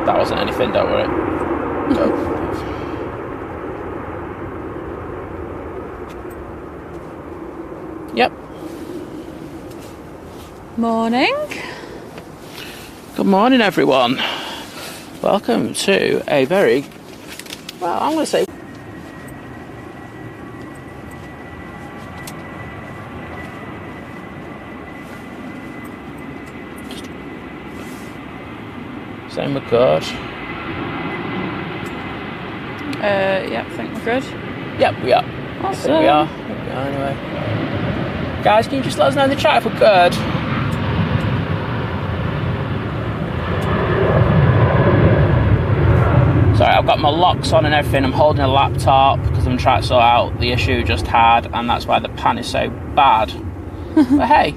That wasn't anything, don't worry. Yep. Morning. Good morning, everyone. Welcome to a very, well, I'm going to say, same with good. Yep, I think we're good. Yep, we are. Awesome. I think we are. Anyway. Guys, can you just let us know in the chat if we're good? Sorry, I've got my locks on and everything. I'm holding a laptop because I'm trying to sort out the issue just had, and that's why the pan is so bad. But hey,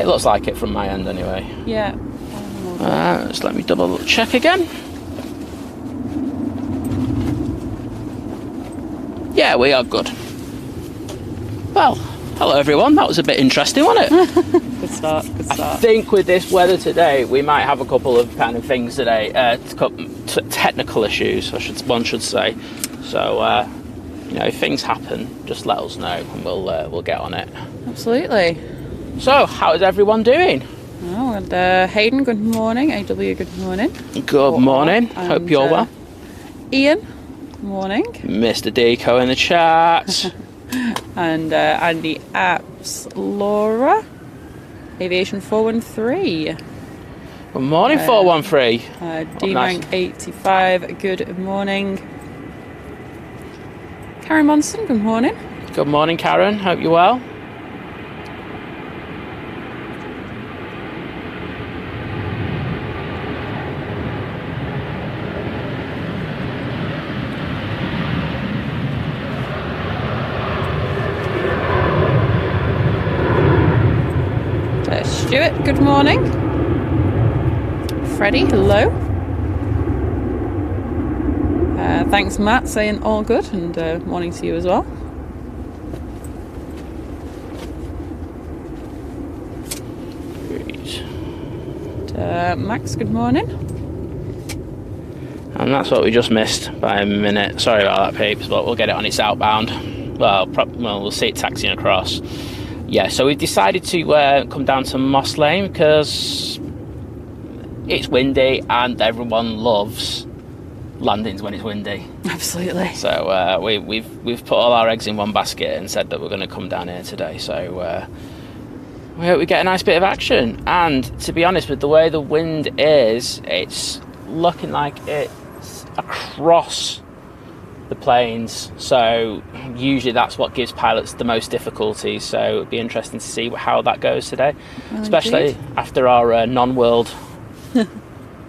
it looks like it from my end anyway. Yeah. Just let me double check again. Yeah, we are good. Well, hello everyone. That was a bit interesting, wasn't it? Good start. Good start. I think with this weather today, we might have a couple of kind of things today, technical issues, one should say. So, you know, if things happen, just let us know and we'll get on it. Absolutely. So, how is everyone doing? Oh, and Hayden, good morning. AW, good morning. Good morning. Hope you're well. Ian, good morning. Mr. Deco in the chat. And Andy Apps, Laura, Aviation 413. Good morning, 413. D-Rank 85, good morning. Karen Monson, good morning. Good morning, Karen. Hope you're well. Stuart, good morning. Freddie, hello. Thanks, Matt, saying all good, and morning to you as well. Max, good morning. And that's what we just missed by a minute. Sorry about that, peeps, but we'll get it on its outbound. Well, we'll see it taxiing across. Yeah, so we've decided to come down to Moss Lane because it's windy and everyone loves landings when it's windy. Absolutely. So we've put all our eggs in one basket and said that we're going to come down here today. So we hope we get a nice bit of action. And to be honest, with the way the wind is, it's looking like it's across the planes, so usually that's what gives pilots the most difficulty, so it'll be interesting to see how that goes today. Oh, especially indeed. After our non-world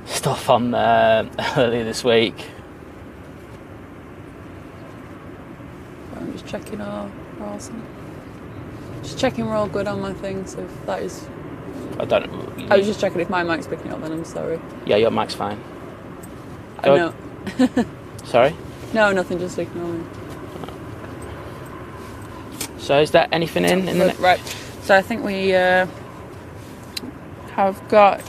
stuff on earlier this week. I'm just checking just checking we're all good on my thing, so if that is... I was just checking if my mic's picking up, then I'm sorry. Yeah, your mic's fine. I know. Sorry? No, nothing, just ignore me. So is there anything in the next... Right, so I think we have got,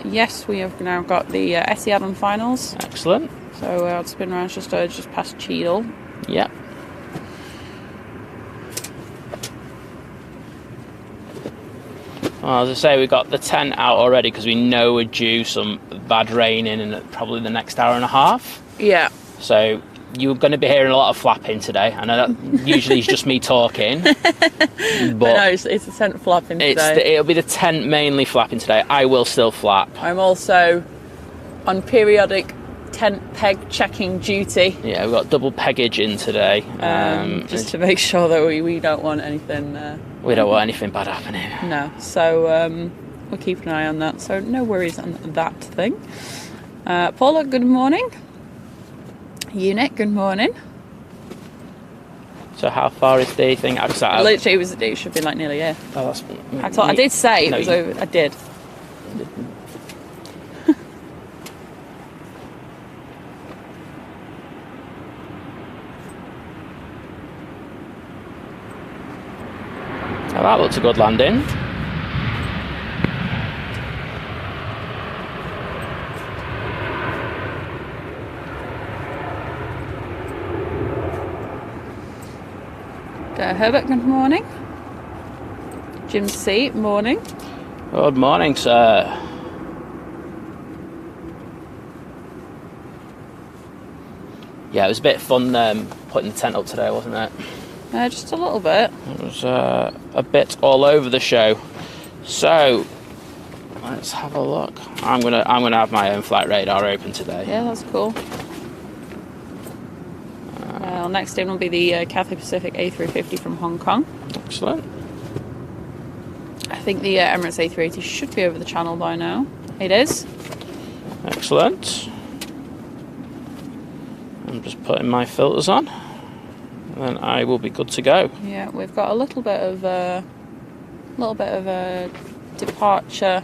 yes, we have now got the SE Adam finals. Excellent. So I'll spin around just past Cheadle. Yep. Well, as I say, we've got the tent out already because we know we're due some bad rain in probably the next hour and a half. Yeah. So you're going to be hearing a lot of flapping today. I know that usually it's just me talking. But no, it's the tent flapping today. It'll be the tent mainly flapping today. I will still flap. I'm also on periodic tent peg checking duty. Yeah, we've got double peggage in today. Just to make sure that we don't want anything... we don't want anything bad happening. No, so we'll keep an eye on that. So no worries on that thing. Paula, good morning. Unit, good morning. So how far is the thing outside? Literally, it should be like nearly here. Oh, that's... I did say it was over. I did. Oh, that looks a good landing. Herbert, good morning. Jim C, morning. Good morning, sir. Yeah, it was a bit fun putting the tent up today, wasn't it? Just a little bit. It was a bit all over the show. So let's have a look. I'm gonna have my own flight radar open today. Yeah, that's cool. Next in will be the Cathay Pacific A350 from Hong Kong. Excellent. I think the Emirates A380 should be over the channel by now. It is. Excellent. I'm just putting my filters on, and then I will be good to go. Yeah, we've got a little bit of a departure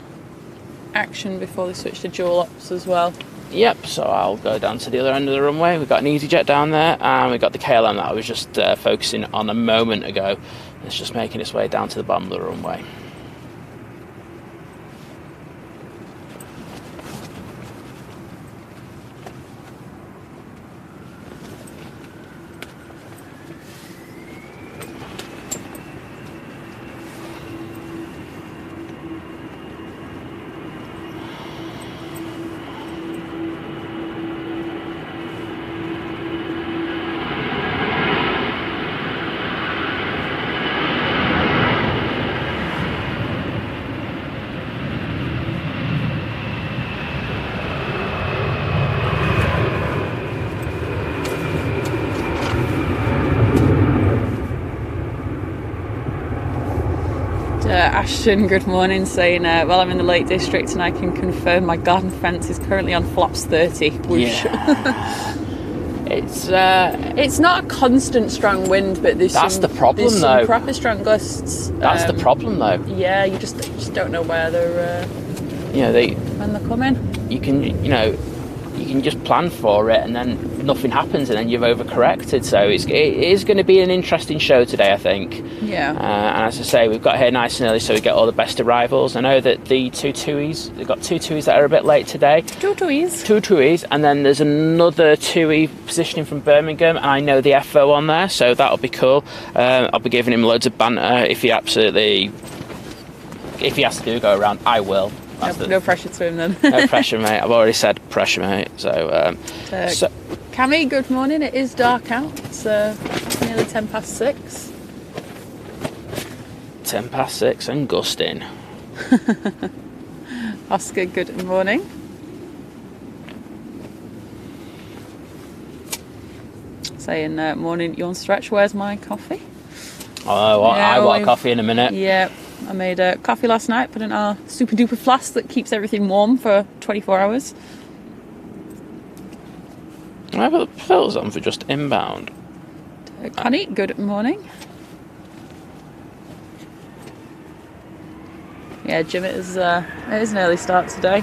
action before they switch to dual ops as well. Yep, so I'll go down to the other end of the runway. We've got an EasyJet down there, and we've got the KLM that I was just focusing on a moment ago. It's just making its way down to the bottom of the runway. Ashton, good morning, saying, well, I'm in the Lake District and I can confirm my garden fence is currently on flaps 30. Whoosh. Yeah. It's not a constant strong wind, but there's the problem, there's though. some proper strong gusts. That's the problem, though. Yeah, you just don't know where they're when they're coming. You can just plan for it, and then nothing happens, and then you've overcorrected. So it is going to be an interesting show today, I think. Yeah. And as I say, we've got here nice and early, so we get all the best arrivals. I know that the two TUIs, they've got two TUIs that are a bit late today. Two TUIs, and then there's another TUI positioning from Birmingham, and I know the FO on there, so that'll be cool. I'll be giving him loads of banter if he has to do a go around. I will. No pressure to him then. No pressure, mate. I've already said pressure, mate. So Cammy, good morning. It is dark out. It's nearly 6:10. 6:10 and gusting. Oscar, good morning. Saying morning, yawn stretch. Where's my coffee? Oh, I want a coffee in a minute. Yeah. I made a coffee last night, put in our super duper flask that keeps everything warm for 24 hours. I put the filters on for just inbound. Connie, good morning. Yeah, Jim, it is an early start today.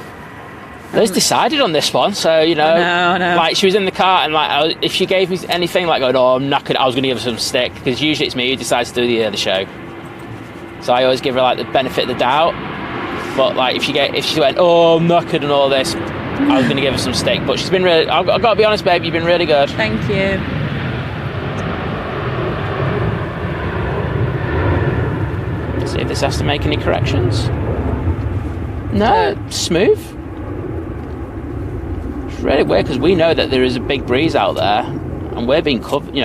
Liz decided on this one, so I know. Like, she was in the car, and like, if she gave me anything, like going, "Oh, I'm knackered," I was going to give her some stick, because usually it's me who decides to do the show. So I always give her like the benefit of the doubt. But like, if she went, "Oh, I'm knackered" and all this, I was going to give her some stick. But she's been really. I've got to be honest, babe. You've been really good. Thank you. See if this has to make any corrections. No, smooth. It's really weird because we know that there is a big breeze out there, and we're being covered.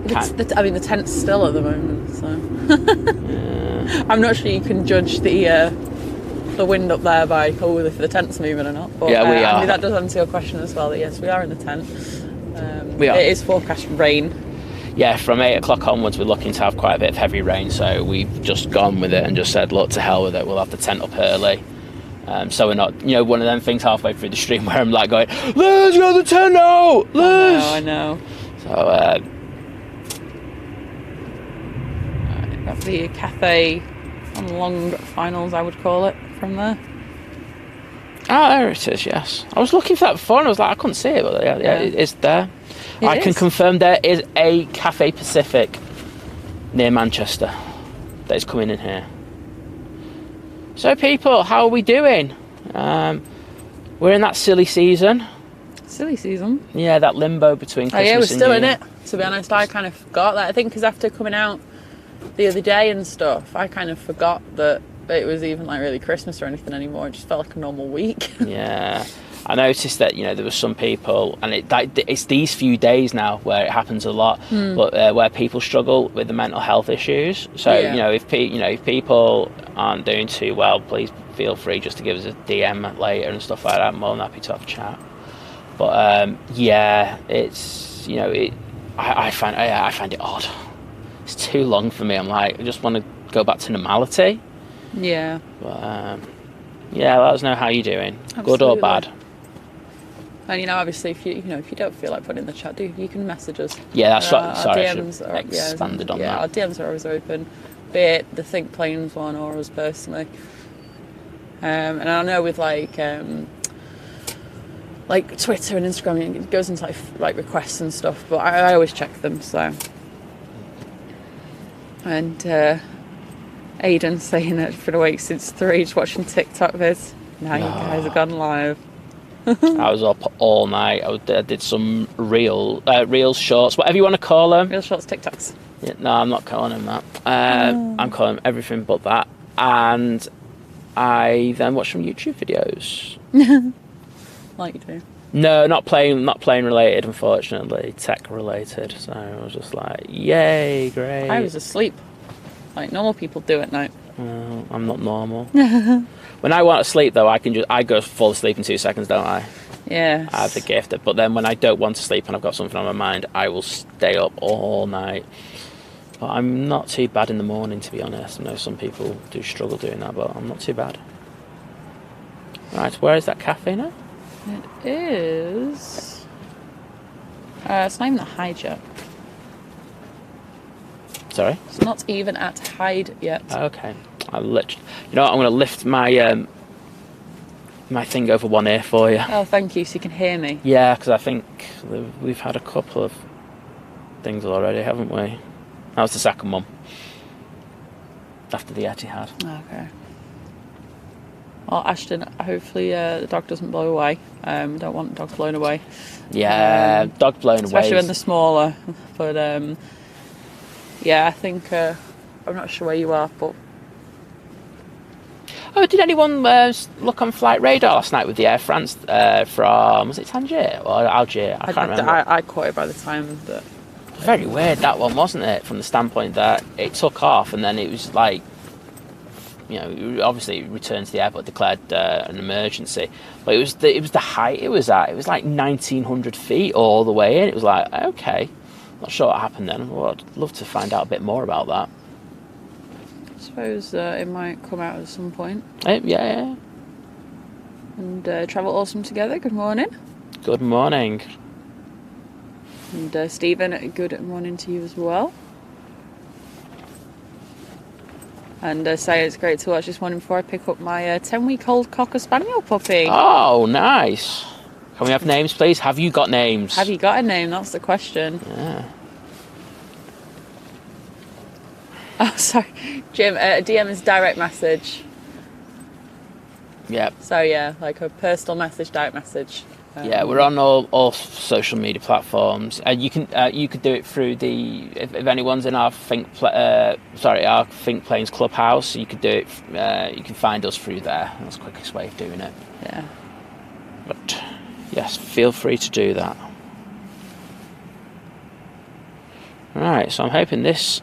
The tent's still at the moment, so yeah. I'm not sure you can judge the wind up there by if the tent's moving or not. But yeah, we are. I mean, that does answer your question as well. That yes, we are in the tent. We are. It is forecast rain. Yeah, from 8 o'clock onwards, we're looking to have quite a bit of heavy rain. So we've just gone with it and just said, "Look, to hell with it. We'll have the tent up early." So we're not, one of them things halfway through the stream where I'm like going, "Liz, get the tent out, Liz." I know. So. The Cathay on long finals, I would call it, from there. Oh, there it is, yes. I was looking for that before and I was like, I couldn't see it, but yeah. It is there. I can confirm there is a Cathay Pacific near Manchester that is coming in here. So people, how are we doing? We're in that silly season. Silly season? Yeah, that limbo between Christmas and we're still in it. To be honest, I kind of forgot that. I think because after coming out the other day and stuff, I kind of forgot that it was even like really Christmas or anything anymore. It just felt like a normal week. Yeah. I noticed that, you know, there were some people, and it's these few days now where it happens a lot, but where people struggle with the mental health issues. So, you know, if people aren't doing too well, please feel free just to give us a DM later and stuff like that. I'm more than happy to have a chat. But yeah, it's, you know, I find it odd. It's too long for me. I'm like, I just want to go back to normality. Yeah. But yeah, let us know how you're doing. Absolutely. Good or bad. And you know, obviously, if you don't feel like putting in the chat, you can message us. Yeah, that's what. Our Sorry, DMs I should expanded on that. Yeah, our DMs are always open, be it the Think Planes one or us personally. And I know with like Twitter and Instagram, it goes into like requests and stuff, but I always check them. So, and Aidan saying that for the week since 3, just watching TikTok vids. Now you guys have gone live. I was up all night. I did some reels, shorts, whatever you want to call them. Real shorts, TikToks. Yeah, no, I'm not calling them that. I'm calling them everything but that. And I then watched some YouTube videos. Like you do. No, not plane related, unfortunately. Tech related. So I was just like, yay, great. I was asleep, like normal people do at night. I'm not normal. When I want to sleep, though, I go fall asleep in 2 seconds, don't I? Yeah. I have the gift. But then when I don't want to sleep and I've got something on my mind, I will stay up all night. But I'm not too bad in the morning, to be honest. I know some people do struggle doing that, but I'm not too bad. Right, where is that cafe now? It is. It's not even a Hyde yet. Sorry? It's not even at Hyde yet. Okay. You know what? I'm going to lift my my thing over one ear for you. Oh, thank you, so you can hear me. Yeah, because I think we've had a couple of things already, haven't we? That was the second one. After the Etihad. Okay. Well, Ashton, hopefully the dog doesn't blow away. Don't want the dog blown away. Yeah, dog blown away. Especially when they're smaller. But yeah, I think I'm not sure where you are, but. Oh, did anyone look on flight radar last night with the Air France from, was it Tangier or Algier? I can't remember. I caught it by the time that. Very weird, that one, wasn't it? From the standpoint that it took off and then it was like, you know, obviously it returned to the airport, declared an emergency. But it was the height it was at. It was like 1,900 feet all the way in. It was like, okay, not sure what happened then. Well, I'd love to find out a bit more about that. I suppose it might come out at some point. Yeah. And Travel Awesome Together, good morning. Good morning. And Stephen, good morning to you as well. And say it's great to watch this morning before I pick up my 10-week-old Cocker Spaniel puppy. Oh, nice. Can we have names, please? Have you got names? Have you got a name? That's the question. Yeah. Oh, sorry. Jim, DM is direct message. Yep. So, yeah, like a personal message, direct message. Yeah, we're on all social media platforms. You could do it through if anyone's in our our Think Planes Clubhouse, you could do it. You can find us through there. That's the quickest way of doing it. Yeah. But yes, feel free to do that. Right, so I'm hoping this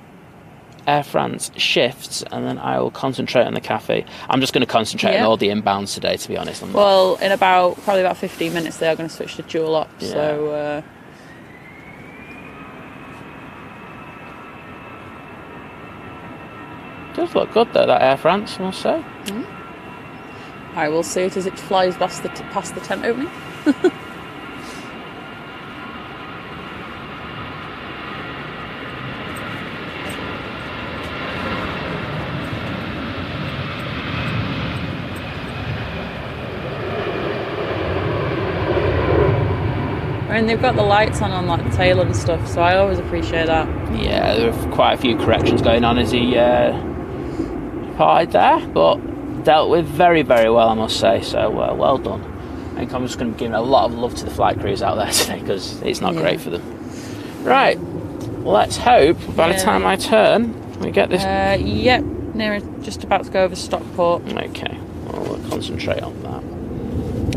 Air France shifts and then I will concentrate on the cafe. I'm just going to concentrate on all the inbounds today, to be honest. Well, in probably about 15 minutes they are going to switch to dual op, so does look good though, that Air France, I must say. I will see it as it flies past the tent opening. And they've got the lights on like the tail and stuff, so I always appreciate that. Yeah, there are quite a few corrections going on as he departed there, but dealt with very, very well, I must say. So well done. I think I'm just going to be giving a lot of love to the flight crews out there today because it's not great for them. Right, let's hope by the time I turn, we get this. Yep, just about to go over Stockport. Okay, well, we'll concentrate on that.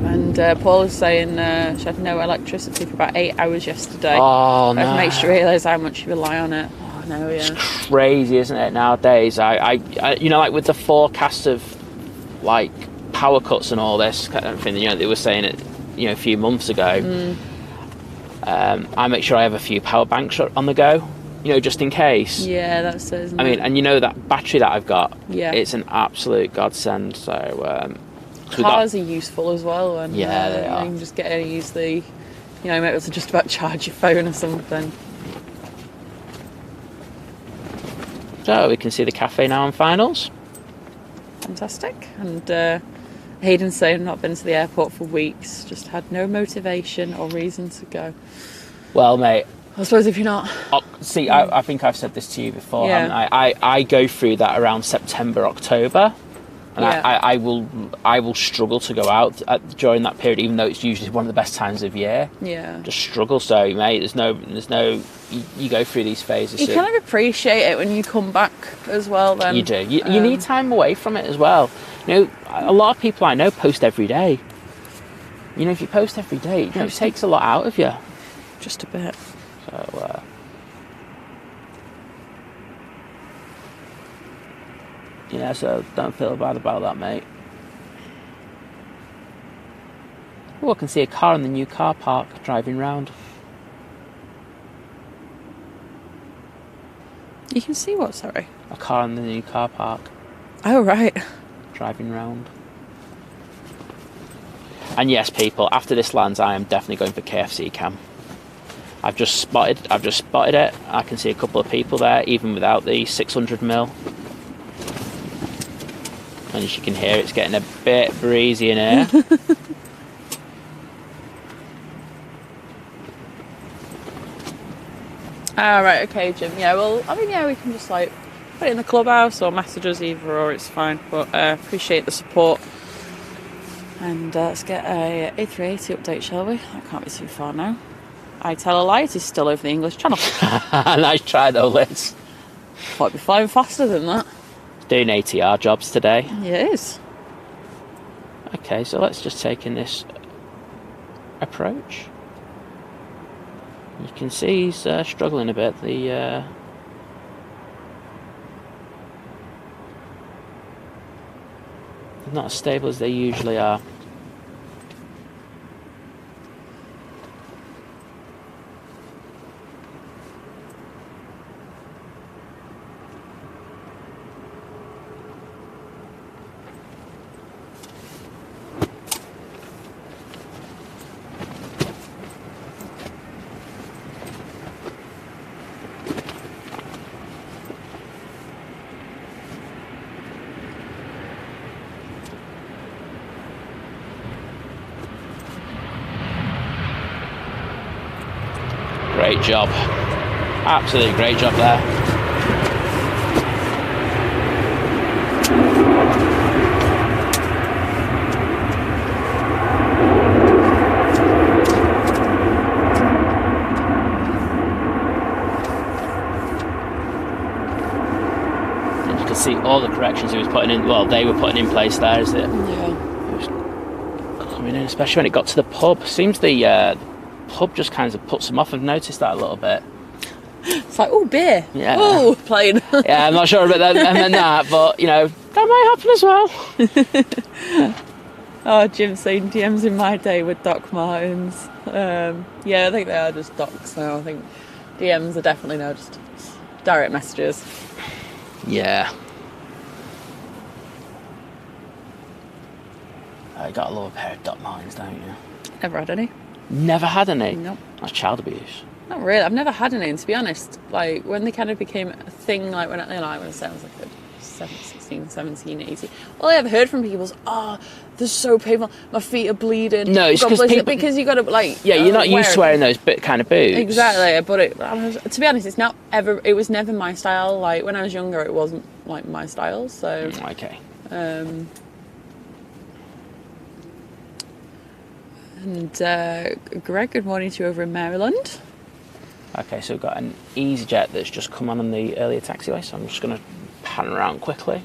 And Paul is saying she had no electricity for about 8 hours yesterday. Oh, no. That makes you realise how much you rely on it. Oh, no, yeah. It's crazy, isn't it, nowadays? I you know, like with the forecast of, like, power cuts and all this kind of thing, you know, they were saying it, you know, a few months ago. I make sure I have a few power banks on the go, you know, just in case. Yeah, that's it, isn't it? I mean, and you know that battery that I've got, yeah, it's an absolute godsend. So cars are useful as well, and yeah, they are. You can just get in and use the, you know, maybe to just about charge your phone or something. So we can see the cafe now on finals. Fantastic. And Hayden's saying I've not been to the airport for weeks, just had no motivation or reason to go. Well, mate, I suppose if you're not... see, I think I've said this to you before, haven't I? I go through that around September, October, and I will struggle to go out during that period, even though it's usually one of the best times of year. Yeah. Just struggle. So, mate, there's no. You go through these phases. You kind of appreciate it when you come back as well. Then you do. You need time away from it as well. You know, a lot of people I know post every day. You know, if you post every day, you know, it takes a lot out of you. Just a bit. So. Yeah, so don't feel bad about that, mate. Oh, I can see a car in the new car park driving round. You can see what, sorry? A car in the new car park. Oh, right. Driving round. And yes, people, after this lands, I am definitely going for KFC cam. I've just spotted it. I can see a couple of people there, even without the 600mm. And as you can hear, it's getting a bit breezy in here. Right, okay, Jim. Yeah, well, I mean, yeah, we can just, like, put it in the clubhouse or message us either, or it's fine. But appreciate the support. And let's get a A380 update, shall we? That can't be too far now. I tell a lie, it is still over the English Channel. Nice try though, Liz. Might be flying faster than that. Doing ATR jobs today. Yeah, it is. Okay, so let's just take in this approach. You can see he's struggling a bit. They're not as stable as they usually are. Great job. Absolutely great job there. And you can see all the corrections he was putting in, well, they were putting in place there, is it? Yeah. It was coming in, especially when it got to the pub. Seems the pub just kind of puts them off. I've noticed that a little bit. It's like, oh, beer. Yeah. Oh, playing. Yeah, I'm not sure about that, but, you know, that might happen as well. Oh, Jim's saying DMs in my day with Doc Martens. Yeah, I think they are just docs now. I think DMs are definitely now just direct messages. Yeah. You got to love a pair of Doc Martens, don't you? Never had any. Never had any? Nope. That's child abuse. Not really. I've never had any, and to be honest, like, when they kind of became a thing, like, when I was like a 16, 17, 18, all I ever heard from people was, oh, this is so painful, my feet are bleeding. No, it's because you got to, like... Yeah, you're not used to wearing those kind of boots. Exactly, but to be honest, it was never my style. Like, when I was younger, it wasn't, like, my style, so... Okay. And Greg, good morning to you over in Maryland. Okay, so we've got an EasyJet that's just come on the earlier taxiway, so I'm just going to pan around quickly.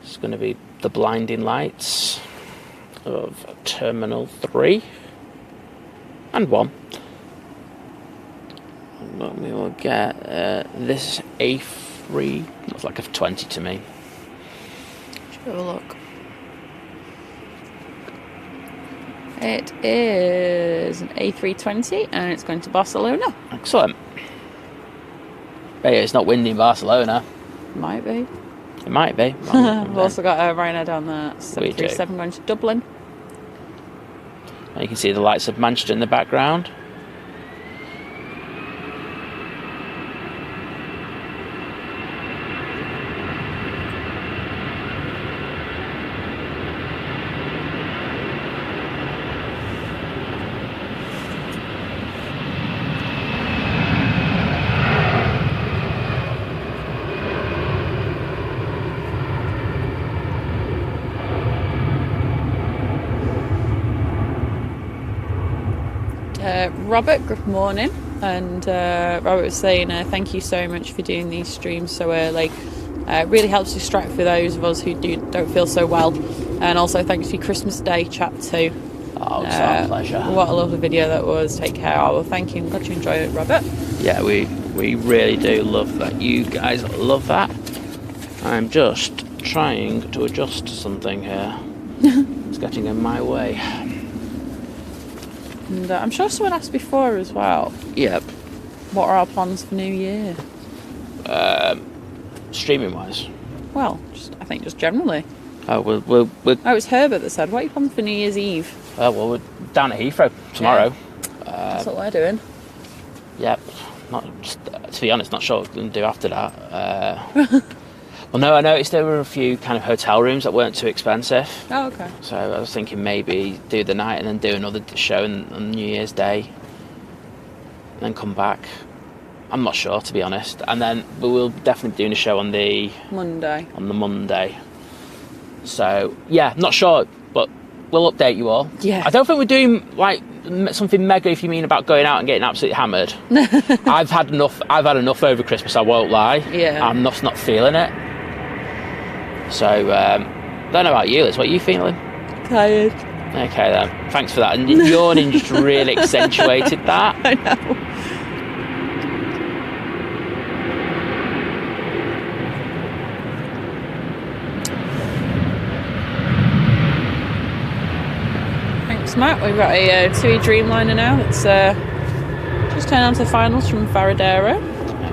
It's going to be the blinding lights of Terminal 3 and 1. And we will get this A3, looks like a 20 to me. Let's have a look. It is an A320 and it's going to Barcelona. Excellent. But yeah, it's not windy in Barcelona. Might be. It might be. We've also got a Ryanair down there. 737 going to Dublin. And you can see the lights of Manchester in the background. Robert, good morning. And Robert was saying thank you so much for doing these streams so early. It really helps distract for those of us who don't feel so well. And also thanks for your Christmas Day chat too. Oh, it's our pleasure. What a lovely video that was. Take care. Well, thank you. I'm glad you enjoyed it, Robert. Yeah, we really do love that. You guys love that. I'm just trying to adjust something here. It's getting in my way. And I'm sure someone asked before as well. Yep. What are our plans for New Year? Streaming wise. Well, I think just generally. Oh, we'll Oh, it's Herbert that said, what are your plans for New Year's Eve? well, we're down at Heathrow tomorrow. That's what we're doing. Yep. To be honest, not sure what we're going to do after that. Well, no, I noticed there were a few kind of hotel rooms that weren't too expensive. Oh, okay. So I was thinking maybe do the night and then do another show on New Year's Day. And then come back. I'm not sure, to be honest. And then we will definitely be doing a show on the Monday. So, yeah, not sure, but we'll update you all. Yeah. I don't think we're doing, like, something mega if you mean about going out and getting absolutely hammered. I've had enough over Christmas, I won't lie. Yeah. I'm not feeling it. So, don't know about you, Liz. What are you feeling? Tired. Okay, then. Thanks for that. And yawning just really accentuated that. I know. Thanks, Matt. We've got a TUI Dreamliner now. It's just turned on to the finals from Varadero.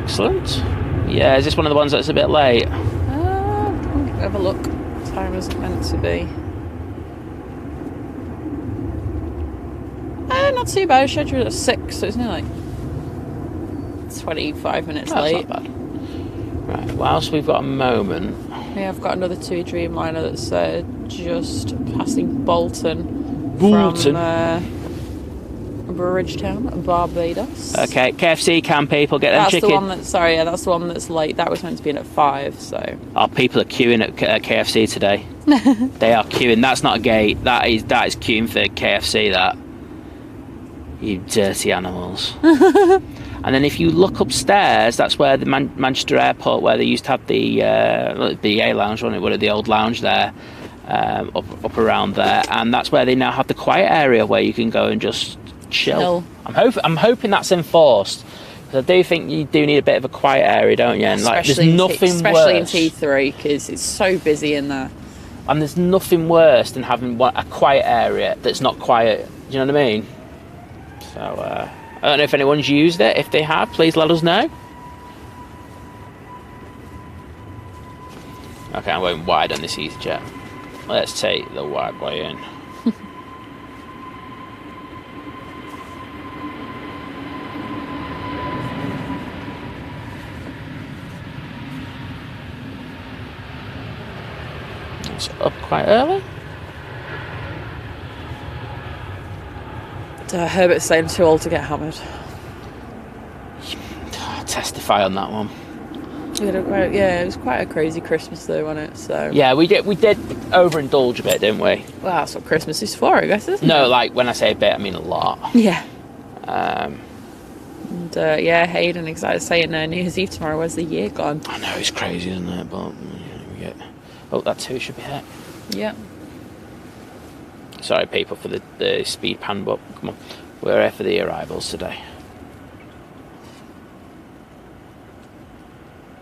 Excellent. Yeah, is this one of the ones that's a bit late? Have a look. What time is it meant to be? Not too bad. Scheduled at 6, so it's only like 25 minutes late. That's not bad. Right, whilst we've got a moment. Yeah, I've got another TUI Dreamliner that's just passing Bolton. From Bridgetown, Barbados. Okay, KFC can people get them that's chicken? The one that's the one that's late. That was meant to be in at 5, so. Oh, people are queuing at KFC today. They are queuing. That's not a gate. That is queuing for KFC, that. You dirty animals. And then if you look upstairs, that's where the Manchester Airport, where they used to have the BA lounge, wasn't it? One of the old lounge there, up around there, and that's where they now have the quiet area where you can go and just chill. I'm hoping that's enforced, because I do think you do need a bit of a quiet area, don't you? And like, there's nothing especially worse. in T3, because it's so busy in there. And there's nothing worse than having a quiet area that's not quiet. Do you know what I mean? So I don't know if anyone's used it. If they have, please let us know. Okay, I'm going wide on this EasyJet. Let's take the wide way in. It's up quite early. Herbert's saying I'm too old to get hammered. Testify on that one. Yeah, it was quite a crazy Christmas though, wasn't it? So yeah, we did overindulge a bit, didn't we? Well, that's what Christmas is for, I guess, isn't it? No, like when I say a bit, I mean a lot. Yeah. And yeah, Hayden excited saying New Year's Eve tomorrow. Where's the year gone? I know, it's crazy, isn't it? But we get. Oh, that too should be here. Yeah. Sorry, people, for the speed pan, but come on, we're here for the arrivals today.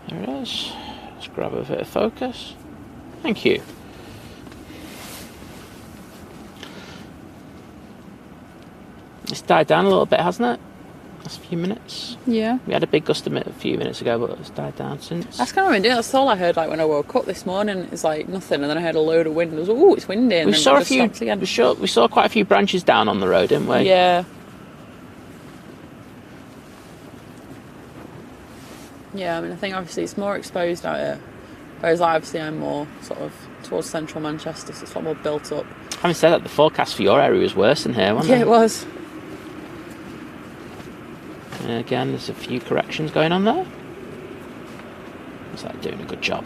There it is. Let's grab a bit of focus. Thank you. It's died down a little bit, hasn't it? Last few minutes. Yeah. We had a big gust a few minutes ago, but it's died down since. That's kind of windy. That's all I heard. Like when I woke up this morning, it's like nothing, and then I heard a load of wind. I was like, oh, it's windy. And We then saw it a just few. stopped again. We saw quite a few branches down on the road, didn't we? Yeah. Yeah, I mean, I think obviously it's more exposed out here, whereas obviously I'm more sort of towards central Manchester, so it's a lot more built up. Having said that, the forecast for your area was worse than here, wasn't Yeah, it? it was. And again, there's a few corrections going on there. Looks like doing a good job.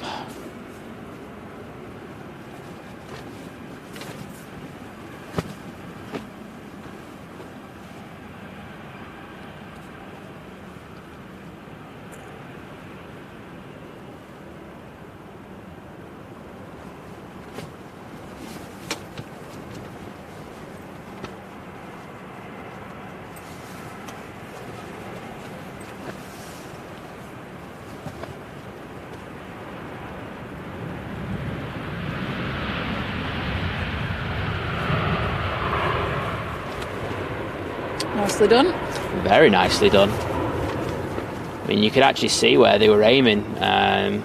Nicely done. Very nicely done. I mean, you could actually see where they were aiming. And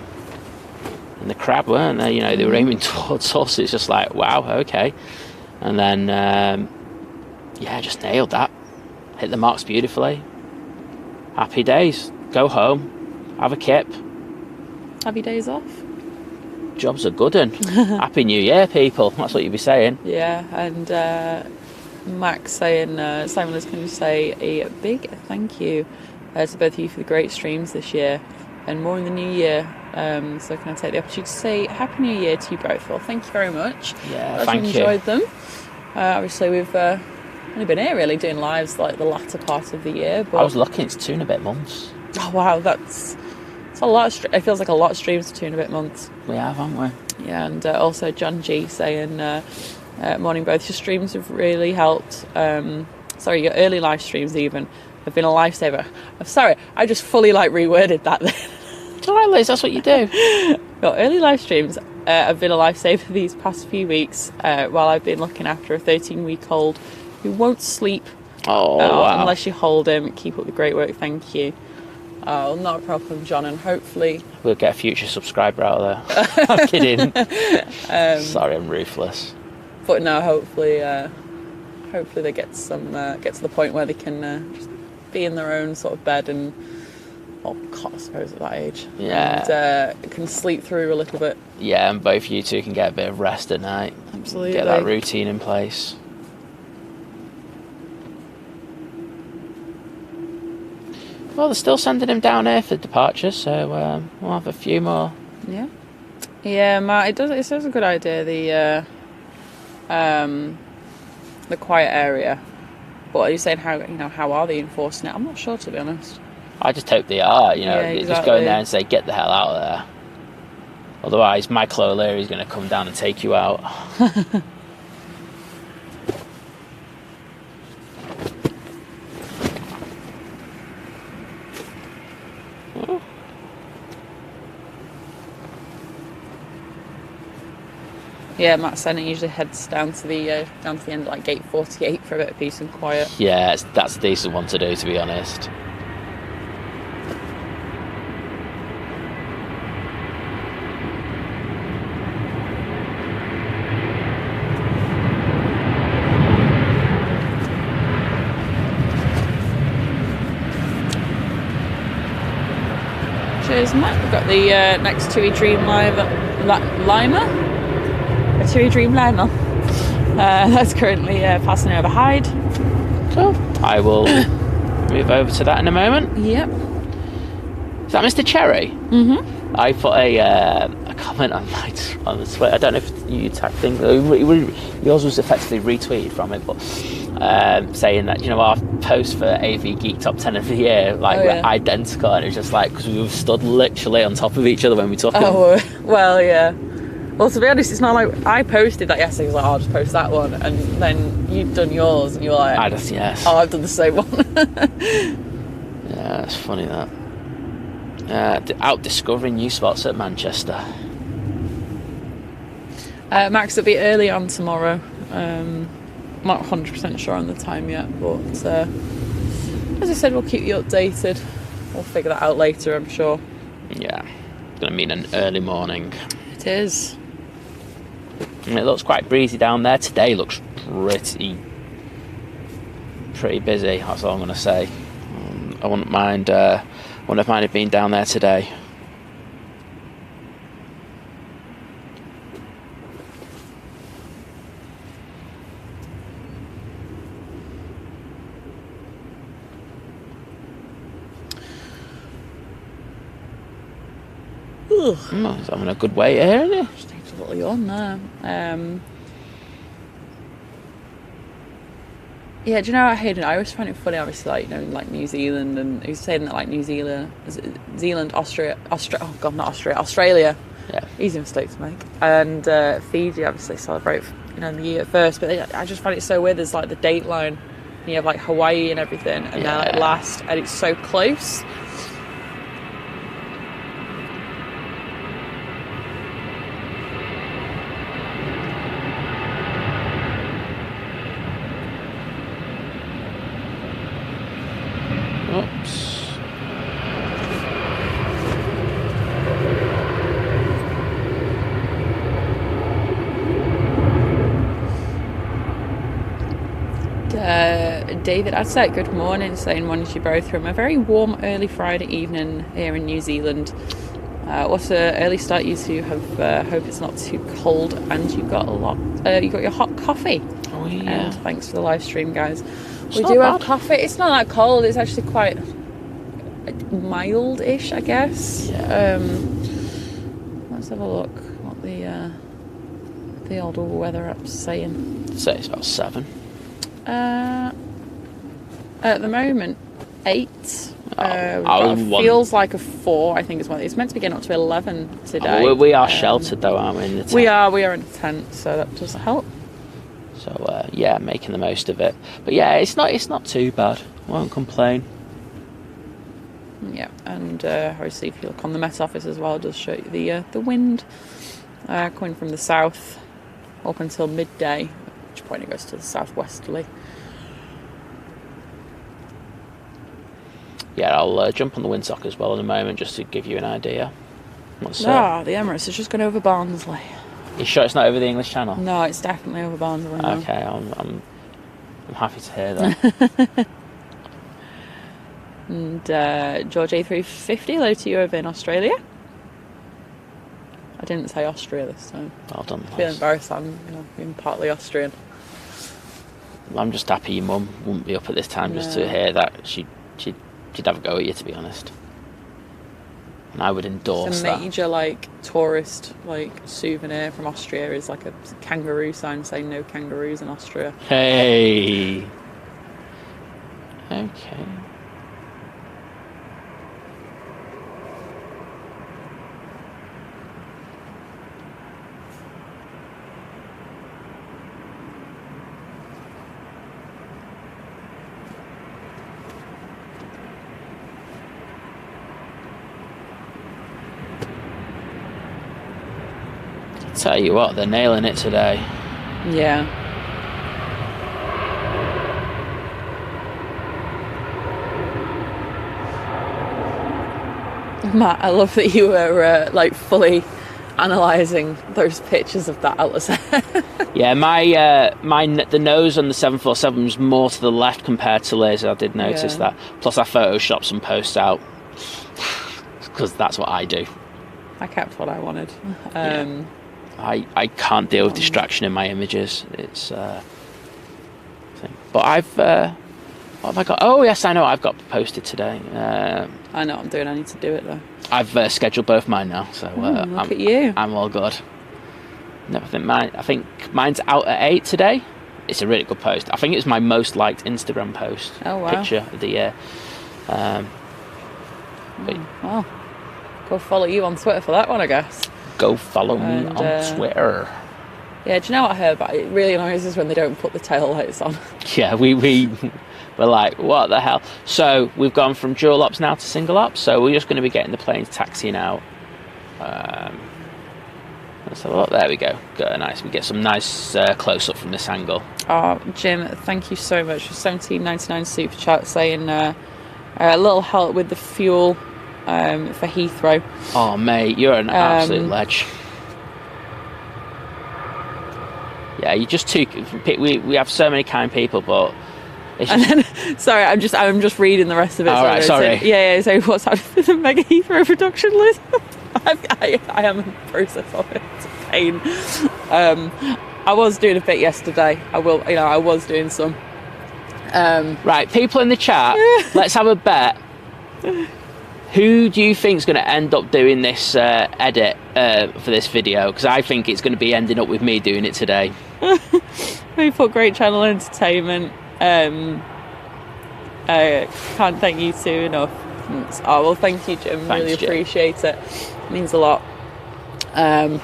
the crab, weren't they? You know, they were aiming towards us. It's just like, wow, okay. And then, yeah, just nailed that. Hit the marks beautifully. Happy days. Go home. Have a kip. Happy days off. Job's a good one. Happy New Year, people. That's what you'd be saying. Yeah, and Max saying, Simon and Lizz, can you say a big thank you to both of you for the great streams this year and more in the new year. So can I take the opportunity to say Happy New Year to you both? Well, thank you very much. Yeah, I've thank you. enjoyed them. Obviously, we've only been here really doing lives like the latter part of the year. But I was looking, it's 2.5 months. Oh wow, it's a lot. It feels like a lot of streams for 2.5 months. We have, haven't we? Yeah, and also John G saying, morning both, your streams have really helped. Sorry, your early live streams even have been a lifesaver. I'm sorry, I just fully reworded that then. It's alright, Liz, that's what you do. Your early live streams have been a lifesaver these past few weeks while I've been looking after a 13-week-old who won't sleep Wow. unless you hold him. Keep up the great work, thank you. Oh, not a problem, John, and hopefully We'll get a future subscriber out of there. I'm kidding. Sorry, I'm ruthless. But no, hopefully they get to the point where they can just be in their own sort of bed and, well, cot, I suppose, at that age. Yeah. And can sleep through a little bit. Yeah, and both you two can get a bit of rest at night. Absolutely. Get that routine in place. Well, they're still sending him down here for departure, so we'll have a few more. Yeah. Yeah, Matt, it sounds a good idea, the quiet area. But are you saying how are they enforcing it? I'm not sure, to be honest. I just hope they are, Yeah, They just exactly. go in there and say, get the hell out of there. Otherwise, Michael O'Leary's going to come down and take you out. Oh. Yeah, Matt saying it usually heads down to the end at gate 48 for a bit of peace and quiet. Yeah, that's a decent one to do, to be honest. Cheers, Matt. We've got the next TUI Dreamliner. A TUI Dreamliner. That's currently passing over Hyde. Cool. I will move over to that in a moment. Yep. Is that Mr. Cherry? Mm-hmm. I put a comment on the Twitter. I don't know if you tagged things. Yours was effectively retweeted from it, but saying that, you know, our post for AV Geek Top 10 of the year, like, we're identical, and it's just like, because we were stood literally on top of each other when we took them. Oh, well, yeah. Well, to be honest, it's not like I posted that yesterday. I was like, I'll just post that one, and then you'd done yours, and you were like, oh, I've done the same one. Yeah, it's funny that. Out discovering new spots at Manchester. Max will be early on tomorrow. I'm not 100% sure on the time yet, but as I said, we'll keep you updated. We'll figure that out later, I'm sure. Yeah, it's going to mean an early morning. It is. And it looks quite breezy down there. Today looks pretty busy, that's all I'm going to say. I wouldn't mind it being down there today. He's having a good wait here, isn't he? Just takes a little yawn there. Yeah, do you know what, Hayden? I always find it funny, obviously, like, you know, like New Zealand, and he was saying that, like, Australia. Yeah. Easy mistake to make. And Fiji obviously celebrate, you know, the year first, but I just find it so weird. There's like the date line, and you have like Hawaii and everything, and they're like last, and it's so close. Oops. David Adset, good morning, saying morning to you both from a very warm early Friday evening here in New Zealand. What an early start you two have. Hope it's not too cold, and you got your hot coffee. Oh yeah. And thanks for the live stream, guys. It's we not do bad. have coffee. It's not that cold. It's actually quite mild-ish, I guess. Yeah. Let's have a look what the old weather app's saying. I'd say it's about 7. At the moment, 8. Feels like a 4, I think is what it's meant to be getting up to 11 today. We are sheltered though, aren't we? In the tent? We are in a tent, so that does help. So yeah, making the most of it. But yeah, it's not too bad. Won't complain. Yeah, and obviously if you look on the Met Office as well, it does show you the wind coming from the south up until midday, at which point it goes to the southwesterly. Yeah, I'll jump on the windsock as well in a moment just to give you an idea. The Emirates has just gone over Barnsley. You sure it's not over the English Channel? No, it's definitely over Barnsley now. Okay, I'm happy to hear that. And George A380, hello to you over in Australia. I didn't say Austria this time. Well done. I feel embarrassed. I'm being partly Austrian. I'm just happy your mum wouldn't be up at this time just to hear that. She'd have a go at you, to be honest. And I would endorse it's a that. major tourist souvenir from Austria is like a kangaroo sign saying no kangaroos in Austria. Hey. Okay. Tell you what, they're nailing it today. Yeah. Matt, I love that you were fully analysing those pictures of that Atlas. Yeah, the nose on the 747 was more to the left compared to Liz. I did notice that. Plus, I photoshopped some posts out because that's what I do. I kept what I wanted. I can't deal with distraction in my images. It's but I've What have I got? Oh yes, I know. I've got posted today. I know what I'm doing. I need to do it though. I've scheduled both mine now, so look at you. I'm all good. No, I think mine's out at 8 today. It's a really good post. I think it's my most liked Instagram post. Oh wow! Picture of the year. Well, go follow you on Twitter for that one, I guess. Go follow me on Twitter. Yeah, do you know what I heard about it? It really annoys us when they don't put the tail lights on. Yeah, we're like, what the hell? So we've gone from dual ops now to single ops, so we're just going to be getting the planes taxiing out. Let's have a look. There we go. We get some nice close up from this angle. Oh, Jim, thank you so much for $17.99 super chat saying a little help with the fuel for Heathrow. Oh mate, you're an absolute ledge. Yeah, you just too. We have so many kind people, but. Sorry, I'm just reading the rest of it. All right, sorry. So what's happening with the Mega Heathrow production list? I am in the process of it. It's a pain. I was doing a bit yesterday. I was doing some. Right, people in the chat, let's have a bet. Who do you think is going to end up doing this edit for this video? Because I think it's going to be ending up with me doing it today. We put great channel entertainment. Can't thank you two enough. Oh well, thank you, Jim. Thanks, really appreciate it. Means a lot. Now,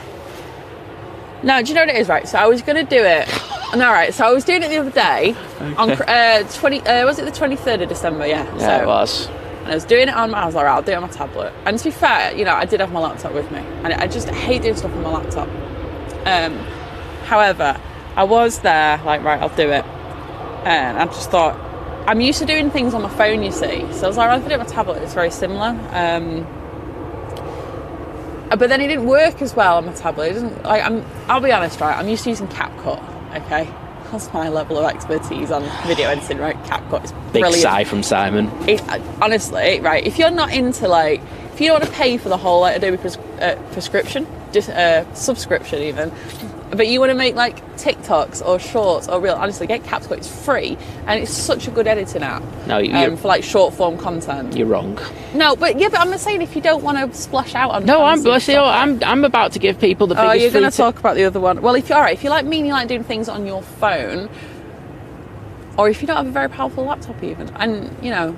do you know what it is? Right, so I was going to do it. No, right. So I was doing it the other day on was it the 23rd of December? Yeah. Yeah, it was. And I was doing it on. I was like, right, I'll do it on my tablet. And to be fair, I did have my laptop with me, and I just hate doing stuff on my laptop. However, I was there, like, right, I'll do it. And I just thought, I'm used to doing things on my phone, you see. So I was like, I'll do it on my tablet. It's very similar. But then it didn't work as well on my tablet. It doesn't. I'll be honest, right? I'm used to using CapCut. Okay, that's my level of expertise on video editing, right? CapCut is brilliant. Big sigh from Simon. Honestly, right? If you're not into if you don't want to pay for the whole Adobe prescription, just subscription even. But you want to make TikToks or shorts or real, honestly, get CapCut. It's free and it's such a good editing app. No, for short form content. You're wrong. No, but I'm saying if you don't want to splash out on. No, I'm about to give people the biggest. Oh, you're going to talk about the other one. Well, if you like me and you like doing things on your phone, or if you don't have a very powerful laptop even, and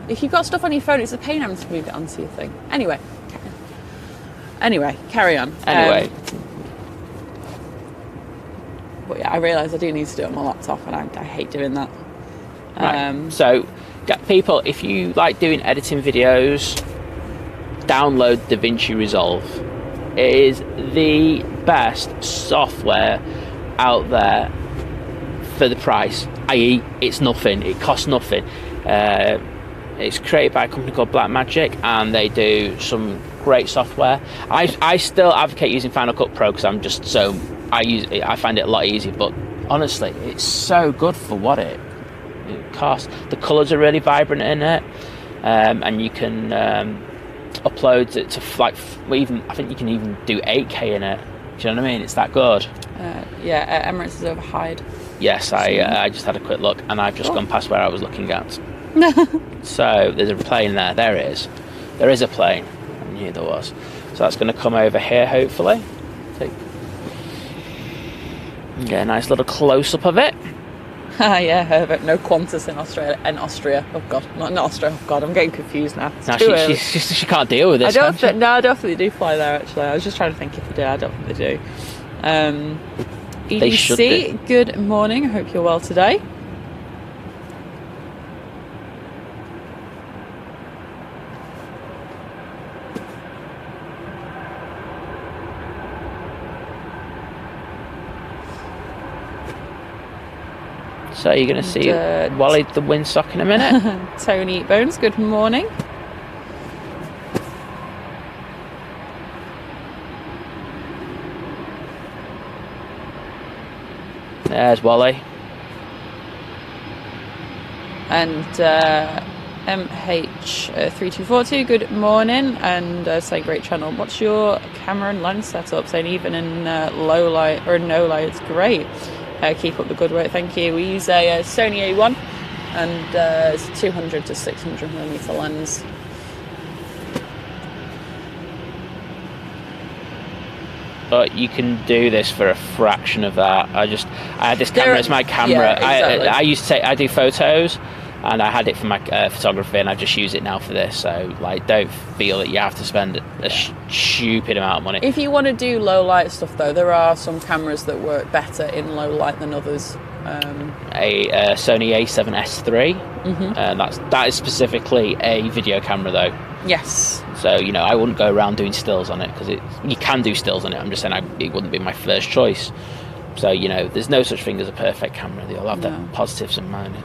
if you've got stuff on your phone, it's a pain having to move it onto your thing. Anyway, carry on. Anyway. But yeah, I realise I do need to do it on my laptop, and I hate doing that. Right. So, people, if you like doing editing videos, download DaVinci Resolve. It is the best software out there for the price, i.e. it's nothing, it costs nothing. It's created by a company called Blackmagic, and they do some great software. I still advocate using Final Cut Pro because I'm just so... I find it a lot easier, but honestly, it's so good for what it costs. The colours are really vibrant in it, and you can upload it to I think you can even do 8K in it. Do you know what I mean? It's that good. Emirates is overhyped. Yes, I just had a quick look, and I've just gone past where I was looking at. So there's a plane there. There it is. There is a plane. I knew there was. So that's going to come over here, hopefully. Get a nice little close-up of it. Yeah, Herbert. No Qantas in Austria. Oh God, not in Austria. Oh God, I'm getting confused now. No, she can't deal with this. I don't think they do fly there. Actually, I was just trying to think if they do. I don't think they do. EDC, they should do. Good morning. I hope you're well today. So you're going to see Wally the windsock in a minute. Tony Bones, good morning. There's Wally. And MH3242, good morning. And saying great channel. What's your camera and lens setup? Saying even in low light or no light, it's great. Keep up the good work, thank you. We use a Sony A1 and it's a 200 to 600mm lens. But you can do this for a fraction of that. I had this camera as my camera. Yeah, exactly. I used to I do photos, and I had it for my photography, and I just use it now for this. So like, don't feel that you have to spend a stupid amount of money. If you want to do low light stuff though, there are some cameras that work better in low light than others. A Sony A7S III, that is specifically a video camera though. Yes. So, you know, I wouldn't go around doing stills on it, because you can do stills on it. I'm just saying it wouldn't be my first choice. So, you know, there's no such thing as a perfect camera. They all have their positives and minus.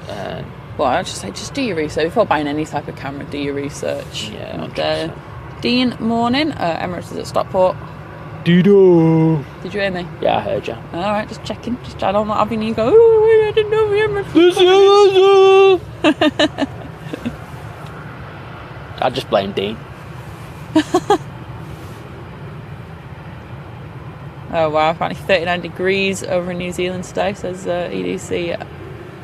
Well, I'd just say, just do your research. Before buying any type of camera, do your research. Yeah, And, Dean, morning. Emirates is at Stockport. Dido. Did you hear me? Yeah, I heard you. All right, just checking. Just I don't not having you go, oh, I didn't know Emirates. I'd just blame Dean. Oh wow, apparently 39 degrees over in New Zealand today, says EDC.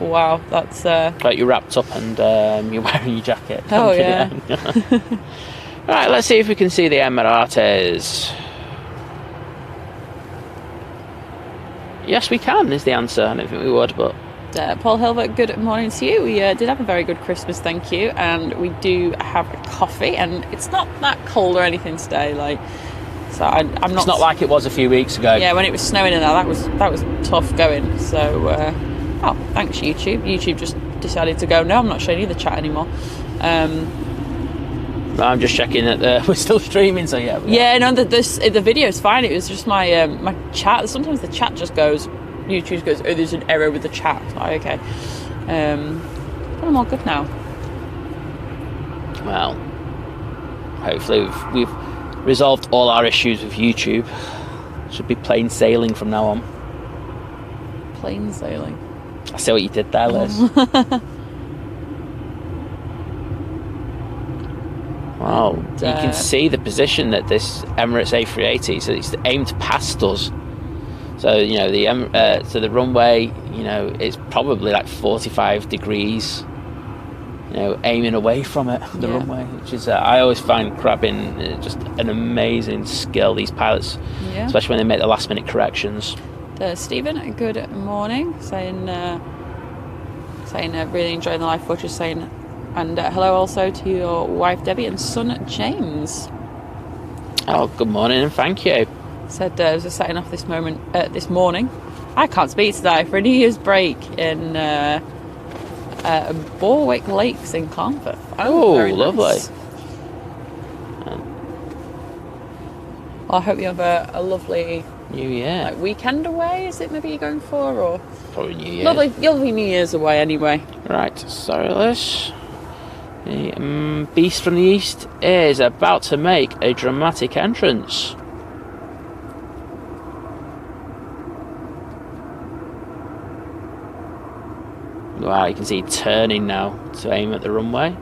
Wow, that's Like you're wrapped up and you're wearing your jacket. Oh yeah. Right, let's see if we can see the Emirates. Yes, we can is the answer. I don't think we would, but Paul Hilbert, good morning to you. We did have a very good Christmas, thank you, and we do have a coffee, and it's not that cold or anything today, like, so I'm not. It's not like it was a few weeks ago. Yeah, when it was snowing and that was tough going. So, oh, thanks YouTube. YouTube just decided to go. No, I'm not showing you the chat anymore. I'm just checking that we're still streaming, so yeah. Yeah, no, the video's fine. It was just my my chat. Sometimes the chat just goes. YouTube goes, oh, there's an error with the chat. Like, okay, but I'm all good now. Well, hopefully we've resolved all our issues with YouTube. Should be plain sailing from now on. Plain sailing. I see what you did there, Liz. Wow, you can see the position that this Emirates A380, so it's aimed past us. So, you know, the runway, you know, it's probably like 45 degrees, you know, aiming away from it, the runway, which is, I always find crabbing just an amazing skill, these pilots, especially when they make the last minute corrections. Stephen, good morning, saying really enjoying the live footage, saying, and hello also to your wife Debbie and son James. Oh, good morning and thank you. Said I was just setting off this morning. I can't speak today for a New Year's break in Borwick Lakes in Clonford. Oh, very lovely. Nice. Well, I hope you have a lovely New Year. Like weekend away. Is it maybe you're going for, or probably New Year? Lovely New Year's away anyway. Right, so the Beast from the East is about to make a dramatic entrance. Wow, you can see it turning now to aim at the runway.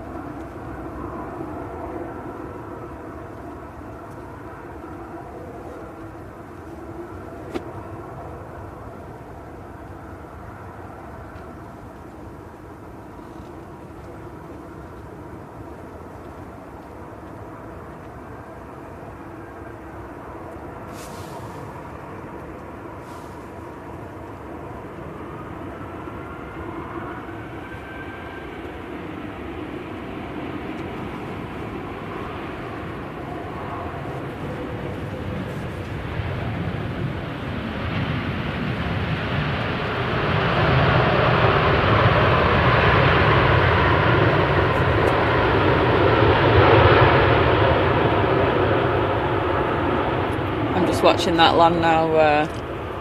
Watching that land now,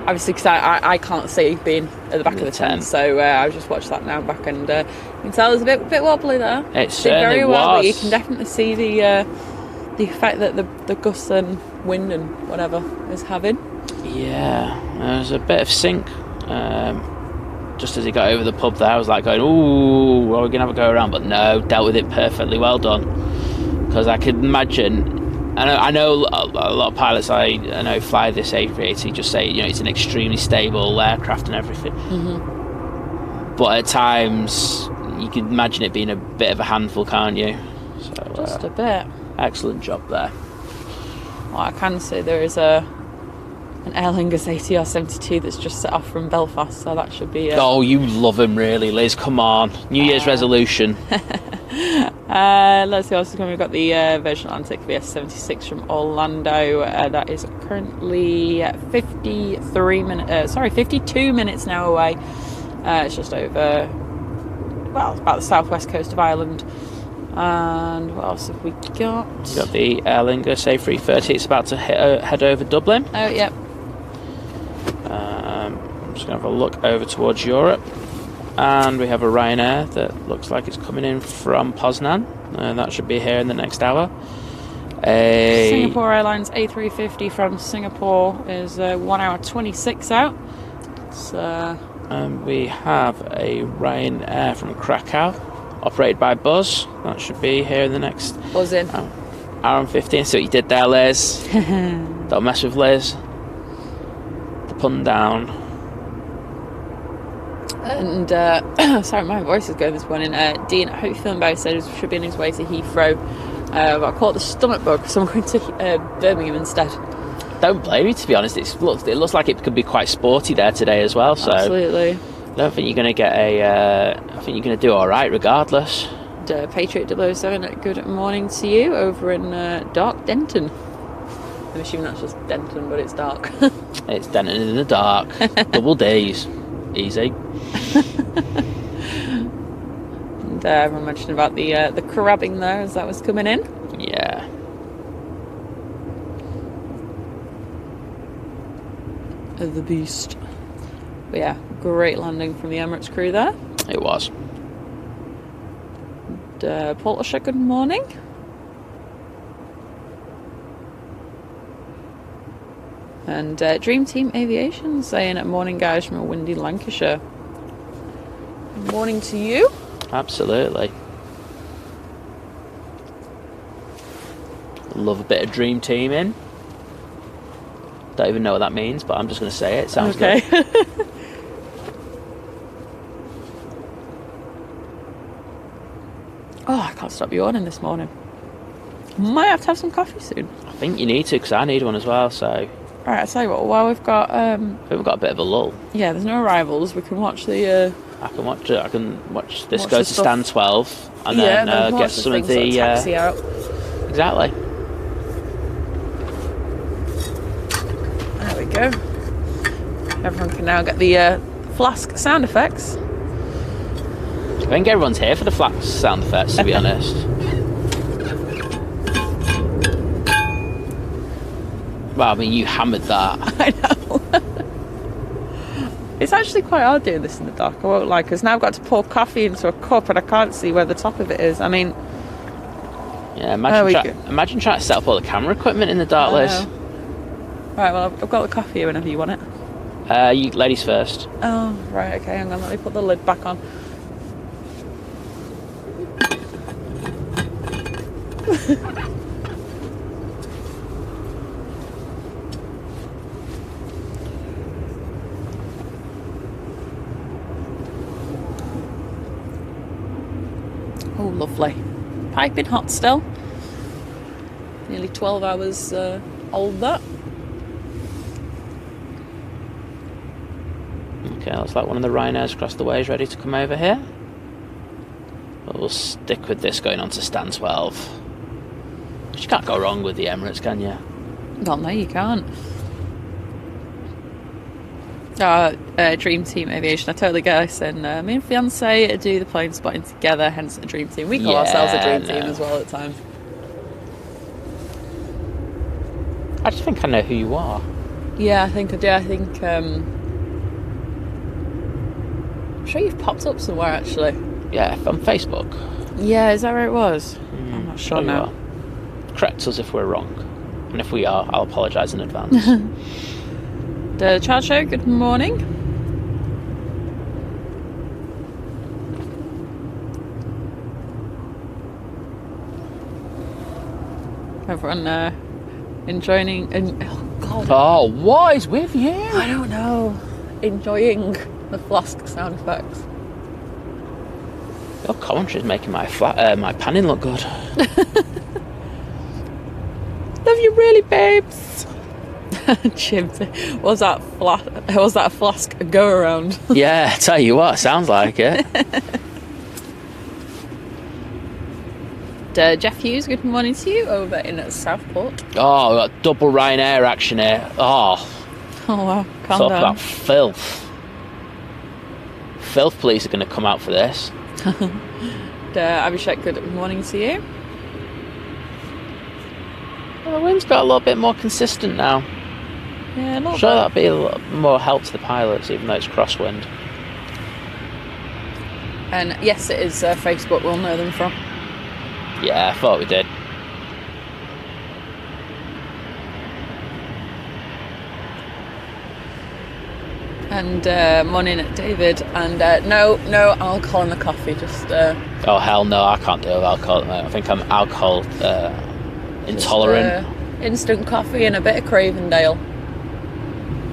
obviously because I can't see being at the back of the tent, so I was just watching that now back, and you can tell it's a bit wobbly there. It certainly very well, was. but you can definitely see the effect that the gusts and wind and whatever is having. Yeah, there was a bit of sink. Just as he got over the pub there, I was like going, ooh, well, we're going to have a go around, but no, dealt with it perfectly, well done. Because I could imagine, I know a lot of pilots I know fly this A380 just say, you know, it's an extremely stable aircraft and everything. but at times you can imagine it being a bit of a handful, can't you? So, Just a bit. Excellent job there. Well, I can see there is an Aer Lingus ATR 72 that's just set off from Belfast, so that should be... Oh, you love him, really, Liz. Come on. New Year's resolution. Let's see what else is coming. We've got the Virgin Atlantic VS76 from Orlando. That is currently 52 minutes now away. It's just over, well, it's about the southwest coast of Ireland. And what else have we got? We've got the Aer Lingus A380. It's about to head over Dublin. Oh, yep. I'm just going to have a look over towards Europe. And we have a Ryanair that looks like it's coming in from Poznan. That should be here in the next hour. Singapore Airlines A350 from Singapore is 1 hour 26 out. And we have a Ryanair from Krakow, operated by Buzz. That should be here in the next Buzz in. Hour and 15. See what you did there, Liz. Don't mess with Liz. The pun down. And sorry, my voice is going this morning. Dean, I hope you're feeling better. Said he should be on his way to Heathrow. But I caught the stomach bug, so I'm going to Birmingham instead. Don't blame me, to be honest. It looks like it could be quite sporty there today as well. So absolutely. I don't think you're going to get I think you're going to do all right regardless. Patriot 007, good morning to you over in dark Denton. I'm assuming that's just Denton, but it's dark. It's Denton in the dark. Double D's. Easy. And everyone mentioned about the crabbing there as that was coming in. Yeah. The beast. But yeah, great landing from the Emirates crew there. It was. And, Portishead, good morning. And Dream Team Aviation saying morning guys from a windy Lancashire. Morning to you. Absolutely. Love a bit of Dream Teaming. Don't even know what that means, but I'm just going to say it. Sounds okay. Good. Oh, I can't stop yawning this morning. Might have some coffee soon. I think you need to, because I need one as well, so... Alright, I'll tell you what, while we've got... we've got a bit of a lull. Yeah, there's no arrivals. We can watch the... I can watch it. I can watch this go to stand 12 and then get some of the... taxi out. Exactly. There we go. Everyone can now get the flask sound effects. I think everyone's here for the flask sound effects, to be honest. Well, I mean, you hammered that. I know. It's actually quite hard doing this in the dark, I won't lie, because now I've got to pour coffee into a cup and I can't see where the top of it is. I mean... Yeah, imagine trying to set up all the camera equipment in the dark, Liz. Right, well, I've got the coffee here whenever you want it. You ladies first. Oh, right, okay, hang on, let me put the lid back on. Oh, lovely. Piping hot still. Nearly 12 hours old, that. Okay, looks like one of the Rhinos across the way is ready to come over here. But we'll stick with this going on to stand 12. You can't go wrong with the Emirates, can you? Well, no, you can't. Dream Team Aviation, I totally get this. And me and fiance do the plane spotting together, hence a Dream Team. We call ourselves a Dream Team as well at times. I just think I know who you are. Yeah, I think I do. I think I'm sure you've popped up somewhere actually. Yeah, on Facebook. Yeah, is that where it was? I'm not sure now. Correct us if we're wrong. And if we are, I'll apologise in advance. The Chart Show, good morning. Everyone enjoying... oh, God. Oh, what is with you? I don't know. Enjoying the flask sound effects. Oh, Coventry's making my my panning look good. Love you really, babes. Chimpy. Was that a flask go around? Yeah, tell you what, sounds like it. Jeff Hughes, good morning to you over in Southport. Oh, we've got double Ryanair action here. Oh wow, calm talk down. about filth. Filth police are going to come out for this. Abhishek, good morning to you. Well, the wind's got a little bit more consistent now. Yeah, not Sure, bad. that'd be a lot more help to the pilots, even though it's crosswind. And yes, it is Facebook we'll know them from. Yeah, I thought we did. And morning at David. And no alcohol in the coffee. Just Oh hell no, I can't deal with alcohol. I think I'm alcohol intolerant. Instant coffee and a bit of Cravendale.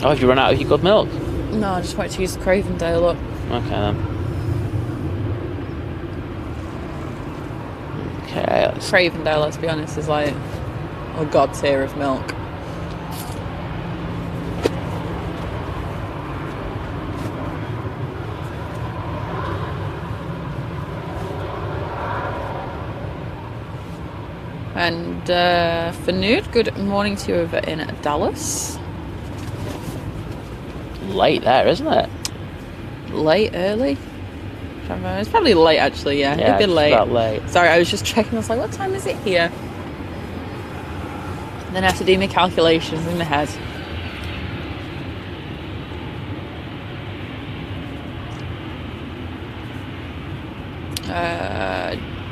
Oh, have you run out of your good milk? No, I just wanted to use the Cravendale up. Okay then. Okay, Cravendale, let's be honest, is like a god tier of milk. And Fanud, good morning to you over in Dallas. late there, isn't it? Late, early? It's probably late actually, yeah. Yeah, It'd be it's late. about late. Sorry, I was just checking. I was like, what time is it here? Then I have to do my calculations in my head.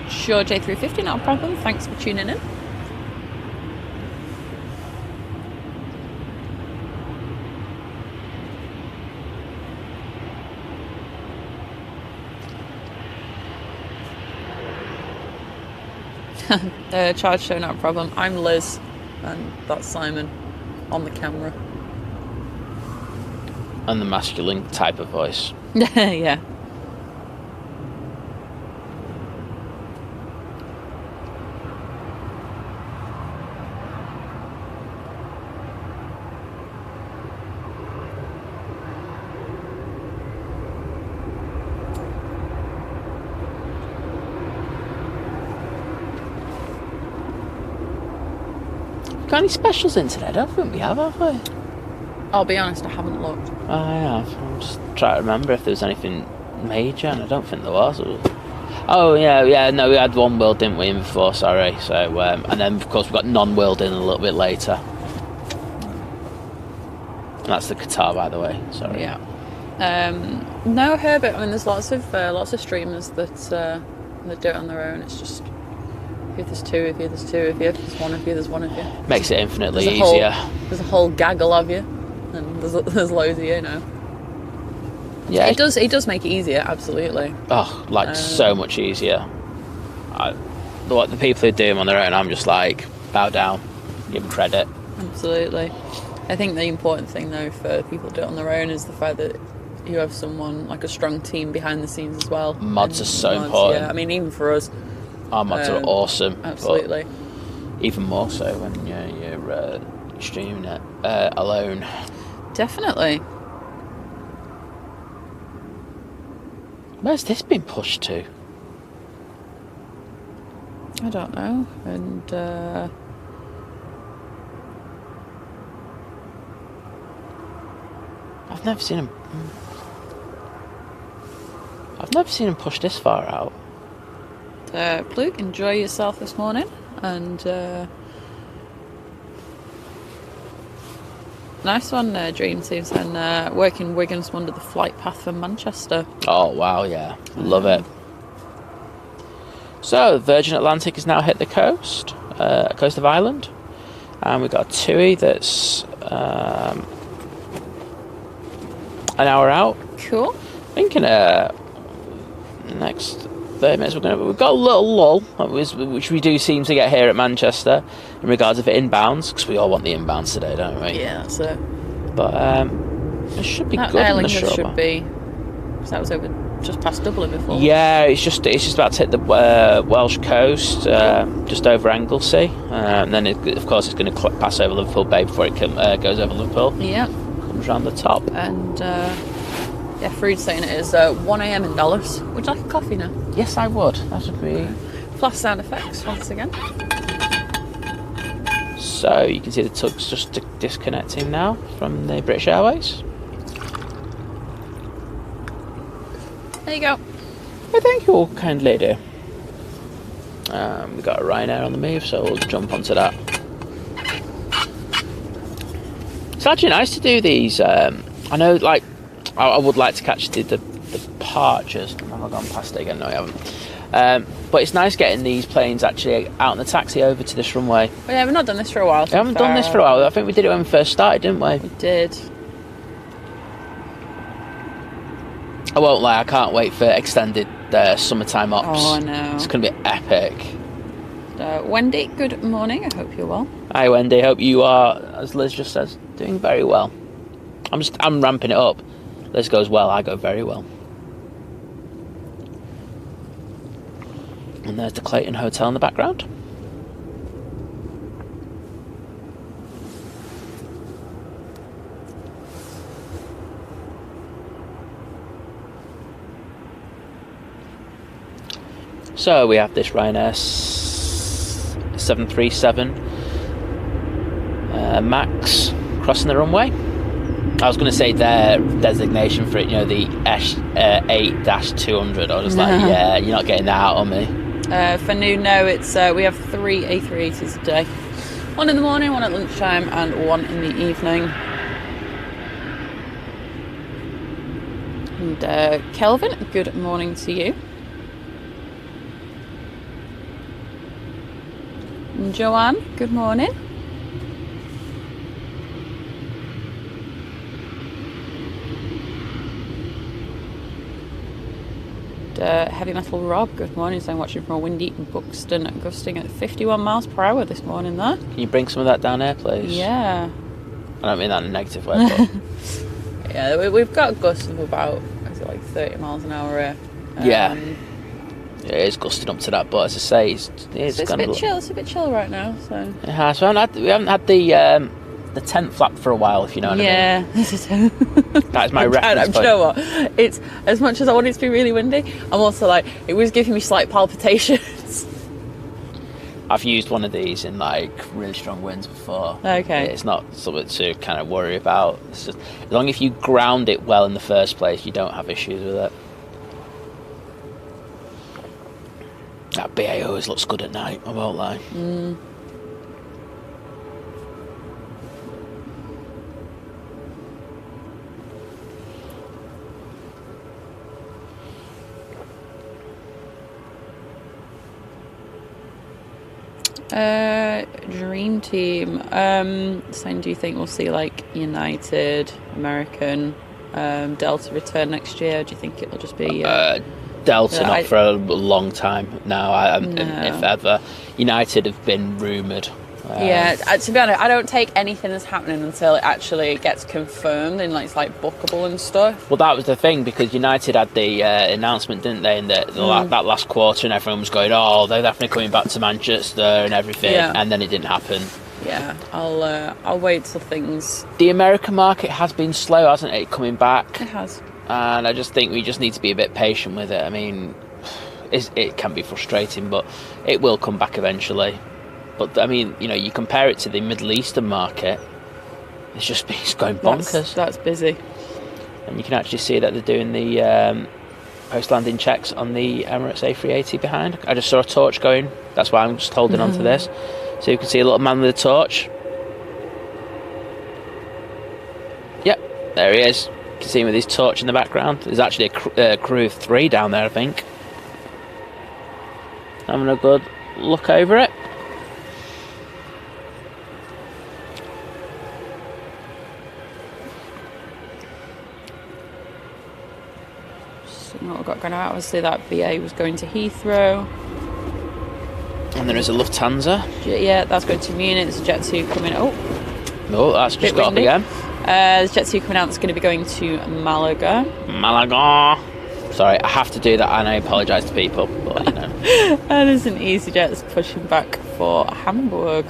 George A380, not a problem. Thanks for tuning in. Charge show, not a problem. I'm Liz, and that's Simon on the camera. And the masculine type of voice. Yeah. Got any specials in today? I don't think we have we? I'll be honest, I haven't looked. I have. I'm just trying to remember if there was anything major, and I don't think there was. Oh, yeah, no, we had one world, didn't we, in before, sorry. So, and then, of course, we've got non-world in a little bit later. And that's the Qatar, by the way, sorry. Yeah. No, Herbert, I mean, there's lots of streamers that do it on their own. It's just, if there's two of you, there's two of you. If there's one of you, there's one of you. Makes it infinitely There's easier. There's a whole gaggle of you, and there's loads of you now. Yeah, It does make it easier, absolutely. Oh, like so much easier. The people who do them on their own, I'm just like, bow down, give them credit. Absolutely. I think the important thing, though, for people to do it on their own is the fact that you have someone, like a strong team behind the scenes as well. Mods are so important. Yeah, I mean, even for us. Our mods are awesome. Absolutely. Even more so when you're streaming it alone. Definitely. Where's this been pushed to? I don't know. And I've never seen him push this far out. Luke, enjoy yourself this morning. And nice one, Dream Team. And working Wigan's wondered the flight path from Manchester. Oh wow, yeah, love it. So Virgin Atlantic has now hit the coast of Ireland, and we've got a TUI that's an hour out. Cool. I think in the next 30 minutes we've got a little lull, which we do seem to get here at Manchester in regards of inbounds, because we all want the inbounds today, don't we? Yeah, that's it. But it should be That good Aer in the Lingus short should while. Because that was over just past Dublin before. Yeah, it's just about to hit the Welsh coast, just over Anglesey, and then of course it's going to pass over Liverpool Bay before it goes over Liverpool. Yeah. Comes round the top. And yeah, Faroud's saying it is 1 a.m. in Dallas. Would you like a coffee now? Yes, I would. That would be. Plus sound effects once again. So you can see the tug's just disconnecting now from the British Airways. There you go. Well, thank you, kind lady. We've got a Ryanair on the move, so we'll jump onto that. It's actually nice to do these. I know, like, I would like to catch the departures. Have I gone past it again? No, I haven't. But it's nice getting these planes actually out in the taxi over to this runway. Well, yeah, we've not done this for a while. We haven't done this for a while. I think we did it when we first started, didn't we? We did. I won't lie, I can't wait for extended summertime ops. Oh, I know. It's going to be epic. Wendy, good morning. I hope you're well. Hi, Wendy. Hope you are, as Liz just says, doing very well. I'm ramping it up. Liz goes well, I go very well. And there's the Clayton Hotel in the background. So we have this Ryanair 737 Max crossing the runway. I was going to say their designation for it, you know, the S8-200. I was like, yeah, you're not getting that out on me. For new, no, it's we have 3 A380s a day. 1 in the morning, 1 at lunchtime, and 1 in the evening. And Kelvin, good morning to you. And Joanne, good morning. Heavy Metal Rob, good morning. So I'm watching from a windy Buxton, gusting at 51 miles per hour this morning there. Can you bring some of that down here, please? Yeah. I don't mean that in a negative way, but... Yeah, we've got gusts of about, is it like 30 miles an hour here? Yeah. It is gusting up to that, but as I say, it's a bit chill. It's a bit chill right now, so... Yeah, so we haven't had the tent flap for a while, if you know what I mean. Yeah. That's my reference point. Do you know what? It's, as much as I want it to be really windy, I'm also like, it was giving me slight palpitations. I've used one of these in like really strong winds before. Okay. It's not something to kind of worry about. It's just, as long as you ground it well in the first place, you don't have issues with it. That BA always looks good at night, I won't lie. Dream team. Saying, do you think we'll see like United, American, Delta return next year? Do you think it'll just be Delta not for a long time now? No. If ever. United have been rumoured. Yeah, to be honest, I don't take anything that's happening until it actually gets confirmed and it's like bookable and stuff. Well, that was the thing, because United had the announcement, didn't they, in that last quarter, and everyone was going, oh, they're definitely coming back to Manchester and everything, and then it didn't happen. Yeah, I'll wait till things... The American market has been slow, hasn't it, coming back? It has. And I just think we just need to be a bit patient with it. I mean, it can be frustrating, but it will come back eventually. But, I mean, you know, you compare it to the Middle Eastern market, it's going bonkers. That's busy. And you can actually see that they're doing the post-landing checks on the Emirates A380 behind. I just saw a torch going. That's why I'm just holding on to this. So you can see a little man with a torch. Yep, there he is. You can see him with his torch in the background. There's actually a crew of 3 down there, I think. Having a good look over it. What we've got going out, obviously that BA was going to Heathrow. And there is a Lufthansa. Yeah, that's going to Munich. There's a Jet 2 coming out. Oh, that's just got up again. There's Jet 2 coming out that's going to be going to Malaga. Malaga. Sorry, I have to do that, and I apologise to people, but you know. And there's an EasyJet that's pushing back for Hamburg.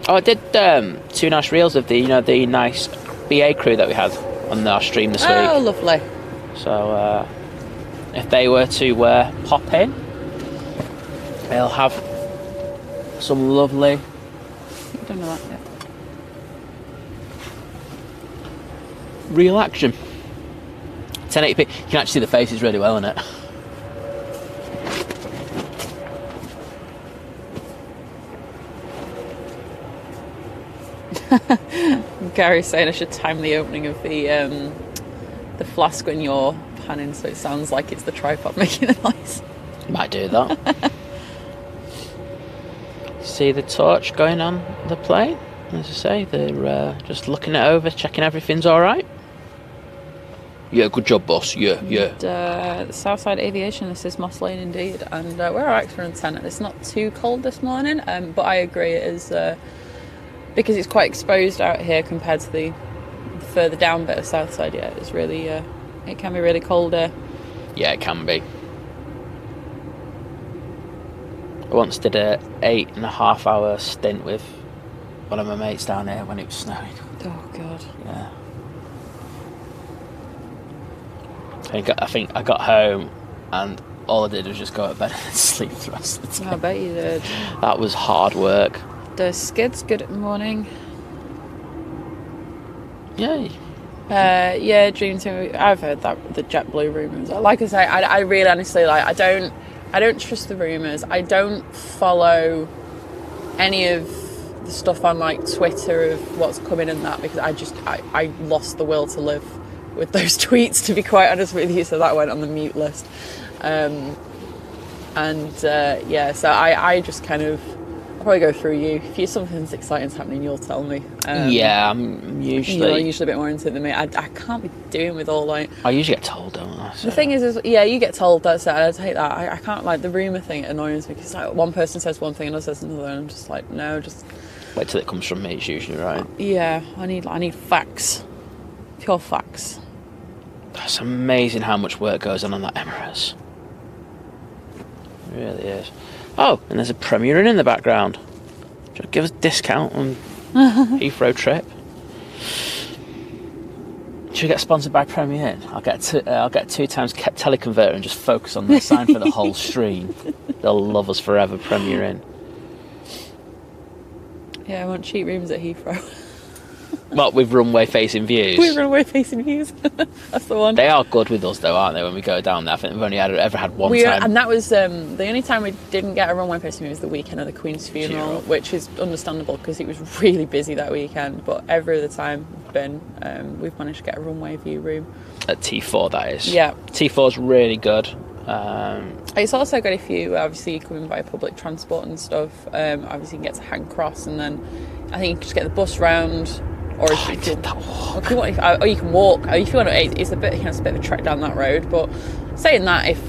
Oh, I did 2 nice reels of the, you know, the nice BA crew that we had on our stream this week. Oh, lovely. So if they were to pop in, they'll have some lovely. I don't know that yet. Real action. 1080p. You can actually see the faces really well in it. Gary's saying I should time the opening of the flask when you're panning, so it sounds like it's the tripod making the noise. Might do that. See the torch going on the plane? As I say, they're just looking it over, checking everything's all right. Yeah, good job, boss. Yeah. And, Southside Aviation, this is Moss Lane indeed, and we're alright for an antenna. It's not too cold this morning, but I agree it is because it's quite exposed out here compared to the further down bit of Southside. Yeah, it's really it can be really cold here. Yeah, it can be. I once did a 8.5 hour stint with one of my mates down here when it was snowing. Oh god. Yeah. I think I got home and all I did was just go to bed and sleep the rest of the time. I bet you did. That was hard work. The skids, good morning. Yay. Yeah, Dream Team. I've heard that the JetBlue rumours. Like I say, I really honestly I don't trust the rumours. I don't follow any of the stuff on like Twitter of what's coming and that, because I lost the will to live with those tweets, to be quite honest with you, so that went on the mute list. Yeah, so I just kind of, I'll probably go through you. If something's exciting's happening, you'll tell me. Yeah, I'm usually... You're usually a bit more into it than me. I can't be doing with all like... I usually get told, don't I? So. The thing is, yeah, you get told, that's it, I take that. I can't, like, the rumour thing annoys me, because like, one person says one thing, another says another, and I'm just like, no, just... Wait till it comes from me, it's usually right. Yeah, I need facts. Pure facts. It's amazing how much work goes on that Emirates. It really is. Oh, and there's a Premier Inn in the background. Do you give us a discount on Heathrow trip? Should we get sponsored by Premier Inn? I'll get 2 times teleconverter and just focus on the sign for the whole stream. They'll love us forever, Premier Inn. Yeah, I want cheap rooms at Heathrow. What, with runway facing views? With runway facing views. That's the one. They are good with us though, aren't they, when we go down there? I think we've only ever had one time. And that was the only time we didn't get a runway facing view was the weekend of the Queen's funeral, which is understandable because it was really busy that weekend. But every other time we've managed to get a runway view room. At T4, that is. Yeah. T4's really good. It's also good if you obviously come in by public transport and stuff. Obviously you can get to Hand Cross, and then I think you can just get the bus round. Or if you did that walk. Or you can walk. If you want to, it's a bit of a trek down that road. But saying that, if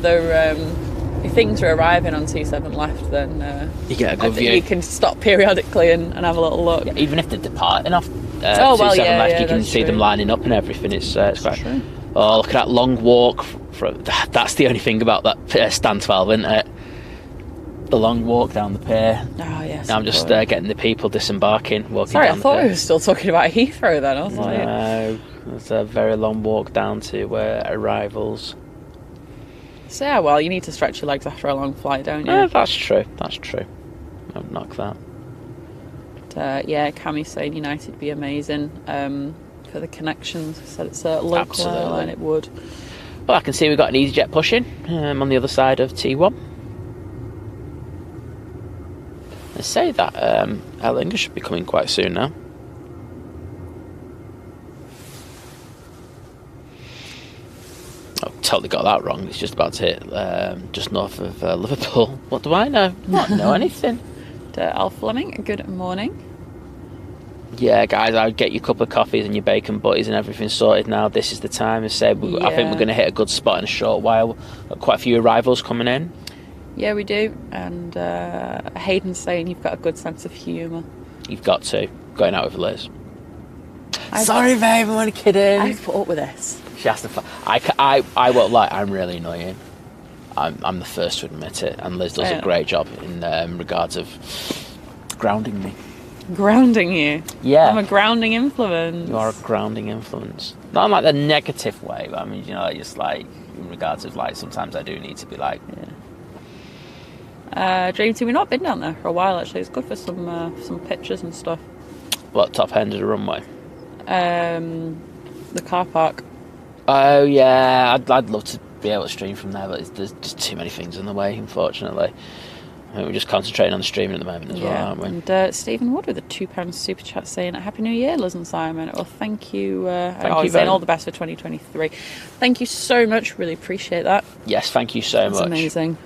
things are arriving on T7 left, then you get a good view. You can stop periodically and have a little look. Yeah, even if they're departing off T7 left, you can see them lining up and everything. It's quite true. Oh, look at that long walk. That's the only thing about that Stand 12, isn't it? The long walk down the pier. Oh yes. Now I'm just getting the people disembarking, walking. Sorry, down I thought the we were still talking about Heathrow then. I was like, no, it's a very long walk down to arrivals. So yeah, well, you need to stretch your legs after a long flight, don't you? Yeah, that's true. Don't knock that. But, yeah, Cammie's saying United would be amazing for the connections. Said it's a local airline, it would. Well, I can see we've got an EasyJet pushing on the other side of T1. They say that Erlinger should be coming quite soon now. I've totally got that wrong. It's just about to hit just north of Liverpool. What do I know? Not know anything. Al Fleming, good morning. Yeah, guys, I'll get you a couple of coffees and your bacon butties and everything sorted now. This is the time. I think we're going to hit a good spot in a short while. Quite a few arrivals coming in. Yeah, we do. And Hayden's saying you've got a good sense of humour. You've got to. Going out with Liz. Sorry, babe, I'm only kidding. I put up with this. She has to. I won't lie. I'm really annoying. I'm the first to admit it, and Liz does a great job in regards of grounding me. Grounding you? Yeah. I'm a grounding influence. You are a grounding influence. Not in like the negative way, but I mean, you know, just like in regards of like sometimes I do need to be like. Yeah. Dream Team, we've not been down there for a while actually. It's good for some pictures and stuff. What top end of the runway? The car park. Oh yeah, I'd love to be able to stream from there, but there's just too many things in the way, unfortunately. I mean, we're just concentrating on the streaming at the moment as well, aren't we? And Stephen Wood with a £2 super chat saying, Happy New Year, Liz and Simon. Well, thank you. Thank you saying all the best for 2023. Thank you so much. Really appreciate that. Yes, thank you so much. It's amazing.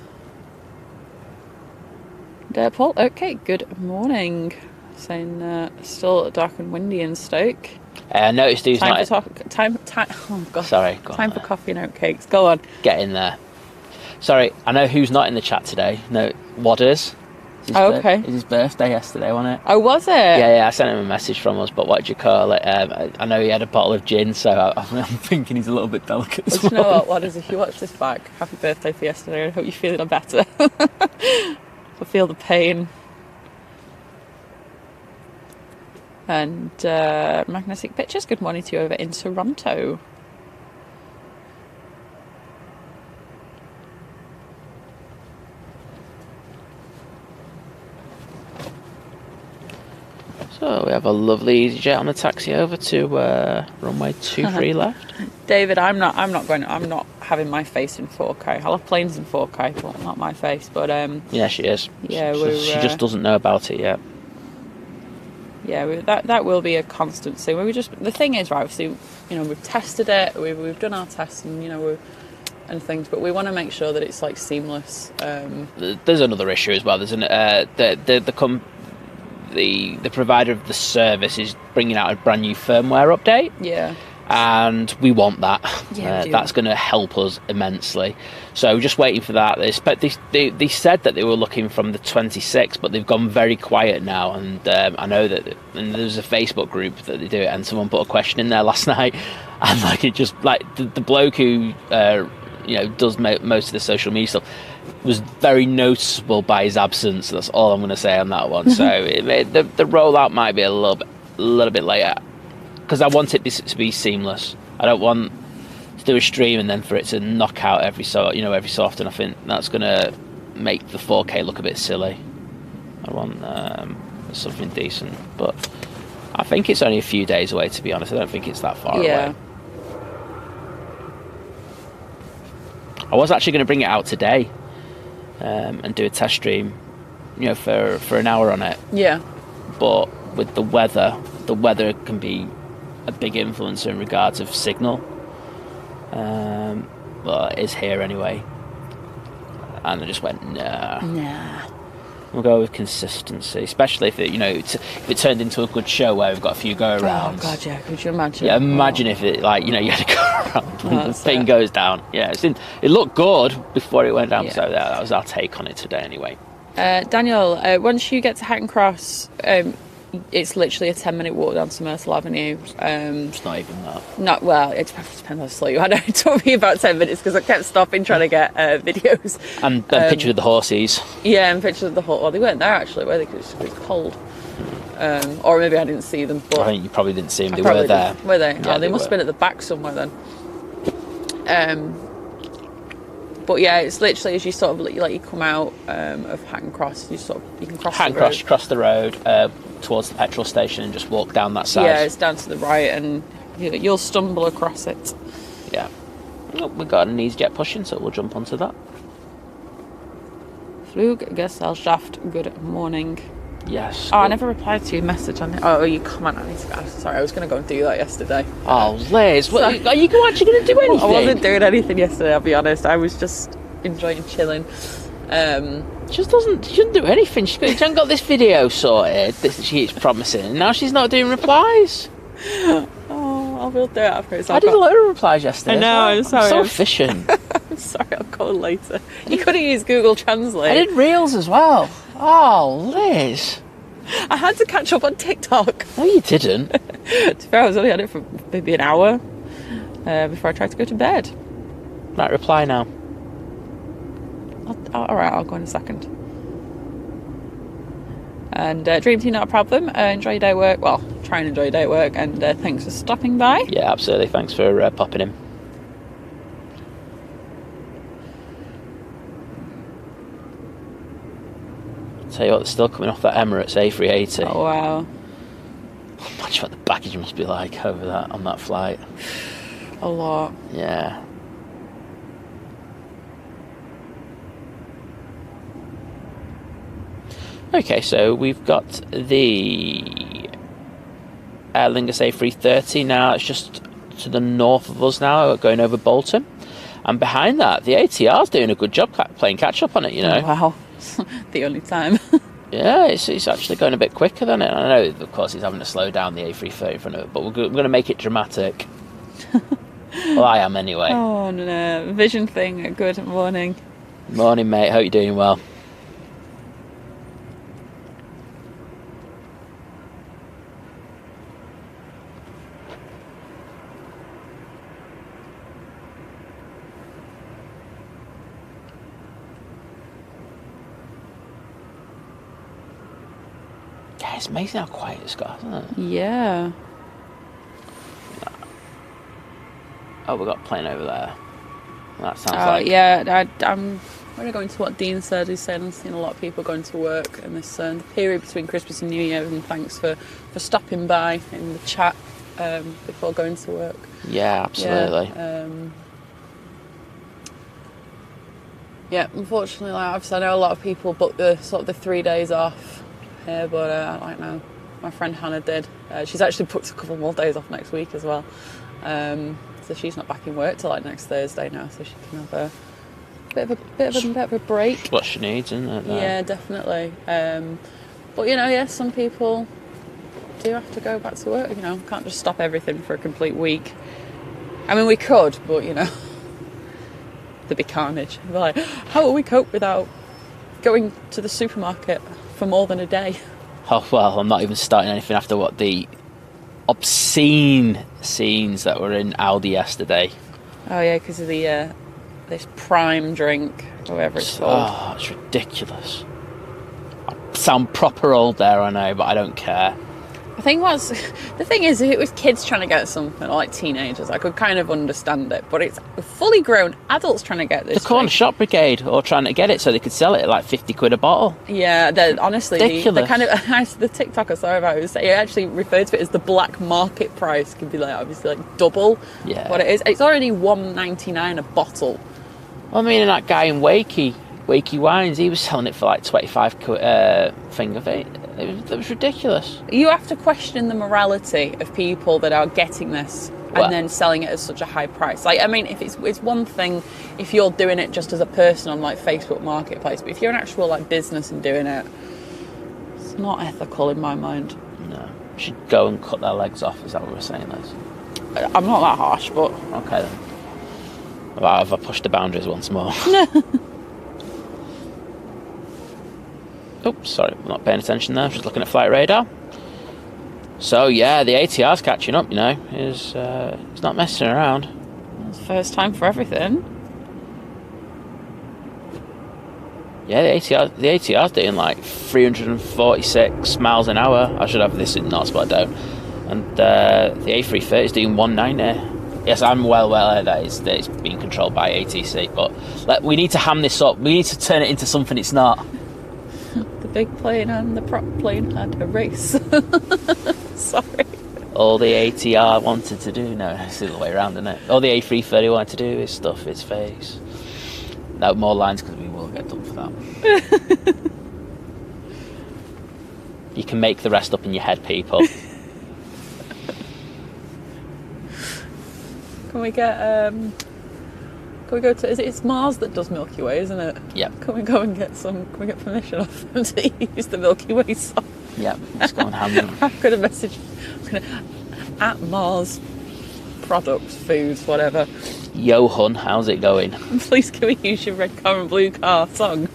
And, Paul, okay, good morning. Saying still dark and windy in Stoke. I noticed who's time not... Oh, God. Sorry, go on. Time for coffee and oatcakes. Go on. Get in there. Sorry, I know who's not in the chat today. No, Wadders. Okay. It's his birthday yesterday, wasn't it? Oh, was it? Yeah, I sent him a message from us, but what do you call it? I know he had a bottle of gin, so I'm thinking he's a little bit delicate as well. You know what, Wadders, if you watch this back, happy birthday for yesterday. I hope you're feeling better. I feel the pain. And Magnetic Pictures, good morning to you over in Toronto. So we have a lovely EasyJet on the taxi over to runway 23 left. David, I'm not having my face in 4K. I'll have planes in 4K, but not my face. But yeah, she is. Yeah, she just doesn't know about it yet. Yeah, that will be a constant thing. The thing is, right? Obviously, you know, we've tested it, we've done our tests, and you know, and things, but we want to make sure that it's like seamless. There's another issue as well. There's the provider of the service is bringing out a brand new firmware update. Yeah. And we want that. Yeah, that's going to help us immensely. So we're just waiting for that. They said that they were looking from the 26th, but they've gone very quiet now. And I know that, and there's a Facebook group that they do it, and someone put a question in there last night, and like it just like the bloke who does most of the social media stuff was very noticeable by his absence. That's all I'm going to say on that one. So the rollout might be a little bit later. Because I want it to be seamless. I don't want to do a stream and then for it to knock out every so often. I think that's going to make the 4K look a bit silly. I want something decent, but I think it's only a few days away. To be honest, I don't think it's that far away. I was actually going to bring it out today and do a test stream, for an hour on it. Yeah. But with the weather can be a big influencer in regards of signal. Well, it is here anyway. And I just went, nah. We'll go with consistency, especially if it turned into a good show where we've got a few go-arounds. Oh God, yeah, could you imagine? Yeah, imagine if it, you had to go around when the thing goes down. Yeah, it looked good before it went down, so that was our take on it today anyway. Daniel, once you get to Hatton Cross, it's literally a 10-minute walk down to Myrtle Avenue. It's not even that. It depends how slow you are. It took me about 10 minutes because I kept stopping trying to get videos. And pictures of the horses. Yeah, and pictures of the horse. Well, they weren't there actually, were they? Because it was cold. Or maybe I didn't see them. But I think you probably didn't see them. They were there. Were they? Yeah, they must have been at the back somewhere then. But yeah, it's literally as you sort of you come out of Hatton Cross, you can cross Hatton the road. Cross, cross the road towards the petrol station and just walk down that side. Yeah, it's down to the right, and you'll stumble across it. Yeah. Well, we've got an EasyJet pushing, so we'll jump onto that. Fluggesellschaft, good morning. Yes. Oh, I never replied to your message on it. Oh, you comment. Sorry, I was going to go and do that yesterday. Oh, Liz, are you actually going to do anything? I wasn't doing anything yesterday, I'll be honest. I was just enjoying chilling. She doesn't do anything. She hasn't got this video sorted that she's promising, and now she's not doing replies. Oh, I will do it after. I did a load of replies yesterday. I know, I'm sorry. I'm so efficient. I'm sorry, I'll call later. You couldn't use Google Translate. I did reels as well. Oh, Liz. I had to catch up on TikTok. No, you didn't. To be fair, I was only on it for maybe an hour before I tried to go to bed. Right, reply now. Alright, I'll go in a second. And Dream Team, not a problem. Enjoy your day at work. Well, try and enjoy your day at work. And thanks for stopping by. Yeah, absolutely. Thanks for popping in. Tell you what, they're still coming off that Emirates A380. Oh, wow. Imagine what the baggage must be like over that on that flight. A lot. Yeah. Okay, so we've got the Aer Lingus A330 now. It's just to the north of us now, going over Bolton. And behind that, the ATR's doing a good job playing catch-up on it, you know. Oh, wow. The only time. Yeah, it's actually going a bit quicker than it. I know, of course, he's having to slow down the A330 in front of it, but we're going to make it dramatic. Well, I am anyway. Oh, no. Vision thing. Good morning. Morning, mate. Hope you're doing well. Yeah, it's amazing how quiet it's got, isn't it? Yeah. Oh, we've got a plane over there. That sounds like... Yeah, I'm really going to what Dean said. He's saying I've seen a lot of people going to work in this period between Christmas and New Year, and thanks for stopping by in the chat before going to work. Yeah, absolutely. Yeah, unfortunately, like, obviously I know a lot of people book the 3 days off here, but I don't know. My friend Hannah did. She's actually booked a couple more days off next week as well. So she's not back in work till like next Thursday now, so she can have a bit of a break. What she needs, isn't it? Yeah, definitely. But you know, yeah, some people do have to go back to work. You know, can't just stop everything for a complete week. I mean, we could, but you know, there'd be carnage. We're like, how will we cope without going to the supermarket for more than a day? Oh, well, I'm not even starting anything after what the obscene scenes that were in Aldi yesterday. Oh yeah, because of the this prime drink, or whatever it's called. Oh, it's ridiculous. I sound proper old there, I know, but I don't care. I think the thing is, if it was kids trying to get something, or like teenagers, I could kind of understand it. But it's fully grown adults trying to get this. The corner shop brigade, or trying to get it so they could sell it at like 50 quid a bottle. Yeah, honestly, ridiculous. The kind of the TikToker, sorry about it, it actually referred to it as the black market price. Could be like obviously like double what it is. It's already $1.99 a bottle. Well, I mean, that guy in Wakey Wines, he was selling it for like 25 thing of it. It was ridiculous. You have to question the morality of people that are getting this and then selling it at such a high price. Like, I mean, if it's one thing if you're doing it just as a person on like Facebook Marketplace, but if you're an actual like business and doing it, it's not ethical in my mind. No, you should go and cut their legs off. Is that what we're saying, Liz? I'm not that harsh, but okay then. Well, have I pushed the boundaries once more? Oops, sorry, I'm not paying attention there. Just looking at flight radar. So yeah, the ATR's catching up. You know, it's not messing around. It's first time for everything. Yeah, the ATR's doing like 346 miles an hour. I should have this in knots, but I don't. And the A330 is doing 190. Yes, I'm well aware that it's being controlled by ATC, but we need to ham this up. We need to turn it into something it's not. The big plane and the prop plane had a race. Sorry. All the ATR wanted to do, no, it's the other way around, isn't it? All the A330 wanted to do is stuff its face. No more lines because we will get done for that. You can make the rest up in your head, people. Can we go to, it's Mars that does Milky Way, isn't it? Yep. Can we go and can we get permission off them to use the Milky Way song? Yep, let's go and hand them. I'm going to message, at Mars products, foods, whatever. Yo hun, how's it going? Please can we use your red car and blue car song?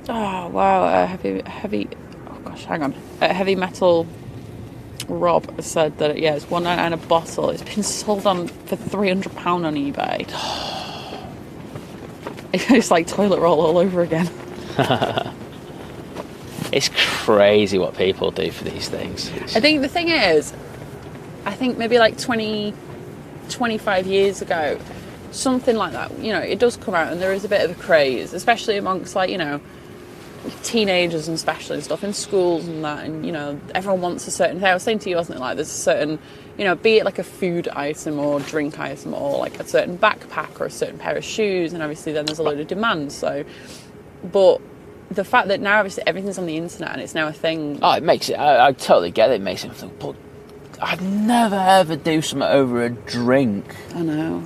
Oh wow, oh gosh, hang on. Heavy Metal Rob has said that it's £1.99 a bottle. It's been sold on for £300 on eBay. It's like toilet roll all over again. It's crazy what people do for these things. I think the thing is, maybe like 25 years ago, something like that, it does come out and there is a bit of a craze, especially amongst like, teenagers and especially and stuff in schools and that, and everyone wants a certain thing. I was saying to you, wasn't it, like there's a certain, be it like a food item or drink item or like a certain backpack or a certain pair of shoes, and obviously then there's a load of demand. So, but the fact that now obviously everything's on the internet and it's now a thing. Oh, it makes it, I totally get it, it makes it think, but I'd never ever do something over a drink. I know.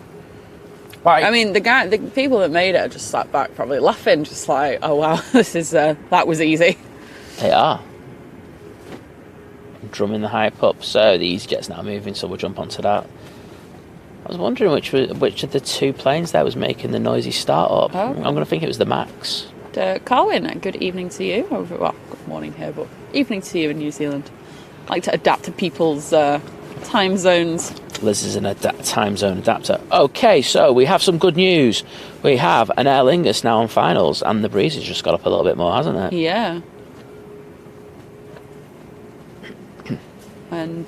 Like, I mean, the people that made it are just sat back probably laughing, just like, oh wow, this is that was easy. They are drumming the hype up. So the EasyJet's now moving, so we'll jump onto that. I was wondering which of the two planes there was making the noisy start up. Oh. I'm going to think it was the Max. Carwyn, good evening to you. Well, good morning here, but evening to you in New Zealand. I like to adapt to people's time zones. Liz is a time zone adapter. Okay, so we have some good news. We have an Aer Lingus now on finals, and the breeze has just got up a little bit more, hasn't it? Yeah. And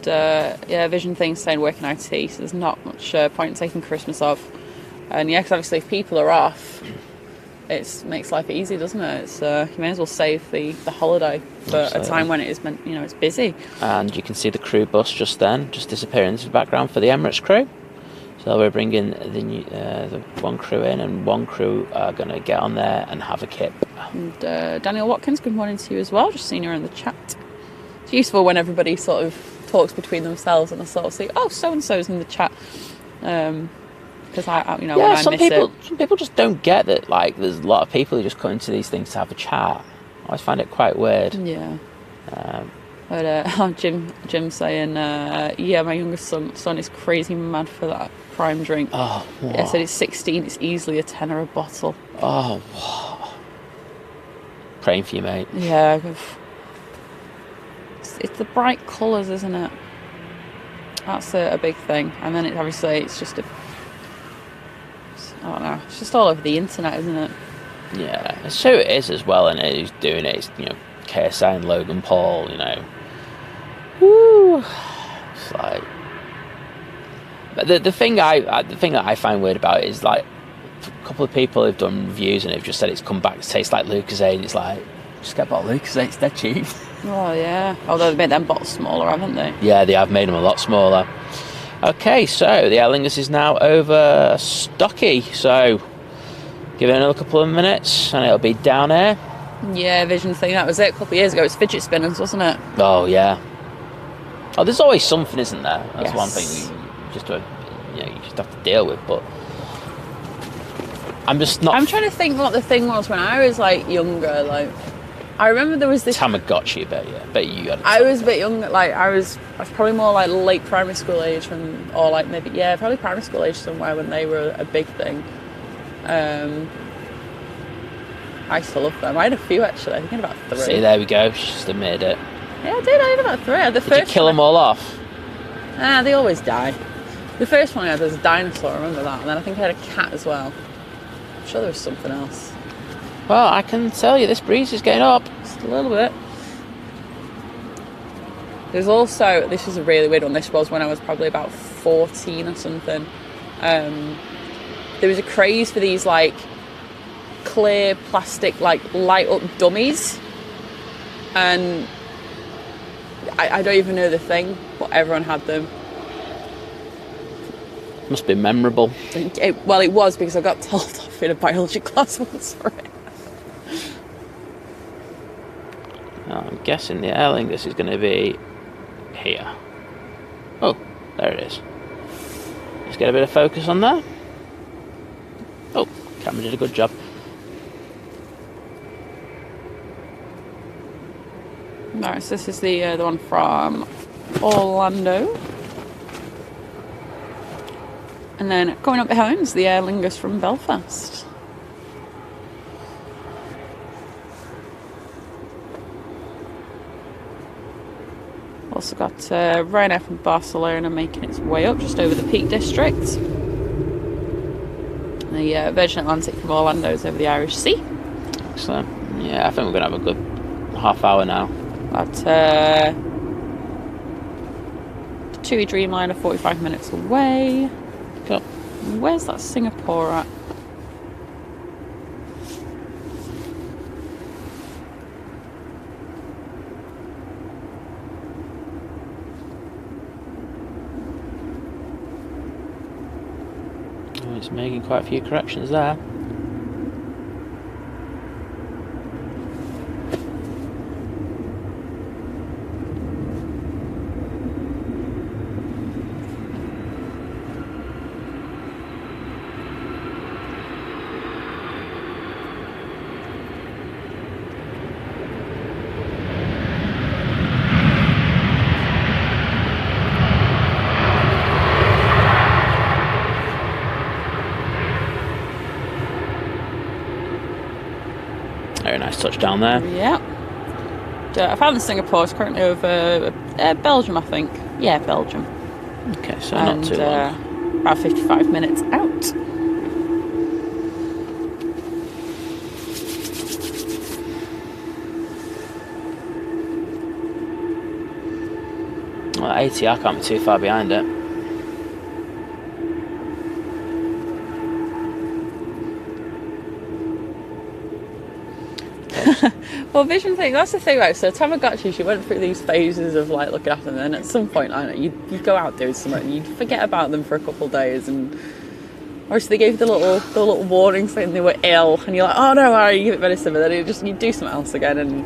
Vision thing's saying working IT, so there's not much point in taking Christmas off. And because obviously if people are off, it makes life easy, doesn't it? It's you may as well save the holiday for Absolutely. A time when it is meant, it's busy. And you can see the crew bus just disappearing into the background for the Emirates crew. So we're bringing the one crew in, and one crew are going to get on there and have a kip. And Daniel Watkins, good morning to you as well. Just seen you in the chat. It's useful when everybody sort of talks between themselves and I sort of see, oh, so and so's in the chat. Because when I miss it. Some people just don't get that. Like, there's a lot of people who just come into these things to have a chat. I always find it quite weird. Yeah. But Jim saying, my youngest son is crazy mad for that prime drink. Oh, what? Yeah, said it's 16. It's easily a tenner a bottle. Oh, what? Praying for you, mate. Yeah. It's the bright colours, isn't it? That's a big thing. And then it's just I don't know. It's just all over the internet, isn't it? Yeah, so it is as well, and who's doing it? It's, KSI and Logan Paul, Woo! It's like, but the thing that I find weird about it is like a couple of people who've done reviews and have just said it's come back to taste like Lucozade, and it's like, just get a bottle of Lucozade, it's dead cheap. Oh yeah, although they've made them bottles smaller, haven't they? Yeah, they have made them a lot smaller. Okay, so the Aer Lingus is now over Stocky, so give it another couple of minutes and it'll be down here. Yeah, Vision thing, that was it a couple of years ago. It was fidget spinners, wasn't it? Oh, yeah. Oh, there's always something, isn't there? That's yes. one thing you just have to deal with, but I'm trying to think what the thing was when I was, like, younger, like... I remember there was this... Tamagotchi, bet you got it. I was a bit younger, like, I was probably more, like, late primary school age, or, like, maybe, yeah, probably primary school age somewhere when they were a big thing. I used to love them. I had a few, actually. I think I had about 3. See, there we go. She just admitted it. Yeah, I did. I had about 3. Did you kill them all off? They always die. The first one I had was a dinosaur, I remember that. And then I think I had a cat as well. I'm sure there was something else. Well, I can tell you, this breeze is getting up. Just a little bit. There's also, this was a really weird one, this was when I was probably about 14 or something. There was a craze for these, like, clear plastic, like, light up dummies. And I don't even know the thing, but everyone had them. Must be memorable. It was, because I got told off in a biology class once for it. I'm guessing the Aer Lingus is going to be here. Oh, there it is. Let's get a bit of focus on that. Oh, camera did a good job. Right, so this is the one from Orlando. And then coming up behind is the Aer Lingus from Belfast. Also got Ryanair from Barcelona making its way up just over the Peak District. The Virgin Atlantic from Orlando is over the Irish Sea. Excellent. Yeah, I think we're going to have a good half hour now. Got TUI Dreamliner 45 minutes away. Cool. Where's that Singapore at? Oh, it's making quite a few corrections there. Very nice touchdown there. Yeah. I found the Singapore is currently over Belgium, I think. Yeah, Belgium. Okay, so not too long. About 55 minutes out. Well, ATR can't be too far behind it. Well, vision thing, that's the thing, right? So Tamagotchi, she went through these phases of like looking after them, and then at some point, I don't know, you'd go out doing something and you'd forget about them for a couple of days, and obviously they gave the little warning saying they were ill, and you're like, oh no, all right, you give it medicine, but then you do something else again, and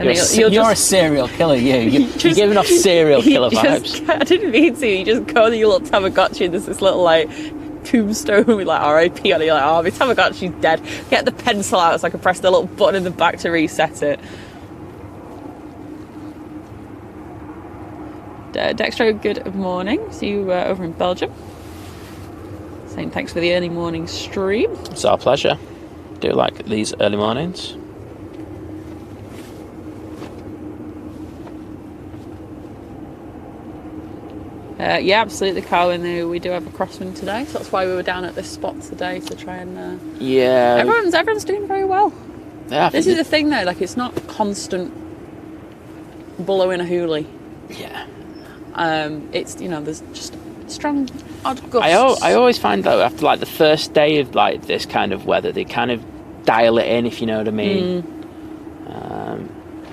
you're a serial killer, you're giving off serial killer vibes. I didn't mean to. You just go to your little Tamagotchi and there's this little like tombstone with like R.I.P. on it. You're like, oh, my Tamagotchi's dead. Get the pencil out so I can press the little button in the back to reset it. Dextro, good morning. See you over in Belgium. Saying thanks for the early morning stream. It's our pleasure. Do like these early mornings. Yeah, absolutely, Carwyn. We do have a crosswind today, so that's why we were down at this spot today to try and. Yeah. Everyone's doing very well. Yeah. This is the thing, though. Like, it's not constant blowing a hoolie. Yeah. It's there's just strong odd gusts. I always find though after like the first day of like this kind of weather, they kind of dial it in, if you know what I mean.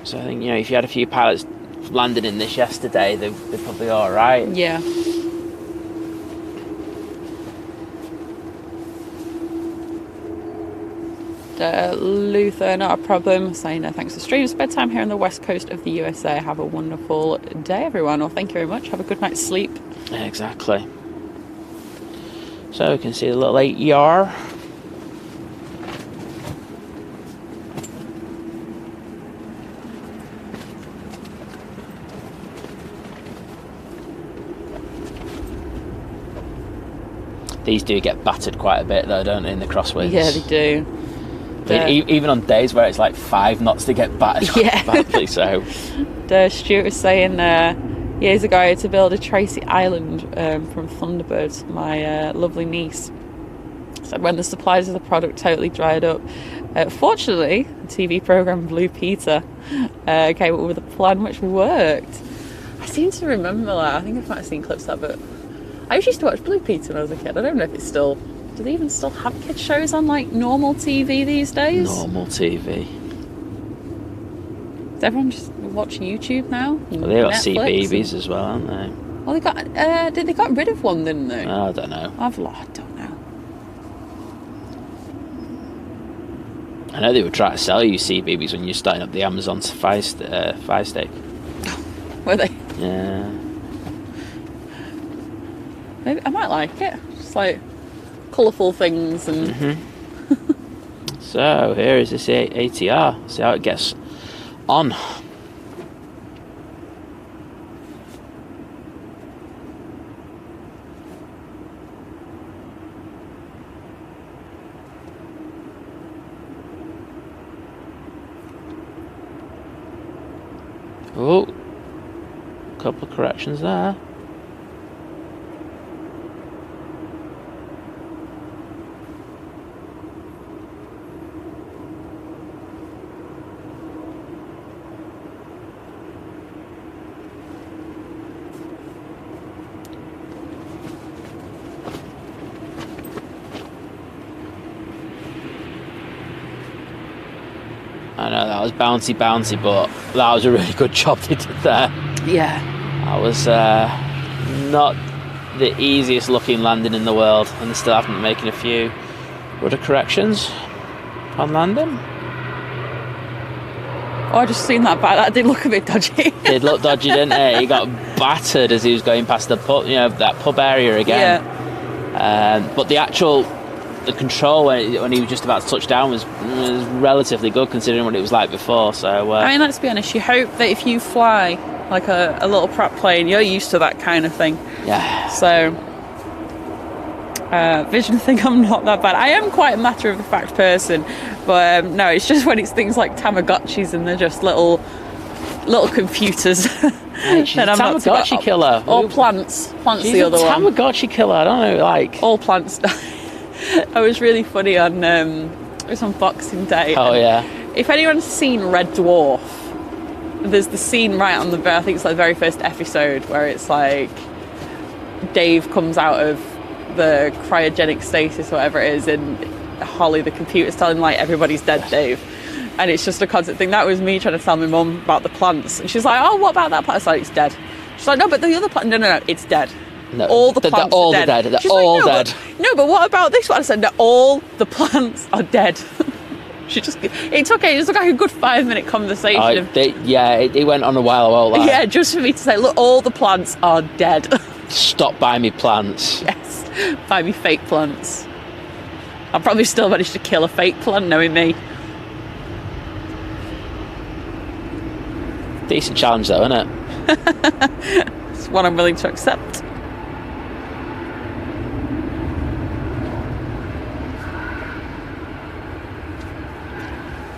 So I think if you had a few pilots landed in this yesterday, they're probably all right. Yeah. Luther, not a problem. Saying thanks for stream. It's bedtime here on the west coast of the USA. Have a wonderful day, everyone. Well, thank you very much. Have a good night's sleep. Yeah, exactly. So we can see the little ATR. These do get battered quite a bit though, don't they, in the crosswinds? Yeah, they do. Even on days where it's like 5 knots, they get battered quite badly. So Stuart was saying years ago I had to build a Tracy Island from Thunderbird. My lovely niece said when the supplies of the product totally dried up, fortunately the TV programme Blue Peter came up with a plan which worked. I seem to remember that. I think I might have seen clips of that, but I used to watch Blue Peter when I was a kid. I don't know if it's still... Do they even still have kids shows on, like, normal TV these days? Normal TV. Does everyone just watch YouTube now? Well, they got CBeebies as well, aren't they? Well, they got rid of one, didn't they? I don't know. I don't know. I know they were trying to sell you CBeebies when you're starting up the Amazon Fire Stick. Were they? Yeah. Maybe I might like it. Just like colourful things and. So here is this ATR. See how it gets on. Oh, couple of corrections there. I know that was bouncy, but that was a really good job they did there. Yeah. That was not the easiest looking landing in the world, and they still haven't been making a few rudder corrections on landing. Oh, I just seen that back. That did look a bit dodgy. It looked dodgy, didn't it? He got battered as he was going past the pub, that pub area again. Yeah. But the control when he was just about to touch down was relatively good considering what it was like before. So I mean, let's be honest, you hope that if you fly like a little prop plane, you're used to that kind of thing. Yeah. So vision think I'm not that bad. I am quite a matter of the fact person, but no, it's just when it's things like Tamagotchis and they're just little computers. Hey, she's a Tamagotchi killer. Or plants. Plants She's the other one. Tamagotchi killer. I don't know, like all plants. I was really funny on it was on Boxing Day. Oh yeah. If anyone's seen Red Dwarf, there's the scene right on I think it's like the very first episode where it's like Dave comes out of the cryogenic stasis, whatever it is, and Holly, the computer's telling like everybody's dead, Dave. And it's just a constant thing. That was me trying to tell my mum about the plants. And she's like, oh, what about that plant? I was like, it's dead. She's like, no, but the other plant, no, it's dead. No, all the plants all are dead. They're she's all like, dead. But what about this one? I said, no, all the plants are dead. It took like a good 5-minute conversation. It went on a while, I won't lie. Yeah, just for me to say, look, all the plants are dead. Stop buying me plants. Yes, buy me fake plants. I'll probably still manage to kill a fake plant, knowing me. Decent challenge though, isn't it? It's one I'm willing to accept.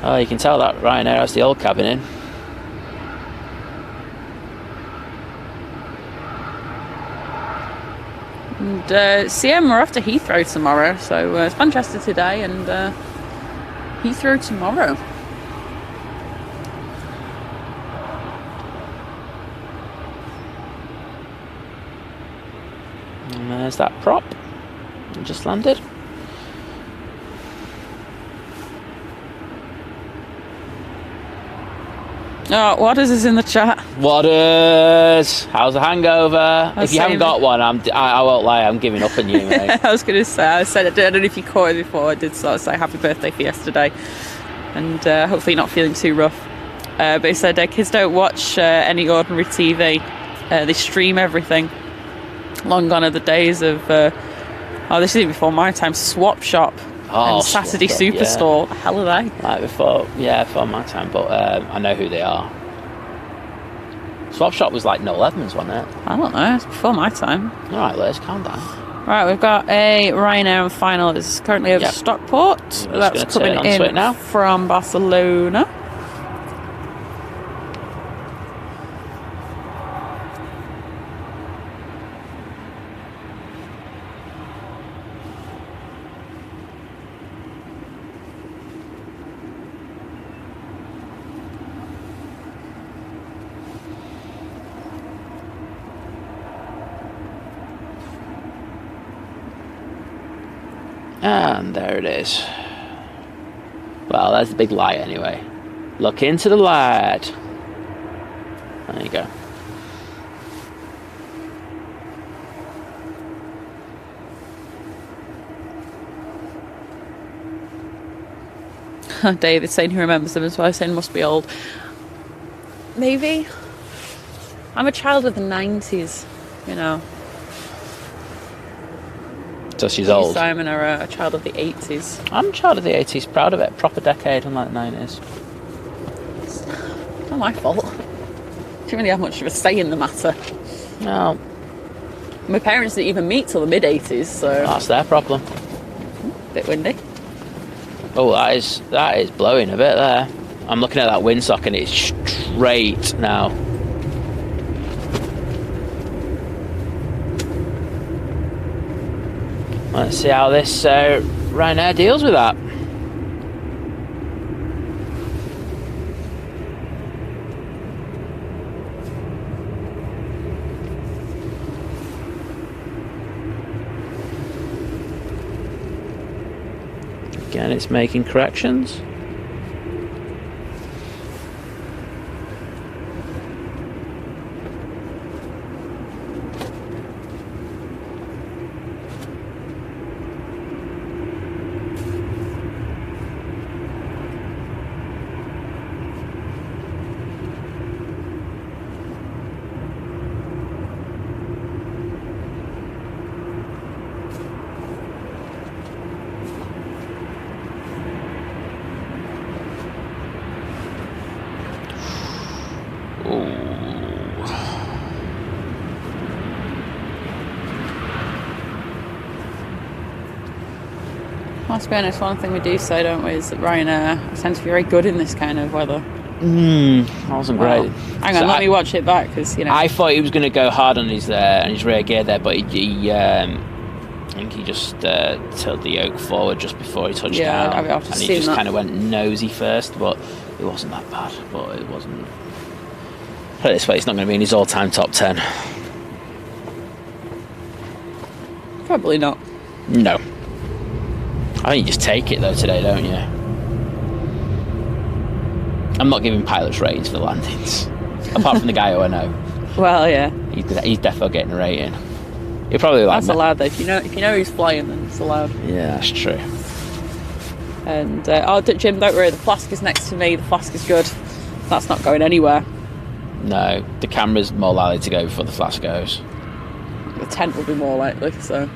Oh, you can tell that Ryanair has the old cabin in. And CM, we're off to Heathrow tomorrow, so it's Manchester today and Heathrow tomorrow. And there's that prop. It just landed. Oh, Waters is in the chat. Waters, how's the hangover? If you haven't got one, I won't lie, I'm giving up on you, mate. I was going to say, I don't know if you caught it before, I did sort of say happy birthday for yesterday. And hopefully you're not feeling too rough. But he said kids don't watch any ordinary TV. They stream everything. Long gone are the days of, this is even before my time, Swap Shop. And Saturday Superstore. Yeah. The hell are they? Like before my time, but I know who they are. Swap Shop was like Noel Edmonds, wasn't it? I don't know, it's before my time. Alright, Liz, calm down. Right, we've got a Ryanair final. It's currently over Stockport. That's coming in now from Barcelona. And there it is. Well, there's the big light anyway. Look into the light. There you go. David's saying he remembers them as well, saying must be old. Maybe. I'm a child of the 90s, you know. So she's old. Simon are a child of the 80s. I'm a child of the 80s, proud of it. Proper decade, unlike the 90s. It's not my fault. Didn't really have much of a say in the matter. No. My parents didn't even meet till the mid-80s, so... That's their problem. Bit windy. Oh, that is blowing a bit there. I'm looking at that windsock and it's straight now. let's see how this Ryanair deals with that. Again, it's making corrections. Well, to be honest, one thing we do say, don't we, is that Ryanair tends to be very good in this kind of weather. That wasn't great. Hang on, let me watch it back, because, you know... I thought he was going to go hard on his rear gear there, but he I think he just tilted the yoke forward just before he touched down. I've just and he seen just that. kind of went nosy first, but it wasn't that bad. But it wasn't... Put it this way, it's not going to be in his all-time top 10. Probably not. No. I think you just take it though today, don't you? I'm not giving pilots ratings for the landings, apart from the guy who I know. Well, yeah. He's definitely getting a rating. You're probably like... That's allowed though. If you know who's flying, then it's allowed. Yeah, that's true. And Jim, don't worry. The flask is next to me. The flask is good. That's not going anywhere. No, the camera's more likely to go before the flask goes. The tent will be more likely. So,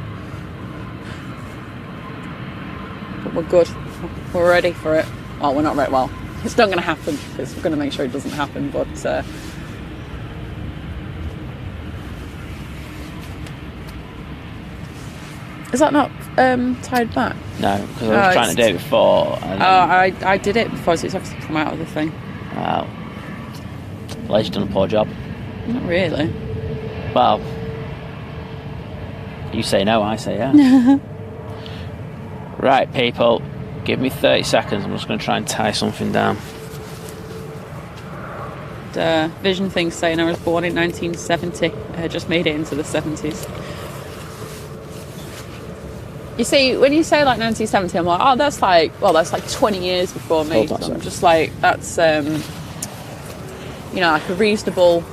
but we're good. We're ready for it. Well, we're not ready. Well, it's not going to happen because we're going to make sure it doesn't happen. But is that not tied back? No, because I was trying to do it before. And then... I did it before, so it's obviously come out of the thing. Wow. Well, he's done a poor job. Not really. Well, you say no, I say yeah. Right, people, give me 30 seconds. I'm just going to try and tie something down. The Vision thing saying I was born in 1970. I just made it into the 70s. You see, when you say like 1970, I'm like, oh, that's like 20 years before me. So I'm just like, that's, like a reasonable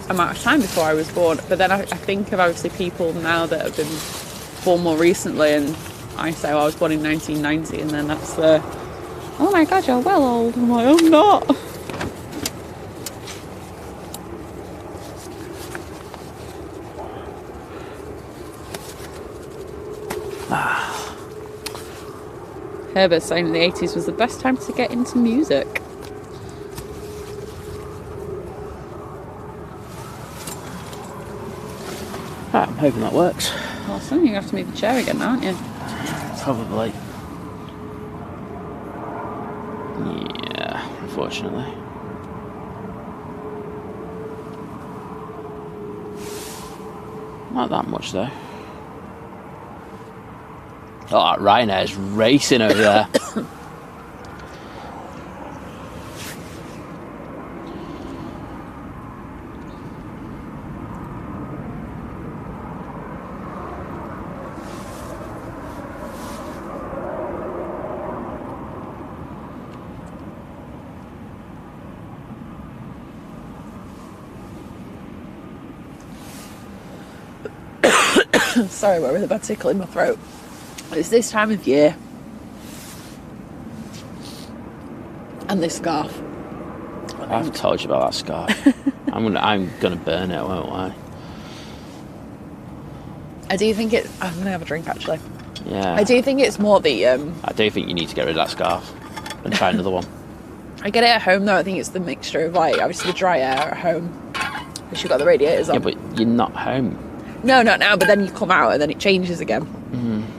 amount of time before I was born. But then I think of obviously people now that have been born more recently, and I say, well, I was born in 1990, and then that's oh my God, you're well old. I'm like, I'm not. Herbert saying the 80s was the best time to get into music. Right, I'm hoping that works. Awesome, you're going to have to move the chair again, aren't you? Probably. Yeah, unfortunately. Not that much though. Oh, that Ryanair's racing over there. Sorry, we're with a bad tickle in my throat. It's this time of year. And this scarf. I've told you about that scarf. I'm gonna burn it, won't I? I do think it... I'm going to have a drink, actually. Yeah. I do think it's more the... I do think you need to get rid of that scarf and try another one. I get it at home, though. I think it's the mixture of, like, obviously the dry air at home. Because you've got the radiators on. Yeah, but you're not home. No, not now, but then you come out and then it changes again.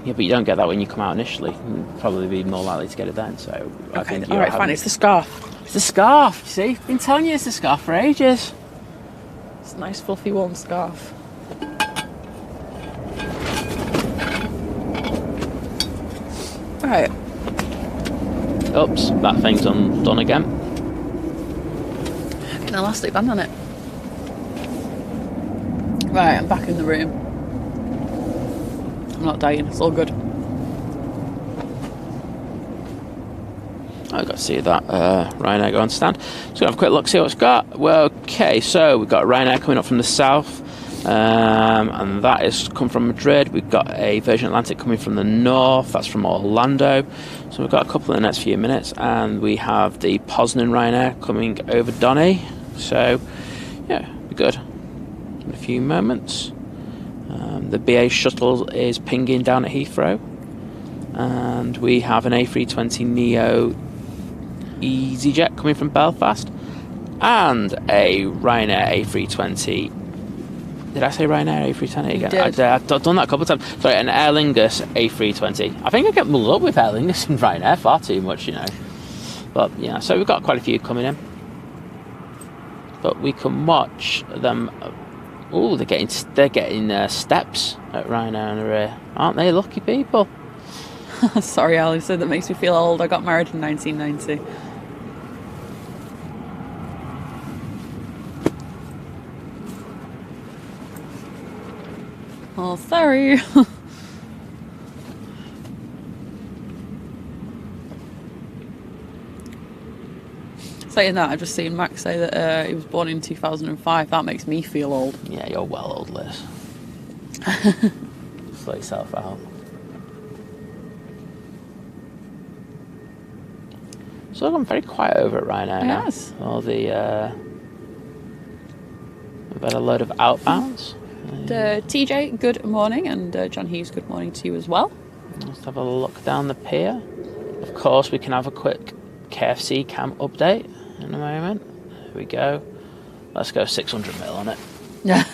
Yeah, but you don't get that when you come out initially. You'd probably be more likely to get it then, so... Okay, I think alright, fine, it's the scarf. It's the scarf, you see? I've been telling you it's the scarf for ages. It's a nice, fluffy, warm scarf. Right. Oops, that thing's undone again. An elastic band on it. Right, I'm back in the room. I'm not dying, it's all good. I've got to see that Ryanair go on stand. So have a quick look, see what it's got. Well, okay, so we've got Ryanair coming up from the south, and that is come from Madrid. We've got a Virgin Atlantic coming from the north, that's from Orlando. So we've got a couple in the next few minutes, and we have the Poznan Ryanair coming over Donny. So, yeah, be good in a few moments. The BA shuttle is pinging down at Heathrow, and we have an A320neo EasyJet coming from Belfast, and a Ryanair A320. Did I say Ryanair A320 again? I've done that a couple of times. Sorry, an Aer Lingus A320. I think I get muddled up with Aer Lingus and Ryanair far too much, you know. But yeah, so we've got quite a few coming in. But we can watch them. Oh, they're getting steps at Ryanair, aren't they? Lucky people. Sorry, Alice, that makes me feel old. I got married in 1990. Oh, sorry. Saying that, I've just seen Max say that he was born in 2005. That makes me feel old. Yeah, you're well old, Liz. Sort yourself out. So I'm very quiet over at Ryanair now. Yes. All the we've had a load of outbounds. TJ, good morning, and John Hughes, good morning to you as well. Let's have a look down the pier. Of course, we can have a quick KFC cam update in a moment. There we go. Let's go 600 mil on it. Yeah.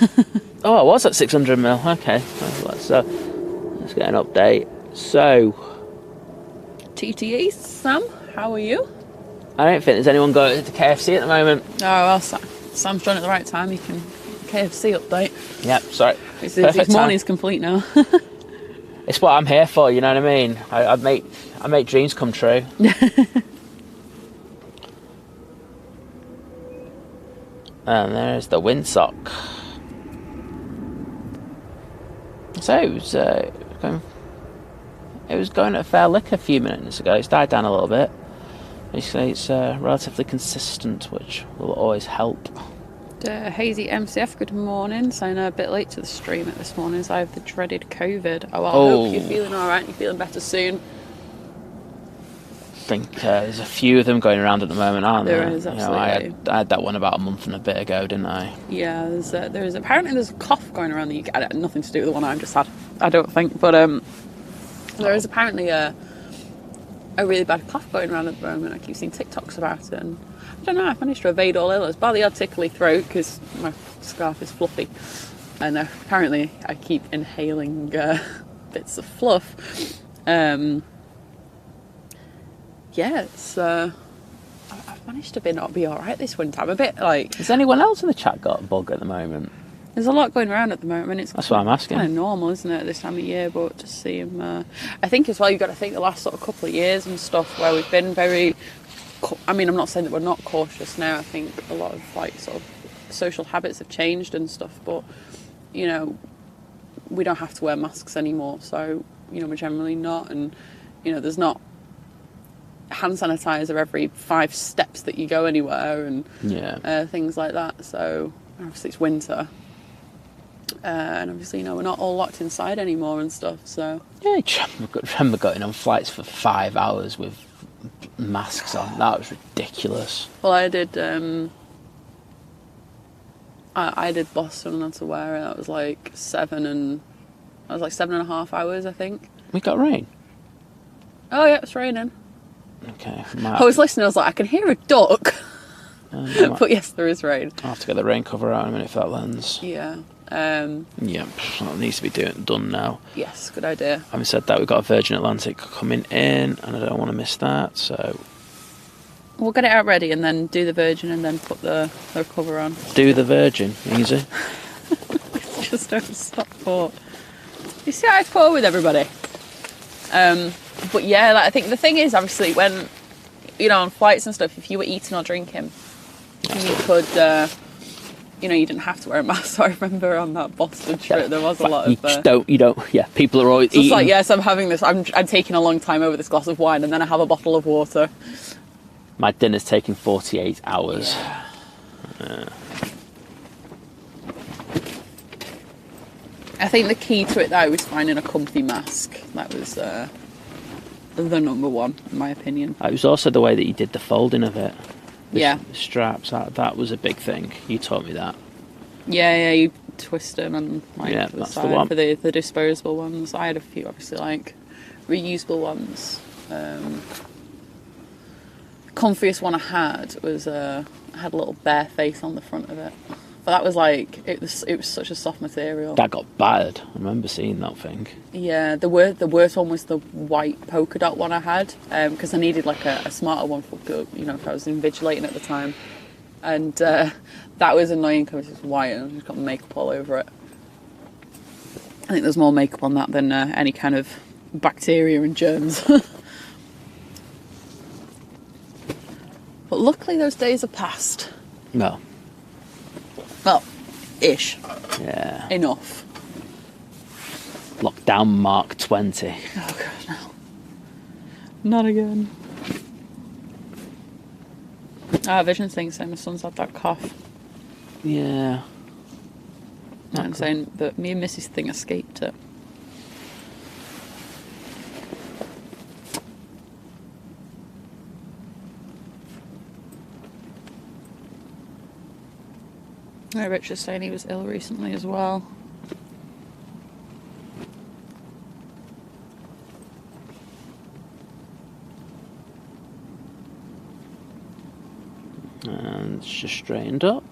Oh, I was at 600 mil. Okay, let's get an update. So, TTE, Sam, how are you? I don't think there's anyone going to KFC at the moment. Oh, well, Sam's done it at the right time. You can KFC update. Yep, sorry. His morning's complete now. It's what I'm here for, you know what I mean? I make dreams come true. And there's the windsock. So it was going at a fair lick a few minutes ago. It's died down a little bit. Basically, it's relatively consistent, which will always help. Hazy MCF, good morning. Saying a bit late to the stream at this morning, as I have the dreaded COVID. Oh, well, I hope you're feeling all right and you're feeling better soon. I think there's a few of them going around at the moment, aren't there? There is, absolutely. I had that one about a month and a bit ago, didn't I? Yeah, there's apparently there's a cough going around the UK. I had nothing to do with the one I've just had, I don't think, but there is apparently a really bad cough going around at the moment. I keep seeing TikToks about it, and I don't know, I've managed to evade all illness, bar the odd tickly throat because my scarf is fluffy, and apparently I keep inhaling bits of fluff. Yeah, it's I've managed to not be alright this winter. I'm a bit like... Has anyone else in the chat got a bug at the moment? There's a lot going around at the moment. That's what I'm asking. It's kind of normal, isn't it, this time of year? But to see him... I think as well, you've got to think the last sort of couple of years and stuff where we've been very... I mean, I'm not saying that we're not cautious now. I think a lot of, like, sort of social habits have changed and stuff. But, you know, we don't have to wear masks anymore. So, you know, we're generally not. And, you know, there's not hand sanitizer every 5 steps that you go anywhere and things like that. So, obviously it's winter. And obviously, you know, we're not all locked inside anymore and stuff, so... Yeah, I remember going on flights for 5 hours with masks on. That was ridiculous. Well, I did Boston and to where that was like 7.5 hours, I think. We got rain. Oh yeah, it's raining. Okay. I was listening, I was like, I can hear a duck. But yes, there is rain. I'll have to get the rain cover out in a minute for that lens. Yeah. Yeah, that needs to be done now. Yes, good idea. Having said that, we've got a Virgin Atlantic coming in, and I don't want to miss that, so... We'll get it out ready and then do the Virgin and then put the cover on. Do the Virgin, easy. Just don't stop thought. You see how I thought with everybody? But yeah, like, I think the thing is, obviously, when, you know, on flights and stuff, if you were eating or drinking, you could, you know, you didn't have to wear a mask. So I remember on that Boston trip, there was a lot of... You don't, yeah, people are always so eating. It's like, yes, I'm having this, I'm taking a long time over this glass of wine, and then I have a bottle of water. My dinner's taking 48 hours. Yeah. I think the key to it, though, was finding a comfy mask. That was the number one, in my opinion. It was also the way that you did the folding of it. The straps, that was a big thing. You taught me that. Yeah, you twist them and like yeah, to the that's side the one. For the disposable ones. I had a few, obviously, like reusable ones. Comfiest one I had was I had a little bear face on the front of it. But that was like it was such a soft material. That got battered. I remember seeing that thing. Yeah, the worst one was the white polka dot one I had, because I needed like a smarter one for, you know, if I was invigilating at the time, and that was annoying because it was white and I just got makeup all over it. I think there's more makeup on that than any kind of bacteria and germs. But luckily those days are past. No. Well, ish. Yeah. Enough. Lockdown Mark 20. Oh god, no. Not again. Vision's saying so my son's had that cough. Yeah. I'm saying that me and Missy's thing escaped it. Richard's saying he was ill recently as well. And it's just straightened up.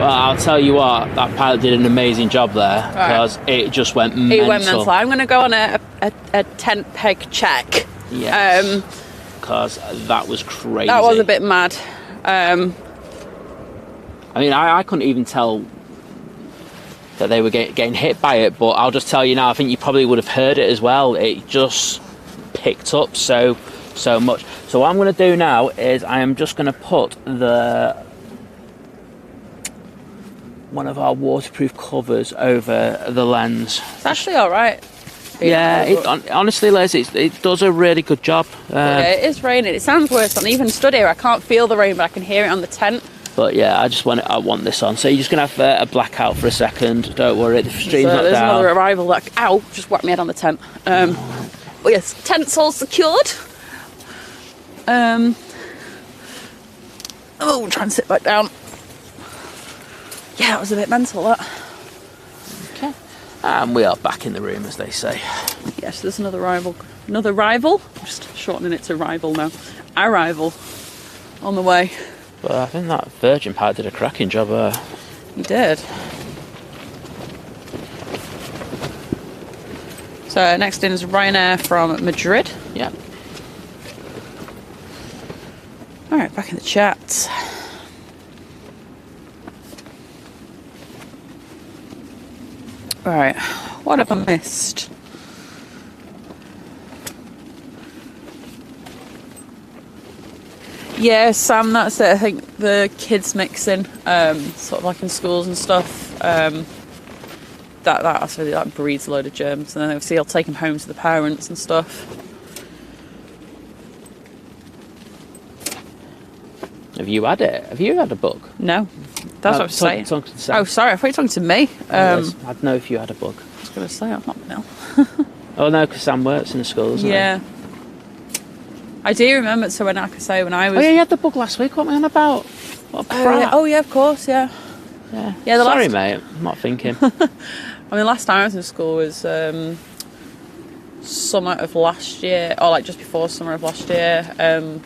I'll tell you what, that pilot did an amazing job there because it just went mental. It went mental. I'm going to go on a tent peg check. Yes. Because that was crazy. That was a bit mad. I mean, I couldn't even tell that they were getting hit by it, but I'll just tell you now, I think you probably would have heard it as well. It just picked up so much. So what I'm going to do now is I am just going to put one of our waterproof covers over the lens. It's actually all right. Yeah, honestly, Liz, it does a really good job. Yeah, it is raining. It sounds worse. I even stood here. I can't feel the rain, but I can hear it on the tent. But yeah, I want this on. So you're just gonna have a blackout for a second. Don't worry, the stream's not there's down. Another arrival. Like, ow! Just whacked me head on the tent. But yes, tent's all secured. Oh, try and sit back down. Yeah, that was a bit mental, that. Okay. And we are back in the room, as they say. Yes, there's another rival. Another rival? I'm just shortening it to rival now. Arrival. On the way. But I think that Virgin pilot did a cracking job there. He did. So next in is Ryanair from Madrid. Yeah. Alright, back in the chat. Right, what have I missed? Yeah, Sam, that's it. I think the kids mixing, sort of like in schools and stuff, that breeds a load of germs, and then obviously I'll take them home to the parents and stuff. Have you had it? Have you had a bug? No, that's what I was saying. Oh, sorry, I thought you were talking to me. I don't know if you had a bug. I was going to say, I've not been ill. Oh no, because Sam works in the school, doesn't he? Yeah. I do remember, so when I was... Oh yeah, you had the bug last week, what were we on about? What a prat. Oh yeah, of course, yeah. Yeah, Sorry, mate. I'm not thinking. I mean, last time I was in school was summer of last year, or like just before summer of last year. And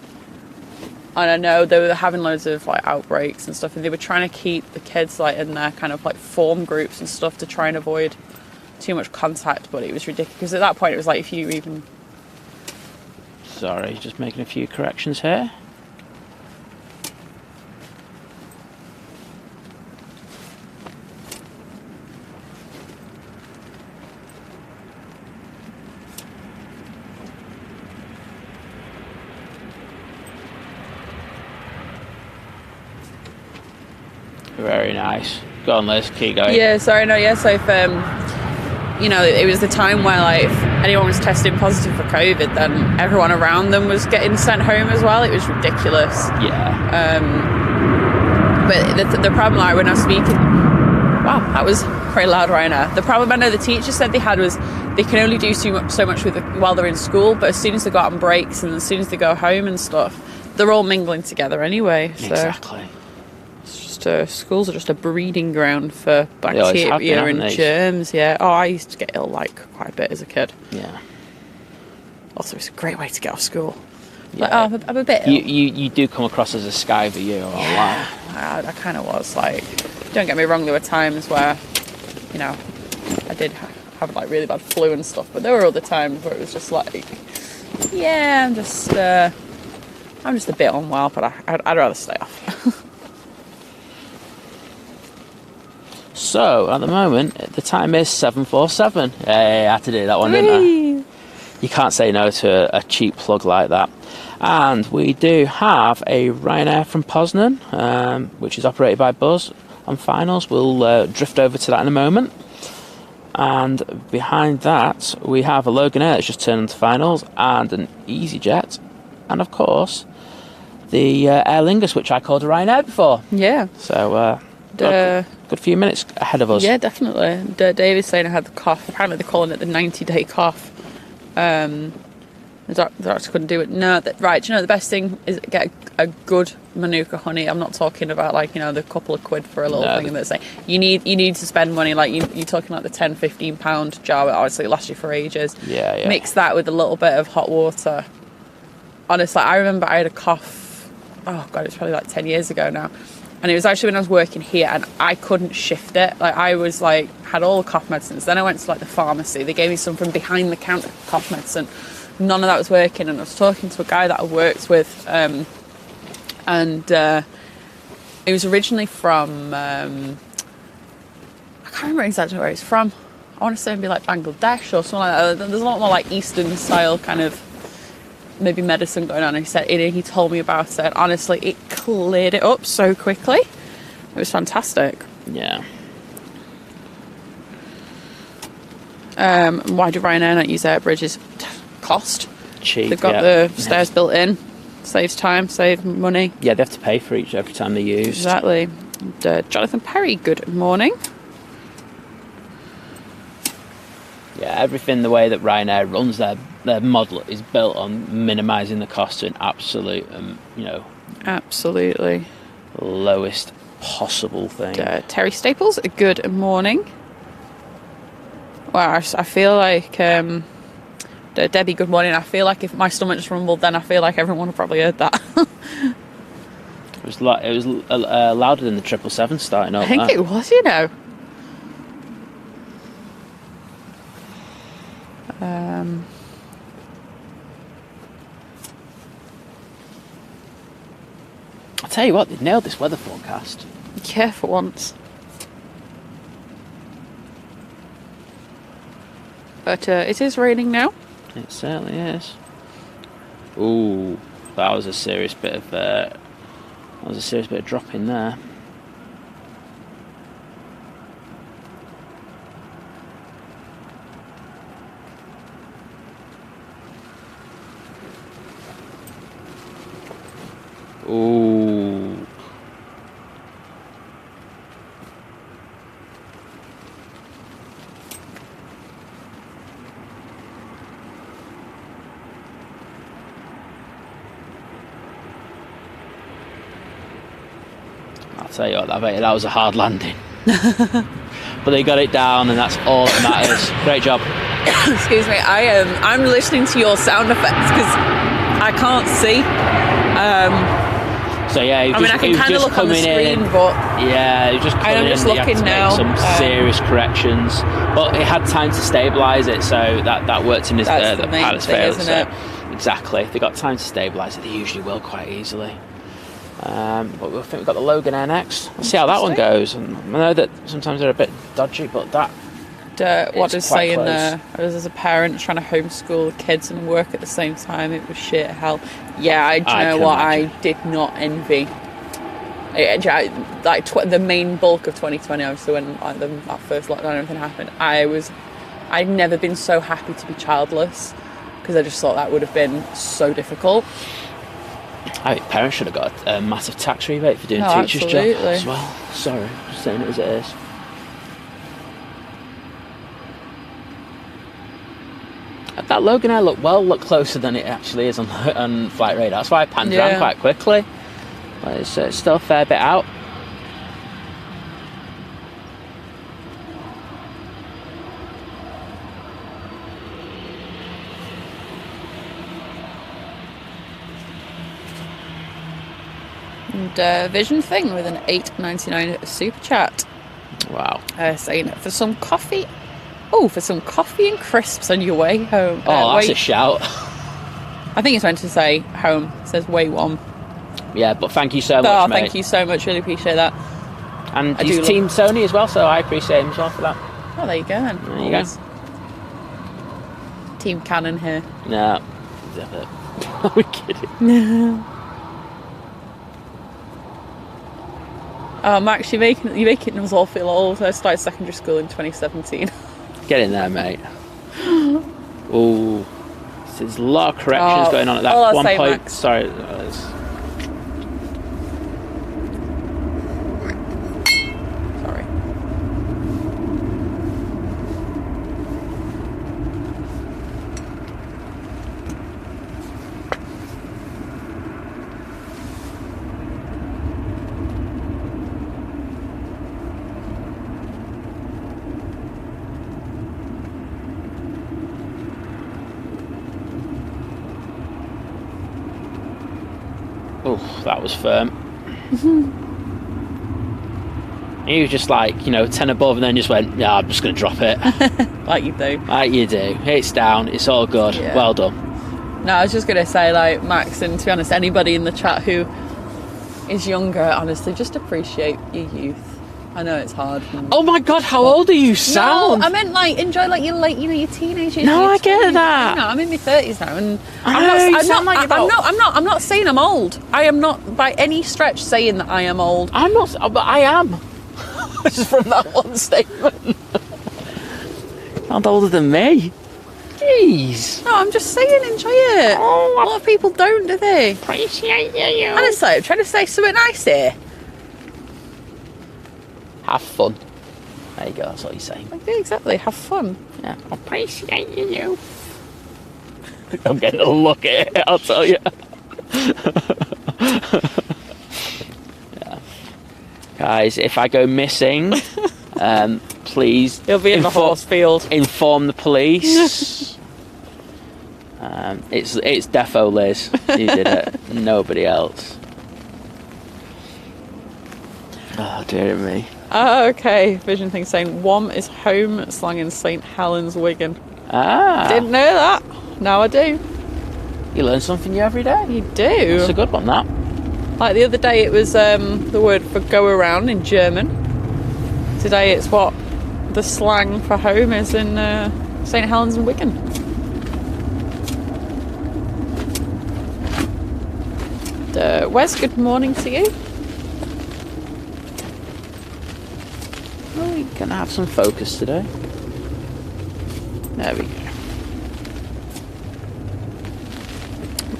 I know they were having loads of like outbreaks and stuff, and they were trying to keep the kids like in their kind of like form groups and stuff to try and avoid too much contact. But it was ridiculous because at that point it was like if you even... Sorry, just making a few corrections here. Very nice. Go on, Liz, keep going. Yeah, sorry, no, yeah, so if, you know, it was the time where, like, if anyone was testing positive for COVID, then everyone around them was getting sent home as well. It was ridiculous. Yeah. But the problem, like, when I was speaking... Wow, that was very loud right now. The problem I know the teacher said they had was they can only do so much with while they're in school, but as soon as they go out on breaks and as soon as they go home and stuff, they're all mingling together anyway. So. Exactly. Schools are just a breeding ground for bacteria and germs. Yeah. Oh, I used to get ill like quite a bit as a kid. Yeah. Also, it's a great way to get off school. Yeah. Like, I'm a bit ill. You do come across as a skiver, you. Yeah. I kind of was. Like, don't get me wrong. There were times where, you know, I did have like really bad flu and stuff, but there were other times where it was just like, yeah, I'm just a bit unwell, but I'd rather stay off. So, at the moment, the time is 7:47. Hey, I had to do that one, didn't I? You can't say no to a cheap plug like that. And we do have a Ryanair from Poznan, which is operated by Buzz on finals. We'll drift over to that in a moment. And behind that, we have a Logan Air that's just turned into finals, and an EasyJet, and of course, the Aer Lingus, which I called a Ryanair before. Yeah. So, good few minutes ahead of us. Yeah, definitely. David's saying I had the cough. Apparently they're calling it the 90-day cough. The doctor couldn't do it. No, right, do you know the best thing is get a good Manuka honey. I'm not talking about like, you know, the couple of quid for a little thing that's like you need to spend money, like you're talking like the £10-15 jar, obviously it lasts you for ages. Yeah. Mix that with a little bit of hot water. Honestly, I remember I had a cough, oh god, it's probably like 10 years ago now. And it was actually when I was working here and I couldn't shift it. Like I was like, had all the cough medicines. Then I went to like the pharmacy. They gave me some from behind the counter cough medicine. None of that was working. And I was talking to a guy that I worked with. And it was originally from, I can't remember exactly where it's from. I want to say it'd be like Bangladesh or something like that. There's a lot more like Eastern style kind of maybe medicine going on. And he told me about it. And honestly, it cleared it up so quickly. It was fantastic. Yeah. Why do Ryanair not use air bridges? Cost. Cheap. They've got the stairs built in. Saves time, save money. Yeah, they have to pay for each every time they use. Exactly. And, Jonathan Perry, good morning. Yeah, everything the way that Ryanair runs their model is built on minimising the cost to an absolute, absolutely lowest possible thing. Terry Staples, good morning. Wow, I feel like Debbie, good morning. I feel like if my stomach just rumbled, then I feel like everyone probably heard that. It was louder than the 777 starting up. I think it was, you know. I'll tell you what, they nailed this weather forecast. Yeah, for once. But it is raining now. It certainly is. Ooh, that was a serious bit of drop in there. Ooh. I'll tell you what, that was a hard landing. But they got it down, and that's all that matters. Great job. Excuse me, I'm listening to your sound effects because I can't see. So yeah, I mean, I can kind of look on the screen, but yeah, he was just coming I'm just looking now. Some serious corrections, but it had time to stabilise it, so that worked in the pilot's favour. So exactly, if they got time to stabilise it, they usually will quite easily. But I think we've got the Logan Air next. Let's see how that one goes. And I know that sometimes they're a bit dodgy, but that. What is saying there? I was as a parent trying to homeschool the kids and work at the same time. It was shit hell. Yeah, I did not envy. The main bulk of 2020, obviously, when that first lockdown and everything happened, I'd never been so happy to be childless because I just thought that would have been so difficult. I think parents should have got a massive tax rebate for doing teachers' job as well. Sorry, just saying it as it is. That Logan Air looked closer than it actually is on flight radar. That's why I panned around quite quickly. But it's still a fair bit out. And Vision Thing with an $8.99 super chat. Wow. Saying for some coffee. Oh, for some coffee and crisps on your way home. That's a shout. I think it's meant to say home. It says way one. Yeah, but thank you so much, mate. Thank you so much. Really appreciate that. And he's Team Sony as well, so I appreciate him as well for that. Oh, there you go then. There you go. Team Canon here. No. Are we kidding? No. Max, you're making us all feel old. I started secondary school in 2017. Get in there, mate. Oh, there's a lot of corrections going on at that one point. Max. Sorry. Sorry. Oh, that was firm. He was just like, 10 above and then just went, yeah, I'm just going to drop it. Like you do. Like you do. It's down. It's all good. Yeah. Well done. No, I was just going to say, Max, and to be honest, anybody in the chat who is younger, honestly, just appreciate your youth. I know it's hard. Oh my God, how old do you sound? No, I meant enjoy your your teenage years. No, I get that. I'm in my 30s now, and I'm not saying I'm old. I am not by any stretch saying that I am old. I'm not, but I am. Just from that one statement. Sound older than me. Jeez. No, I'm just saying, enjoy it. Oh, a lot of people don't, do they? Appreciate you. Honestly, I'm trying to say something nice here. Have fun. There you go, that's what you're saying. Yeah, exactly, have fun. Yeah. Appreciate you. I'm getting a look at it, I'll tell you. Yeah. Guys, if I go missing, please... You'll be in the horse field. Inform the police. It's defo Liz who did it. Nobody else. Oh, dear me. Okay, Vision Thing saying WOM is home, slang in St Helens, Wigan. Didn't know that. Now I do. You learn something new every day. You do. That's a good one, that. Like the other day it was the word for go around in German. Today it's what the slang for home is in St Helens and Wigan. Wes, good morning to you. Oh, we're going to have some focus today. There we go.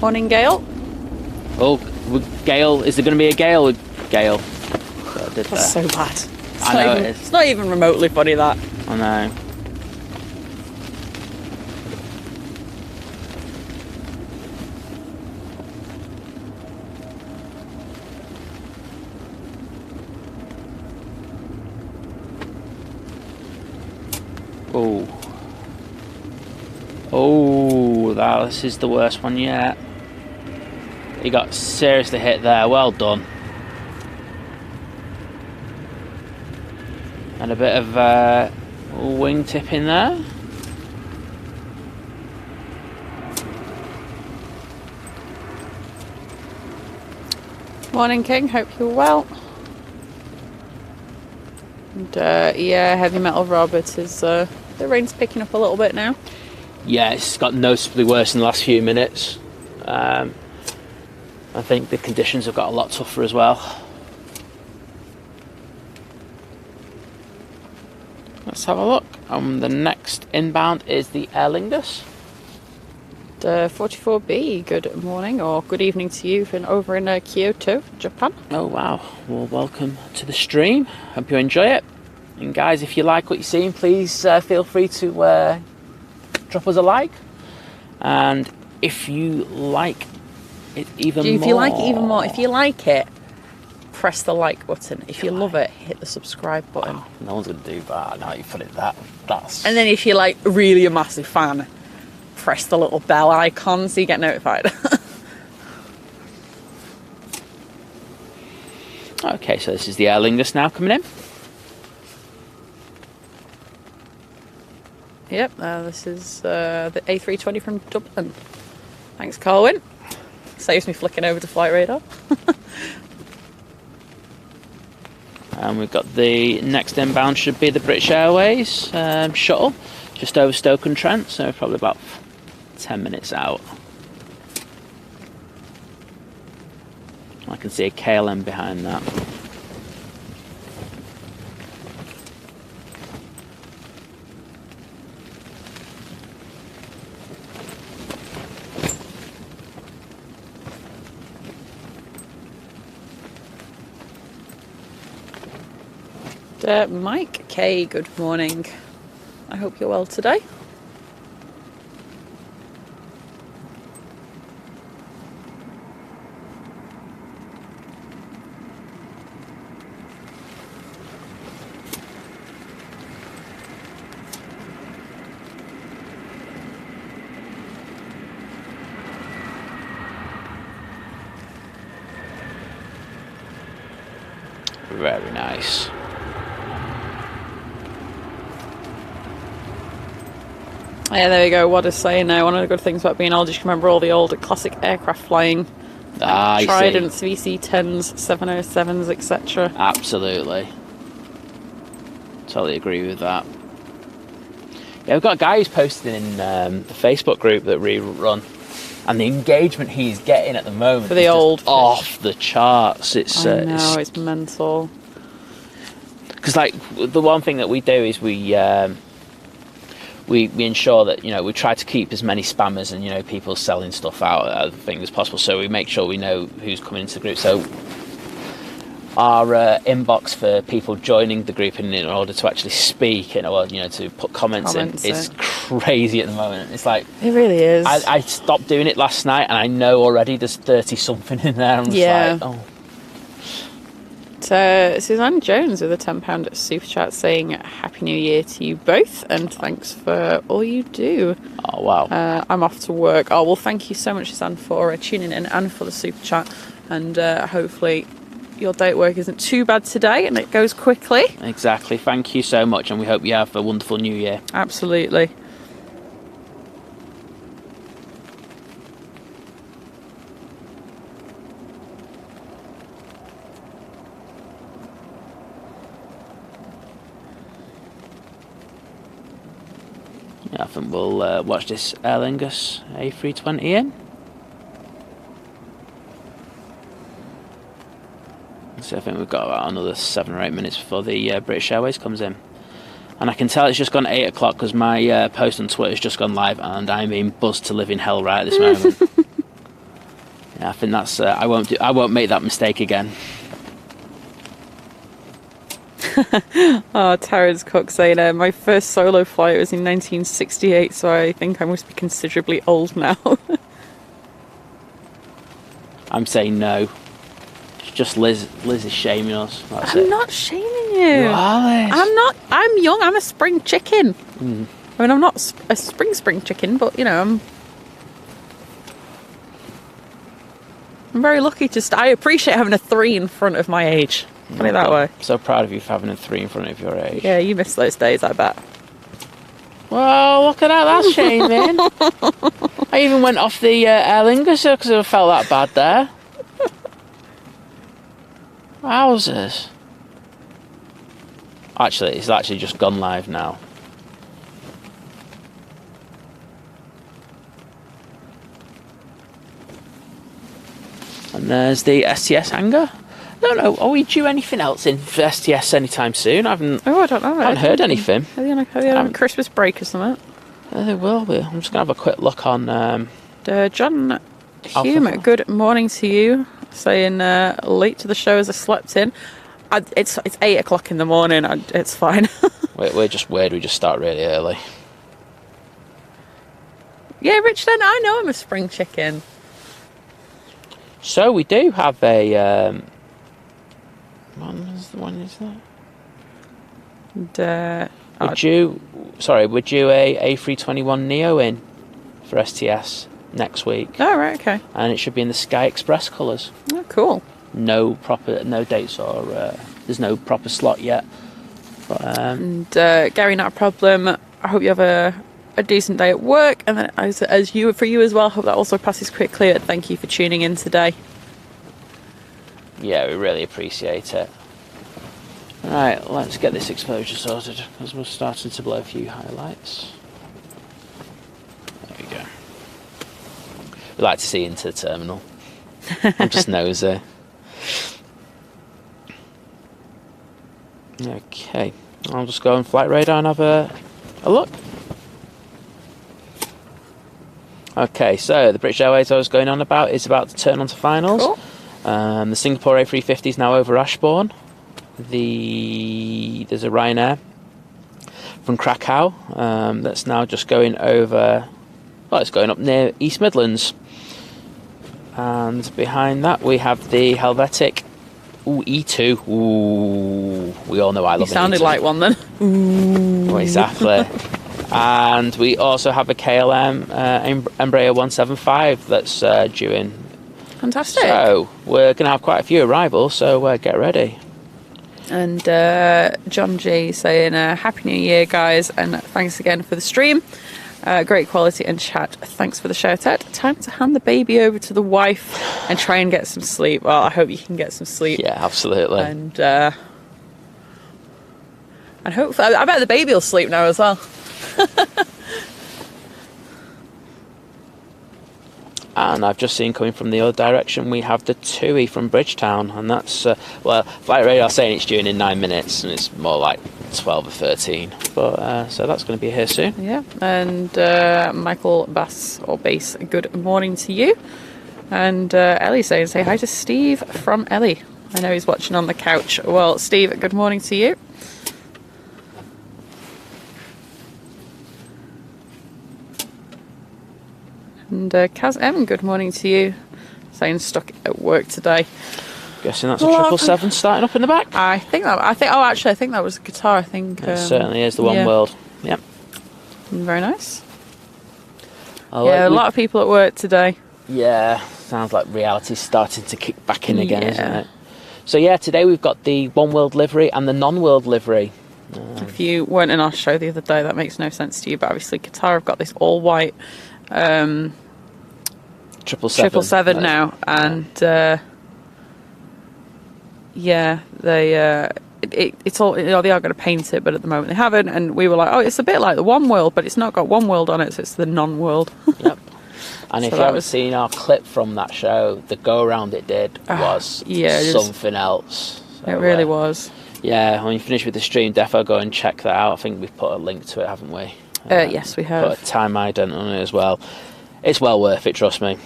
Morning, Gail. Oh, Gail. Is there going to be a Gail with Gail? That's so bad. I know it is. It's not even remotely funny, that. I know. Oh. Oh, this is the worst one yet. He got seriously hit there. Well done. And a bit of wingtip in there. Morning, King. Hope you're well. And yeah, heavy metal Robert is the rain's picking up a little bit now. Yeah, it's got noticeably worse in the last few minutes. I think the conditions have got a lot tougher as well. Let's have a look. The next inbound is the Aer Lingus. 44B, good morning or good evening to you over in Kyoto, Japan. Oh wow, well welcome to the stream, hope you enjoy it. And guys, if you like what you're seeing, please feel free to drop us a like. And if you like it even more... If you like it even more, if you like it, press the like button. If you love it, hit the subscribe button. Oh, no one's going to do that, now you put it that's... And then if you're like really a massive fan, press the little bell icon so you get notified. Okay, so this is the Aer Lingus now coming in. Yep, this is the A320 from Dublin. Thanks, Carwin. Saves me flicking over to flight radar. And we've got the next inbound should be the British Airways shuttle, just over Stoke-on-Trent, so probably about 10 minutes out. I can see a KLM behind that. Mike K, good morning. I hope you're well today. Very nice. Yeah, there we go. What is saying now? One of the good things about being old is you can remember all the old classic aircraft flying. Tridents, VC-10s, 707s, etc. Absolutely. Totally agree with that. Yeah, we've got a guy who's posted in the Facebook group that we run, and the engagement he's getting at the moment for the old fish. Off the charts. It's it's mental. Because like the one thing that we do is we ensure that, you know, we try to keep as many spammers and, you know, people selling stuff out of things as possible. So we make sure we know who's coming into the group. So our inbox for people joining the group in order to actually speak and, or, you know, to put comments in is crazy at the moment. It's like, it really is. I stopped doing it last night and I know already there's 30 something in there. I'm just like, oh. Suzanne Jones with a £10 super chat saying Happy New Year to you both and thanks for all you do. Oh wow. I'm off to work. Oh well, thank you so much, Suzanne, for tuning in and for the super chat, and hopefully your day at work isn't too bad today and it goes quickly. Exactly, thank you so much, and we hope you have a wonderful new year. Absolutely. Yeah, I think we'll watch this Aer Lingus A320 in. So I think we've got about another 7 or 8 minutes before the British Airways comes in. And I can tell it's just gone 8 o'clock because my post on Twitter has just gone live and I'm being buzzed to live in hell right at this moment. Yeah, I think that's I won't make that mistake again. Oh, Terrence Cook saying my first solo flight was in 1968, so I think I must be considerably old now. I'm saying no. Just Liz is shaming us. That's I'm it. not shaming you. You are, Liz. I'm not. I'm young. I'm a spring chicken. I mean, I'm not a spring chicken, but you know, I'm very lucky to. I appreciate having a 3 in front of my age. Put it that way. So proud of you for having a 3 in front of your age. Yeah, you miss those days, I bet. Well, look at that. That's shaming. I even went off the Aer Lingus because I felt that bad there. Wowzers. Actually, it's actually just gone live now. And there's the STS hangar. I don't know, are we due anything else in for STS anytime soon? I don't know. I haven't heard anything. Are they on a Christmas break or something? They will be. I'm just going to have a quick look on... John Hume, good morning to you. Saying late to the show as I slept in. It's 8 o'clock in the morning. It's fine. We're just weird. We just start really early. Yeah, Richland, I know I'm a spring chicken. So we do have a... when is that? We're due a A321 Neo in for STS next week. Oh, right, okay. And it should be in the Sky Express colours. Oh, cool. No dates or there's no proper slot yet. But, and Gary, not a problem. I hope you have a decent day at work, and then for you as well. Hope that also passes quickly. And thank you for tuning in today. Yeah, we really appreciate it. Right, let's get this exposure sorted because we're starting to blow a few highlights. There we go. We like to see into the terminal. I'm just nosy. Okay, I'll just go on Flight Radar and have a look. Okay, so the British Airways I was going on about is about to turn onto finals. Cool. The Singapore A350 is now over Ashbourne. There's a Ryanair from Krakow that's now just going over. Well, it's going up near East Midlands. And behind that we have the Helvetic E2. Ooh, we all know I love it. You sounded like one then. Ooh. Exactly. And we also have a KLM Embraer 175 that's due in. Fantastic. So we're going to have quite a few arrivals, so get ready. And John G saying, Happy New Year, guys, and thanks again for the stream. Great quality and chat. Thanks for the shout out. Time to hand the baby over to the wife and try and get some sleep. Well, I hope you can get some sleep. Yeah, absolutely. And hopefully, I bet the baby will sleep now as well. And I've just seen coming from the other direction, we have the TUI from Bridgetown, and that's, Flight Radar saying it's due in 9 minutes, and it's more like 12 or 13, but so that's going to be here soon. Yeah, and Michael Bass, or Bass, good morning to you. And Ellie saying, say hi to Steve from Ellie. I know he's watching on the couch. Well, Steve, good morning to you. And Kaz M, good morning to you. Saying stuck at work today. Guessing that's a 777 starting up in the back. I think that was Qatar. I think it certainly is the One World. Yep. Very nice. A lot of people at work today. Yeah, sounds like reality's starting to kick back in again, isn't it? So yeah, today we've got the One World livery and the Non-World livery. If you weren't in our show the other day, that makes no sense to you. But obviously, Qatar have got this all white 777 now, and they it's all, they are going to paint it, but at the moment they haven't. And we were like, oh, it's a bit like the One World, but it's not got One World on it, so it's the Non-World. Yep. And if you haven't seen our clip from that show, the go around it did was something else. So, it really was. Yeah, when you finish with the stream, defo go and check that out. I think we've put a link to it, haven't we? Yes, we have. Put a time ident on it as well. It's well worth it, trust me.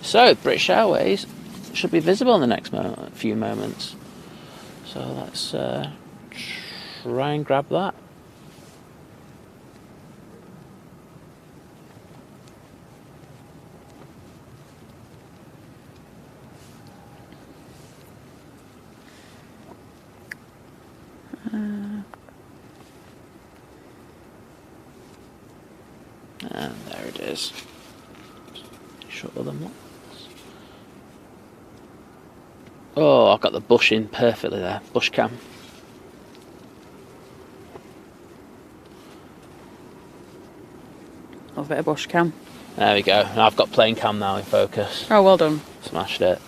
So, British Airways should be visible in the next few moments. So let's try and grab that. And there it is. Shutter them up. Oh, I've got the bush in perfectly there. Bush cam. A bit of bush cam. There we go. I've got plane cam now in focus. Oh, well done. Smashed it.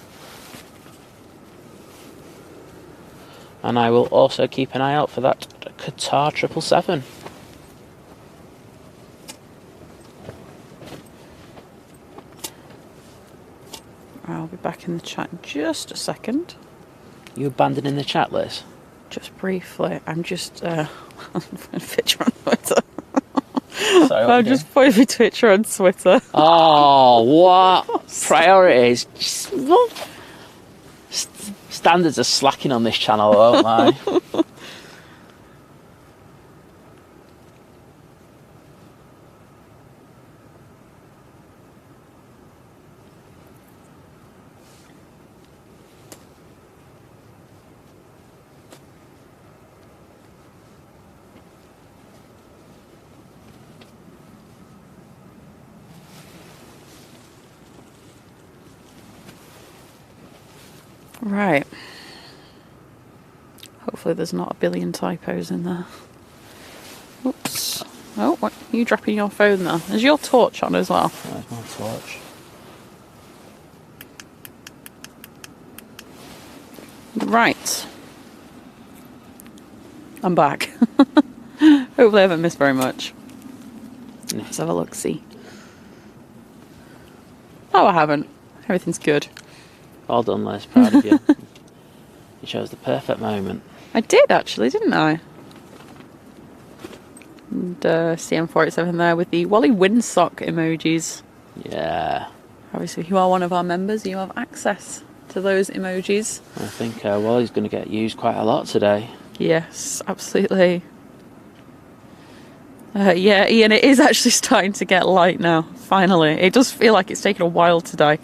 And I will also keep an eye out for that Qatar 777. I'll be back in the chat in just a second. You abandoning the chat, Liz? Just briefly, I'm just a picture on Twitter. Sorry, I'm just putting my Twitter on Twitter. Oh, what? Priorities. Standards are slacking on this channel, won't they? Right. Hopefully there's not a billion typos in there. Oops. Oh, what? Are you dropping your phone there? Is your torch on as well? There's my torch. Right. I'm back. Hopefully I haven't missed very much. Let's have a look-see. Oh, I haven't. Everything's good. Well done, Liz. Proud of you. You chose the perfect moment. I did, actually, didn't I? And CM487 there with the Wally Windsock emojis. Yeah. Obviously, if you are one of our members, you have access to those emojis. I think Wally's going to get used quite a lot today. Yes, absolutely. Yeah, Ian, it is actually starting to get light now, finally. It does feel like it's taken a while today.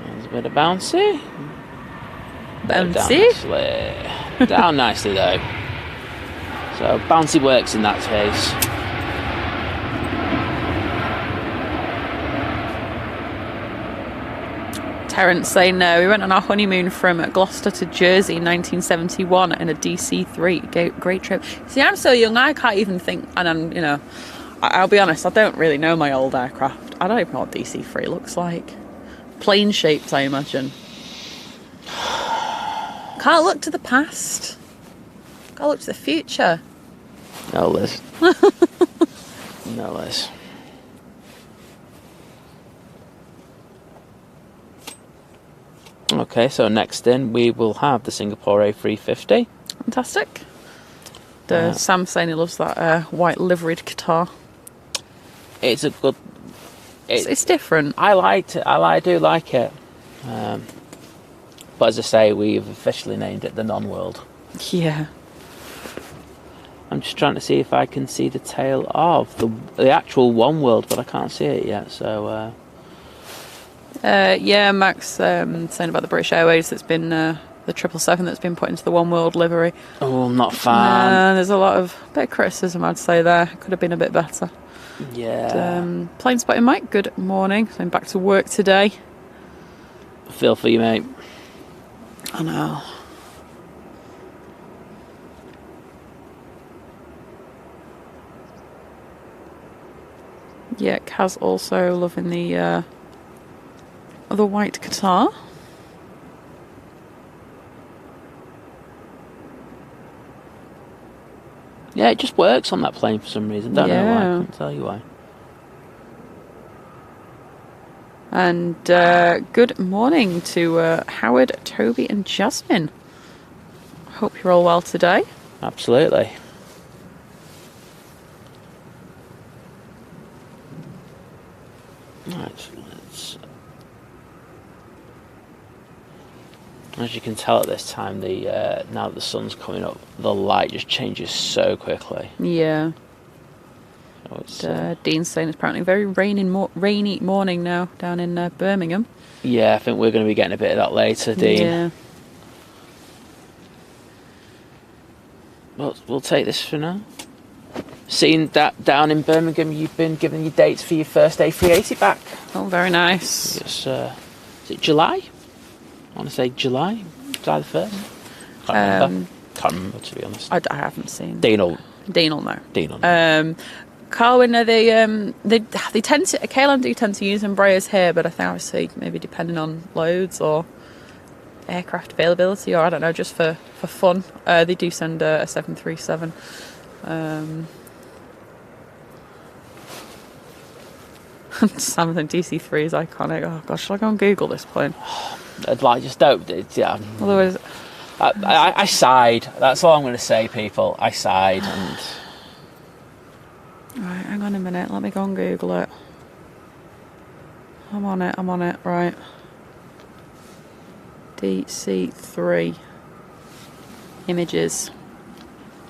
There's a bit of bouncy. Bouncy? Down nicely though. So bouncy works in that case. Terence saying no. We went on our honeymoon from Gloucester to Jersey in 1971 in a DC-3. Great trip. See, I'm so young, I can't even think. And I'm, you know, I'll be honest, I don't really know my old aircraft. I don't even know what DC-3 looks like. Plane shaped, I imagine. Can't look to the past. Can't look to the future. No, Liz. No, Liz. Okay, so next in we will have the Singapore A350. Fantastic. Sam saying he loves that white liveried Qatar. It's a good. It's different. I liked it. I do like it. But as I say, we've officially named it the Non-World. Yeah. I'm just trying to see if I can see the tail of the actual One World, but I can't see it yet. So. Yeah, Max saying about the British Airways that's been the 777 that's been put into the One World livery. Oh, I'm not a fan. There's a bit of criticism, I'd say there. Could have been a bit better. Yeah. Plane spotting Mike, good morning. So I'm back to work today. I feel for you, mate. I know. Yeah, Kaz also loving the white Qatar. Yeah, it just works on that plane for some reason. Don't know why. I can't tell you why. And good morning to Howard, Toby and Jasmine. Hope you're all well today. Absolutely. Right, let's As you can tell at this time, now that the sun's coming up, the light just changes so quickly. Yeah. So it's, Dean's saying it's apparently a very rainy morning now down in Birmingham. yeah, I think we're going to be getting a bit of that later, Dean. Yeah. Well, we'll take this for now. Seeing that down in Birmingham, you've been given your dates for your first A380 back. Oh, very nice. It's, is it July? I want to say July. July the 1st. Can't remember, to be honest. I haven't seen. Dean will know. Dean will know. Carwin, they tend to, KLM do tend to use Embraers here, but I think obviously maybe depending on loads or aircraft availability, or I don't know, just for fun, they do send a 737. Something DC3 is iconic. Oh gosh, shall I go and Google this plane? I'd like, just don't. Yeah. Otherwise, I sighed. That's all I'm going to say, people. I sighed. And right, hang on a minute. Let me go and Google it. I'm on it. Right. DC3 images.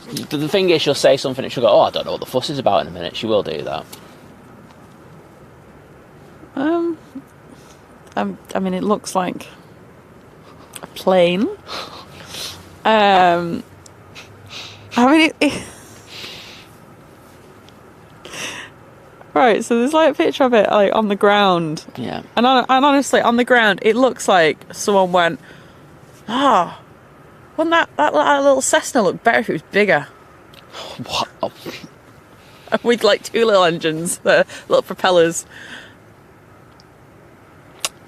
the thing is, she'll say something and she'll go, "Oh, I don't know what the fuss is about," in a minute. She will do that. I mean, it looks like a plane. I mean, right. So there's like a picture of it, like on the ground. Yeah. And honestly, on the ground, it looks like someone went, wouldn't that little Cessna look better if it was bigger? What? Oh. With like two little engines, the little propellers.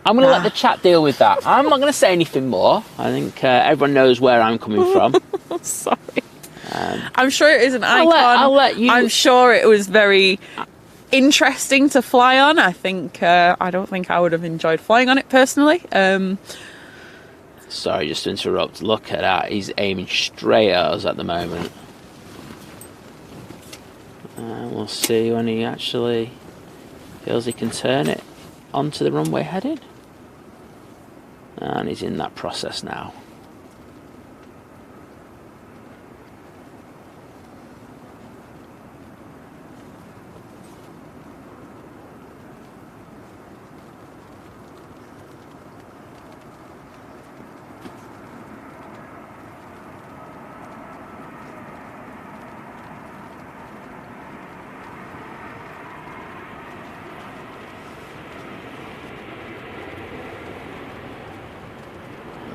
I'm going to let the chat deal with that. I'm not going to say anything more. I think everyone knows where I'm coming from. Sorry. I'm sure it is an icon. I'll let you... I'm sure it was very interesting to fly on. I don't think I would have enjoyed flying on it personally. Sorry, just to interrupt. Look at that. He's aiming straight at us at the moment. We'll see when he actually feels he can turn it onto the runway heading. And he's in that process now.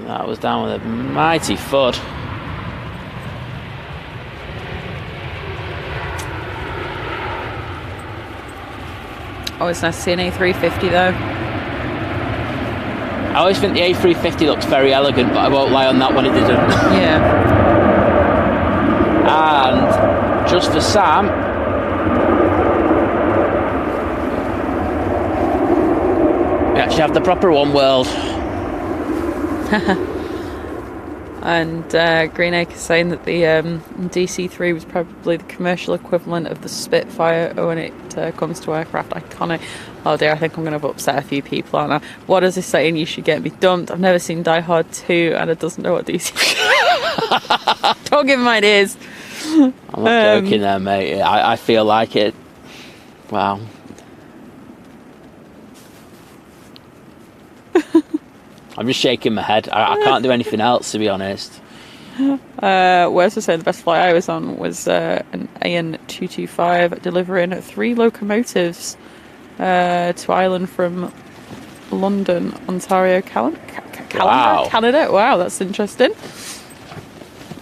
That was down with a mighty thud. Oh, it's nice to see an A350 though. I always think the A350 looks very elegant, but I won't lie on that one, it didn't. Yeah. And just for Sam, we actually have the proper One World. And Greenacre saying that the DC3 was probably the commercial equivalent of the Spitfire when it comes to aircraft. Iconic. Oh dear, I think I'm going to upset a few people, aren't I? What is he saying? You should get me dumped. I've never seen Die Hard 2 and it doesn't know what DC. Don't give him ideas. I'm not joking there, mate. I feel like it. Wow. I'm just shaking my head. I can't do anything else, to be honest. Where's to say the best flight I was on was an AN225 delivering 3 locomotives to Ireland from London, Ontario, Wow. Canada. Wow, that's interesting.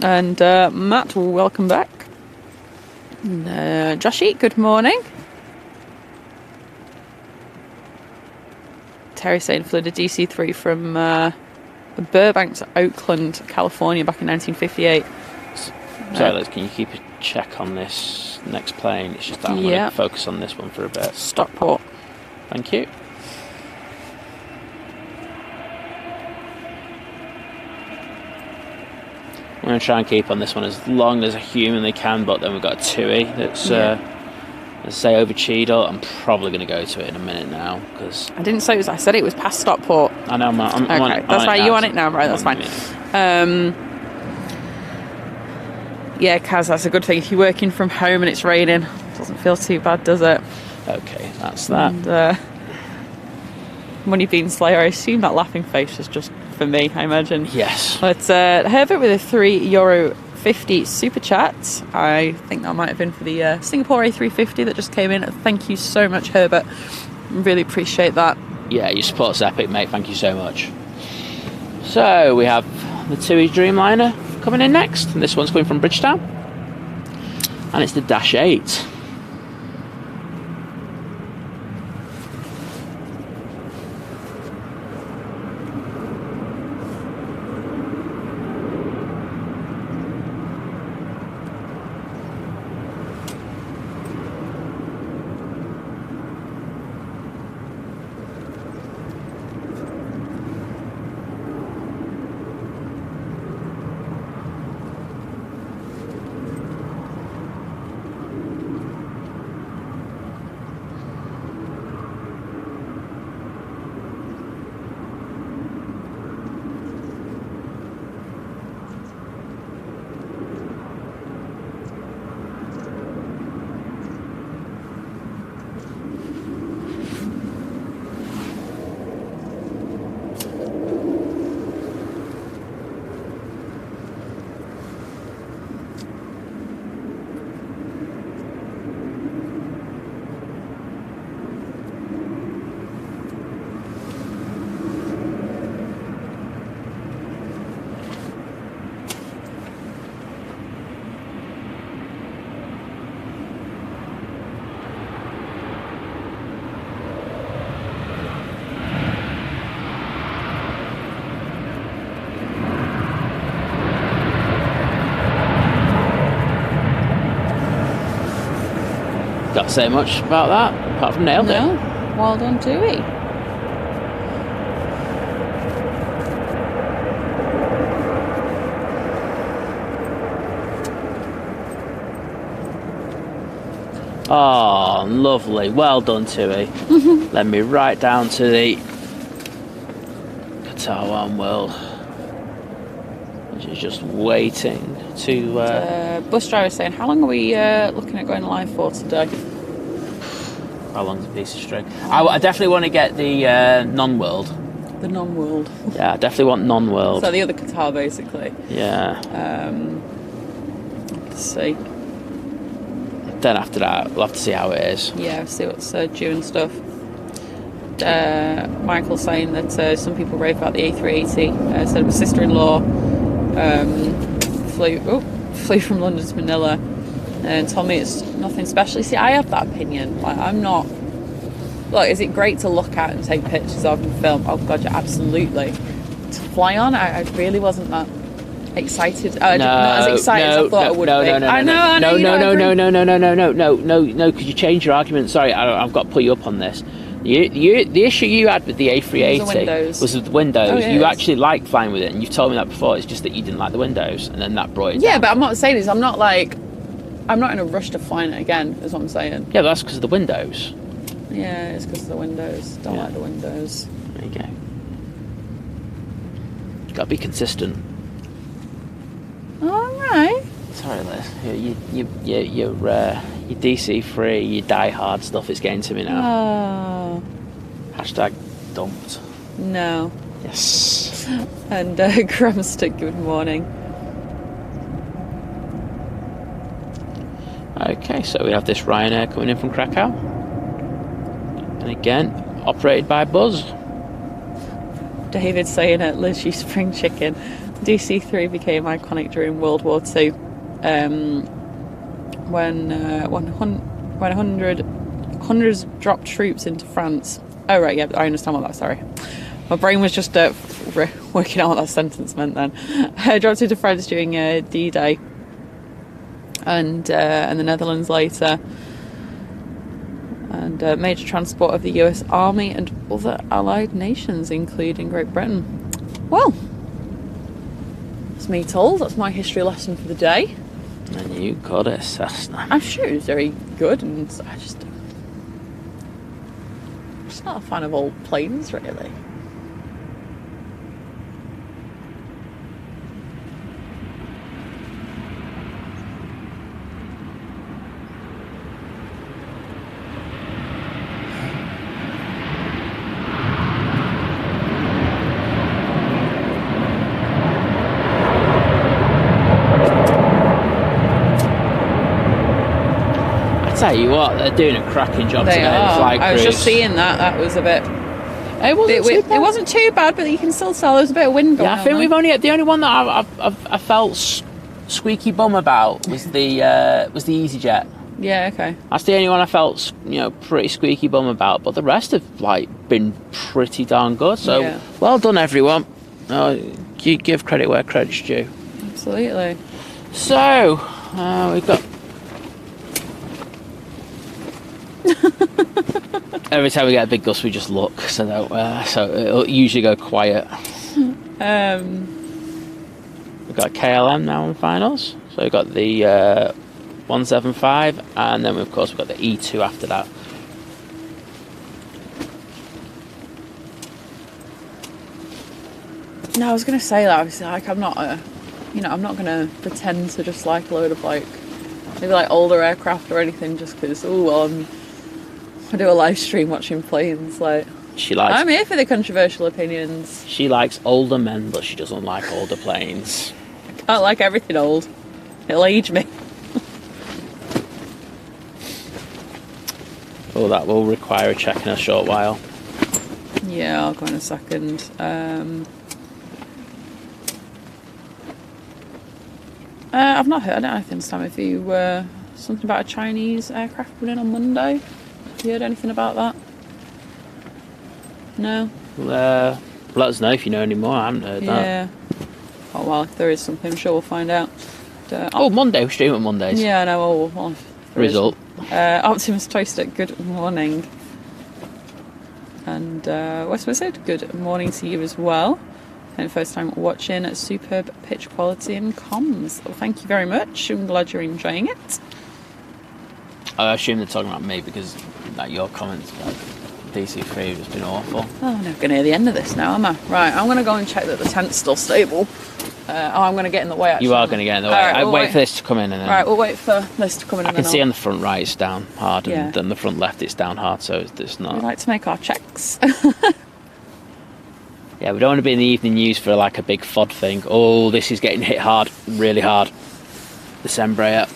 And Matt, welcome back. And, Joshy, good morning. Terry saying flew the DC3 from Burbank to Oakland, California back in 1958. Sorry, Liz, can you keep a check on this next plane? It's just that I'm going to focus on this one for a bit. Stockport. Thank you. I'm going to try and keep on this one as long as I humanly can, but then we've got a TUI that's As I say, over Cheadle, I'm probably going to go to it in a minute now because I didn't say it was. I said it was past Stockport. I know I'm Okay, on it. that's fine. You on it now, right? That's fine. Yeah, Kaz, that's a good thing. If you're working from home and it's raining, it doesn't feel too bad, does it? Okay, that's that. And, Money Bean Slayer, I assume that laughing face was just for me, I imagine. Yes. But Herbert with a €3.50 super chat. I think that might have been for the Singapore A350 that just came in. Thank you so much, Herbert. Really appreciate that. Yeah, your support's epic, mate. Thank you so much. So we have the TUI Dreamliner coming in next. And this one's coming from Bridgetown. And it's the Dash 8. Got to say much about that, apart from nailed it. Well done, TUI. Oh, lovely. Well done, TUI. Let me right down to the Qatar One World, which is just waiting to... bus driver saying, how long are we looking at going live for today? How long's a piece of string? I definitely want to get the non-world. The non-world. Yeah, I definitely want non-world. So the other Qatar, basically. Yeah. Let's see. Then after that, we'll have to see how it is. Yeah, see what's due and stuff. Michael saying that some people rave about the A380. Said my sister-in-law flew from London to Manila and told me it's nothing special. See, I have that opinion. Like, I'm not... Look, is it great to look at and take pictures of and film? Oh, God, yeah, absolutely. To fly on, I really wasn't that excited. Not as excited as I thought I would be. No, because you changed your argument. Sorry, I've got to put you up on this. The issue you had with the A380 was with the windows. Oh, yeah, you actually liked flying with it, and you've told me that before. It's just that you didn't like the windows, and then that brought it down. But I'm not saying this. I'm not in a rush to fly it again, is what I'm saying. Yeah, but that's because of the windows. Yeah, it's because of the windows. Don't like the windows. There you go. You've got to be consistent. All right. Sorry, Liz. You're DC free, you die hard stuff is getting to me now. Oh. Hashtag dumped. No. Yes. And Grumstick, good morning. Okay, so we have this Ryanair coming in from Krakow. And again, operated by Buzz. David saying at Liz, you spring chicken. DC-3 became iconic during World War II. When hundreds dropped troops into France. Oh, right, yeah, I understand what that's, sorry. My brain was just working out what that sentence meant then. Dropped into France during D-Day and the Netherlands later. And major transport of the US Army and other allied nations, including Great Britain. Well, that's me told. That's my history lesson for the day. And you got a Cessna. I'm sure it was very good, and I'm just not a fan of old planes, really. Tell you what, they're doing a cracking job today. I was just seeing that. That was a bit. It wasn't too bad, but you can still tell there's a bit of wind going on. Yeah, I think we've only the only one that I felt squeaky bum about was the EasyJet. Yeah, okay. That's the only one I felt pretty squeaky bum about, but the rest have been pretty darn good. So well done, everyone. You give credit where credit's due. Absolutely. So we've got. Every time we get a big gust, we just look, so it'll usually go quiet. We've got KLM now on finals, so we've got the 175, and then of course we've got the E2 after that. No, I was going to say that. Obviously, I'm not I'm not going to pretend to just like a load of maybe older aircraft or anything, just because. I do a live stream watching planes. I'm here for the controversial opinions. She likes older men, but she doesn't like older planes. I can't like everything old. It'll age me. Oh, that will require a check in a short while. Yeah, I'll go in a second. I've not heard anything, Sam. If you something about a Chinese aircraft coming in on Monday. Have you heard anything about that? No? Let us know if you know any more. I haven't heard that. Yeah. Oh, well, if there is something, I'm sure we'll find out. Monday. We stream on Mondays. Yeah, I know. Well, result. Optimus Toaster, good morning. And West Wizard, good morning to you as well. And first time watching, superb pitch quality and comms. Well, thank you very much. I'm glad you're enjoying it. I assume they're talking about me because your comments about DC3 have just been awful. Oh, I'm never going to hear the end of this now, am I? Right, I'm going to go and check that the tent's still stable. I'm going to get in the way, actually. You are going to get in the way. Right, I'd wait for this to come in. And then right, we'll wait for this to come in. I can see on the front right it's down hard, and Yeah. on the front left it's down hard, so it's not... We like to make our checks. Yeah, we don't want to be in the evening news for a big FOD thing. Oh, this is getting hit hard, really hard. This Embraer.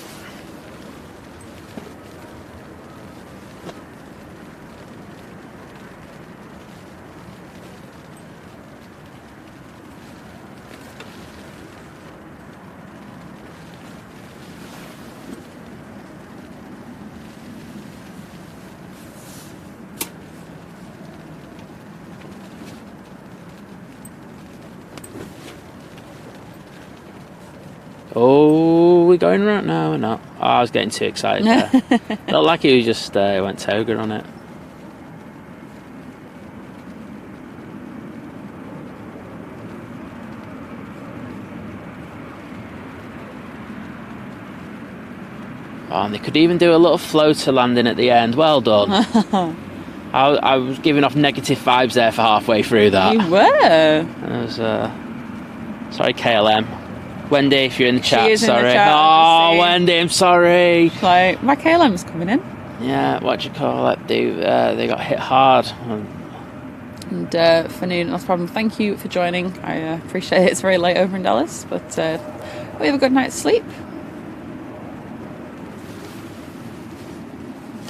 Oh, we're going right now or not? Oh, I was getting too excited there. Looked like he was just went toga on it. Oh, and they could even do a little floater landing at the end. Well done. I was giving off negative vibes there for halfway through that. You were. I was, sorry, KLM. Wendy, if you're in the chat, sorry. In the chat, oh, Wendy, I'm sorry. My KLM's coming in. Yeah, what do you call it? They got hit hard. And Fanoon, not a problem. Thank you for joining. I appreciate it. It's very late over in Dallas, but we have a good night's sleep.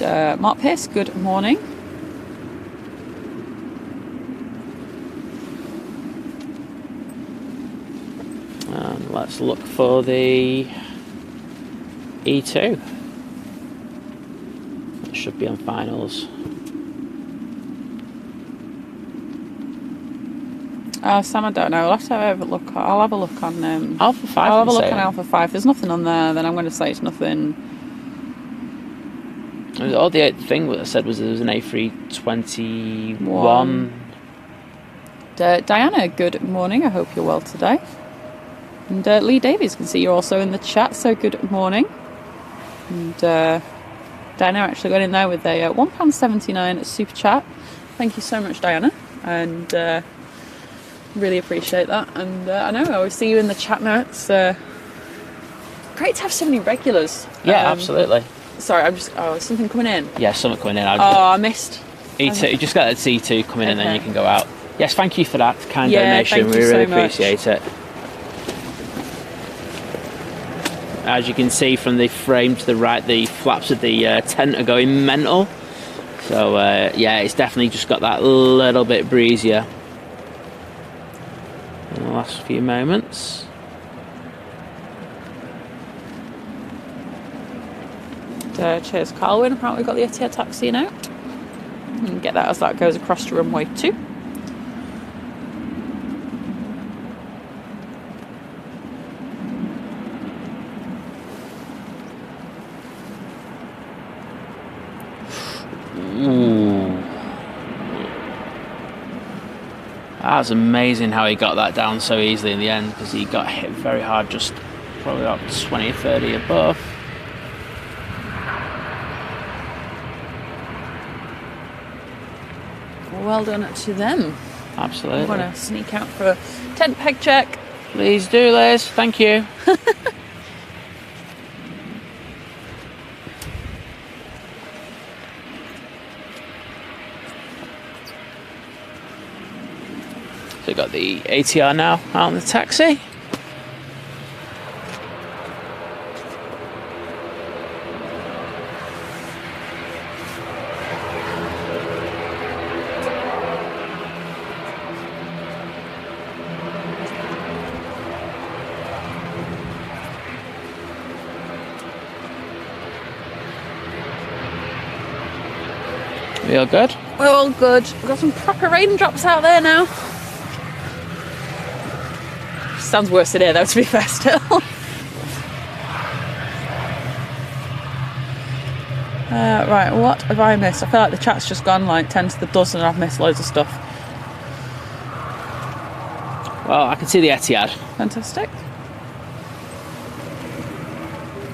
Mark Pierce, good morning. And let's look for the E2. It should be on finals. Sam, I don't know. I'll have to have a look. I'll have a look on Alpha 5. I'll have a look on Alpha 5. There's nothing on there, then I'm going to say it's nothing. All the thing that I said was there was an A321. Diana, good morning. I hope you're well today. And Lee Davies, can see you're also in the chat, so good morning. And Diana actually got in there with a £1.79 super chat. Thank you so much, Diana, and really appreciate that. And I know I always see you in the chat now. It's great to have so many regulars. Yeah, absolutely. Sorry, I'm just... Oh, is something coming in? Yeah, something coming in. I missed. E2, you just got that C2 coming in, then you can go out. Yes, thank you for that kind donation. Thank We you really so much. appreciate it. As you can see from the frame to the right, the flaps of the tent are going mental. So yeah, it's definitely just got that little bit breezier in the last few moments. Cheers, Carlwyn. Apparently we've got the Etihad taxiing out. And get that as that goes across to runway 2. That's amazing how he got that down so easily in the end, because he got hit very hard, just probably about 20 or 30 above. Well done to them. Absolutely. I'm going to sneak out for a tent peg check. Please do, Liz. Thank you. So we've got the ATR now out on the taxi. We all good? We're all good. We've got some proper raindrops out there now. Sounds worse in here though, to be fair, still. Right, what have I missed? I feel like the chat's just gone like 10 to the dozen and I've missed loads of stuff. Well, I can see the Etihad. Fantastic.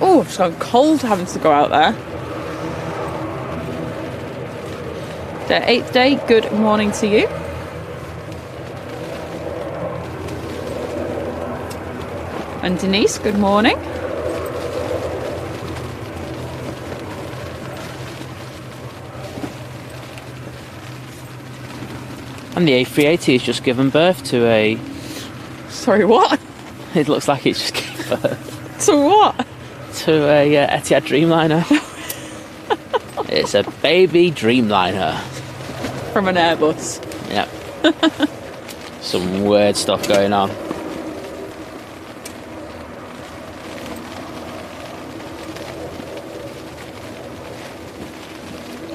Oh, it's gone cold having to go out there. The 8th day, good morning to you. And Denise, good morning. And the A380 has just given birth to a... Sorry, what? It looks like it's just given birth. To what? To a Etihad Dreamliner. It's a baby Dreamliner. From an Airbus. Yep. Some weird stuff going on.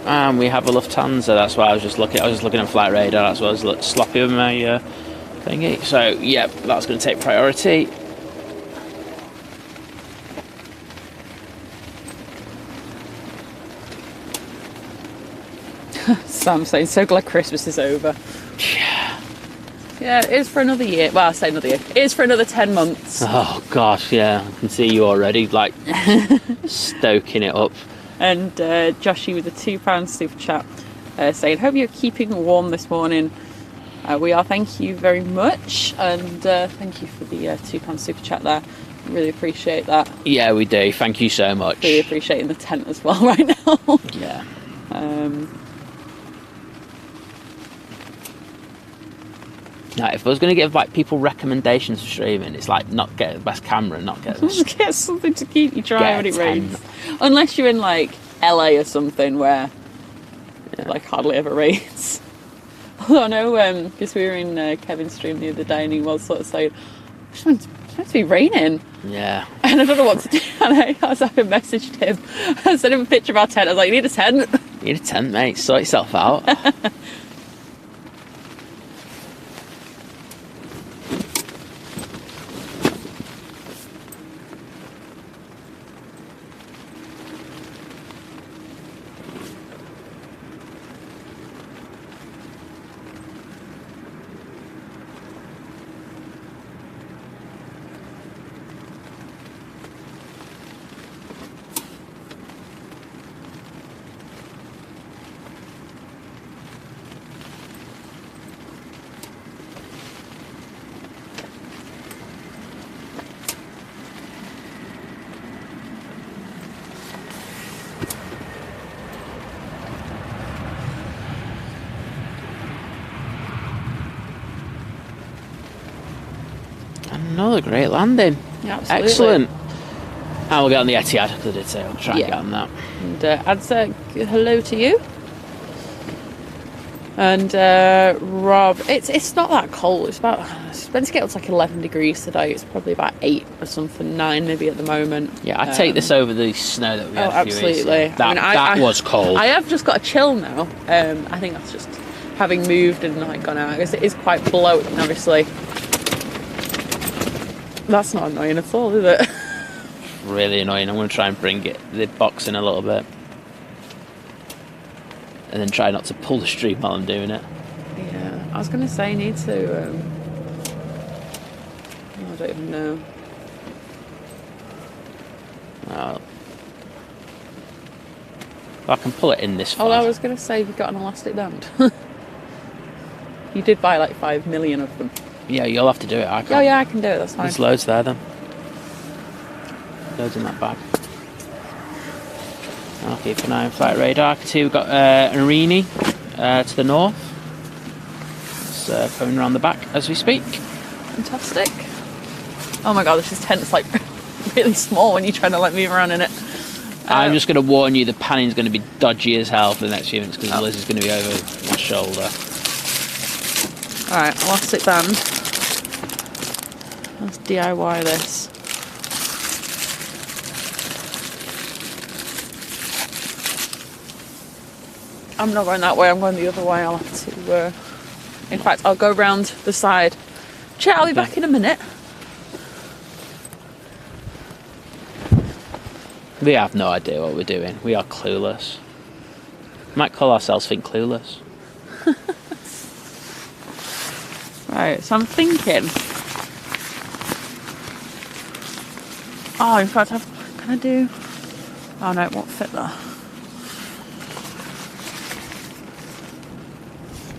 And we have a Lufthansa. That's why I was just looking. I was just looking at flight radar. That's why I was a little sloppy with my thingy. So yeah, that's going to take priority. Sam saying, so glad Christmas is over. Yeah, it is for another year. Well, I say another year. It is for another 10 months. Oh gosh, yeah. I can see you already, like, stoking it up. And Joshy with a £2 super chat saying, hope you're keeping warm this morning. We are, thank you very much. And thank you for the £2 super chat there. Really appreciate that. Yeah, we do. Thank you so much. Really appreciating the tent as well right now. Yeah. Now, if I was going to give like people recommendations for streaming, it's like not get the best camera, not get Just get something to keep you dry when it rains. Unless you're in like LA or something where it like hardly ever rains. Although I know, because we were in Kevin's stream the other day and he was sort of saying, it's meant to be raining. Yeah. And I don't know what to do. And I messaged him. I sent him a picture of our tent. I was like, you need a tent. You need a tent, mate. Sort yourself out. Another great landing. Yeah, absolutely. Excellent. And we'll get on the Etihad, because I did say I'll try and get on that. And I'd say hello to you. And Rob, it's not that cold. It's meant to get up to like 11 degrees today. It's probably about 8 or something, 9 maybe at the moment. Yeah, I'd take this over the snow that we had a few weeks ago. Absolutely. That was cold. I have just got a chill now. I think that's just having moved and like gone out. I guess it is quite bloating, obviously. That's not annoying at all, is it? Really annoying. I'm going to try and bring the box in a little bit. And then try not to pull the stream while I'm doing it. Yeah, I was going to say you need to... I don't even know. Well, I can pull it in this far. Oh, I was going to say, have you got an elastic band? You did buy like 5 million of them. Yeah, you'll have to do it. I can't. Oh yeah, I can do it, that's fine. There's loads there then. Loads in that bag. I'll keep an eye on flight radar. I can see we've got an Arini to the north. It's coming around the back as we speak. Fantastic. Oh my god, this tent's like really small when you're trying to like move around in it. I'm just going to warn you, the panning's going to be dodgy as hell for the next few minutes because Liz is going to be over my shoulder. Alright, elastic band. Let's DIY this. I'm not going that way, I'm going the other way. I'll have to... In fact, I'll go round the side. Chat, I'll be back in a minute. We have no idea what we're doing. We are clueless. Might call ourselves Think Clueless. Right, so I'm thinking... Oh, in fact, can I do... Oh no, it won't fit there.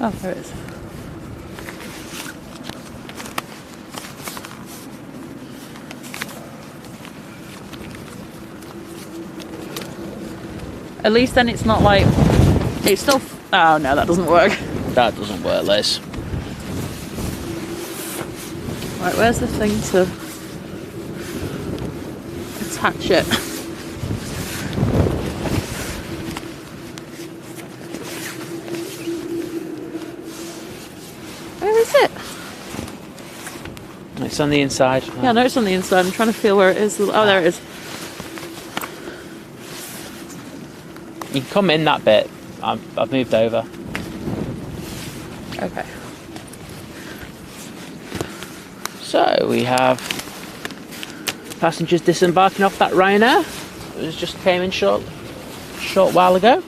Oh, there it is. At least then it's not like... It's still... Oh no, that doesn't work. That doesn't work, Liz. Right, where's the thing to attach it? Where is it? It's on the inside. Yeah, I know it's on the inside. I'm trying to feel where it is. Oh, there it is. You can come in that bit. I've moved over. Okay. So we have passengers disembarking off that Ryanair. It just came in short while ago.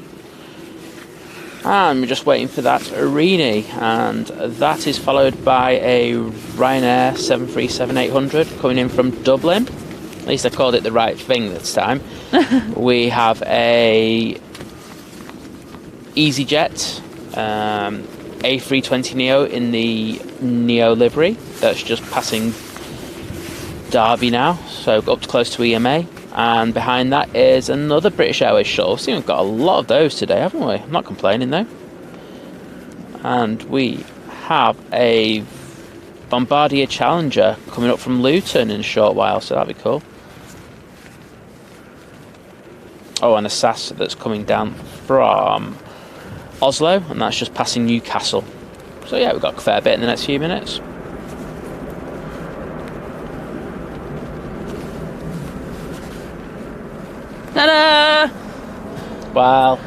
And we're just waiting for that Arini, and that is followed by a Ryanair 737-800 coming in from Dublin. At least I called it the right thing this time. We have a EasyJet A320neo in the Neo livery that's just passing Derby now, so up close to EMA. And behind that is another British Airways shuttle. So we've got a lot of those today, haven't we? I'm not complaining though. And we have a Bombardier Challenger coming up from Luton in a short while, so that'd be cool. Oh, and a SAS that's coming down from Oslo, and that's just passing Newcastle. So yeah, we've got a fair bit in the next few minutes. Ta-da! Wow.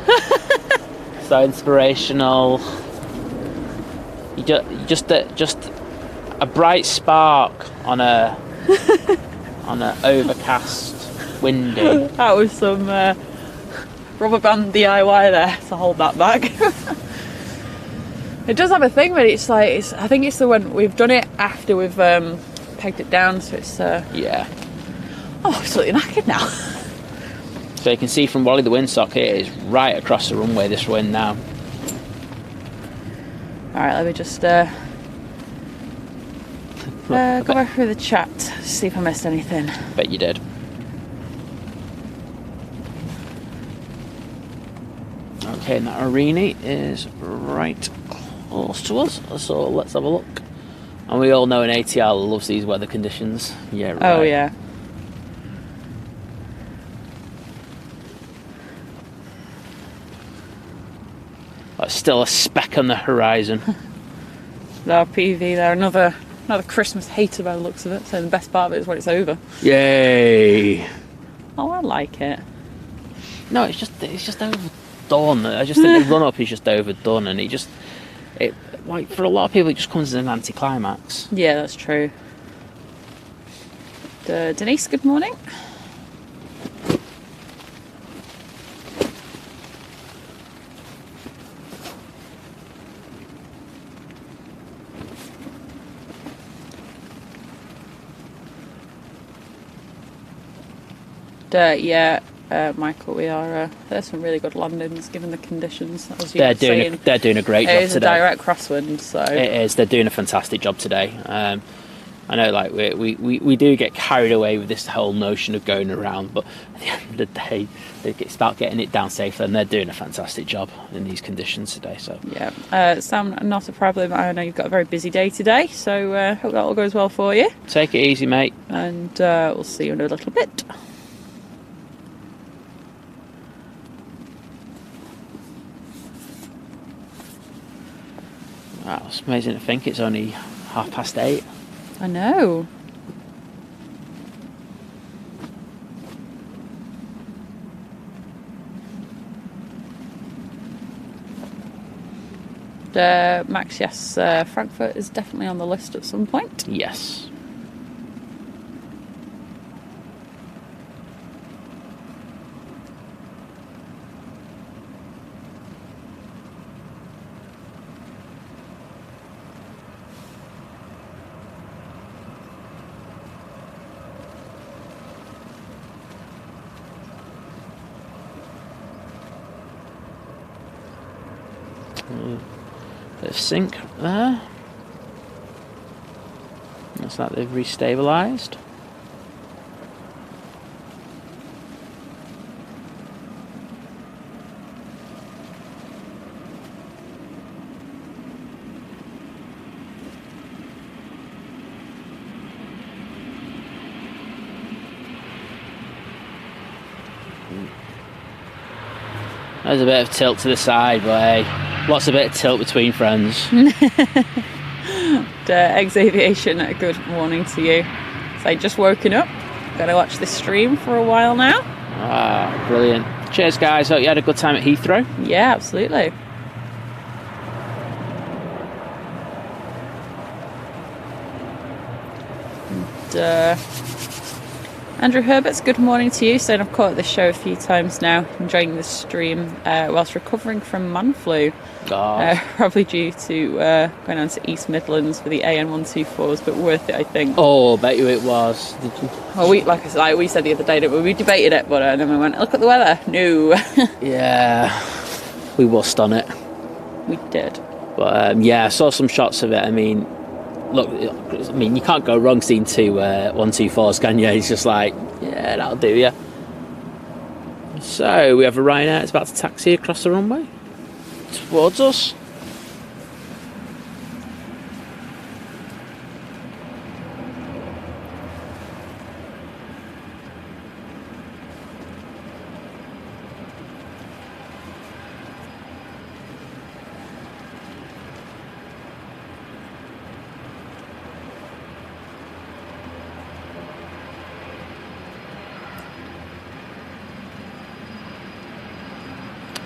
So inspirational. You just a bright spark on a overcast, windy. That was some rubber band DIY there to hold that back. It does have a thing, but it's like I think it's the one we've done it after we've pegged it down, so it's yeah. Oh, I'm absolutely knackered now. So you can see from Wally the windsock here is right across the runway, this wind now. Alright, let me just go back through the chat, see if I missed anything. Bet you did. Okay, and that Arini is right close to us, so let's have a look And we all know an ATL loves these weather conditions. Yeah, right. Oh, yeah. That's still a speck on the horizon. Our PV there, another Christmas hater by the looks of it. So the best part of it is when it's over. Yay! Oh, I like it. No, it's just overdone. I just think the run up is just overdone, and it like for a lot of people it just comes as an anticlimax. Yeah, that's true. Denise, good morning. Michael, we are. There's some really good landings given the conditions. As you They're doing a great job today. It is a direct crosswind, so it is. They're doing a fantastic job today. I know, like we do get carried away with this whole notion of going around, but at the end of the day, they start getting it down safely, and they're doing a fantastic job in these conditions today. So yeah, Sam, not a problem. I know you've got a very busy day today, so hope that all goes well for you. Take it easy, mate, and we'll see you in a little bit. Wow, it's amazing to think it's only 8:30. I know. Max, yes, Frankfurt is definitely on the list at some point. Yes. Bit of sink there. Looks like they've restabilised. There's a bit of tilt to the side, but hey. Lots of bit of tilt between friends. Eggs Aviation, a good morning to you. So just woken up, gotta watch this stream for a while now. Ah, brilliant. Cheers guys, hope you had a good time at Heathrow. Yeah, absolutely. And, Andrew Herbert's good morning to you, saying I've caught this show a few times now, enjoying the stream whilst recovering from man flu. Probably due to going on to East Midlands for the AN124s, but worth it, I think. Oh, I bet you it was. Did you? Well, we said the other day that we debated it, but then we went, look at the weather. No. Yeah, we wussed on it. We did. But yeah, I saw some shots of it. I mean, look, you can't go wrong seeing two 124s, can you? It's just like, yeah, that'll do you. So we have a Ryanair. It's about to taxi across the runway towards us.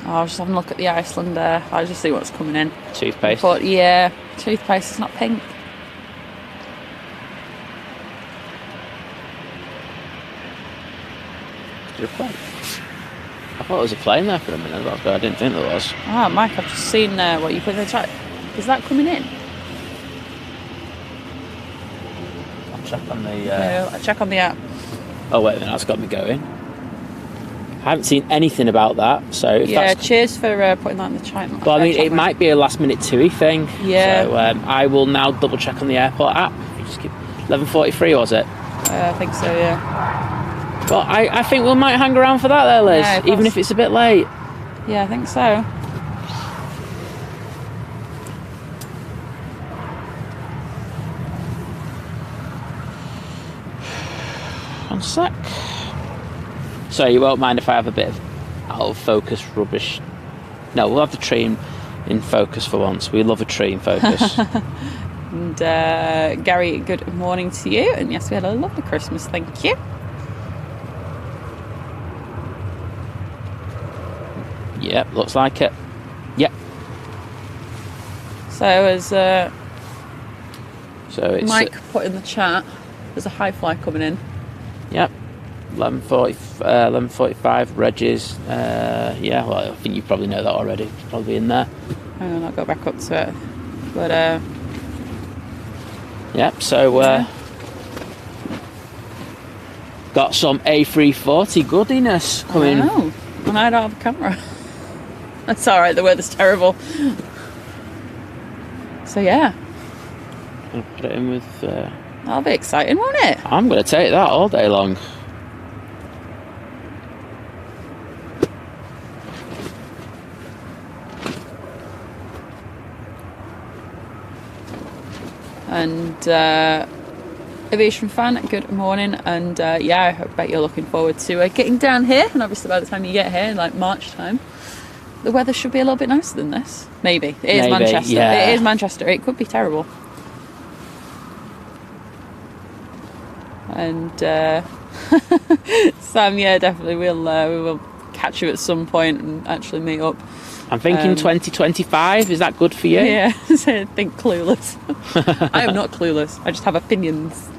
I was just having a look at the Iceland there. I'll just see what's coming in. Toothpaste. But yeah, toothpaste is not pink. Is there a plane? I thought it was a plane there for a minute, but I didn't think there was. Ah, Mike, I've just seen what you put in the chat. Is that coming in? I'll check on the... I'll check on the app. Oh wait a minute, that's got me going. I haven't seen anything about that, so if yeah, that's... cheers for putting that in the chat. Well, I mean, it might be a last-minute TUI thing. Yeah. So I will now double-check on the airport app. You just keep 11:43, was it? I think so, yeah. Well, I think we might hang around for that there, Liz, yeah, even if it's a bit late. Yeah, I think so. One sec. So you won't mind if I have a bit of out of focus rubbish? No, we'll have the tree in focus for once. We love a tree in focus. And Gary, good morning to you. And yes, we had a lovely Christmas, thank you. Yep, looks like it. Yep. So as it's Mike put in the chat, there's a high fly coming in. Yep. 11:45 Regis. Yeah, well, I think you probably know that already. It's probably in there. I'll go back up to it. But yep, so got some A340 goodiness coming. And I don't have a camera. That's alright, the weather's terrible. So yeah. I'll put it in with That'll be exciting, won't it? I'm gonna take that all day long. And Aviation fan, good morning. And yeah, I bet you're looking forward to getting down here. And obviously by the time you get here, in like March time, the weather should be a little bit nicer than this. Maybe. It is Manchester. Yeah. It is Manchester. It could be terrible. And Sam, yeah, definitely we will catch you at some point and actually meet up. I'm thinking 2025. Is that good for you? Yeah, I think clueless. I am not clueless. I just have opinions.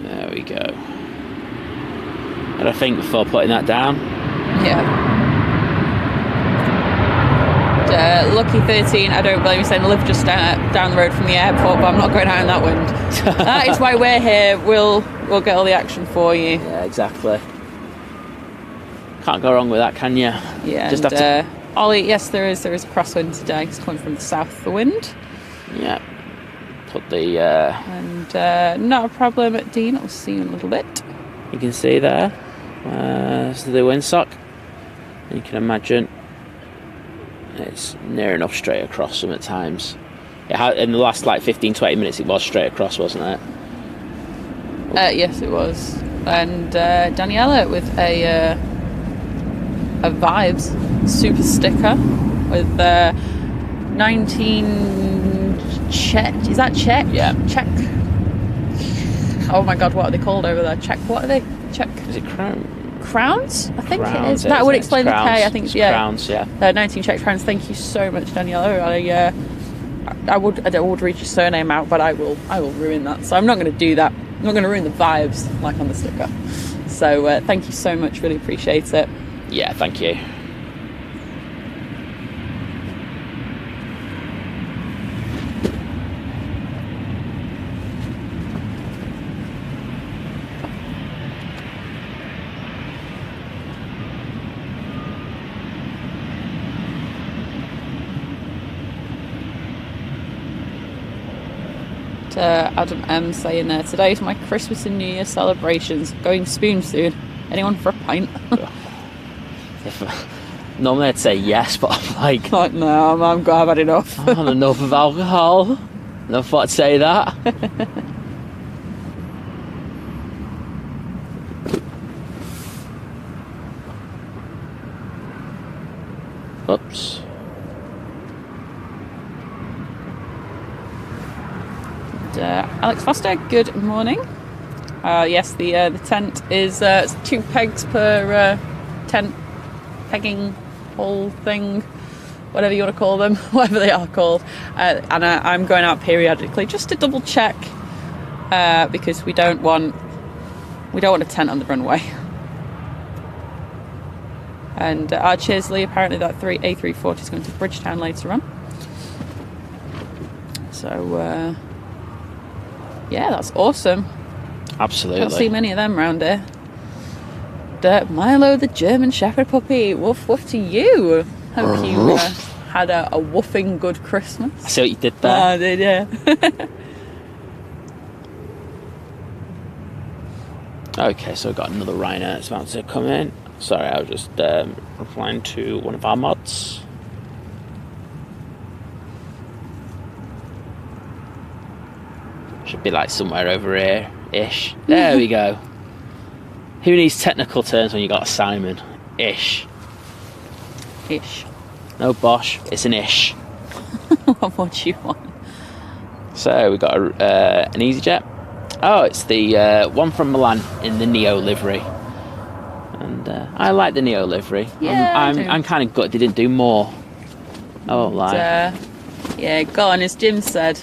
There we go. And I think before putting that down. Yeah. Lucky 13, I don't blame you saying I live just down the road from the airport, but I'm not going out in that wind. That is why we're here. We'll get all the action for you. Yeah, exactly. Can't go wrong with that, can you? Yeah. Just and, have to... Ollie, yes, there is a crosswind today. It's coming from the south, the wind. Yeah. Put the... And not a problem, Dean. I'll see you in a little bit. You can see there. This is the windsock. You can imagine it's near enough straight across them at times. In the last like 15-20 minutes it was straight across, wasn't it? Yes, it was. And Daniela with a Vibes super sticker with 19 Czech. Is that Czech? Yeah. Czech. Oh my god, what are they called over there? Czech. What are they? Czech. Is it crown? Crowns? I think Crowns, it is. That would it's explain the crowns. K. I think It's yeah. Crowns, yeah. 19 Czech crowns. Thank you so much, Daniela. I would read your surname out, but I will ruin that. So I'm not going to do that. I'm not going to ruin the vibes like on the sticker. So thank you so much. Really appreciate it. Yeah, thank you. Adam M saying today's my Christmas and New Year celebrations. Going spoon soon. Anyone for a pint? Normally I'd say yes, but I'm like no, I've had enough. I've had enough of alcohol. Never thought I'd say that. Oops. Alex Foster, good morning. Yes, the tent is 2 pegs per tent pegging pole thing, whatever you want to call them, whatever they are called. And I'm going out periodically just to double check because we don't want a tent on the runway. And cheers, Lee. Apparently that A340 is going to Bridgetown later on. So. Yeah, that's awesome. Absolutely. Can't see many of them around here. Milo the German Shepherd puppy. Woof woof to you. Hope you had a woofing good Christmas. I see what you did there. Oh, I did, yeah. Okay, so we've got another Ryanair that's about to come in. Sorry, I was just replying to one of our mods. Should be like somewhere over here-ish. There we go. Who needs technical terms when you got a Simon? Ish. Ish. No Bosch, it's an ish. What do you want? So we got an EasyJet. Oh, it's the one from Milan in the Neo livery. And I like the Neo livery. Yeah, I'm kind of gutted they didn't do more. Oh, like. Yeah, go on, as Jim said.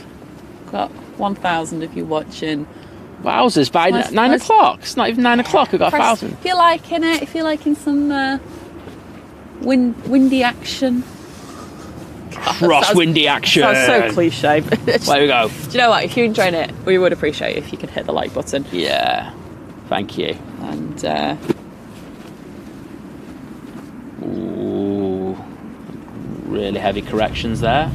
Got 1,000 if you're watching. Wowzers, by 9 o'clock. It's not even 9 o'clock, we've got 1,000. If you're liking it, if you're liking some windy action. Windy action. Sounds so cliche. There we go. Do you know what? If you're enjoying it, we would appreciate it if you could hit the like button. Yeah. Thank you. And ooh, really heavy corrections there.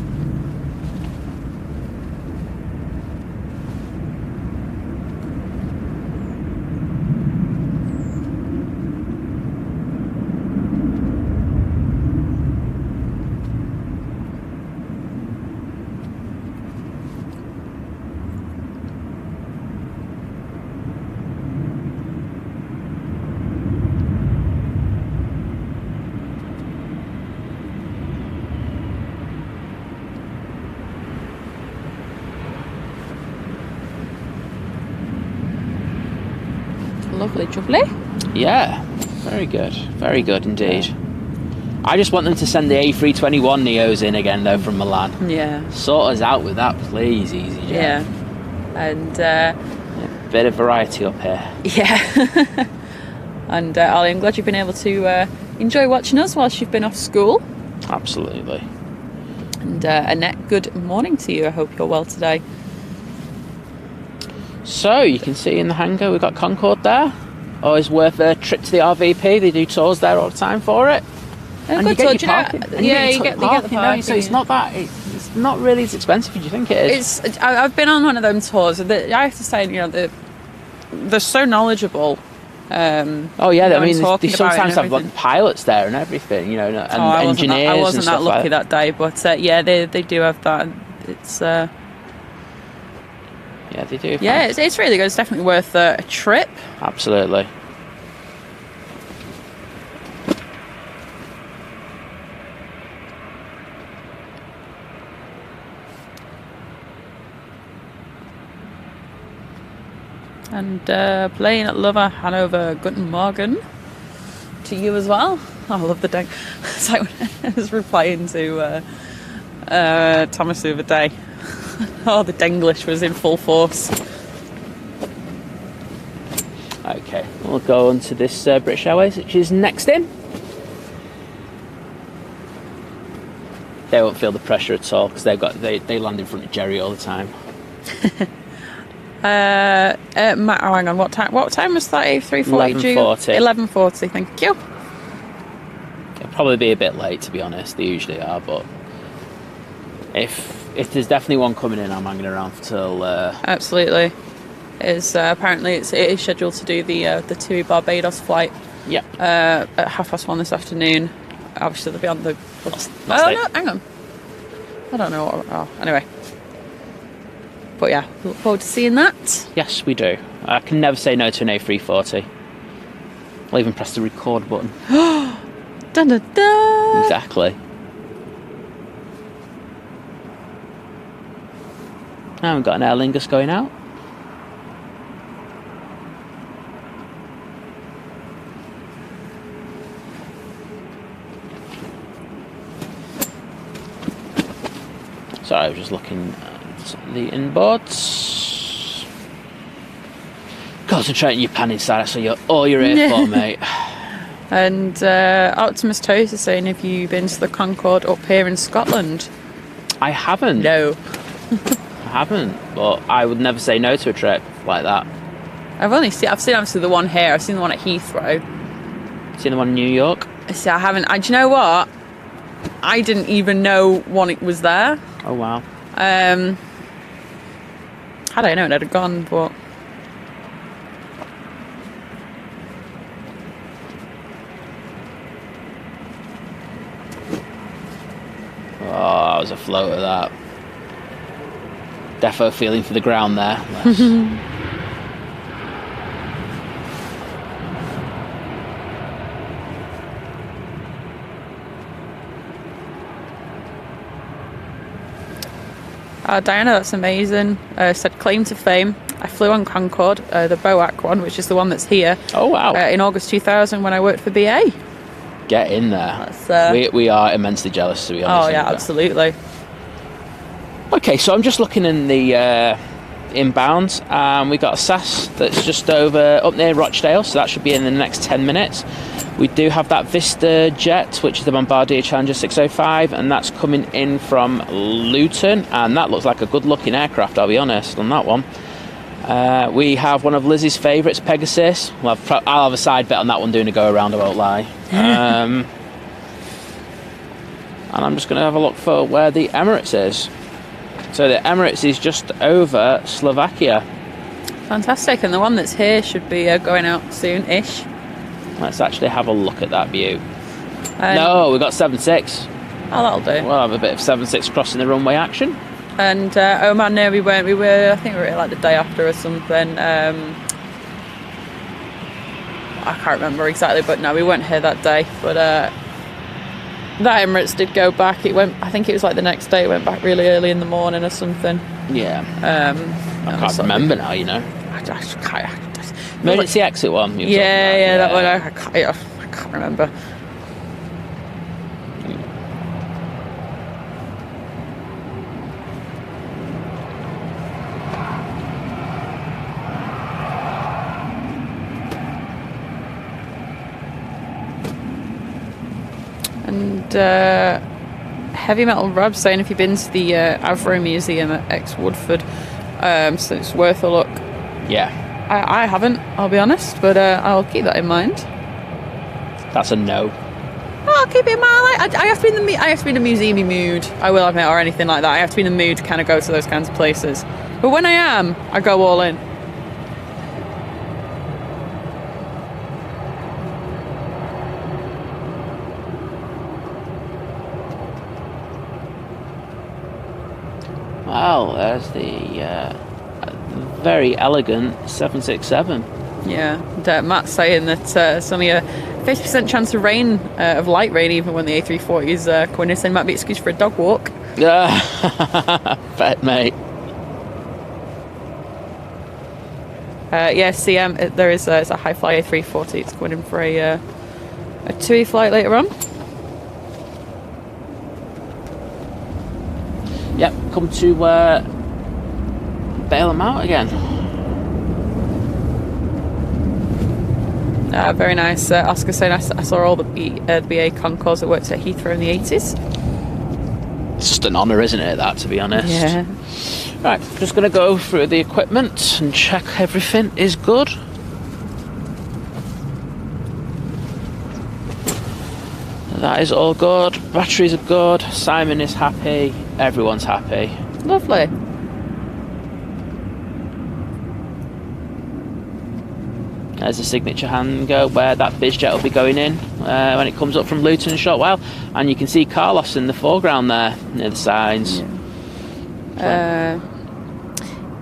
lovely, jubbly. Yeah, very good indeed. Yeah. I just want them to send the A321 Neos in again though from Milan. Yeah. Sort us out with that, please, EasyJet. Yeah. And a bit of variety up here. Yeah. And Ollie, I'm glad you've been able to enjoy watching us whilst you've been off school. Absolutely. And Annette, good morning to you. I hope you're well today. So you can see in the hangar we've got Concorde there. Always worth a trip to the RVP. They do tours there all the time for it. And you get your parking. Yeah, you get the parking. So it's not that. It's not really as expensive as you think it is. I've been on one of them tours. I have to say, they're so knowledgeable. Oh yeah, I mean, they sometimes have like pilots there and everything, and engineers. I wasn't that lucky that day, but yeah, they do have that. It's yeah, they do. Yeah, it's really good. It's definitely worth a trip. Absolutely. And plane lover Hanover, guten Morgen to you as well. I love the day. It's like when I was replying to Thomas the other day. Oh, the Denglish was in full force. Okay, we'll go on to this British Airways, which is next in. They won't feel the pressure at all because they land in front of Jerry all the time. Hang on, what time was that A340 due? 11:40. 11:40, thank you. It'll probably be a bit late, to be honest. They usually are, but if there's definitely one coming in, I'm hanging around till... Absolutely. Apparently it is scheduled to do the TUI Barbados flight. Yep. At 1:30 this afternoon. Obviously they'll be on the... no, hang on. I don't know. Anyway. But yeah, look forward to seeing that. Yes, we do. I can never say no to an A340. I'll even press the record button. Dun, dun, dun. Exactly. Now we've got an Aer Lingus going out. Sorry, I was just looking at the inboards. Concentrating your pan inside, that's all you're here for, mate. And Optimus Toast is saying, have you been to the Concorde up here in Scotland? I haven't. No. I haven't, but I would never say no to a trip like that. I've seen obviously the one here. I've seen the one at Heathrow. Seen the one in New York? See, I haven't. Do you know what? I didn't even know one it was there. Oh wow. Had I known, I'd have gone, but. Oh, that was a float of that. Defo feeling for the ground there. Diana, that's amazing. Said claim to fame. I flew on Concorde, the BOAC one, which is the one that's here. Oh wow! In August 2000 when I worked for BA. Get in there. We are immensely jealous, to be honest. Oh yeah, absolutely. Okay, so I'm just looking in the inbounds, and we got a SAS that's just up near Rochdale, so that should be in the next 10 minutes. We do have that Vista jet, which is the Bombardier Challenger 605, and that's coming in from Luton, and that looks like a good looking aircraft, I'll be honest on that one. We have one of Lizzie's favourites, Pegasus. I'll have a side bet on that one doing a go around, I won't lie. And I'm just going to have a look for where the Emirates is. So the Emirates is just over Slovakia. Fantastic, and the one that's here should be going out soon-ish. Let's actually have a look at that view. No, we've got 7.6. Oh, that'll do. We'll have a bit of 7.6 crossing the runway action. And Oman, no, we weren't. We were, I think we were like the day after or something. I can't remember exactly, but no, we weren't here that day. But that Emirates did go back. It went. I think it was like the next day. It went back really early in the morning or something. Yeah. I can't remember now. You know. Emergency exit one. Yeah, that one. I can't remember. And Heavy Metal Rob saying if you've been to the Avro Museum at Woodford, so it's worth a look. Yeah. I haven't, I'll be honest, but I'll keep that in mind. That's a no. I'll keep it in mind. I have to be in the museumy mood, I will admit, or anything like that. I have to be in the mood to kind of go to those kinds of places. But when I am, I go all in. Well, there's the very elegant 767. Yeah, and, Matt's saying that it's only a 50% chance of rain, of light rain, even when the A340 is coming in, saying might be excused for a dog walk. Yeah, bet, mate. CM, there is it's a high fly A340. It's going in for a TUI flight later on. Yep, come to bail them out again. Very nice. Oscar saying I saw all the BA Concords that worked at Heathrow in the 80s. It's just an honour, isn't it, that, to be honest? Yeah. Right, just going to go through the equipment and check everything is good. That is all good. Batteries are good. Simon is happy. Everyone's happy. Lovely. There's a signature hand-go where that bizjet will be going in when it comes up from Luton in a short while. And you can see Carlos in the foreground there, near the signs.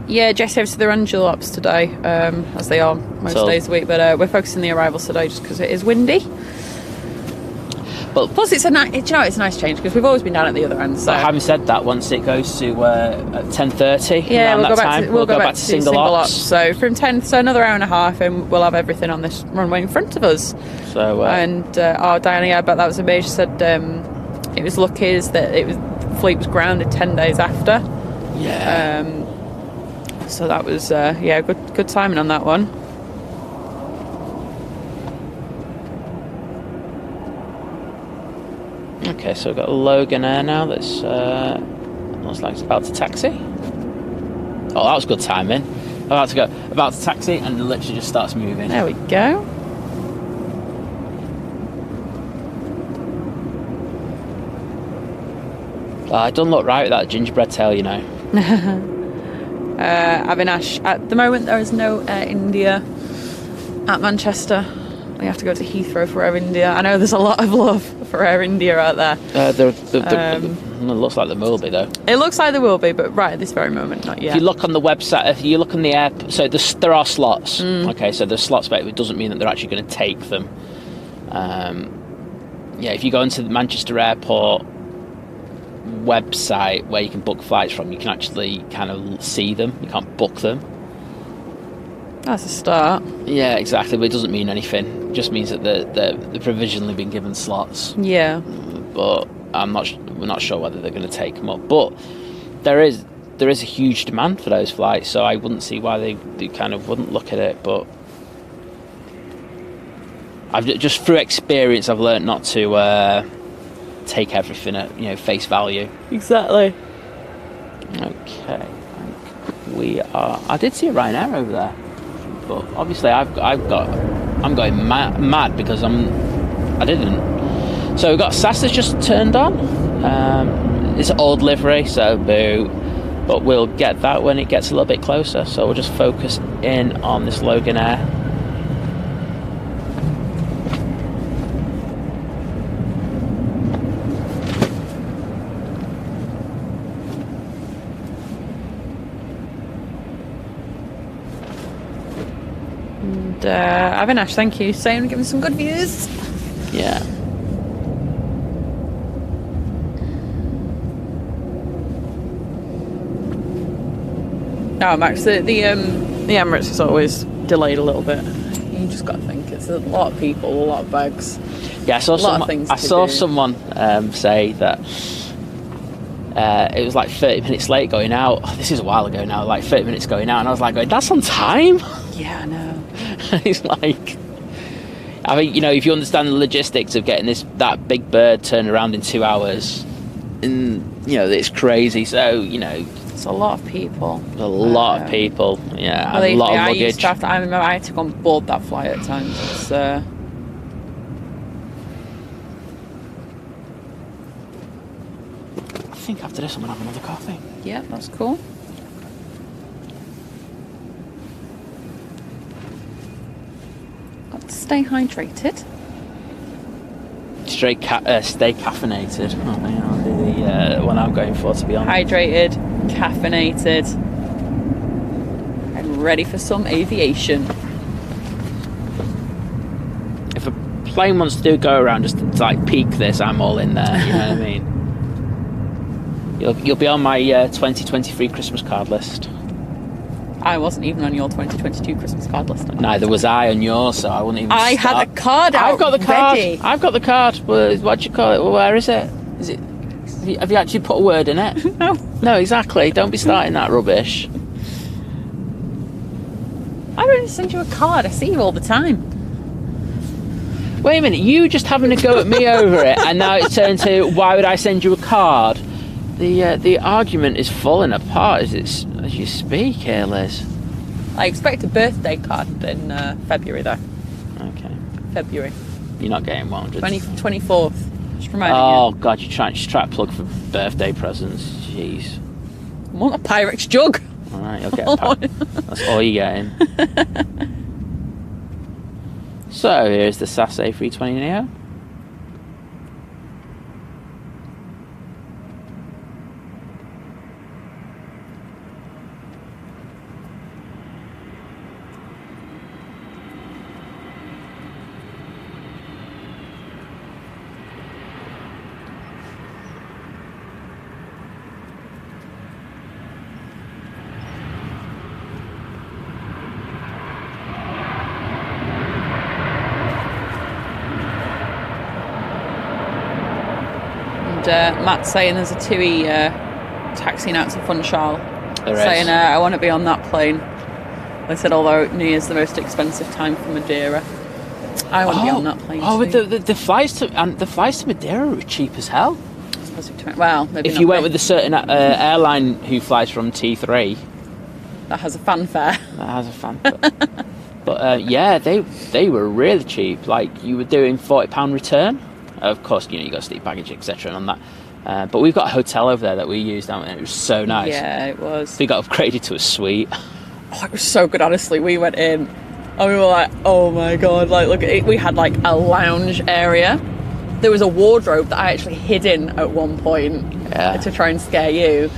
Yeah, Jess over to the Angel ops today, as they are most days a week. But we're focusing the arrivals today just because it is windy. But plus, it's a nice change because we've always been down at the other end. So having said that, once it goes to 10:30, yeah, we'll go back to single ops. So from 10, so another hour and a half, and we'll have everything on this runway in front of us. So Diana, yeah, but that was amazing. She said it was lucky that the fleet was grounded 10 days after. Yeah. So that was good timing on that one. Okay, so we've got a Logan Air now that's looks like it's about to taxi. Oh, that was good timing. About to taxi, and it literally just starts moving. There we go. I don't look right with that gingerbread tail, you know. Avinash, at the moment there is no Air India at Manchester. We have to go to Heathrow for Air India. I know there's a lot of love for Air India out there. It looks like there will be, though. It looks like there will be, but right at this very moment, not yet. If you look on the website, if you look on the app, so there are slots. Okay, so there's slots, but it doesn't mean that they're actually going to take them. Yeah, if you go into the Manchester Airport website where you can book flights from, you can actually kind of see them. You can't book them. That's a start. Yeah, exactly, but it doesn't mean anything. It just means that they're provisionally been given slots. Yeah. But we're not sure whether they're going to take them up. But there is a huge demand for those flights, so I wouldn't see why they kind of wouldn't look at it. But I've just through experience, I've learned not to take everything at face value. Exactly. Okay, I did see a Ryanair over there, but obviously I'm going mad because I didn't. So we've got SAS that's just turned on. It's old livery, so boo. But we'll get that when it gets a little bit closer. So we'll just focus in on this Logan Air. Avinash, thank you. Saying give me some good views. Yeah. No, Max, the Emirates is always delayed a little bit. You just got to think it's a lot of people, a lot of bags. Yeah, I saw someone say that it was like 30 minutes late going out. Oh, this is a while ago now, like 30 minutes going out, and I was like, that's on time? Yeah, I know. It's like, I mean, if you understand the logistics of getting that big bird turned around in 2 hours, and it's crazy. So it's a lot of people. A lot of people. Yeah, a lot of luggage. I remember I had to go and board that flight at times. It's, I think after this I'm gonna have another coffee. Yeah, that's cool. Got to stay hydrated. Stay caffeinated. The one I'm going for, to be honest. Hydrated, caffeinated, and ready for some aviation. If a plane wants to do a go around just to like peak this, I'm all in there. You know what I mean? You'll be on my 2023 Christmas card list. I wasn't even on your 2022 Christmas card list. Neither was I on yours, so I wouldn't even I start. had a card out. I've got the card. Ready. I've got the card. What do you call it? Well, where is it? Is it? Have you actually put a word in it? No. No, exactly. Don't be starting that rubbish. I don't send you a card. I see you all the time. Wait a minute. You just having a go at me over it, and now it's turned to why would I send you a card? The argument is falling apart as you speak here, Liz. I expect a birthday card in February, though. Okay. February. You're not getting one. 24th. Just reminding you. Oh God, you're trying to plug for birthday presents. Jeez. I want a Pyrex jug. All right, you'll get a pack. That's all you're getting. So here's the SAS A320neo. Matt's saying there's a TUI taxiing out to Funchal. Saying I want to be on that plane. They said although New Year's the most expensive time for Madeira, I want to be on that plane. Oh, too. but the flights to Madeira are cheap as hell. Well, maybe if you went with a certain airline who flies from T3, that has a fanfare. But yeah, they were really cheap. Like you were doing £40 return. Of course, you got to sleep baggage, etc. And on that, But we've got a hotel over there that we used, haven't we? And it was so nice. Yeah, it was. We got upgraded to a suite. Oh, it was so good, honestly. We went in and we were like, oh my God, like, look at it. We had like a lounge area. There was a wardrobe that I actually hid in at one point to try and scare you.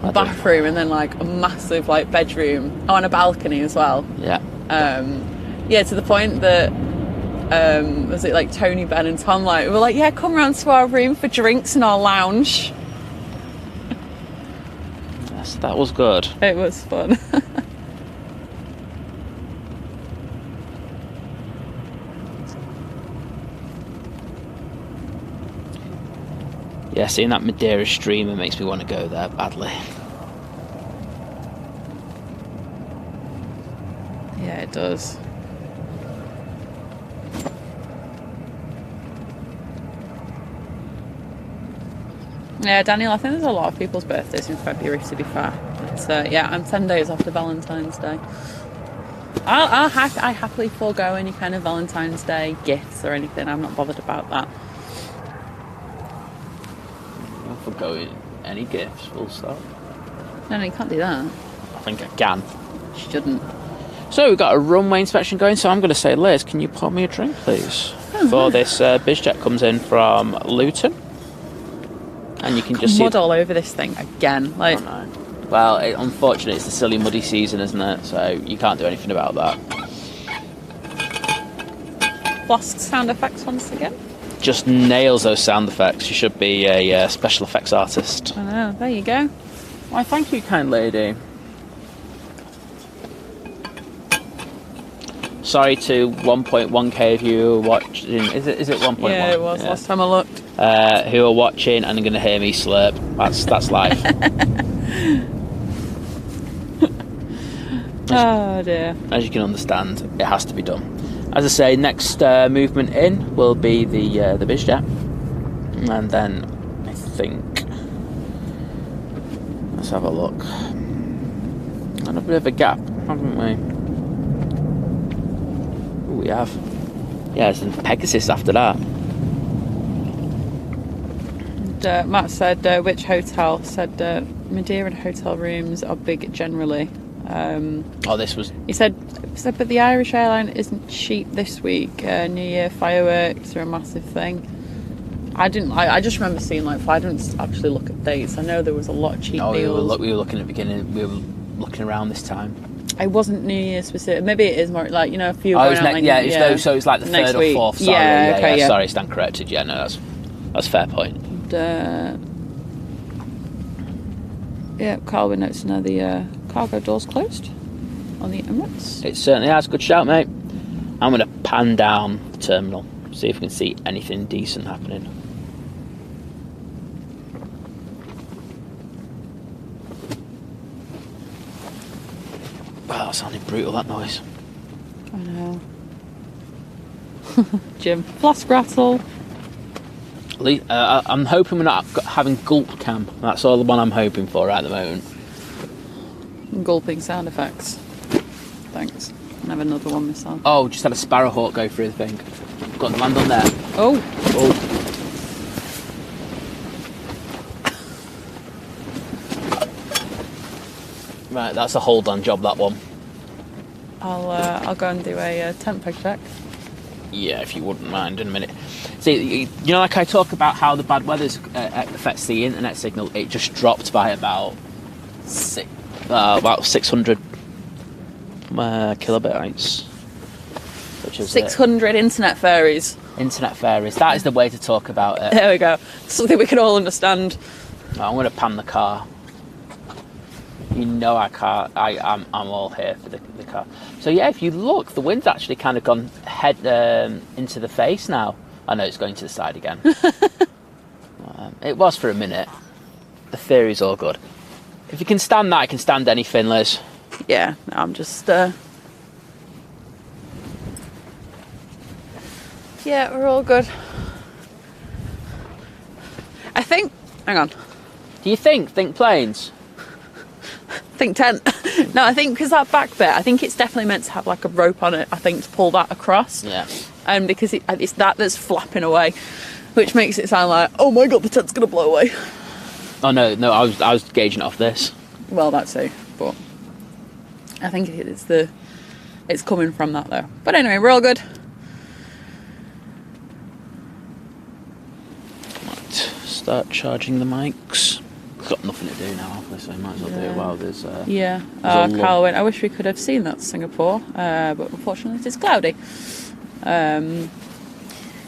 A bathroom, and then like a massive like bedroom. Oh, and a balcony as well. Yeah. Yeah, to the point that was it like Tony, Ben and Tom we were like, yeah, come round to our room for drinks in our lounge. Yes, that was good. It was fun. Yeah, seeing that Madeira streamer makes me want to go there badly. Yeah, it does. Yeah, Daniel, I think there's a lot of people's birthdays in February, to be fair. But, yeah, I'm 10 days after Valentine's Day. I happily forego any kind of Valentine's Day gifts or anything. I'm not bothered about that. I'm forgoing any gifts, full stop. No, you can't do that. I think I can. You shouldn't. So we've got a runway inspection going, so I'm going to say, Liz, can you pour me a drink, please? Before this BizJet comes in from Luton. And you can just see mud all over this thing again. Like, oh, no. Well, unfortunately, it's the silly muddy season, isn't it? So you can't do anything about that. Flask sound effects once again. Just nails those sound effects. You should be a special effects artist. I know. There you go. Why, thank you, kind lady. Sorry to 1.1k of you watching. Is it 1.1? Yeah, it was last time I looked. Who are watching and are going to hear me slurp. That's life. Oh dear. As you can understand, it has to be done. As I say, next movement in will be the BizJet, and then I think, let's have a look. And a bit of a gap, haven't we? Ooh, we have. Yeah, there's some Pegasus after that. And, Matt said, which hotel? Said Madeira hotel rooms are big generally. This was... He said, but the Irish airline isn't cheap this week. New Year fireworks are a massive thing. I just remember seeing I didn't actually look at dates. I know there was a lot of cheap deals. We were looking at the beginning. We were looking around this time. It wasn't New Year specific. Maybe it is more a few. So it's like the next 3rd or week. 4th. Sorry, yeah. Sorry, stand corrected. Yeah, no, that's a fair point. Yeah, Carl notes now the cargo doors closed on the Emirates. It certainly has. Good shout, mate. I'm going to pan down the terminal, see if we can see anything decent happening. Wow, that sounded brutal, that noise. I know. Jim, flask rattle. I'm hoping we're not having gulp cam. That's all the one I'm hoping for right at the moment. Gulping sound effects. Thanks. I have another one myself. Oh, just had a sparrowhawk go through the thing. Got to land on there. Oh. Right, that's a hold on job, that one. I'll go and do a tempo check. Yeah, if you wouldn't mind in a minute. See, you know, like I talk about how the bad weather affects the internet signal. It just dropped by about 600 kilobytes, which is 600 internet fairies. Internet fairies. That is the way to talk about it. There we go. Something we can all understand. I'm going to pan the car. You know I can't. I'm all here for the car. So yeah, if you look, the wind's actually kind of gone head into the face now. I know it's going to the side again. It was for a minute. The theory's all good. If you can stand that, I can stand anything, Liz. Yeah, I'm just... Yeah, we're all good. I think... Hang on. Do you think planes? Think tent. No, I think because that back bit, I think it's definitely meant to have like a rope on it, I think, to pull that across. Yeah. Because it's that's flapping away. which makes it sound like, oh my god, the tent's going to blow away. Oh no, I was gauging off this. Well, that's it, but I think it's coming from that though. But anyway, we're all good. Right, start charging the mics. We've got nothing to do now, have we? So might as well do it while there's. Carl went, I wish we could have seen that Singapore, but unfortunately it is cloudy.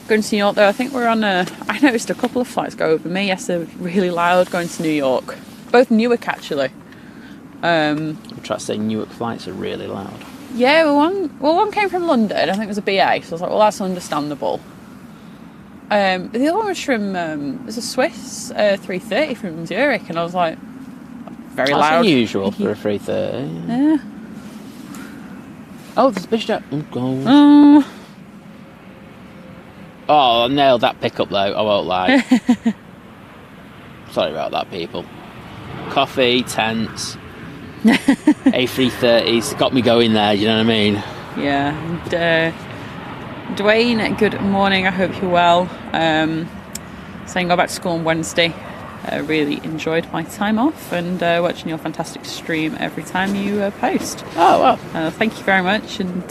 Going to New York though, I think we're on I noticed a couple of flights go over me. Yes, they're really loud going to New York. Both Newark actually. I'm trying to say Newark flights are really loud. Yeah, one came from London. I think it was a BA, so I was like, well, that's understandable. But the other one was from there's a Swiss 330 from Zurich, and I was like, very loud. That's unusual for a 330. Yeah. Oh, there's a Bishop. Oh, I nailed that pickup though. I won't lie. Sorry about that, people. Coffee, tents, A330s got me going there. You know what I mean? Yeah. And, Dwayne, good morning. I hope you're well. Saying go back to school on Wednesday. Really enjoyed my time off and watching your fantastic stream every time you post. Oh wow! Thank you very much. And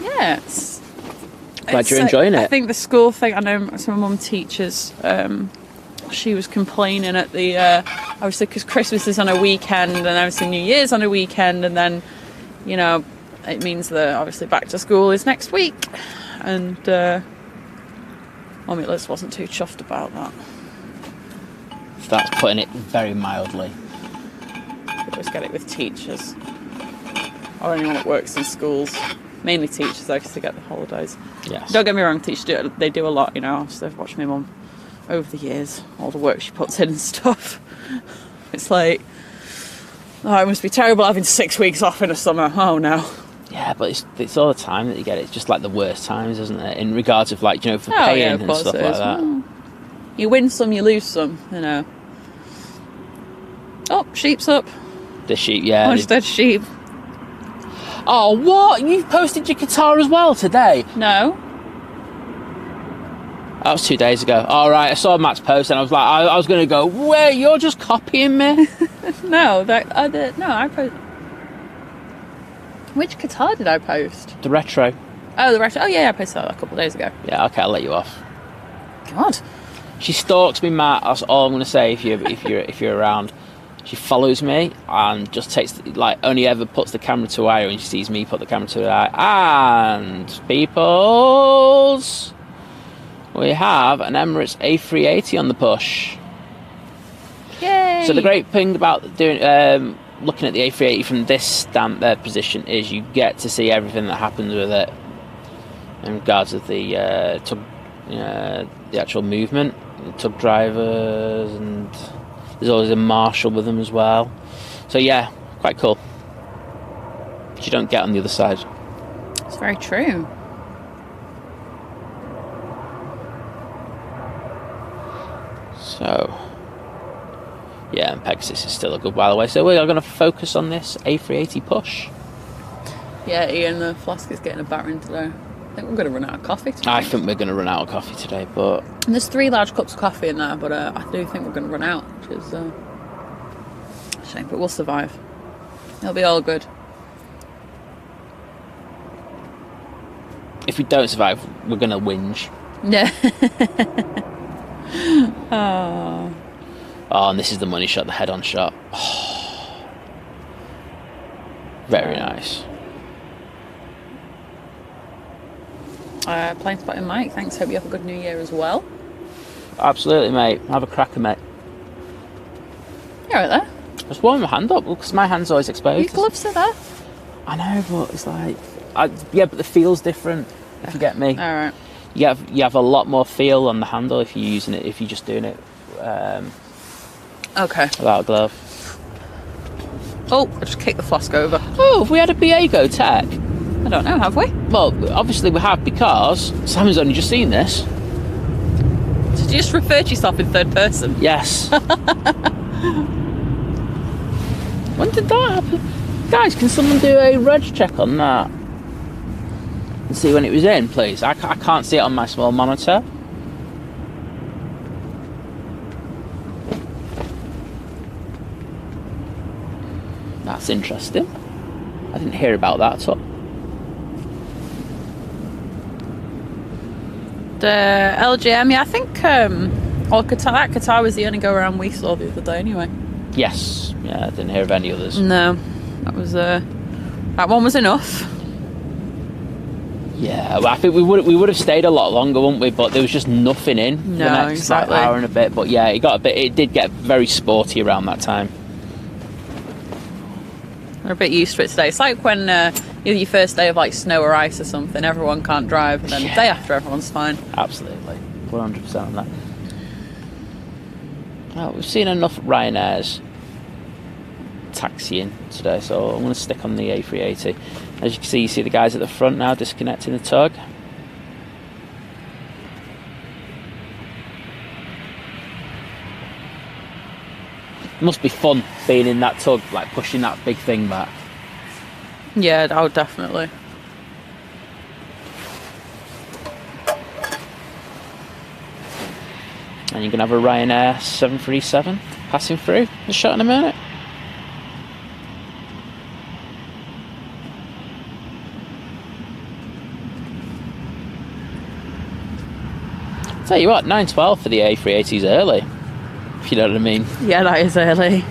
yeah, glad you're enjoying it. I think the school thing. I know some mum teachers. She was complaining at the obviously because Christmas is on a weekend and obviously New Year's on a weekend, and then it means that obviously back to school is next week, and Mummy Liz wasn't too chuffed about that. That's putting it very mildly. You always get it with teachers or anyone that works in schools. Mainly teachers, though, because they get the holidays. Yes. Don't get me wrong, teachers do a lot. So I've watched my mum over the years, all the work she puts in and stuff. It's like, oh, it must be terrible having 6 weeks off in the summer. Oh no. Yeah, but it's all the time that you get it. It's just like the worst times, isn't it? In regards of for paying and stuff like that. Well, you win some, you lose some, Oh, sheep's up. The sheep, yeah. Much dead sheep. Oh, what? You've posted your Qatar as well today? No. That was 2 days ago. All right, I saw Matt's post and I was like, I was going to go, wait, you're just copying me? No, I posted. Which Qatar did I post? The retro. Oh, the retro. Oh yeah, I posted that a couple of days ago. Yeah, okay, I'll let you off. God. She stalks me, Matt. That's all I'm going to say. If you're around, she follows me and just takes only ever puts the camera to eye when she sees me put the camera to eye. And peoples, we have an Emirates A380 on the push. Yay! So the great thing about doing looking at the A380 from this stamp position is you get to see everything that happens with it in regards of the actual movement, the tug drivers, and there's always a marshal with them as well. So yeah, quite cool. Which you don't get on the other side. It's very true. So yeah, and Pegasus is still a good while away. So we are going to focus on this A380 push. Yeah, Ian, the flask is getting a battering today. I think we're going to run out of coffee today. I think we're going to run out of coffee today, but... And there's 3 large cups of coffee in there, but I do think we're going to run out, which is a shame, but we'll survive. It'll be all good. If we don't survive, we're going to whinge. Yeah. Oh. Oh, and this is the money shot, the head-on shot. Oh. Very nice. Plane spotting Mike, thanks. Hope you have a good New Year as well. Absolutely, mate. Have a cracker, mate. You're right there. Just warm my hand up because my hand's always exposed. Your gloves are there. I know, but it's like... yeah, but the feel's different, if you get me. All right. You have a lot more feel on the handle if you're using it, if you're just doing it okay. without a glove. Oh, I just kicked the flask over. Oh, have we had a BA go tech? I don't know, have we? Well, obviously we have because Simon's only just seen this. Did you just refer to yourself in third person? Yes. When did that happen? Guys, can someone do a reg check on that? and see when it was in, please? I can't see it on my small monitor. That's interesting. I didn't hear about that at all. The LGM, yeah, I think Qatar was the only go-around we saw the other day anyway. Yes, yeah, I didn't hear of any others. No, that was that one was enough. Yeah, well, I think we would have stayed a lot longer, wouldn't we? But there was just nothing in for the next exactly. hour and a bit. But yeah, it did get very sporty around that time. We're a bit used to it today. It's like when your first day of like snow or ice or something, everyone can't drive, and then the day after everyone's fine. Absolutely, 100% on that. Well, we've seen enough Ryanairs taxiing today, so I'm going to stick on the A380. As you can see, you see the guys at the front now disconnecting the tug. It must be fun being in that tug, like pushing that big thing back. Yeah, oh, definitely. And you're going to have a Ryanair 737 passing through a shot in a minute. Tell you what, 9:12 for the A380 is early, if you know what I mean. Yeah, that is early.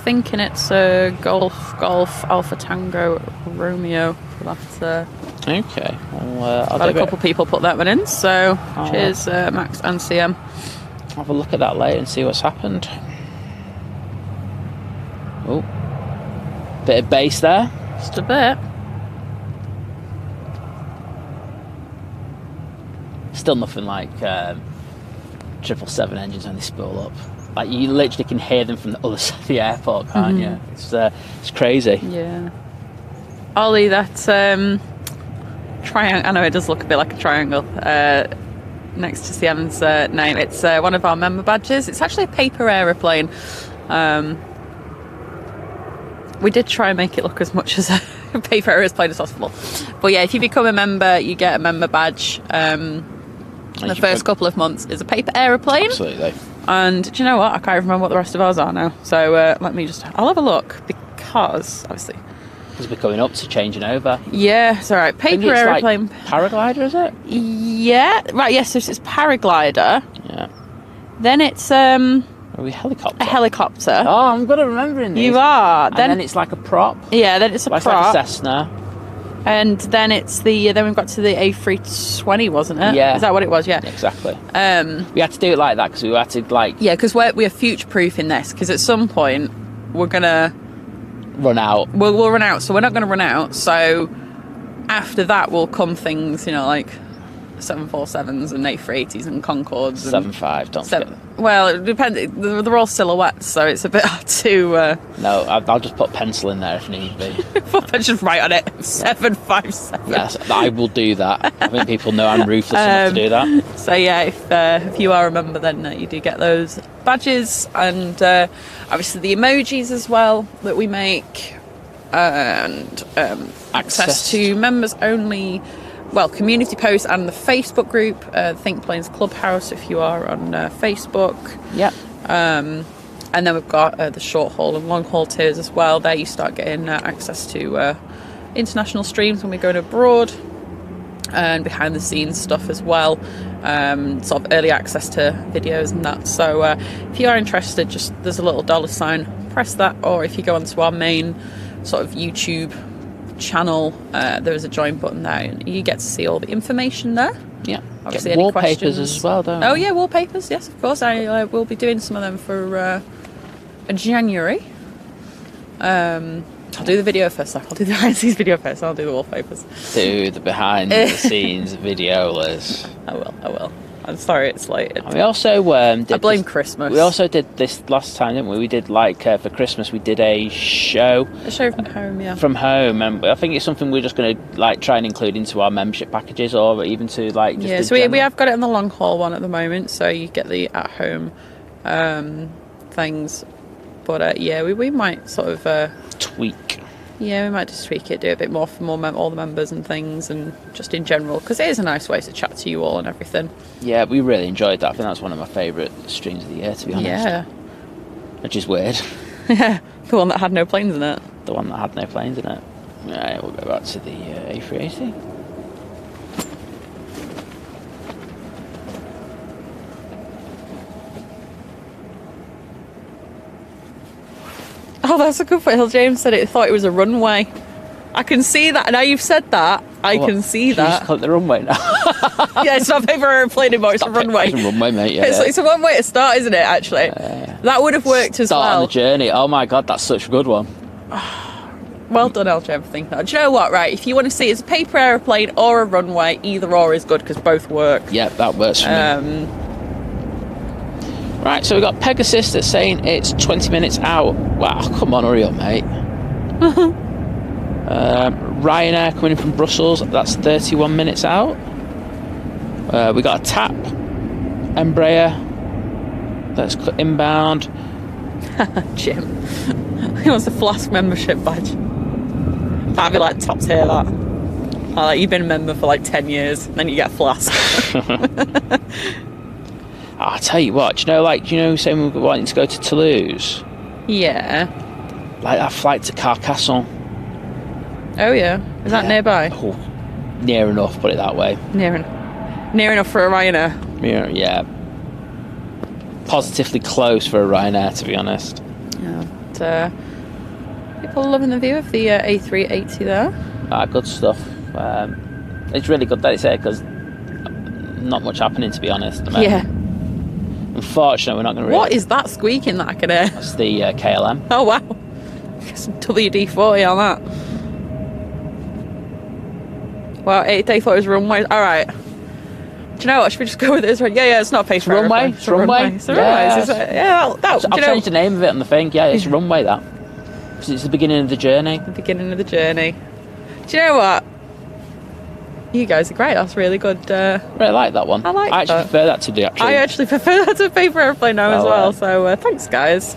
Thinking it's a Golf Alpha Tango Romeo for that. Okay, well, I'll had a couple of people put that one in, so cheers right. Max and CM. Have a look at that later and see what's happened. Oh, bit of bass there. Just a bit. Still nothing like 777 engines when they spool up. Like, you literally can hear them from the other side of the airport, can't you? It's crazy. Yeah. Ollie, that triangle, I know it does look a bit like a triangle, next to Sien's name. It's one of our member badges. It's actually a paper aeroplane. We did try and make it look as much as a paper aeroplane as possible. But yeah, if you become a member, you get a member badge. The first couple of months is a paper aeroplane. Absolutely. And do you know what? I can't remember what the rest of ours are now. So I'll have a look, because obviously Because we're coming up to changing over. Yeah, it's all right. Paper aeroplane. Like paraglider, is it? Yeah. Right, yes, so it's paraglider. Yeah. Then it's Are we helicopter? a helicopter. Oh, I'm good at remembering these. You are. And then it's like a prop. Yeah, then it's a Like prop. a Cessna. And then it's then we've got to the A320, wasn't it? Yeah. Is that what it was? Yeah. Exactly. We had to do it like that because we had to Yeah, because we're future-proofing this, because at some point we're gonna run out. We'll run out, so we're not going to run out. So after that will come things, like 747s and A380s and Concords. 75, don't forget. Well, it depends. They're all silhouettes, so it's a bit hard to... No, I'll just put pencil in there if need be. Put just write on it, 757. Yes, I will do that. I think people know I'm ruthless enough to do that. So yeah, if you are a member, then you do get those badges, and obviously the emojis as well that we make, and access to members only, community posts and the Facebook group, Think Planes Clubhouse if you are on Facebook. Yep. And then we've got the short haul and long haul tiers as well. There you start getting access to international streams when we're going abroad, and behind the scenes stuff as well, sort of early access to videos and that. So if you are interested, just there's a little $, press that, or if you go onto our main sort of YouTube channel, there is a join button there, and you get to see all the information there. Yeah. Obviously, get any wallpapers questions as well, don't Oh we? yeah, wallpapers, yes, of course. I will be doing some of them for January. I'll do the video first. I'll do the behind the scenes video first. I'll do the wallpapers. Do the behind the scenes video, Liz. I will. I'm sorry it's late. And we also did I blame Christmas. We also did this last time, didn't we? We did like for Christmas. We did a show. A show from home, yeah. From home, and I think it's something we're just going to like try and include into our membership packages, or even to like just. Yeah, so we have got it on the long haul one at the moment, so you get the at home things. But yeah, we might sort of tweak. Yeah, we might just tweak it, do a bit more for all the members and things, and just in general, because it is a nice way to chat to you all and everything. Yeah, we really enjoyed that. I think that's one of my favourite streams of the year, to be honest. Yeah. Which is weird. Yeah, the one that had no planes in it. The one that had no planes in it. Right, we'll go back to the A380. Oh, that's a good point. James said it thought it was a runway. I can see that. Now you've said that, I can see that. You just call it the runway now. Yeah, it's not a paper airplane anymore, it's a runway. It's a runway, mate, yeah. It's a one way to start, isn't it, actually? That would have worked as well. Start on the journey. Oh my God, that's such a good one. Well done, LJ, for thinking that. Do you know what, right? If you want to see it as a paper aeroplane or a runway, either or is good, because both work. Yeah, that works for me. Right, so we've got Pegasus that's saying it's 20 minutes out. Wow, come on, hurry up, mate. Ryanair coming in from Brussels, that's 31 minutes out. We got a TAP Embraer that's inbound. Jim, he wants a Flask membership badge. That'd be like top tier, that. Like, you've been a member for like 10 years, and then you get a Flask. I'll tell you what, do you know saying we were wanting to go to Toulouse? Yeah. Like that flight to Carcassonne. Oh yeah, is that nearby? Oh, near enough, put it that way. Near enough for a Ryanair. Yeah. Positively close for a Ryanair, to be honest. Yeah. But, people are loving the view of the A380 there. Good stuff. It's really good that it's here, because not much happening, to be honest. Yeah. Unfortunately, we're not going to. What is that squeaking that I can hear? That's the KLM. Oh wow. Some WD-40 on that. Wow, they thought it was runway. All right. Do you know what? Should we just go with this? Yeah, it's not a paper runway. It's a runway. It's a runway. Yeah, I'll change the name of it on the thing. Yeah, it's runway. That. Because it's the beginning of the journey. The beginning of the journey. Do you know what? You guys are great. That's really good. I really like that one. I actually prefer that to the actual. I actually prefer that to a paper airplane now as well. So thanks, guys.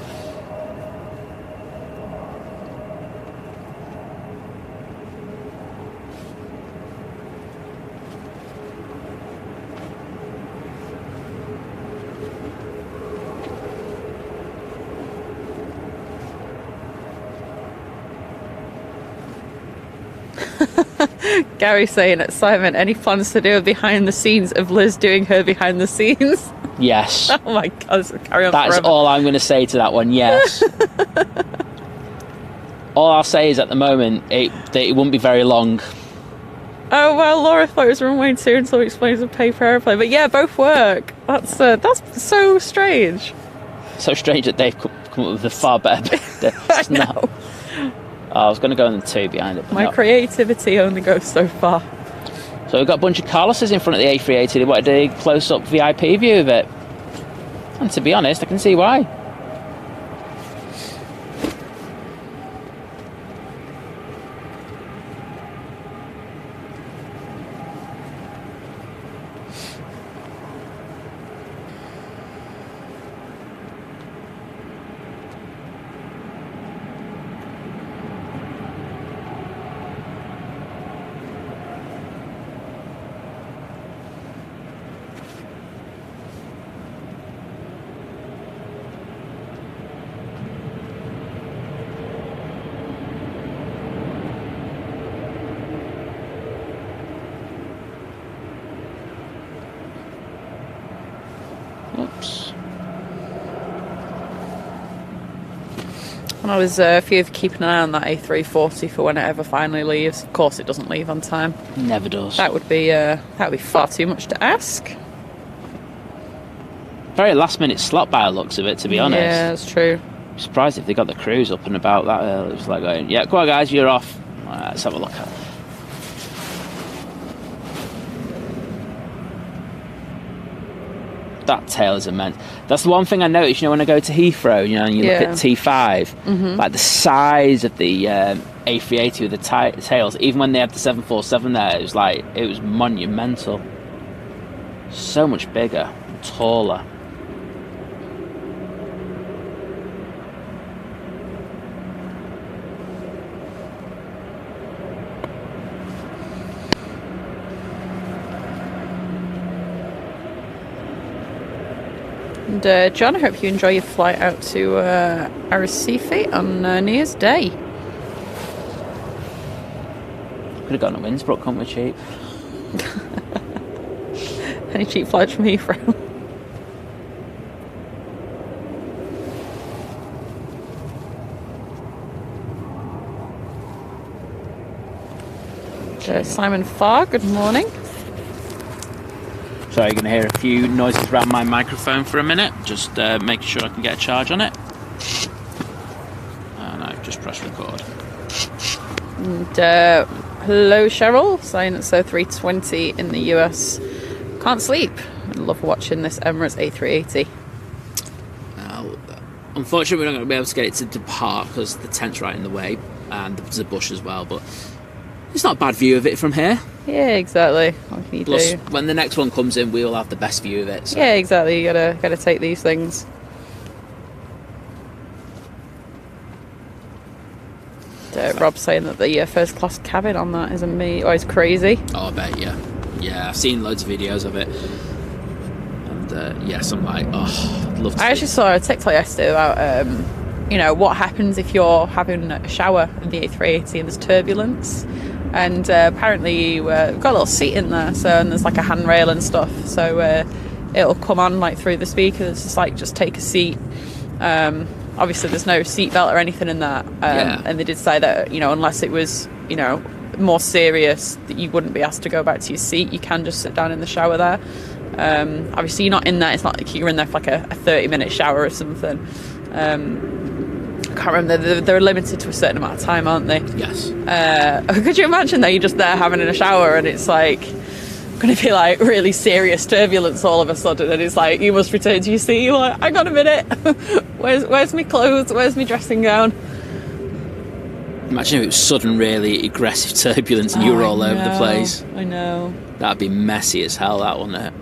Gary saying it, Simon, any plans to do a behind the scenes of Liz doing her behind the scenes? Yes. Oh my God, this will carry on That's forever. all I'm going to say to that one, yes. All I'll say is at the moment, it won't be very long. Oh, well, Laura thought it was runway 2 and so explains a paper airplane. But yeah, both work. That's so strange. So strange that they've come up with a far better. I know. I was going to go on the 2 behind it. My creativity only goes so far. So we've got a bunch of Carloses in front of the A380. They wanted a close-up VIP view of it. And to be honest, I can see why. Oops. And I was a few of keeping an eye on that A340 for when it ever finally leaves. Of course, it doesn't leave on time. Never does. That would be far too much to ask. Very last-minute slot by the looks of it, to be honest. Yeah, that's true. I'm surprised if they got the crews up and about that early. It was like going, yeah, come on guys, you're off. Right, let's have a look at it. that tail is immense. That's the one thing I noticed, you know, when I go to Heathrow, you know, and you look at T5, like the size of the A380 with the tails, even when they had the 747 there, it was monumental. So much bigger, taller. And John, I hope you enjoy your flight out to Arrecife on New Year's Day. Could have gone to Winnsbrook, couldn't we, cheap? Any cheap flights from Heathrow? Simon Farr, good morning. So you're going to hear a few noises around my microphone for a minute, just making sure I can get a charge on it. And I've just pressed record. And hello Cheryl, saying it's A320 in the US. Can't sleep. I love watching this Emirates A380. Unfortunately, we're not going to be able to get it to depart because the tent's right in the way, and there's a bush as well, but it's not a bad view of it from here. Yeah, exactly. What can you Plus, do? when the next one comes in, we'll have the best view of it. So. Yeah, exactly. You gotta take these things. Rob's saying that the first class cabin on that is crazy. Oh, I bet, yeah. Yeah, I've seen loads of videos of it. And yes, I'm like, oh, I'd love to. I actually saw a TikTok yesterday about, you know, what happens if you're having a shower in the A380 and there's turbulence. And apparently we've got a little seat in there, and there's like a handrail and stuff, so it'll come on like through the speakers. It's like, just take a seat. Obviously there's no seatbelt or anything in that, and they did say that, you know, unless it was, you know, more serious, that you wouldn't be asked to go back to your seat. You can just sit down in the shower there. Obviously you're not in there, it's not like you're in there for like a 30-minute shower or something. I can't remember, they're limited to a certain amount of time, aren't they? Yes. Could you imagine that you're just there having a shower and it's like going to be like really serious turbulence all of a sudden, and it's like you must return to your seat. You're like, hang on a minute, where's my clothes, where's my dressing gown? Imagine if it was sudden really aggressive turbulence and you were all over the place. I know. That'd be messy as hell, that, wouldn't it?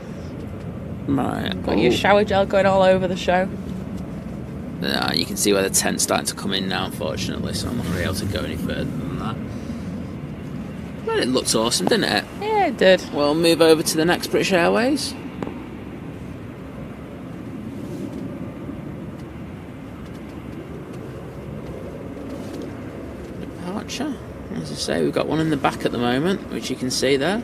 Right. Got your shower gel going all over the show. You can see where the tent's starting to come in now, unfortunately, so I'm not really able to go any further than that. But it looked awesome, didn't it? Yeah, it did. We'll move over to the next British Airways. Departure. As I say, we've got one in the back at the moment, which you can see there.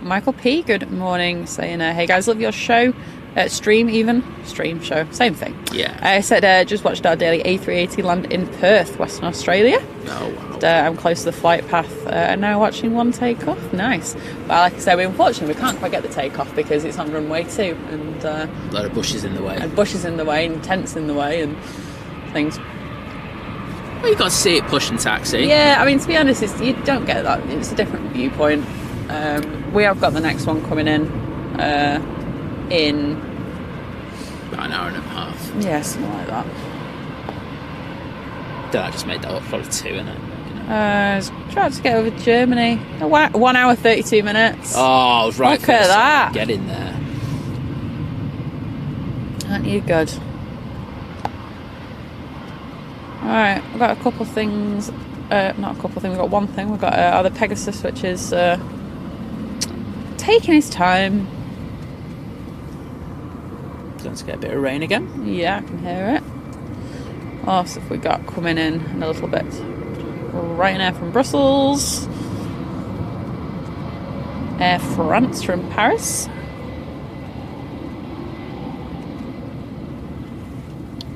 Michael P, good morning, saying, hey guys, love your show. Stream show, same thing. Yeah. I said, just watched our daily A380 land in Perth, Western Australia. Oh, wow. And, I'm close to the flight path and now watching one take off. Nice. But like I said, unfortunately we can't quite get the takeoff because it's on runway 2 and a lot of bushes in the way. And bushes in the way and tents in the way and things. Well, you got to see it push and taxi. Yeah, I mean, to be honest, you don't get that. It's a different viewpoint. We have got the next one coming in about an hour and a half. Yeah, something like that. I just made that up, probably 2, innit? Tried to get over to Germany. 1 hour 32 minutes. Oh, I was right. Look at that. Get in there. Aren't you good? Alright, we've got a couple things. Not a couple things, we've got one thing. We've got the Pegasus, which is taking his time. Going to get a bit of rain again. Yeah, I can hear it. What else have we got coming in a little bit? Ryanair from Brussels. Air France from Paris.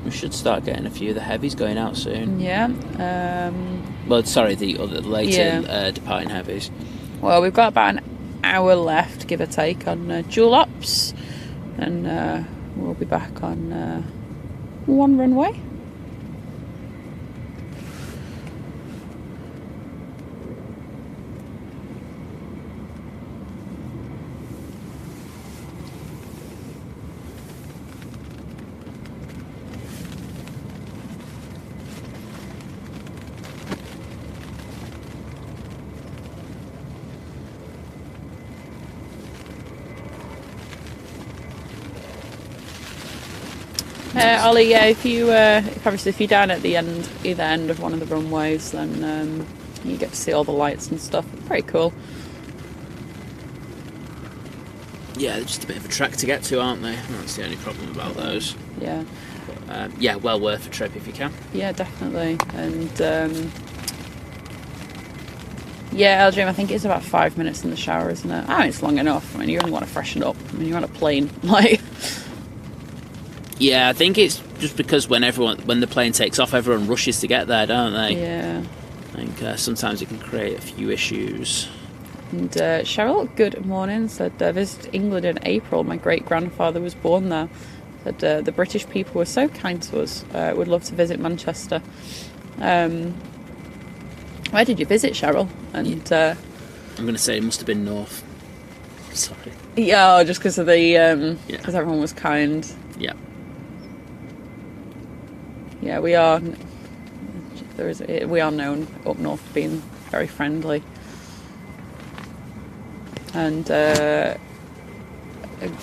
We should start getting a few of the heavies going out soon. Yeah. Well, sorry, the later departing heavies. Well, we've got about an hour left, give or take, on dual ops, and we'll be back on one runway. Ollie, yeah, if you're down at the end, either end of one of the runways, then you get to see all the lights and stuff. Pretty cool. Yeah, they're just a bit of a trek to get to, aren't they? That's the only problem about those. Yeah. But, yeah, well worth a trip if you can. Yeah, definitely. And yeah, Eldream, I think it's about 5 minutes in the shower, isn't it? I mean, it's long enough. I mean, you only want to freshen up. I mean, you're on a plane, like. Yeah, I think it's just because when the plane takes off, everyone rushes to get there, don't they? Yeah. I think sometimes it can create a few issues. And Cheryl, good morning, said visited England in April. My great-grandfather was born there. Said the British people were so kind to us. Would love to visit Manchester. Where did you visit, Cheryl? And I'm going to say it must have been north. Sorry. Yeah, just because of the because everyone was kind. Yeah. Yeah, we are known up north for being very friendly. And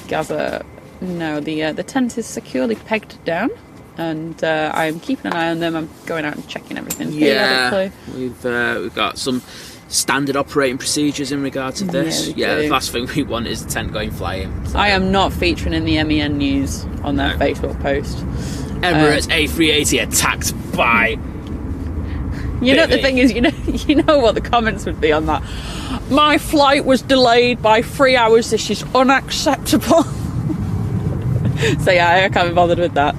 Gaza, no, the tent is securely pegged down, and I'm keeping an eye on them. I'm going out and checking everything periodically. We've got some standard operating procedures in regards to this. Yeah, the last thing we want is the tent going flying. So. I am not featuring in the MEN news on their Facebook post. Emirates A380 attacked by. You know, the thing is, you know what the comments would be on that. My flight was delayed by 3 hours. This is unacceptable. So yeah, I can't be bothered with that.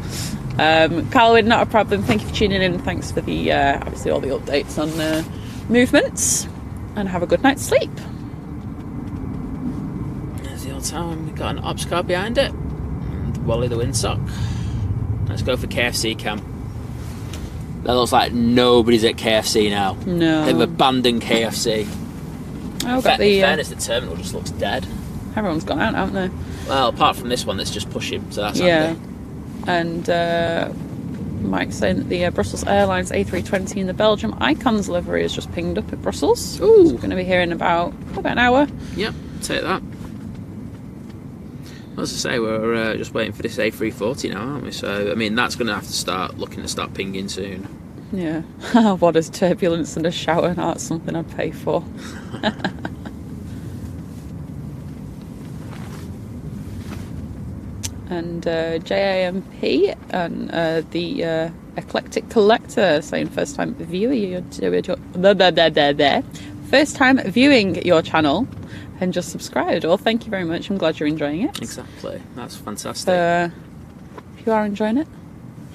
Carlwyn, not a problem. Thank you for tuning in. Thanks for the obviously all the updates on movements, and have a good night's sleep. There's the old time. We've got an ops car behind it. And Wally the windsock. Let's go for KFC cam. That looks like nobody's at KFC now. No. They've abandoned KFC. Oh, in fairness, the terminal just looks dead. Everyone's gone out, haven't they? Well, apart from this one that's just pushing, so that's handy. And Mike's saying that the Brussels Airlines A320 in the Belgium Icons livery is just pinged up at Brussels. Ooh. So we're going to be here in about an hour. Yep, take that. As I say, we're just waiting for this A340 now, aren't we? So, I mean, that's going to have to start pinging soon. Yeah. What is turbulence and a shower? No, that's something I'd pay for. And JAMP and the Eclectic Collector saying first time viewing your channel and just subscribed. Well, thank you very much. I'm glad you're enjoying it. Exactly. That's fantastic. If you are enjoying it,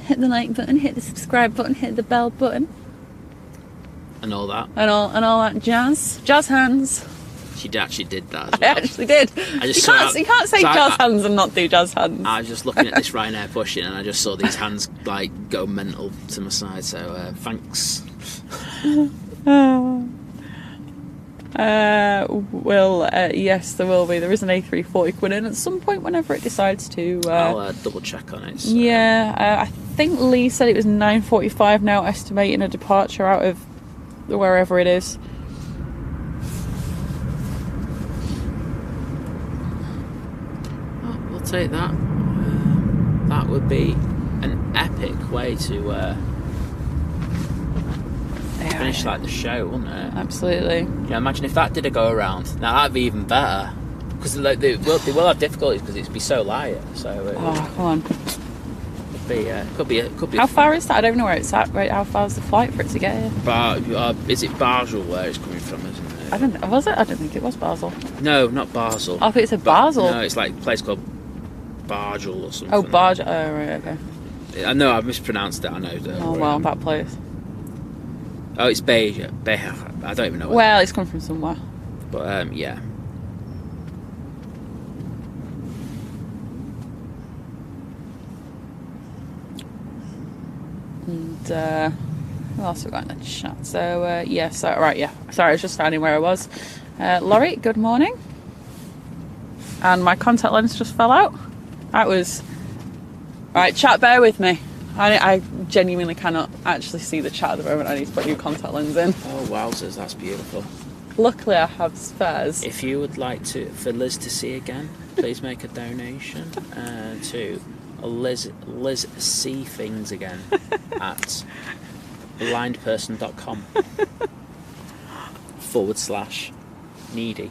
hit the like button, hit the subscribe button, hit the bell button. And all that. And all that jazz. Jazz hands. She actually did that as well. I actually did. You can't say jazz hands and not do jazz hands. I was just looking at this Ryanair pushing and I just saw these hands like go mental to my side, so thanks. Yes, there will be. There is an A340 coming in at some point whenever it decides to. I'll double check on it. So. Yeah, I think Lee said it was 9:45 now, estimating a departure out of wherever it is. Oh, we'll take that. That would be an epic way to finish like the show, wouldn't it? Absolutely. Yeah, imagine if that did a go around. Now that'd be even better because they will have difficulties because it'd be so light. So come on. Could be. How far is that? I don't know where it's at. Right? How far is the flight for it to get here? Is it Basel where it's coming from? Isn't it? I don't know. Was it? I don't think it was Basel. No, not Basel. I think it's a Basel. No, it's like a place called Bargel or something. Oh, Bargel. Oh, right. Okay. I know I've mispronounced it. I know. Oh well, that place. Oh, it's Beja. I don't even know. Well, it's come from somewhere. But yeah. And who else have we got in the chat? So right, yeah. Sorry, I was just standing where I was. Laurie, good morning. And my contact lens just fell out. That was... Right, chat, bear with me. I genuinely cannot actually see the chat at the moment. I need to put new contact lens in. Oh, wowzers, that's beautiful. Luckily, I have spares. If you would like for Liz to see again, please make a donation to Liz see things again at blindperson.com /needy.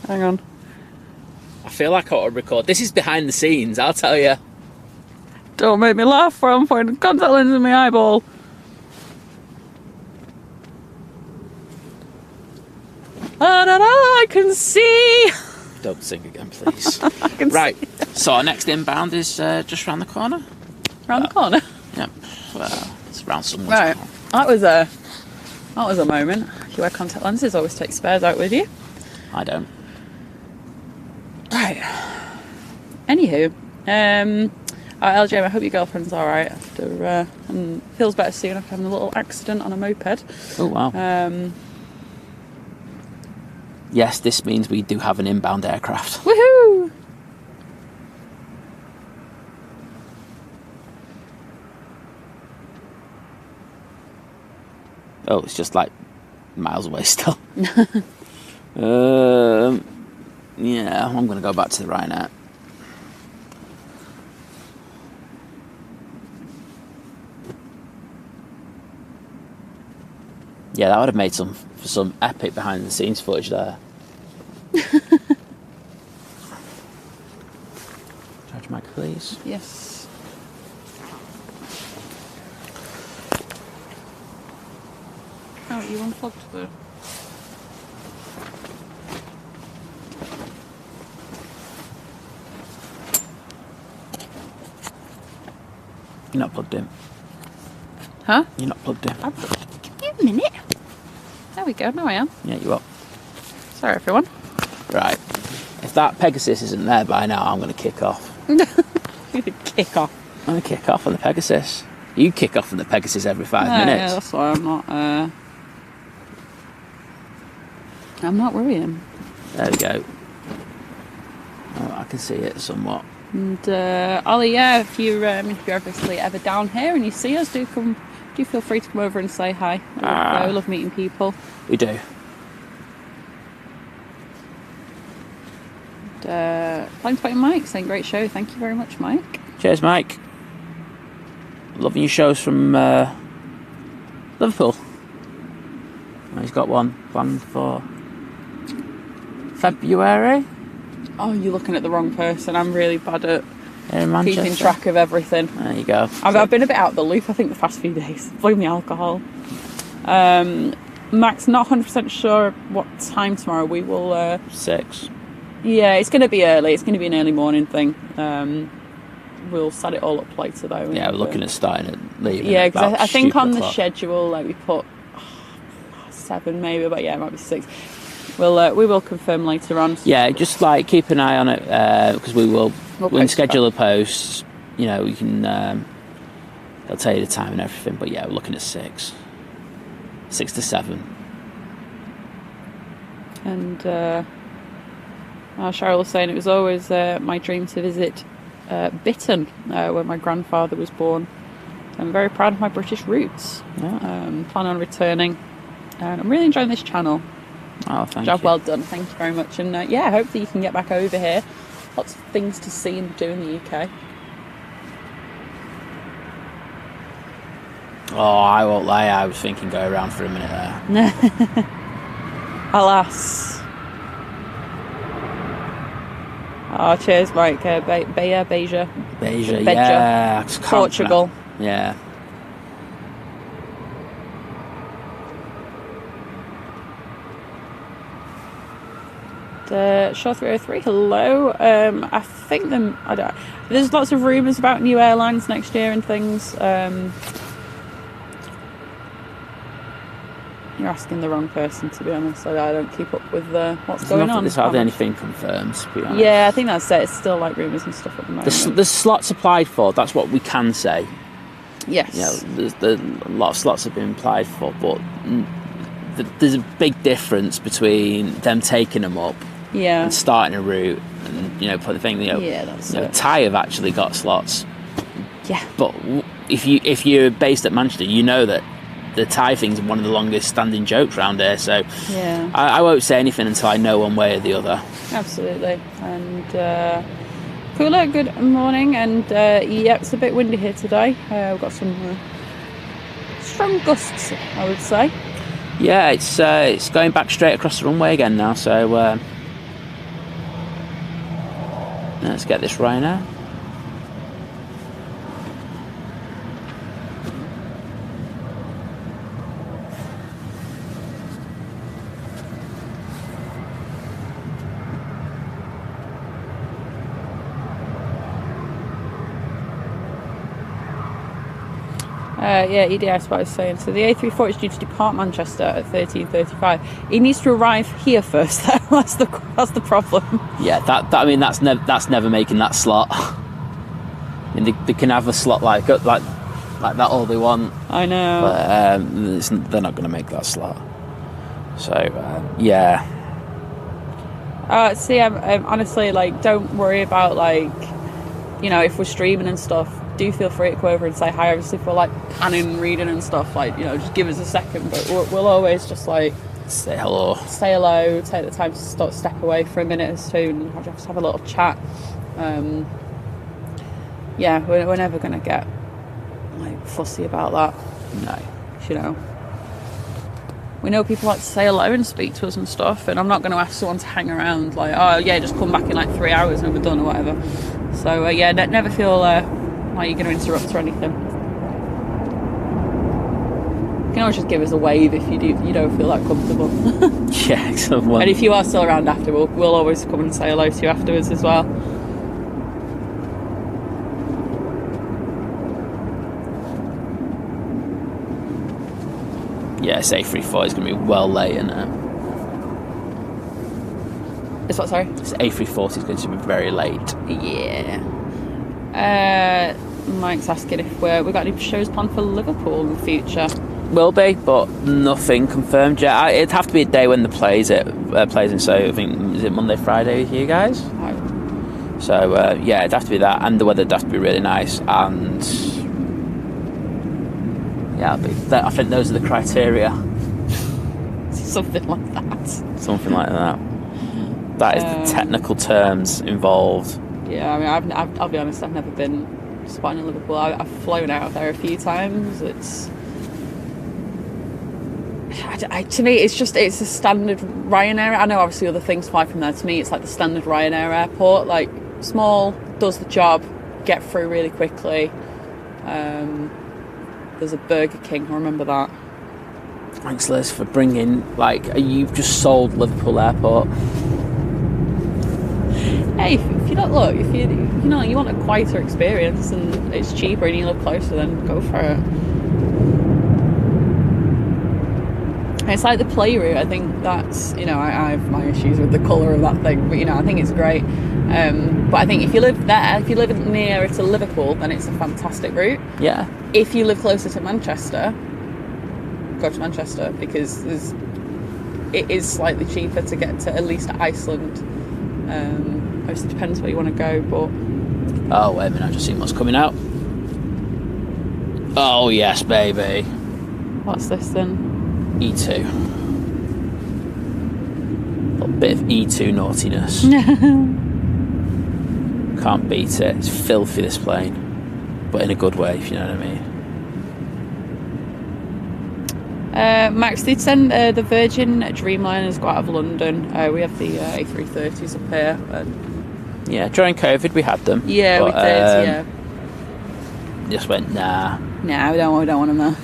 Hang on. I feel like I ought to record. This is behind the scenes, I'll tell you. Don't make me laugh while I'm putting contact lens in my eyeball. I can see. Don't sing again, please. Right. So our next inbound is just round the corner. Round the corner. Yep. Well, it's round someone's Right. corner. That was a moment. If you wear contact lenses, always take spares out with you. I don't. Right. Anywho, LJ, I hope your girlfriend's all right after and feels better soon after having a little accident on a moped. Oh wow. Yes, this means we do have an inbound aircraft. Woohoo! Oh, it's just like miles away still. Yeah, I'm going to go back to the Ryanair. Yeah, that would have made some epic behind the scenes footage there. Charge mic, please. Yes. Oh, you unplugged the... You're not plugged in. Huh? You're not plugged in. Give me a minute. There we go. Now I am. Yeah, you are. Sorry, everyone. Right. If that Pegasus isn't there by now, I'm going to kick off. Kick off. I'm going to kick off on the Pegasus. You kick off on the Pegasus every 5 minutes. Yeah, that's why I'm not worrying. There we go. Oh, I can see it somewhat. And Ollie, yeah, if you're obviously ever down here and you see us, do feel free to come over and say hi. We love meeting people. We do. Thanks for Mike saying great show. Thank you very much, Mike. Cheers, Mike. Loving your shows from Liverpool. He's got one planned for February. Oh, you're looking at the wrong person. I'm really bad at In Manchester. keeping track of everything. There you go. I've been a bit out of the loop, I think, the past few days. Blame the alcohol. Max, not 100% sure what time tomorrow. We will... 6. Yeah, it's going to be early. It's going to be an early morning thing. We'll set it all up later, though. Yeah, we're looking at starting at leaving. Yeah, because I think on the o'clock. schedule, like, we put 7 maybe, but yeah, it might be 6. We will confirm later on. Yeah, just like keep an eye on it because we'll schedule a post. You know, you can. They'll tell you the time and everything, but yeah, we're looking at 6 to 7. And Cheryl was saying it was always my dream to visit Bitton, where my grandfather was born. I'm very proud of my British roots. Yeah. Plan on returning, and I'm really enjoying this channel. Oh, thank Job you. well done. Thank you very much. And yeah, I hope that you can get back over here. Lots of things to see and do in the UK. Oh, I won't lie. I was thinking go around for a minute there. Alas. Oh, cheers, Mike. Beja. Yeah. I can't Portugal. pronounce- Yeah. Shaw 303, hello. I think there's lots of rumours about new airlines next year and things. You're asking the wrong person, to be honest. I don't keep up with what's going on. There's hardly anything confirmed, to be honest. Yeah, I think that's it. It's still like rumours and stuff at the moment. The slots applied for, that's what we can say. Yes. You know, a lot of slots have been applied for, but there's a big difference between them taking them up and starting a route and, you know, put the thing, you know, that's Thai have actually got slots. Yeah. But if you're based at Manchester, you know that the Thai thing's one of the longest standing jokes around here, so yeah. I won't say anything until I know one way or the other. Absolutely. And cooler, good morning, and yeah, it's a bit windy here today. We've got some strong gusts, I would say. Yeah, it's going back straight across the runway again now, so let's get this Ryanair. Yeah, EDI Spot is saying, so the A340 is due to depart Manchester at 13:35. He needs to arrive here first. That's the problem. Yeah, that's never making that slot. I mean, they can have a slot like that all they want. I know. But they're not going to make that slot. So yeah. See, I'm honestly, like, don't worry about, like, you know, if we're streaming and stuff. Do feel free to go over and say hi. Obviously, if we're like panning and reading and stuff, like, you know, just give us a second. But we'll always just like say hello, take the time to step away for a minute or two and just have a little chat. Yeah, we're never gonna get like fussy about that. No, you know, we know people like to say hello and speak to us and stuff, and I'm not going to ask someone to hang around like, oh yeah, just come back in like 3 hours and we're done or whatever. So yeah, never feel like you're going to interrupt or anything. You can always just give us a wave if you don't feel that comfortable. Yeah, excellent. And if you are still around after, we'll always come and say hello to you afterwards as well. Yeah, it's A340 is going to be well late, isn't it? It's what, sorry? It's A340 is going to be very late. Yeah. Mike's asking if we've got any shows planned for Liverpool in the future. Will be, but nothing confirmed yet. It'd have to be a day when the plays in. So I think, is it Monday, Friday with you guys? No. So yeah, it'd have to be that, and the weather'd have to be really nice, and yeah, I think those are the criteria. Something like that. Something like that. That is the technical terms involved. Yeah, I mean, I'll be honest, I've never been spotting in Liverpool. I've flown out of there a few times. To me, it's a standard Ryanair. I know obviously other things fly from there. To me, it's like the standard Ryanair airport. Like, small, does the job, get through really quickly. There's a Burger King, I remember that. Thanks, Liz, for bringing, you've just sold Liverpool Airport. Hey, if you don't look, if you want a quieter experience and it's cheaper and you live closer, then go for it. It's like the play route. I think that's, I have my issues with the colour of that thing, but I think it's great. But I think if you live there, if you live nearer to Liverpool, then it's a fantastic route. Yeah. If you live closer to Manchester, go to Manchester, because it is slightly cheaper to get to at least Iceland. Obviously, it depends where you want to go, but... Oh, wait a minute, I've just seen what's coming out. Oh, yes, baby. What's this then? E2. A little bit of E2 naughtiness. Can't beat it. It's filthy, this plane. But in a good way, if you know what I mean. Max did send the Virgin Dreamliners go out of London. We have the A330s up here. Yeah, during COVID we had them. Yeah, but, we did, yeah. Just went, nah. Nah, we don't want them there.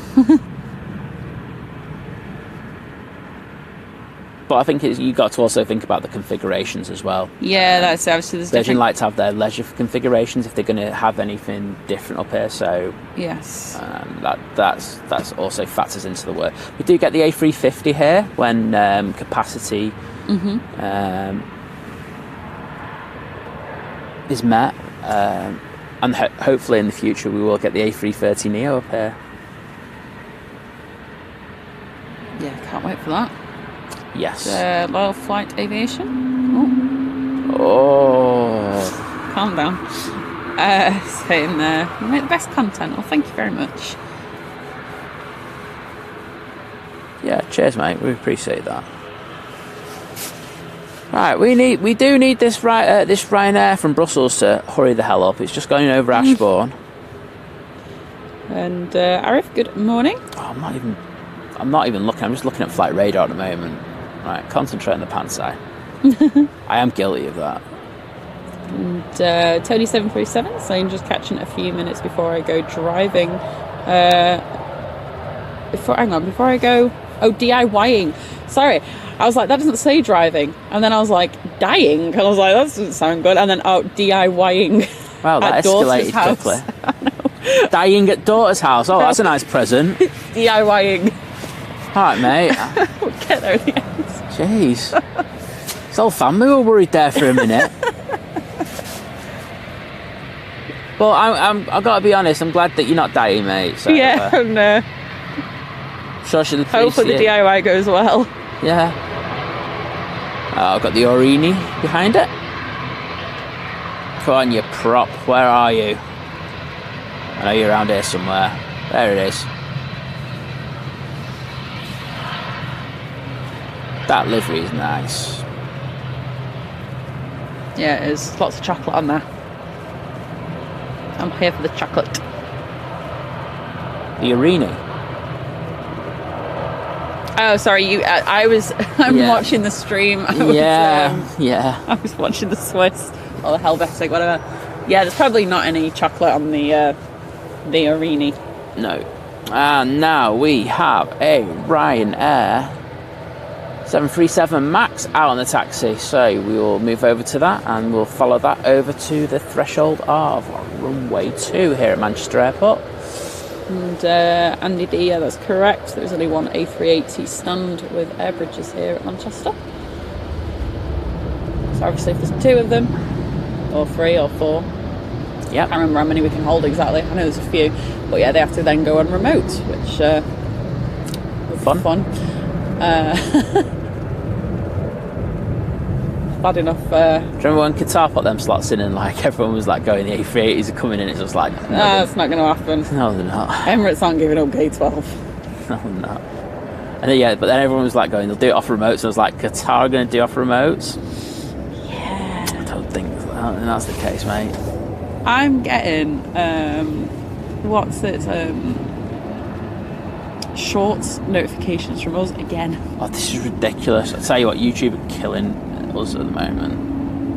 But I think you got to also think about the configurations as well. Yeah, that's obviously there's Virgin different... like to have their leisure configurations if they're going to have anything different up here. So yes, that's also factors into the work. We do get the A350 here when capacity is met, and hopefully in the future we will get the A330 Neo up here. Yeah, can't wait for that. Yes. Loyal Flight Aviation. Oh. Calm down. Saying you make the best content. Well, thank you very much. Yeah, cheers, mate. We appreciate that. Right, we do need this Ryanair from Brussels to hurry the hell up. It's just going over Ashbourne. And Arif, good morning. Oh, I'm not even looking. I'm just looking at flight radar at the moment. Right, concentrate on the pants eye. I am guilty of that. And Tony 737 saying just catching it a few minutes before I go driving. Before I go DIYing. Sorry, I was like, that doesn't say driving, and then I was like, dying, and I was like, that doesn't sound good, and then DIYing. Wow, that escalated quickly. Dying at daughter's house. Oh, that's a nice present. DIYing. All right, mate. We'll get there at the end. Jeez, this whole family were worried there for a minute. Well, I've got to be honest. I'm glad that you're not dying, mate. So, yeah, and sure she'll hopefully the DIY goes well. Yeah. I've got the Orini behind it. Come on, you prop. Where are you? I know you're around here somewhere. There it is. That livery is nice. Yeah, it is. Lots of chocolate on there. I'm here for the chocolate. The Orini. Oh, sorry. I'm watching the stream. I was watching the Swiss or the Helvetic, whatever. Yeah, there's probably not any chocolate on the Orini. No. And now we have a Ryanair 737 MAX out on the taxi. So we will move over to that and we'll follow that over to the threshold of runway 2 here at Manchester Airport. And Andy D, yeah, that's correct. There's only one A380 stand with air bridges here at Manchester. So obviously if there's 2 of them, or 3 or 4, yeah, I can't remember how many we can hold exactly. I know there's a few, but yeah, they have to then go on remote, which would be fun. Bad enough. Do you remember when Qatar put them slots in and like everyone was like going, the A380s are coming in? It's just like, no, that's not going to happen. No, they're not. Emirates aren't giving up K12. No, they're not. And then, yeah, but then everyone was like going, they'll do it off remotes. And I was like, Qatar are going to do off remotes? Yeah. I don't think that's the case, mate. I'm getting shorts notifications from us again. Oh, this is ridiculous. I tell you what, YouTube are killing us at the moment.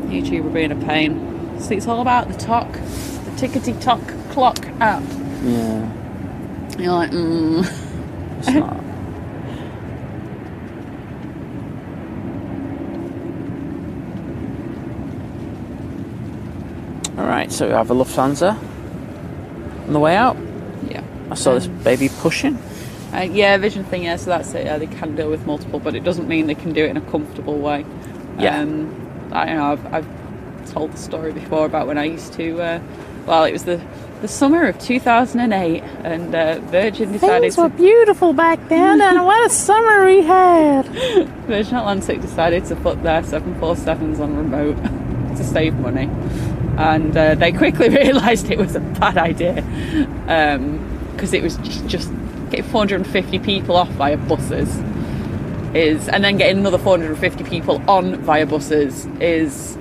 YouTube are being a pain. See, it's all about the talk, the tickety-tock clock app. Yeah. You're like, It's not. Alright, so we have a Lufthansa on the way out. Yeah. I saw this baby pushing. Yeah, vision thing, yeah, so that's it. Yeah, they can deal with multiple, but it doesn't mean they can do it in a comfortable way. Yeah. I've told the story before about when I used to, it was the summer of 2008, and Virgin decided things were beautiful back then, and what a summer we had. Virgin Atlantic decided to put their 747s on remote to save money, and they quickly realised it was a bad idea, because it was just getting 450 people off via buses and then getting another 450 people on via buses it's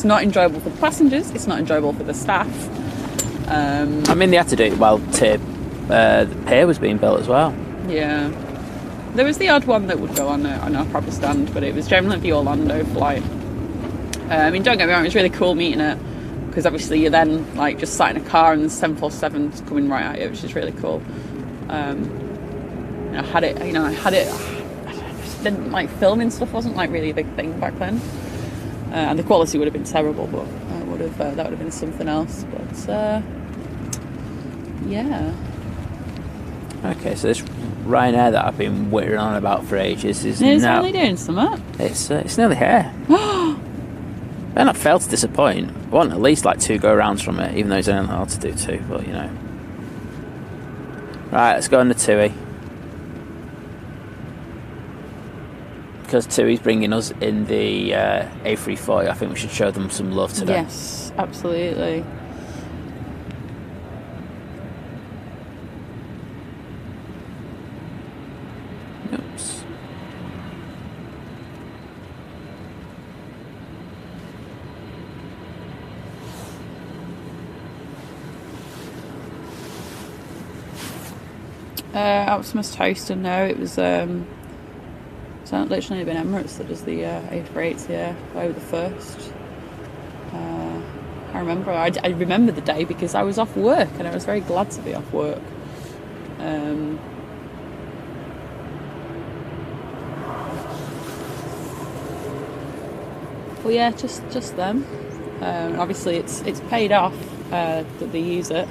not enjoyable for the passengers, it's not enjoyable for the staff. I mean, they had to do it while the pier was being built as well. Yeah, there was the odd one that would go on our proper stand, but it was generally the Orlando flight. I mean, don't get me wrong, it was really cool meeting it, because obviously you're then like just sat in a car and the 747's coming right at you, which is really cool. I had it didn't like filming stuff wasn't like really a big thing back then, and the quality would have been terrible, but that would have been something else. But yeah. Okay, so this Ryanair that I've been whittering on about for ages is It's now... only doing something. It's nearly here. They're not failed to disappoint. I want at least like 2 go-rounds from it, even though he's only allowed to do 2, but you know. Right, let's go on the TUI. Because TUI's bringing us in the A340, I think we should show them some love today. Yes, absolutely. Oops. Optimus Toaster, no, it was so literally been Emirates that does the A380 here over the first. I remember the day because I was off work and I was very glad to be off work. Well, yeah, just them. Obviously, it's paid off that they use it.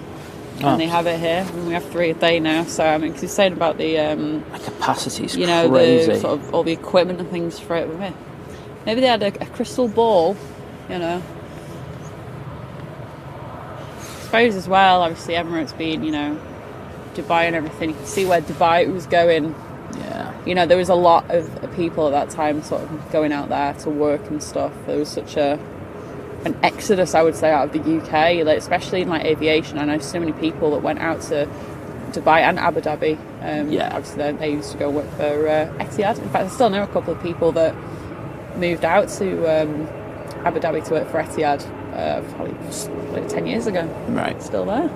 And they have it here, and we have 3 a day now. So I mean, 'cause you're saying about the capacity's you know, crazy. the sort of all the equipment and things for it. Maybe they had a crystal ball, you know. I suppose as well, obviously Emirates being, you know, Dubai and everything, you can see where Dubai was going. Yeah. You know, there was a lot of people at that time sort of going out there to work and stuff. There was such an exodus, I would say, out of the UK, like, especially in like aviation. I know so many people that went out to Dubai and Abu Dhabi. Obviously they used to go work for Etihad. In fact, I still know a couple of people that moved out to Abu Dhabi to work for Etihad probably like 10 years ago. Right. Still there.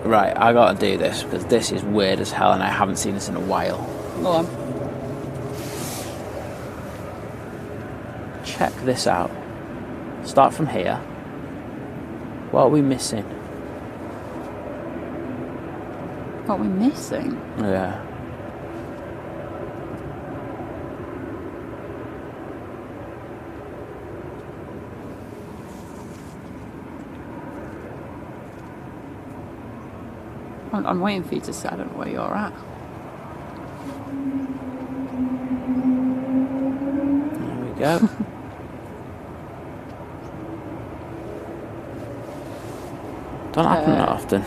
Right, I gotta do this because this is weird as hell and I haven't seen this in a while. Go on. Check this out. Start from here. What are we missing? What we're missing? Yeah. I'm waiting for you to say. I don't know where you're at. There we go. Don't happen that often.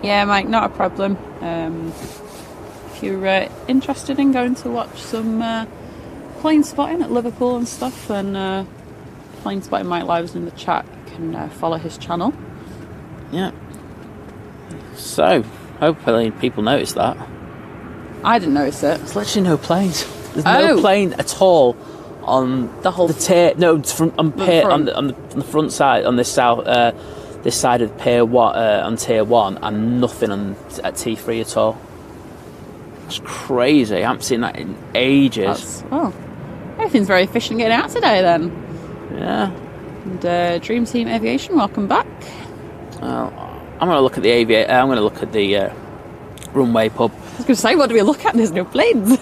Yeah, Mike, not a problem. If you're interested in going to watch some plane spotting at Liverpool and stuff, then plane spotting Mike Lives in the chat, you can follow his channel. Yeah. So, hopefully people notice that. I didn't notice it. There's literally no planes. There's no plane at all on the tier. No, on the front side on this south. This side of Pier 1 on Tier 1, and nothing at T3 at all. That's crazy. I haven't seen that in ages. Everything's very efficient getting out today then. Yeah. And Dream Team Aviation, welcome back. Well, I'm going to look at the I'm going to look at the Runway pub. I was going to say, what do we look at? There's no planes.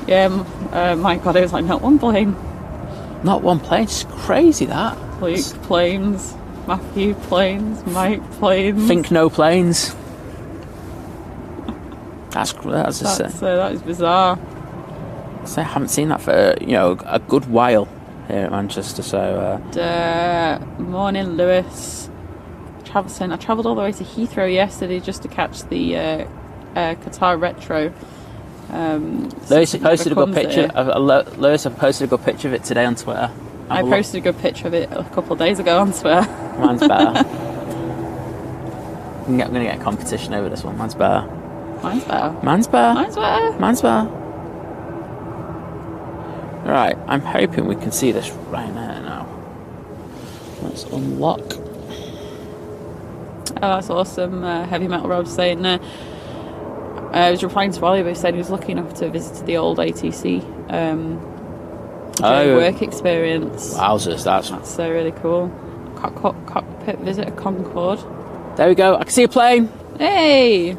Yeah, my God, it was like, not one plane. Not one plane? It's crazy, that. Luke planes, Matthew planes, Mike planes. Think no planes. That is bizarre. So I haven't seen that for a good while here at Manchester. So morning, Lewis. I travelled all the way to Heathrow yesterday just to catch the Qatar Retro. Lewis posted a good picture. Lewis, I've posted a good picture of it today on Twitter. I posted a good picture of it a couple of days ago on Twitter. Mine's better. I'm going to get a competition over this one. Mine's better. Mine's better. Mine's better. Mine's better. Mine's better. Right, I'm hoping we can see this right now. Let's unlock. Oh, that's awesome. Heavy Metal Rob saying I was replying to Ollie, but he said he was lucky enough to visit the old ATC work experience. Wowzers, that's really cool. Cockpit visit at Concorde. There we go. I can see a plane. Hey!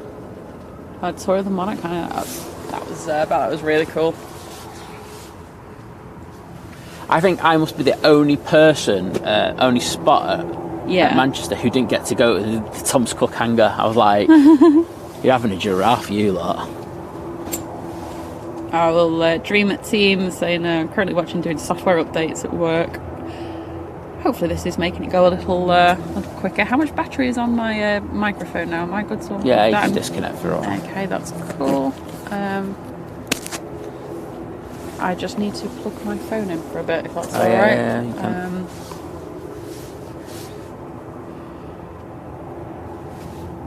I tour of the Monarch. That was really cool. I think I must be the only person, only spotter at Manchester who didn't get to go to the Thomas Cook hangar. I was like, you're having a giraffe, you lot. I will dream at team saying I'm currently doing software updates at work. Hopefully this is making it go a little quicker. How much battery is on my microphone now? Am I good to Yeah, you can disconnect for all. Okay, that's cool. I just need to plug my phone in for a bit, if that's alright. Yeah, you can.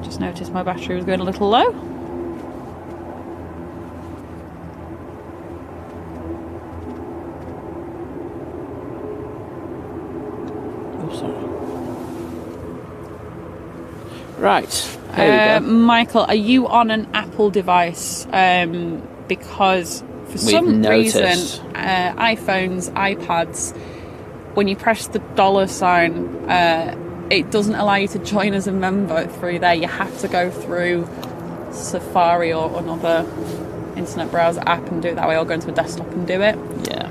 Just noticed my battery was going a little low. Oh, sorry. Right. Here we go. Michael, are you on an Apple device? Because for some reason, iPhones, iPads, when you press the $sign, it doesn't allow you to join as a member through there. You have to go through Safari or another internet browser app and do it that way, or go into a desktop and do it. Yeah.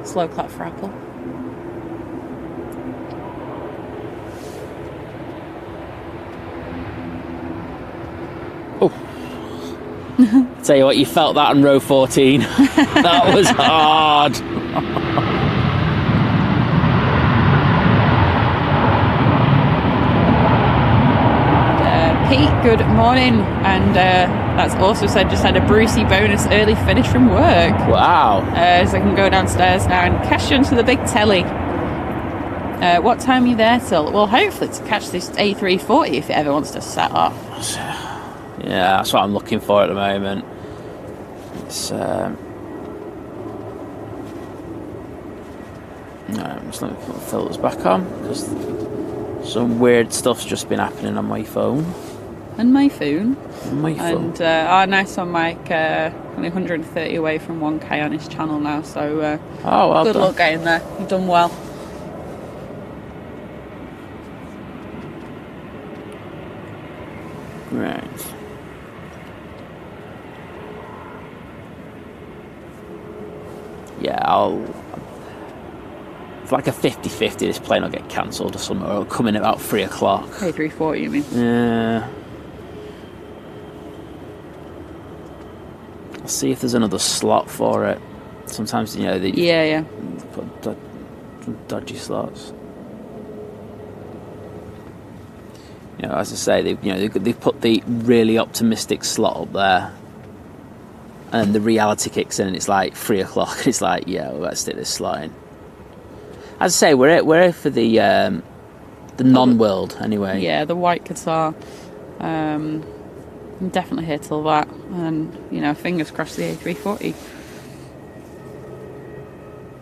Slow clap for Apple. Oh. Tell you what, you felt that on row 14. That was hard. Pete, good morning. And that's also said just had a Brucey bonus early finish from work. Wow. So I can go downstairs now and cash you onto the big telly. What time are you there till? Well, hopefully to catch this A380 if it ever wants to set up. Yeah, that's what I'm looking for at the moment. It's no, I'm just let me put the filters back on because some weird stuff's just been happening on my phone. And my phone. On my phone. And nice one, Mike. Only 130 away from 1K on his channel now, so well good done. luck getting there. You've done well. Right. Yeah, it's like a 50-50 this plane will get cancelled or something, or it'll come in at about 3 o'clock. A340, you mean? Yeah. I'll see if there's another slot for it. Sometimes, they put some dodgy slots. As I say, they've put the really optimistic slot up there, and the reality kicks in, and it's like 3 o'clock. And it's like, yeah, well, let's stick this slot in. As I say, we're here for the non-world anyway. Yeah, the white Qatar. I'm definitely here till that, and fingers crossed the A340.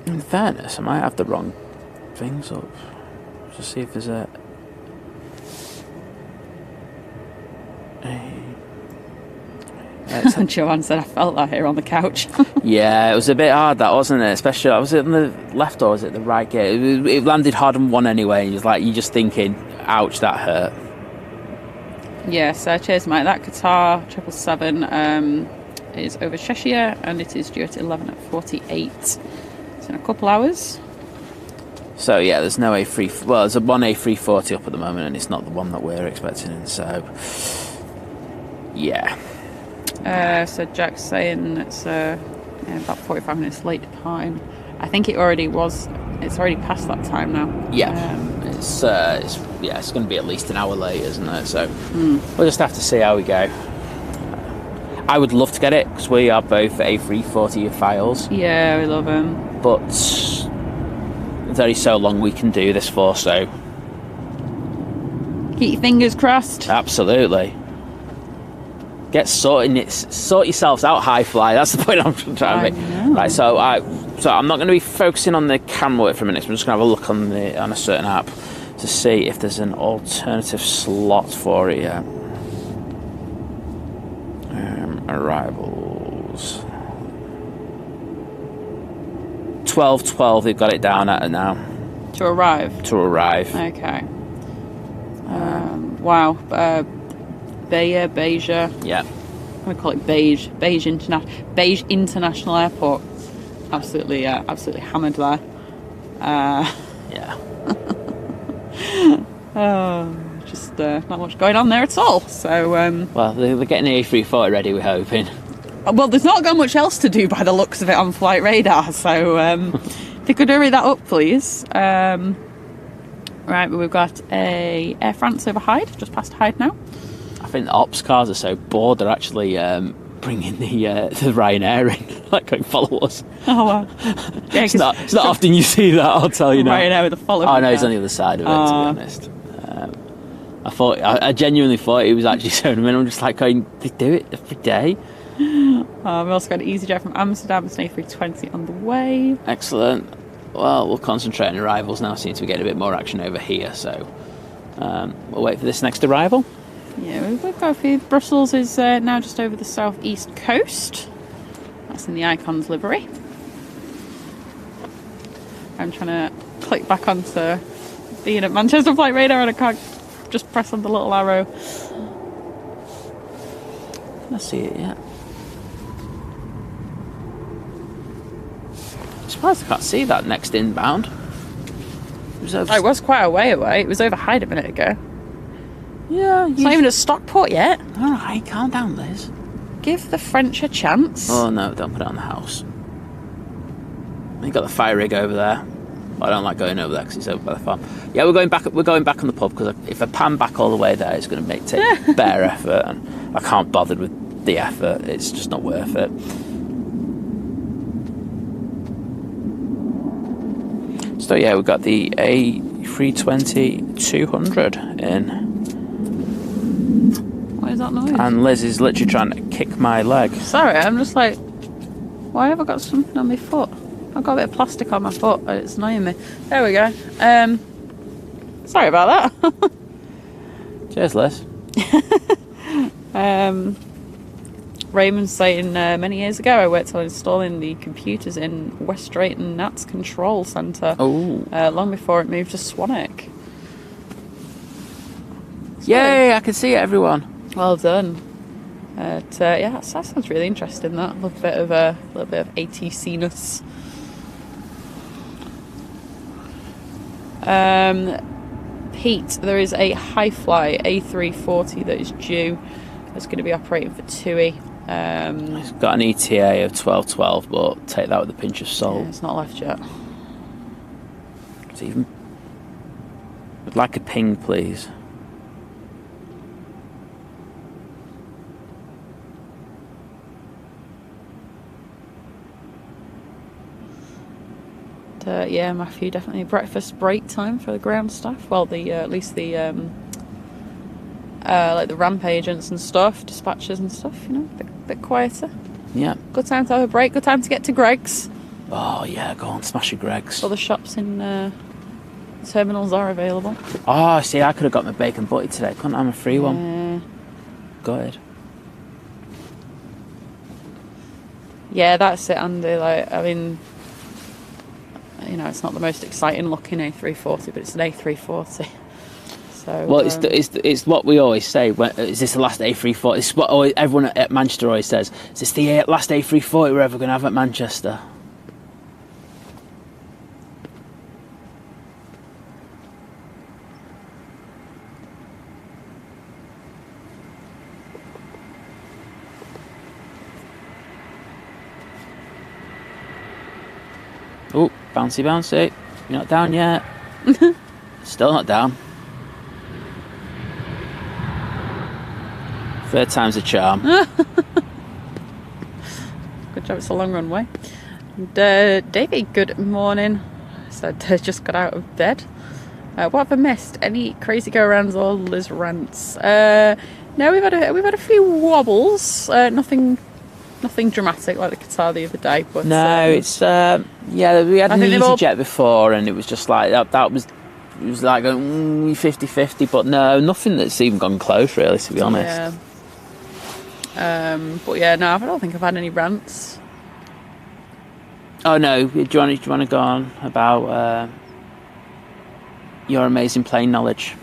In fairness, I might have the wrong things up. Just see if there's a. Joanne said I felt that here on the couch. Yeah, it was a bit hard, that, wasn't it? Especially, was it on the left or was it the right gate? It landed hard on one anyway. You're just thinking, ouch, that hurt. Yes, cheers, mate. That Qatar 777 is over Cheshire, and it is due at 11:48. It's in a couple hours. So yeah, there's no A3. Well, there's one A340 up at the moment, and it's not the one that we're expecting. So yeah. So Jack's saying it's about 45 minutes late time. I think it already was. It's already past that time now. Yeah, it's going to be at least an hour late, isn't it? So we'll just have to see how we go. I would love to get it because we are both A340 files. Yeah, we love them. But there's only so long we can do this for, so keep your fingers crossed. Absolutely. Sort yourselves out, high fly. That's the point I'm trying to make. Right, so I'm not going to be focusing on the camera for a minute. So I'm just going to have a look on a certain app to see if there's an alternative slot for it yet. Arrivals 12:12. They've got it down at it now. To arrive. To arrive. Okay. Wow. Beige. Yeah. We call it Beige International Airport. Absolutely hammered there. Yeah. Just not much going on there at all. So well, they're getting the A340 ready, we're hoping. well, there's not got much else to do by the looks of it on Flight Radar. So if you could hurry that up, please. Right, but we've got a Air France over Hyde, just past Hyde now. I think the ops cars are so bored they're actually bringing the Ryanair in, like going follow us. Oh wow! Yeah, it's not often you see that. I'll tell you now. Ryanair with a follow. Oh no, he's on the other side of it. To be honest, I genuinely thought he was actually showing them in. I'm just like, going, they do it every day. We've also got an EasyJet from Amsterdam. It's an A320 on the way. Excellent. Well, we'll concentrate on arrivals now. Seems to be getting a bit more action over here, so we'll wait for this next arrival. Yeah, we've got a few. Brussels is now just over the southeast coast. That's in the Icons livery. I'm trying to click back onto being at Manchester Flight Radar and I can't just press on the little arrow. I see it yet. I'm surprised I can't see that next inbound. It was quite a way away. It was over Hyde a minute ago. Yeah, it's not even at Stockport yet. Alright, calm down, Liz. Give the French a chance. Oh no, don't put it on the house. You got the fire rig over there. I don't like going over there because it's over by the farm. Yeah, we're going back. We're going back on the pub because if I pan back all the way there, it's going to take better effort, and I can't bother with the effort. It's just not worth it. So yeah, we've got the A320-200 in. What is that noise? And Liz is literally trying to kick my leg. Sorry, I'm just like, why have I got something on my foot? I've got a bit of plastic on my foot and it's annoying me. There we go. Sorry about that. Cheers, Liz. Raymond's saying many years ago I worked on installing the computers in West Drayton Nats Control Centre. Long before it moved to Swanwick. Yay, I can see it, everyone. Well done. Yeah, that sounds really interesting. That a little bit of ATC-ness. Pete, there is a high-fly A340 that is due. It's going to be operating for TUI. It's got an ETA of 1212, but take that with a pinch of salt. Yeah, it's not left yet. It's even. I'd like a ping, please. Yeah, Matthew, definitely breakfast break time for the ground staff. Well, at least the like the ramp agents and stuff, dispatchers and stuff. You know, a bit quieter. Yeah. Good time to have a break. Good time to get to Greg's. Oh yeah, go on, smash your Greg's. All the shops in terminals are available. Oh, see, I could have got my bacon butty today. Couldn't I have a free one? Go ahead. Yeah, that's it, Andy. Like, I mean, you know, it's not the most exciting looking A340, but it's an A340. So, well, it's what we always say. Is this the last A340? It's what everyone at Manchester always says. Is this the last A340 we're ever going to have at Manchester? Oh, bouncy, bouncy. You're not down yet. Still not down. Third time's a charm. Good job, it's a long runway. And, Davey, good morning. Said just got out of bed. What have I missed? Any crazy go-arounds or Liz rants? No, we've had a few wobbles. Nothing dramatic like the Qatar the other day. But no, it's yeah. We had an EasyJet before, and it was just like that was. It was like going 50-50, but no, nothing that's even gone close, really, to be honest. Yeah. But yeah, no, I don't think I've had any rants. Oh no, do you want to go on about your amazing plane knowledge?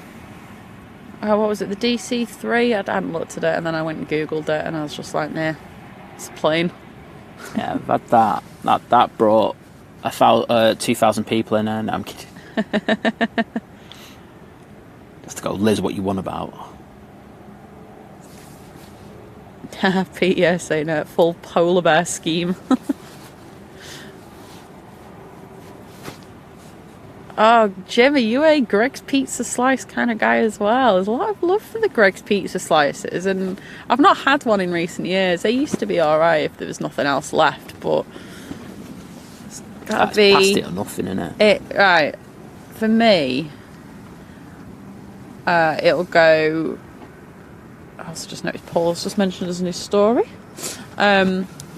what was it? The DC-3. I hadn't looked at it, and then I went and Googled it, and I was just like, nah, it's a plane. Yeah, I've had that. That brought 2,000 people in, and I'm kidding. Just to go, Liz, what you want about? Pete, yeah, saying a full polar bear scheme. Oh, Jim, are you a Greg's Pizza Slice kind of guy as well? There's a lot of love for the Greg's Pizza Slices, and I've not had one in recent years. They used to be alright if there was nothing else left, but it's gotta be past it or nothing, innit? Right, for me, it'll go. I also just noticed Paul's just mentioned as a new story.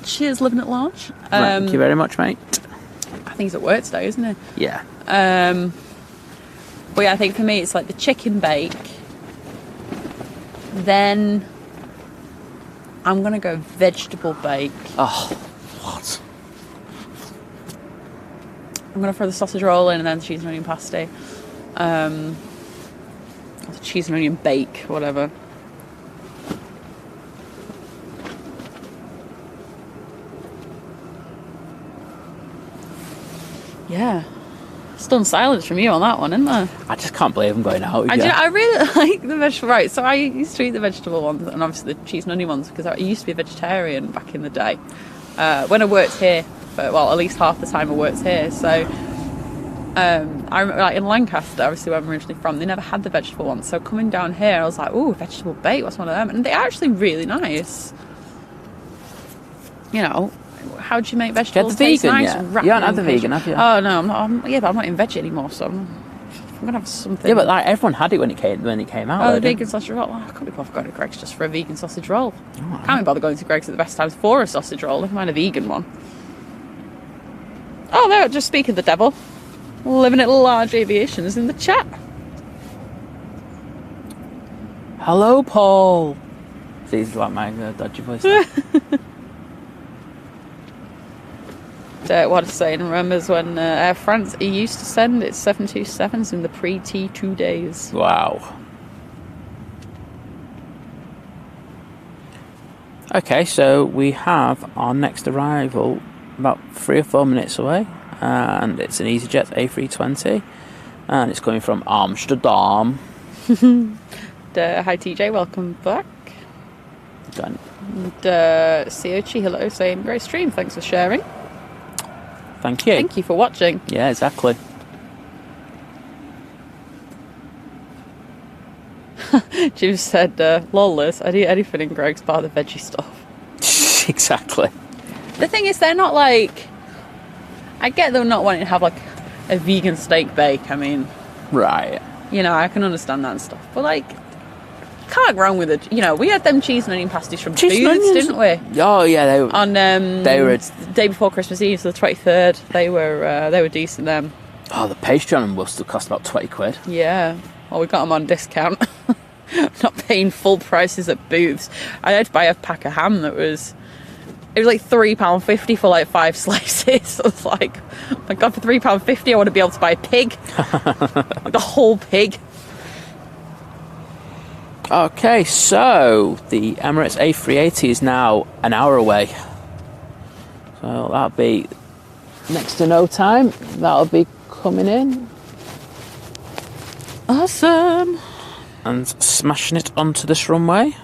Cheers, living at large. Thank you very much, mate. I think he's at work today, isn't he? Yeah. But yeah, I think for me it's like the chicken bake. Then I'm gonna go vegetable bake. Oh, what? I'm gonna throw the sausage roll in and then the cheese and onion pasty. Or the cheese and onion bake, whatever. Yeah. Stunned silence from you on that one, isn't there? I just can't believe I'm going out. I really like the vegetable. Right, so I used to eat the vegetable ones and obviously the cheese and onion ones because I used to be a vegetarian back in the day. When I worked here, well, at least half the time I worked here. So I remember, like in Lancaster, obviously where I'm originally from, they never had the vegetable ones. So coming down here, I was like, "Ooh, vegetable bake, what's one of them?" And they're actually really nice. You know. How do you make vegetables taste vegan, nice? Yeah. You haven't had the vegan, have you? Oh no, I'm not. But I'm not in veg anymore, so I'm gonna have something. Yeah, but like everyone had it when it came out. Oh, the vegan sausage roll. Oh, I can't be bothered going to Greg's just for a vegan sausage roll. Oh, Can't be bothered going to Greg's at the best times for a sausage roll. Never mind a vegan one. Oh, there. Just speak of the devil, living at large. Aviation is in the chat. Hello, Paul. See, this is like my dodgy voice. What I was saying, remembers when Air France used to send its 727s in the pre-T2 days. Wow. Okay, so we have our next arrival about 3 or 4 minutes away, and it's an EasyJet A320, and it's coming from Amsterdam. Hi TJ, welcome back. Done. And Siochi, hello, saying great stream, thanks for sharing. Thank you. Thank you for watching. Yeah, exactly. Jim said, lol Liz, I'd eat anything in Greg's bar the veggie stuff. Exactly. The thing is, they're not like... I get them not wanting to have like a vegan steak bake, I mean... Right. You know, I can understand that and stuff. But like, can't go wrong with it. You know, we had them cheese and onion pasties from Foods, didn't we? Oh yeah, they were. On they were the day before Christmas Eve, so the 23rd. They were decent. Them. Oh, the pastry on them will still cost about 20 quid. Yeah. Well, we got them on discount. Not paying full prices at booths. I had to buy a pack of ham that was. It was like £3.50 for like 5 slices. I was like, oh my God, for £3.50 I want to be able to buy a pig. Like the whole pig. Okay, so the Emirates A380 is now an hour away. So that'll be next to no time. That'll be coming in. Awesome. And smashing it onto this runway.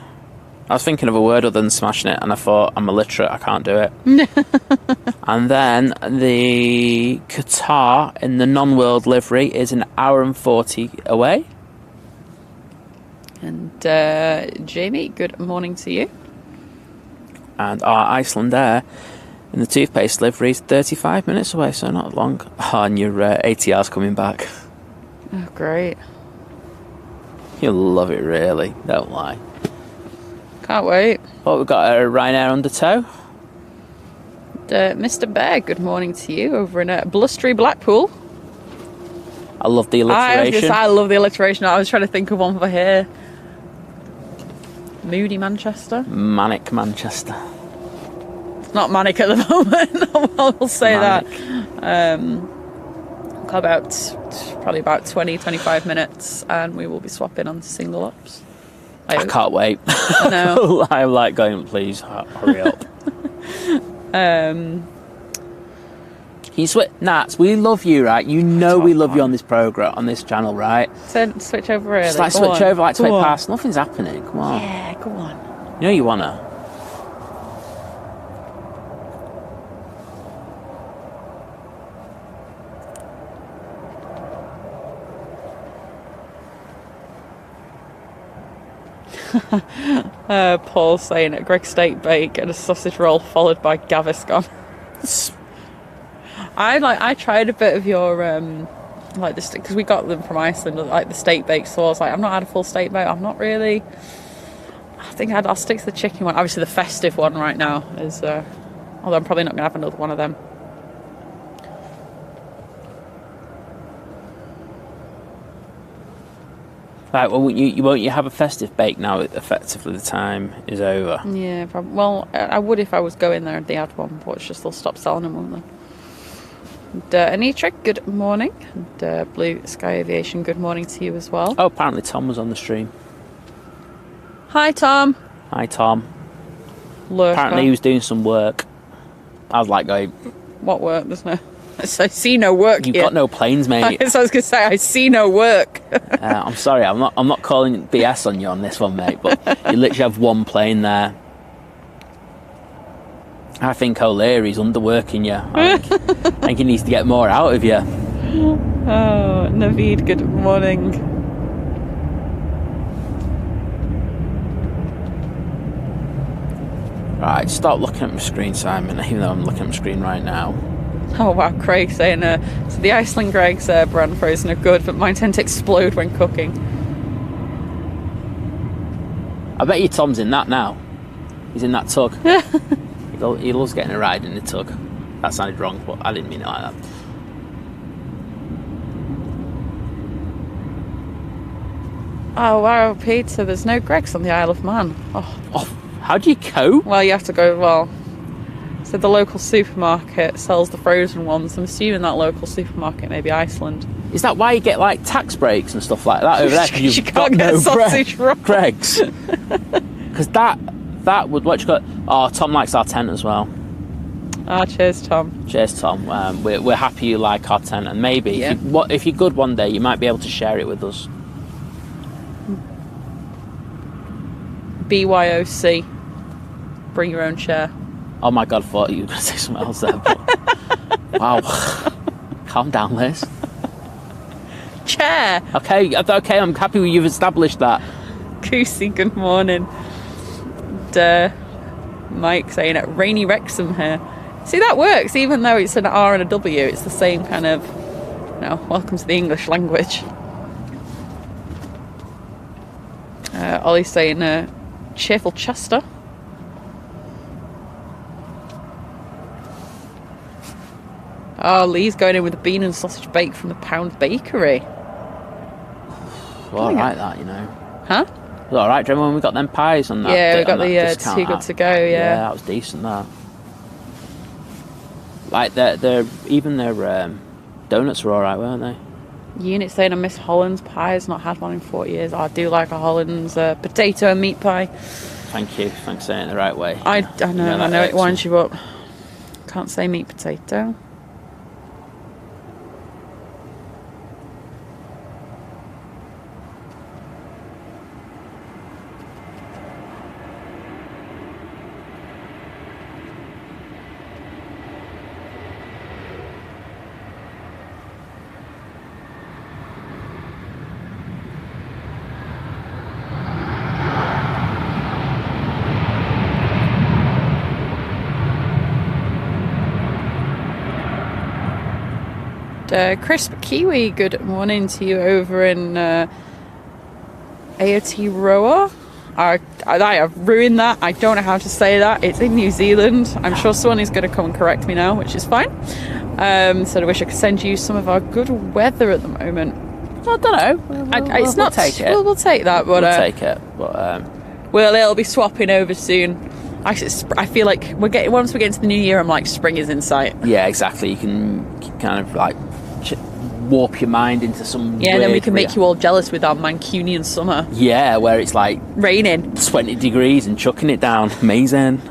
I was thinking of a word other than smashing it, and I thought, I'm illiterate, I can't do it. And then the Qatar in the non-world livery is an hour and 40 away. And Jamie, good morning to you. And our Iceland Air in the toothpaste livery is 35 minutes away, so not long. Oh, and your ATR's coming back. Oh, great. You'll love it, really. Don't lie. Can't wait. Oh, we've got a Ryanair under tow. Mr. Bear, good morning to you over in blustery Blackpool. I love the alliteration. I love the alliteration. I was trying to think of one for here. Moody Manchester. Manic Manchester. It's not manic at the moment. I will say manic. that. Probably about 20-25 minutes, and we will be swapping on single ups. I can't wait. No. I'm like going, please hurry up. Nats, we love you, right? You know we love you on this program, on this channel, right? So switch over early. Just like switch over like 20 past. Nothing's happening. Come on. Yeah, go on. You know you wanna. Paul saying a Greg steak bake and a sausage roll followed by Gaviscon. I tried a bit of your like this because we got them from Iceland, like the steak bake. So I was like, I've not had a full steak bake. I'm not really. I think I'll stick to the chicken one. Obviously, the festive one right now is. Although I'm probably not gonna have another one of them. Right, well, won't you have a festive bake now? Effectively, the time is over. Yeah, probably. Well, I would if I was going there and they had one, but it's just they'll stop selling them, won't they? And Anitra, good morning. And Blue Sky Aviation, good morning to you as well. Oh, apparently Tom was on the stream. Hi, Tom. Hi, Tom. Lurker. Apparently he was doing some work. I was like going... What work? There's no... I see no work You've here. got no planes, mate. I was going to say, I see no work. I'm sorry, I'm not calling BS on you on this one, mate, but you literally have one plane there. I think O'Leary's underworking you. I think he needs to get more out of you. Oh, Naveed, good morning. Right, stop looking at my screen, Simon, even though I'm looking at my screen right now. Oh wow, Craig saying, so the Iceland Greg's brand frozen are good, but mine tend to explode when cooking. I bet you Tom's in that now. He's in that tug. He loves getting a ride in the tug. That sounded wrong, but I didn't mean it like that. Oh wow, Peter, there's no Greg's on the Isle of Man. Oh, how do you cope? Well, you have to go, well... So the local supermarket sells the frozen ones. I'm assuming that local supermarket may be Iceland. Is that why you get like tax breaks and stuff like that over there? Because you can't get sausage roll. Greg's. Because that would what you got. Oh, Tom likes our tent as well. Ah, cheers, Tom. Cheers, Tom. We're happy you like our tent, and maybe if you're good one day, you might be able to share it with us. BYOC. Bring your own chair. Oh my God, I thought you were going to say something else there. But... Wow. Calm down, Liz. Chair. Okay, I'm happy you've established that. Goosey, good morning. Mike saying it, rainy Wrexham here. See, that works, even though it's an R and a W, it's the same kind of, welcome to the English language. Ollie's saying, cheerful Chester. Oh, Lee's going in with a bean and sausage bake from the Pound Bakery. Well, alright that, you know. Huh? It was alright, do you remember when we got them pies on that? Yeah, we got the Too Good To Go, Yeah, that was decent, that. Like, even their donuts were alright, weren't they? Unit saying I miss Holland's pie. I've not had one in 40 years. I do like a Holland's potato and meat pie. Thank you. Thanks for saying it the right way. I know it winds you up. Can't say meat potato. Crisp Kiwi, good morning to you over in Aotearoa. I have ruined that. I don't know how to say that. It's in New Zealand. I'm sure someone is going to come and correct me now, which is fine. So I wish I could send you some of our good weather at the moment. I don't know. We'll take it. We'll take that. But, we'll take it. But well, it'll be swapping over soon. I feel like once we get into the new year, I'm like, spring is in sight. Yeah, exactly. You can kind of like warp your mind into some Yeah, and then we weird can make you all jealous with our Mancunian summer. Yeah, where it's like raining 20 degrees and chucking it down. Amazing.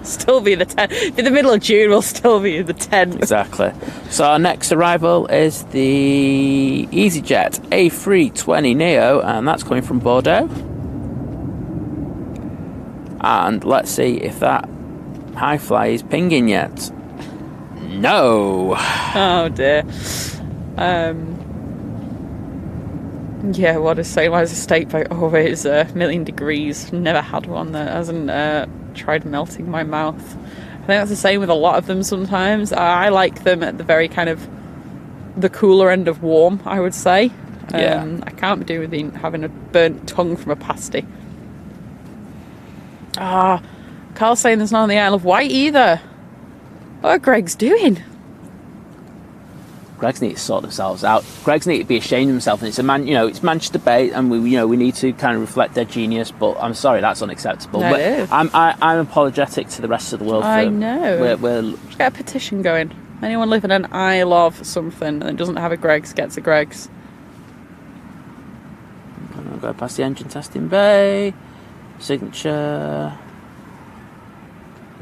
Still be the 10. In the middle of June, we'll still be in the 10. Exactly. So our next arrival is the EasyJet A320 Neo, and that's coming from Bordeaux. And let's see if that high fly is pinging yet. No. Oh dear. Yeah, what is saying? Why is a state boat always a million degrees? Never had one that hasn't tried melting my mouth. I think that's the same with a lot of them sometimes. I like them at the very kind of the cooler end of warm, I would say. Yeah. I can't be doing with having a burnt tongue from a pasty. Carl's saying there's none on the Isle of Wight either. What are Greg's doing? Greg's need to sort themselves out. Greg's need to be ashamed of himself, and it's it's Manchester Bay, and we need to kind of reflect their genius. But I'm sorry, that's unacceptable. No, but it is. I'm apologetic to the rest of the world. I know. Let's get a petition going. Anyone living in an Isle of something and doesn't have a Greg's gets a Greg's. I'm going past the engine testing bay. Signature.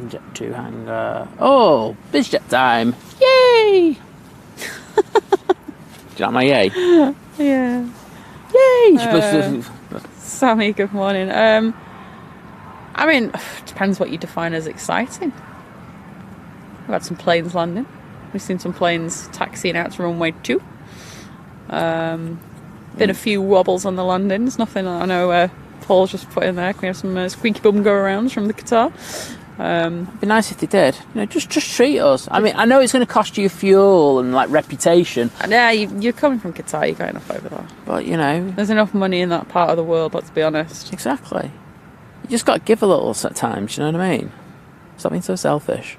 Jet 2 hangar. Oh, BizJet time! Yay! Do you like my yay? Yeah. Yay! Sammy, good morning. I mean, depends what you define as exciting. We've had some planes landing. We've seen some planes taxiing out to runway 2. Been a few wobbles on the landings. Nothing I know Paul's just put in there. Can we have some squeaky bum go arounds from the Qatar? It'd be nice if they did. Just treat us. I mean, I know it's going to cost you fuel and like reputation. Yeah, you're coming from Qatar. You've got enough over there. But there's enough money in that part of the world. Let's be honest. Exactly. You just got to give a little at times. You know what I mean? Stop being so selfish.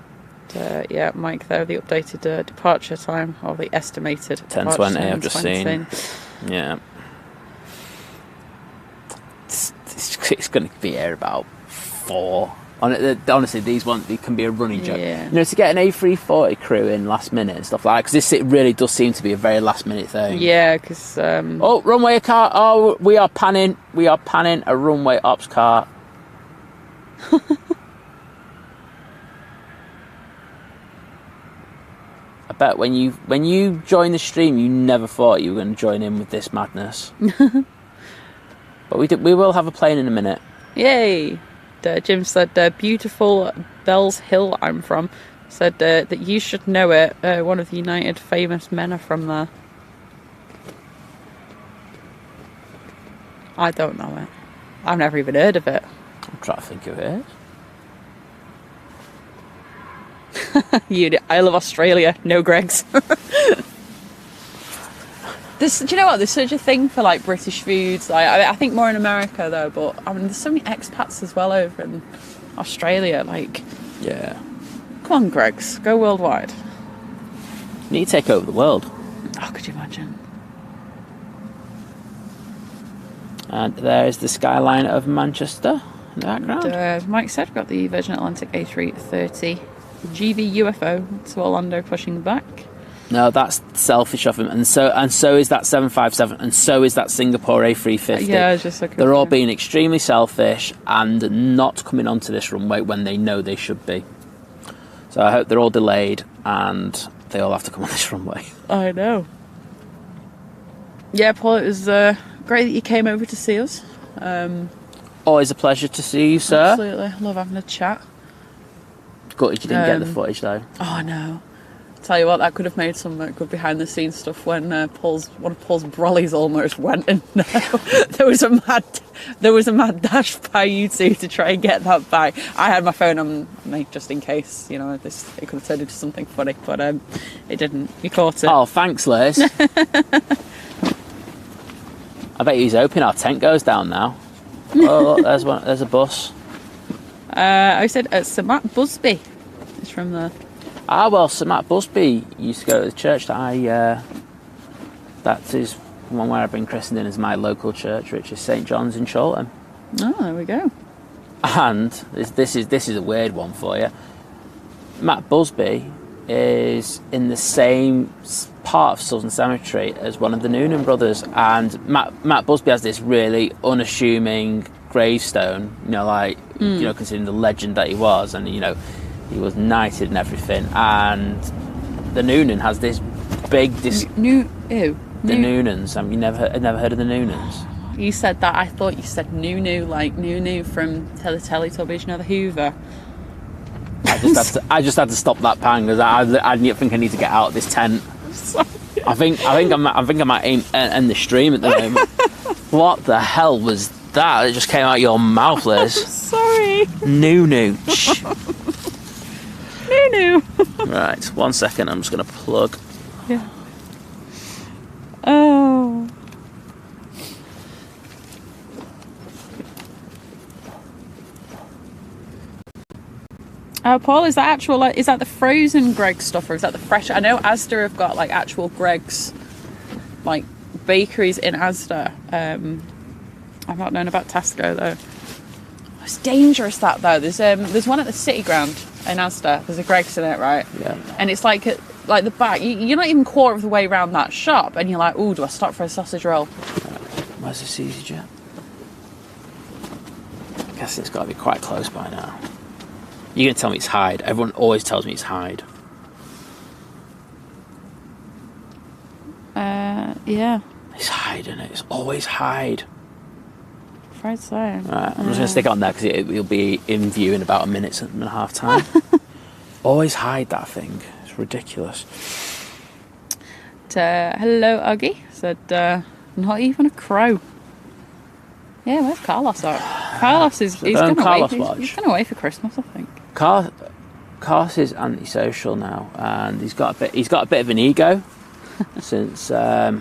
Yeah, Mike. There, the updated departure time, or the estimated 10:20. I've just seen. Yeah. It's going to be here about 4. Honestly, these can be a running joke. Yeah. To get an A340 crew in last minute and stuff like that, because this really does seem to be a very last minute thing. Yeah, because oh, runway car! Oh, we are panning a runway ops car. I bet when you joined the stream, you never thought you were going to join in with this madness. But we will have a plane in a minute. Yay! Jim said, beautiful Bells Hill I'm from. Said that you should know it. One of the United famous men are from there. I don't know it. I've never even heard of it. I'm trying to think of it. I love Australia. No Greg's. Do you know what? There's such a thing for like British foods. I think more in America though, but I mean, there's so many expats as well over in Australia. Like, yeah. Come on, Greg's, go worldwide. You need to take over the world. Oh, could you imagine? And there is the skyline of Manchester in the background. As Mike said, we've got the Virgin Atlantic A330 GV UFO to Orlando pushing back. No, that's selfish of him, and so is that 757, and so is that Singapore A350. Yeah, I was just looking. They're all being extremely selfish and not coming onto this runway when they know they should be. So I hope they're all delayed and they all have to come on this runway. I know. Yeah, Paul, it was great that you came over to see us. Always a pleasure to see you, sir. Absolutely, love having a chat. Gutted you didn't get the footage though. Oh no. Tell you what, that could have made some good behind the scenes stuff when one of Paul's brollies almost went, and there was a mad dash by you two to try and get that back. I had my phone on me just in case, it could have turned into something funny, but it didn't. You caught it. Oh, thanks, Liz. I bet he's hoping our tent goes down now. Oh, look, there's a bus. I said Sir Matt Busby. It's from the. Ah, well, Sir Matt Busby used to go to the church that that is one where I've been christened in as my local church, which is St John's in Chorlton. Oh, there we go. And this is a weird one for you. Matt Busby is in the same part of Southern Cemetery as one of the Noonan brothers, and Matt Busby has this really unassuming gravestone, considering the legend that he was, and he was knighted and everything, and the Noonan has this big the Noonans. I've never heard of the Noonans. You said that. I thought you said Nunu, like Nunu from the Teletubbies, the Hoover. I just had to stop that pang because I think I need to get out of this tent. Sorry. I think I might end the stream at the moment. What the hell was that? It just came out of your mouth, Liz. Sorry. Nunu. Nunu. Right, 1 second. I'm just going to plug. Yeah. Oh. Paul, is that actual, is that the frozen Greggs stuff, or is that the fresh? I know Asda have got actual Greggs, bakeries in Asda. I've not known about Tesco though. It's dangerous that though. There's one at the City Ground in Asda. There's a Greggs in it, right? Yeah. And it's like the back. You're not even quarter of the way around that shop, and you're like, "Ooh, do I stop for a sausage roll?" Where's the EasyJet? I guess it's got to be quite close by now. You're going to tell me it's Hyde. Everyone always tells me it's Hyde. Yeah. It's Hyde, isn't it? It's always Hyde. Afraid so. Right, I'm just going to stick it on there because it'll be in view in about a minute and a half time. Always Hyde, that thing. It's ridiculous. Hello, Uggy. Said, not even a crow. Yeah, where's Carlos at? Carlos he's gone away for Christmas, I think. Carlos is antisocial now, and he's got a bit of an ego since I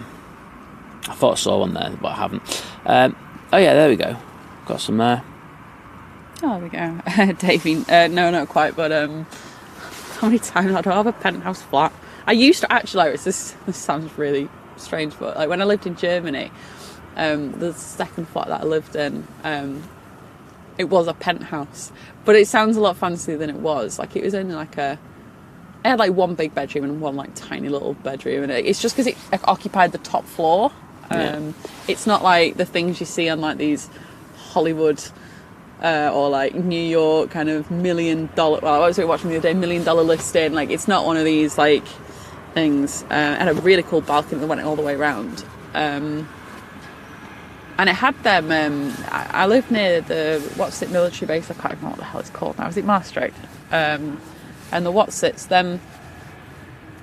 thought I saw one there, but I haven't. Oh yeah, there we go. Got some there. Oh, there we go. Davey, no, not quite, but how many times I don't have a penthouse flat? I used to actually, this sounds really strange, but when I lived in Germany, the second flat that I lived in, it was a penthouse, but it sounds a lot fancier than it was. It was only it had one big bedroom and one tiny little bedroom, and it's just because it occupied the top floor. It's not like the things you see on these Hollywood or New York kind of $1 million. Well, I was watching the other day, $1 million listing. It's not one of these things. It had a really cool balcony that went all the way around. And it had them. I live near the military base. I can't remember what the hell it's called now. Is it Maastricht? And the them.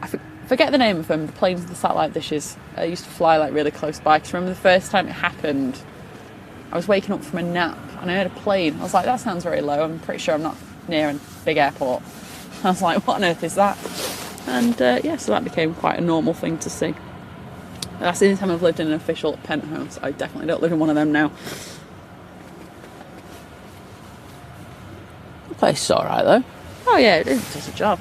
I forget the name of them. The planes with the satellite dishes. I used to fly really close by. Because remember the first time it happened, I was waking up from a nap and I heard a plane. I was like, that sounds very low. I'm pretty sure I'm not near a big airport. I was like, what on earth is that? And so that became quite a normal thing to see. That's the only time I've lived in an official penthouse. I definitely don't live in one of them now. The place is alright though. Oh yeah, it does a job.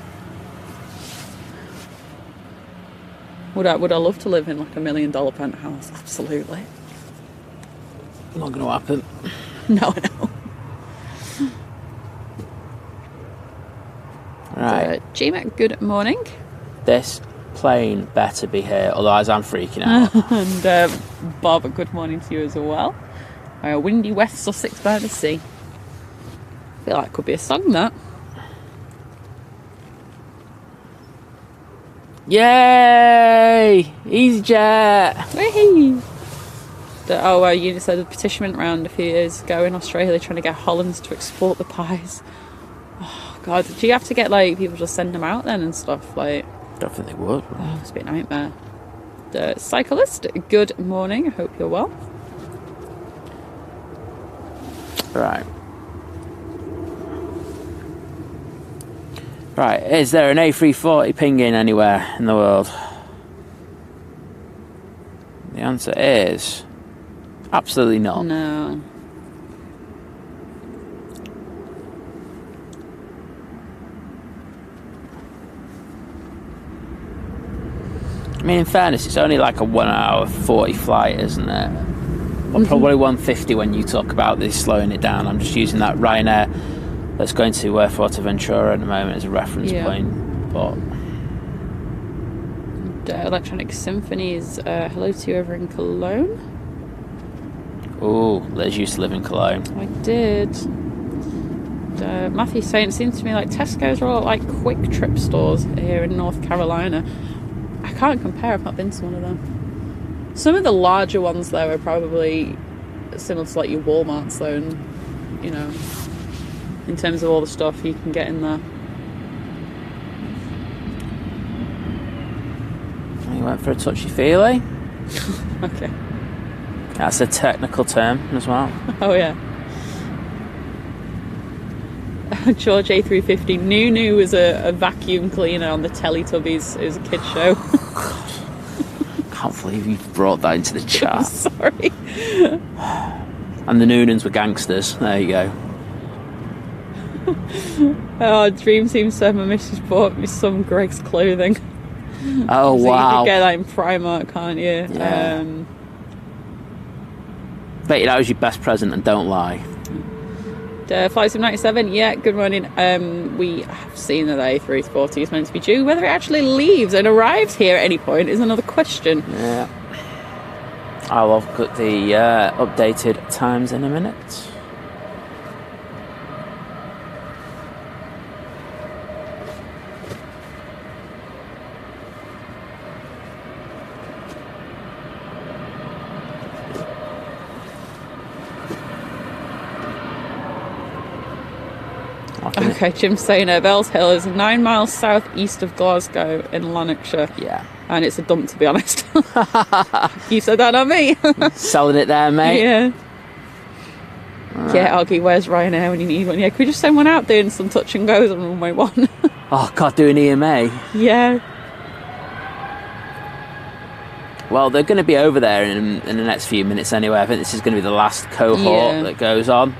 Would I love to live in $1 million penthouse? Absolutely. Not going to happen. No, I know. Right. GMAC, good morning. This plane better be here, otherwise I'm freaking out. And Bob, good morning to you as well. Windy West Sussex by the sea. I feel like it could be a song, that. Yay! EasyJet! Whee! You said a petition went round a few years ago in Australia trying to get Hollands to export the pies. Oh God, do you have to get people just send them out then and stuff? Don't think they would. Oh, it's a bit nightmare. The cyclist, good morning. I hope you're well. Right. Right, is there an A340 pinging anywhere in the world? The answer is absolutely not. No. I mean, in fairness, it's only a 1 hour 40 flight, isn't it? Well, probably 150 when you talk about this slowing it down. I'm just using that Ryanair that's going to Fuerteventura at the moment as a reference point. But Electronic Symphonies, hello to you over in Cologne. Oh, Liz used to live in Cologne. I did. Matthew's saying it seems to me like Tesco's are all like quick trip stores here in North Carolina. I can't compare, I've not been to one of them. Some of the larger ones though are probably similar to like your Walmarts though, and you know, in terms of all the stuff you can get in there. You went for a touchy-feely. Okay. That's a technical term as well. Oh yeah. George A350. Nunu was a vacuum cleaner on the Teletubbies. It was a kid's show. Can't believe you brought that into the chat. I'm sorry. And the Noonans were gangsters. There you go. Oh, Dream Team said my missus bought me some Greg's clothing. Oh, so wow. You can get that in Primark, can't you? Yeah. Bet you that was your best present, and don't lie. Flight Sim 97, yeah, good morning. We have seen that the A340 is meant to be due. Whether it actually leaves and arrives here at any point is another question. Yeah. I'll look at the updated times in a minute. Okay, Jim's saying Bells Hill is 9 miles southeast of Glasgow in Lanarkshire. Yeah. And it's a dump, to be honest. You said that, not me. Selling it there, mate. Yeah. Right. Yeah, Augie, where's Ryanair when you need one? Yeah, could we just send one out doing some touch and goes on runway 1? Oh, God, doing EMA. Yeah. Well, they're going to be over there in the next few minutes anyway. I think this is going to be the last cohort that goes on,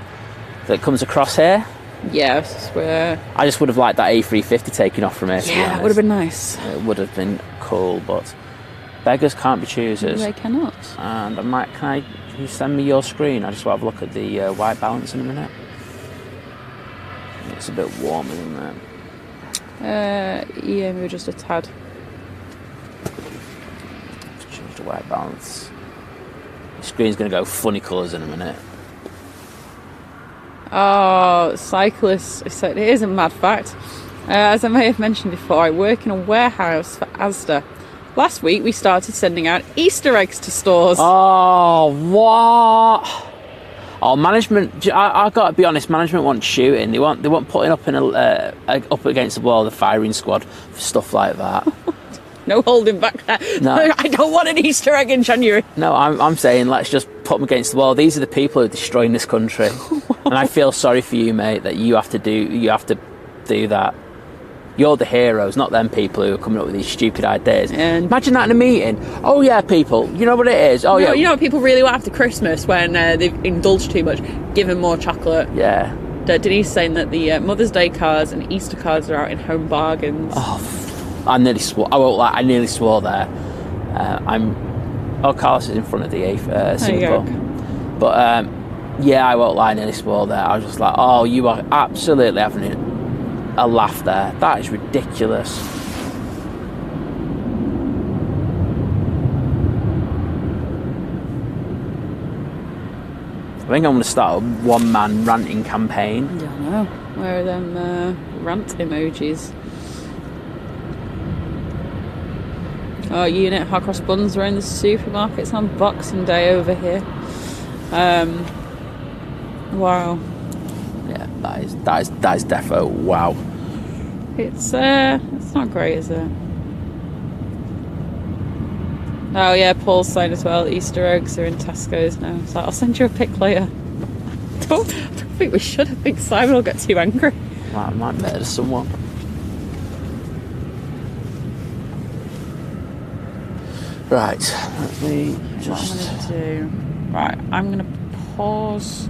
that comes across here. Yes, I just would have liked that A350 taking off from here. Yeah, that would have been nice. It would have been cool, but beggars can't be choosers. They cannot. And can you send me your screen? I just want to have a look at the white balance in a minute. It's a bit warmer than that. Yeah, maybe just a tad. Let's change the white balance. The screen's going to go funny colours in a minute. Oh, cyclists. So here's a mad fact. As I may have mentioned before, I work in a warehouse for Asda. Last week we started sending out Easter eggs to stores. Oh, what? Oh, management. I got to be honest. Management want shooting. They want putting up in up against the wall the firing squad for stuff like that. No holding back there. No. I don't want an Easter egg in January. No, I'm saying let's just put them against the wall. These are the people who are destroying this country, and I feel sorry for you, mate, that you have to do that. You're the heroes, not them people who are coming up with these stupid ideas. And imagine that in a meeting. Oh yeah, people, you know what it is. Oh yeah, you know what people really want after Christmas when they've indulged too much? Give them more chocolate. Yeah. Denise saying that the Mother's Day cards and Easter cards are out in Home Bargains. Oh, I nearly swore. I won't lie. I nearly swore there. Carlos is in front of the Singapore. But yeah, I won't lie. I nearly swore there. I was just like, oh, you are absolutely having a laugh there. That is ridiculous. I think I'm going to start a one-man ranting campaign. I don't know. Where are them rant emojis? Oh, unit hot cross buns are in the supermarkets on Boxing Day over here. Wow. Yeah, that is defo wow. It's not great, is it? Oh yeah, Paul's saying as well, Easter eggs are in Tesco's now. So I'll send you a pic later. I don't think we should. I think Simon will get too angry. I might murder someone. Right, let me just... What I'm going to do... Right, I'm going to pause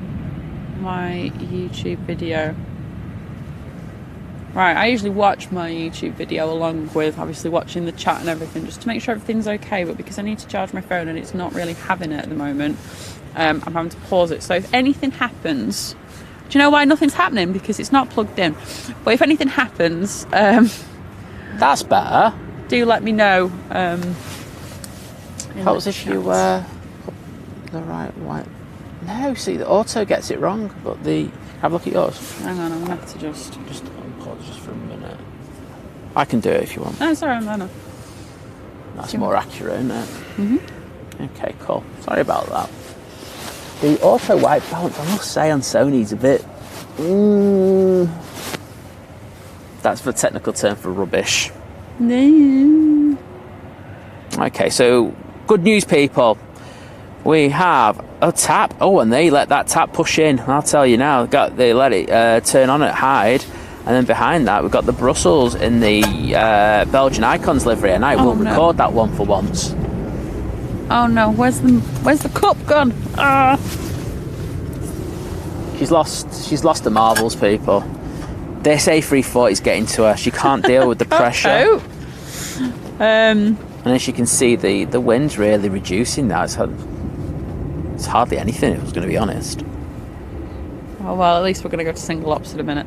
my YouTube video. Right, I usually watch my YouTube video along with obviously watching the chat and everything just to make sure everything's okay, but because I need to charge my phone and it's not really having it at the moment, I'm having to pause it. So if anything happens... Do you know why nothing's happening? Because it's not plugged in. But if anything happens... That's better. do let me know. Helps if you put the right white. No, see, the auto gets it wrong, but have a look at yours. Hang on, I'm gonna have to just unpause just for a minute. I can do it if you want. No, sorry, no. That's more accurate, isn't it? Okay, cool. Sorry about that. The auto white balance, I must say, on Sony's a bit. That's the technical term for rubbish. No. Okay, so good news, people. We have a tap. Oh, and they let that tap push in. I'll tell you now. They let it turn on at Hyde, and then behind that we've got the Brussels in the Belgian Icons livery, and I will record that one for once. Oh no! Where's the cup gone? She's lost the marbles, people. This A340 is getting to her. She can't deal with the pressure. And as you can see, the wind's really reducing now. It's hardly anything, if I was going to be honest. Oh well, at least we're going to go to single ops in a minute.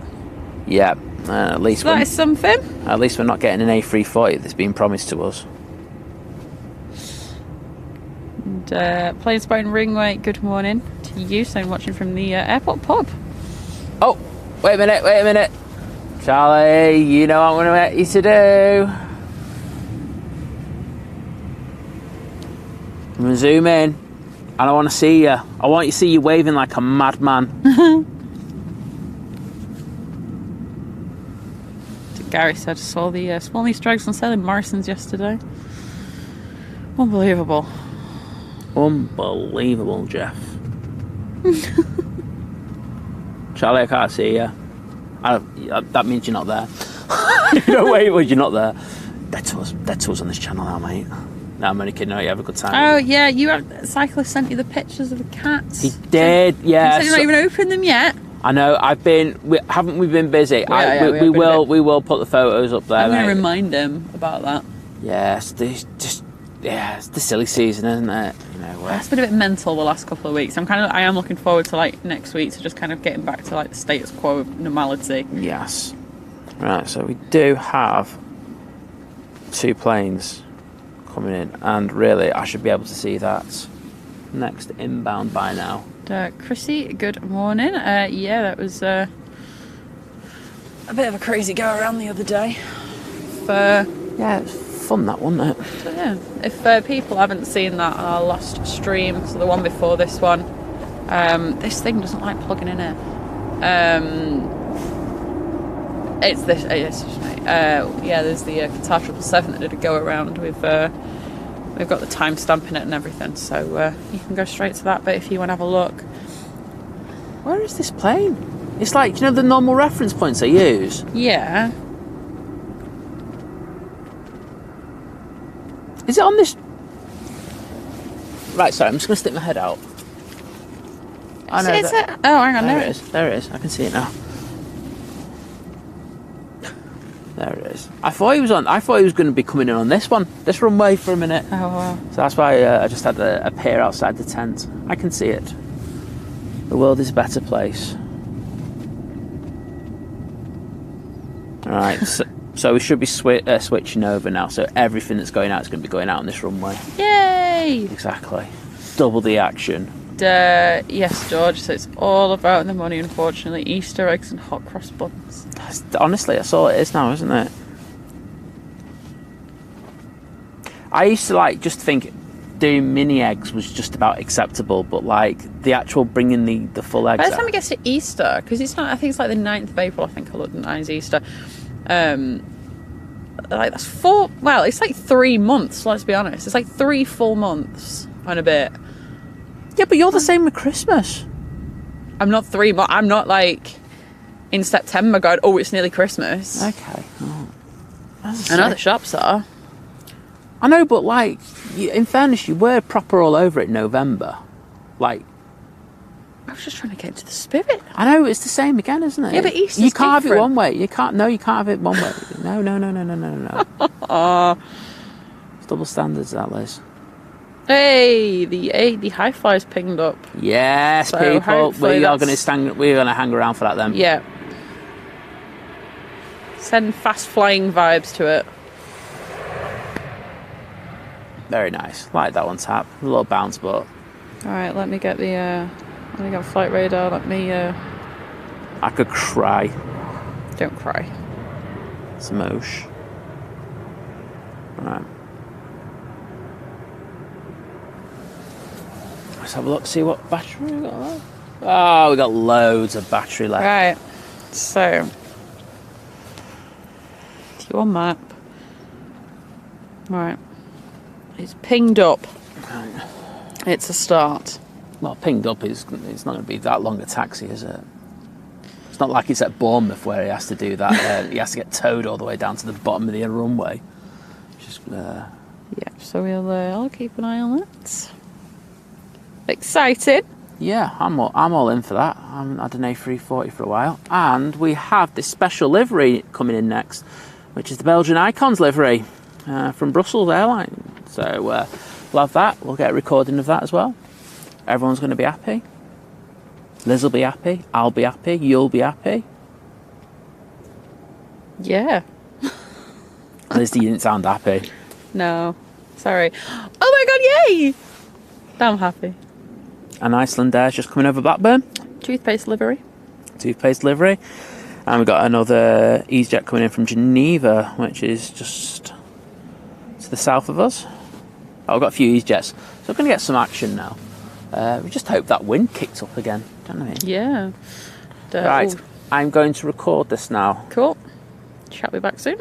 Yeah, at least that is something. At least we're not getting an A340 that's been promised to us. And Plane Spotting Runway, good morning to you. So I'm watching from the airport pub. Oh, wait a minute. Charlie, you know what I'm going to get you to do. I'm going to zoom in, and I want to see you. I want you to see you waving like a madman. Gary said, saw the small Easter eggs on sale in Morrison's yesterday. Unbelievable. Unbelievable, Jeff. Charlie, I can't see you. That means you're not there. No way, you're not there. Dead to us on this channel now, mate. No, I'm only kidding. No, you have a good time. Oh yeah, cyclist sent you the pictures of the cats. He did, yeah. You said you're not even opened them yet. I know. Haven't we been busy? We will put the photos up there. I'm going to remind him about that. Yes, it's the silly season, isn't it? You know, it's been a bit mental the last couple of weeks. I am looking forward to like next week to just kind of getting back to like the status quo of normality. Yes. Right. So we do have 2 planes coming in, and really I should be able to see that next inbound by now. Chrissy, good morning. Yeah, that was a bit of a crazy go around the other day. Yeah, it was fun, that, wasn't it? So, yeah, if people haven't seen that on our last stream, so the one before this one, this thing doesn't like plugging in here. It's this. Yeah, there's the Qatar 777 that did a go around with. We've got the timestamp in it and everything, so you can go straight to that. But if you want to have a look, where is this plane? It's like, you know, the normal reference points they use. Yeah. Is it on this? Right, sorry, I'm just going to stick my head out. I know. Oh, hang on, there it is. There it is. I can see it now. There it is. I thought he was going to be coming in on this runway for a minute. Oh wow! So that's why I just had to appear outside the tent. I can see it. The world is a better place. All right. So we should be switching over now. So everything that's going out is going to be going out on this runway. Yay! Exactly. Double the action. Yes, George. So it's all about the money, unfortunately. Easter eggs and hot cross buns. Honestly, that's all it is now, isn't it? I used to just think doing mini eggs was just about acceptable, but the actual bringing the full eggs. By the time it gets to Easter, because it's not. I think it's like the 9th of April. I think London Easter. That's 4. Well, it's like 3 months. Let's be honest. It's like 3 full months and a bit. Yeah, but you're the same with Christmas. I'm not 3 months. I'm not like in September going, oh, it's nearly Christmas. Okay. Oh. I know the shops are. I know, but in fairness, you were proper all over it in November. I was just trying to get into the spirit. I know, it's the same again, isn't it? Yeah, but Easter's you can't different. have it one way. You can't have it one way. No. It's double standards, that, Liz. Hey, the high fly's pinged up. Yes, so people. We're gonna hang around for that then. Yeah. Send fast flying vibes to it. Very nice. Like that one tap. A little bounce, but... Alright, let me get the... let me get flight radar. Let me... I could cry. Don't cry. Smoosh. Right. Let's have a look, see what battery we got left. Oh, we got loads of battery left. Right. So... Your map. Right. It's pinged up. It's a start. Well, pinged up is... It's not going to be that long a taxi, is it? It's not like it's at Bournemouth where he has to do that. He has to get towed all the way down to the bottom of the runway. Just... Yeah, so I'll keep an eye on it. Excited? Yeah, I'm all in for that. I haven't had an A340 for a while. And we have this special livery coming in next, which is the Belgian Icons livery from Brussels Airlines. So we'll have that. We'll get a recording of that as well. Everyone's going to be happy. Liz will be happy. I'll be happy. You'll be happy. Yeah. Liz, you didn't sound happy. No. Sorry. Oh my god, yay! I'm happy. And Iceland Air's just coming over Blackburn. Toothpaste livery. Toothpaste livery. And we've got another EasyJet coming in from Geneva, which is just to the south of us. Oh, we've got a few EasyJets. So we're going to get some action now. We just hope that wind kicked up again, don't we? Yeah. Right, I'm going to record this now. Cool. Shall be back soon.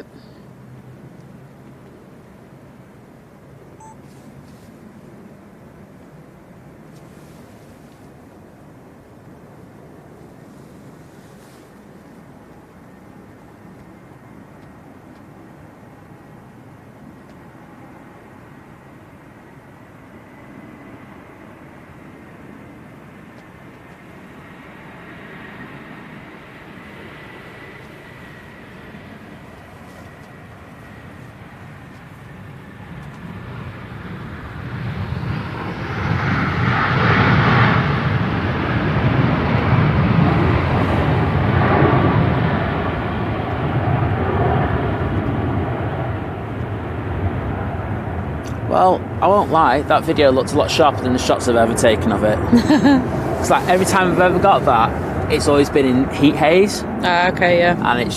Well, I won't lie, that video looked a lot sharper than the shots I've ever taken of it. It's like every time I've ever got that, it's always been in heat haze. Okay, yeah. And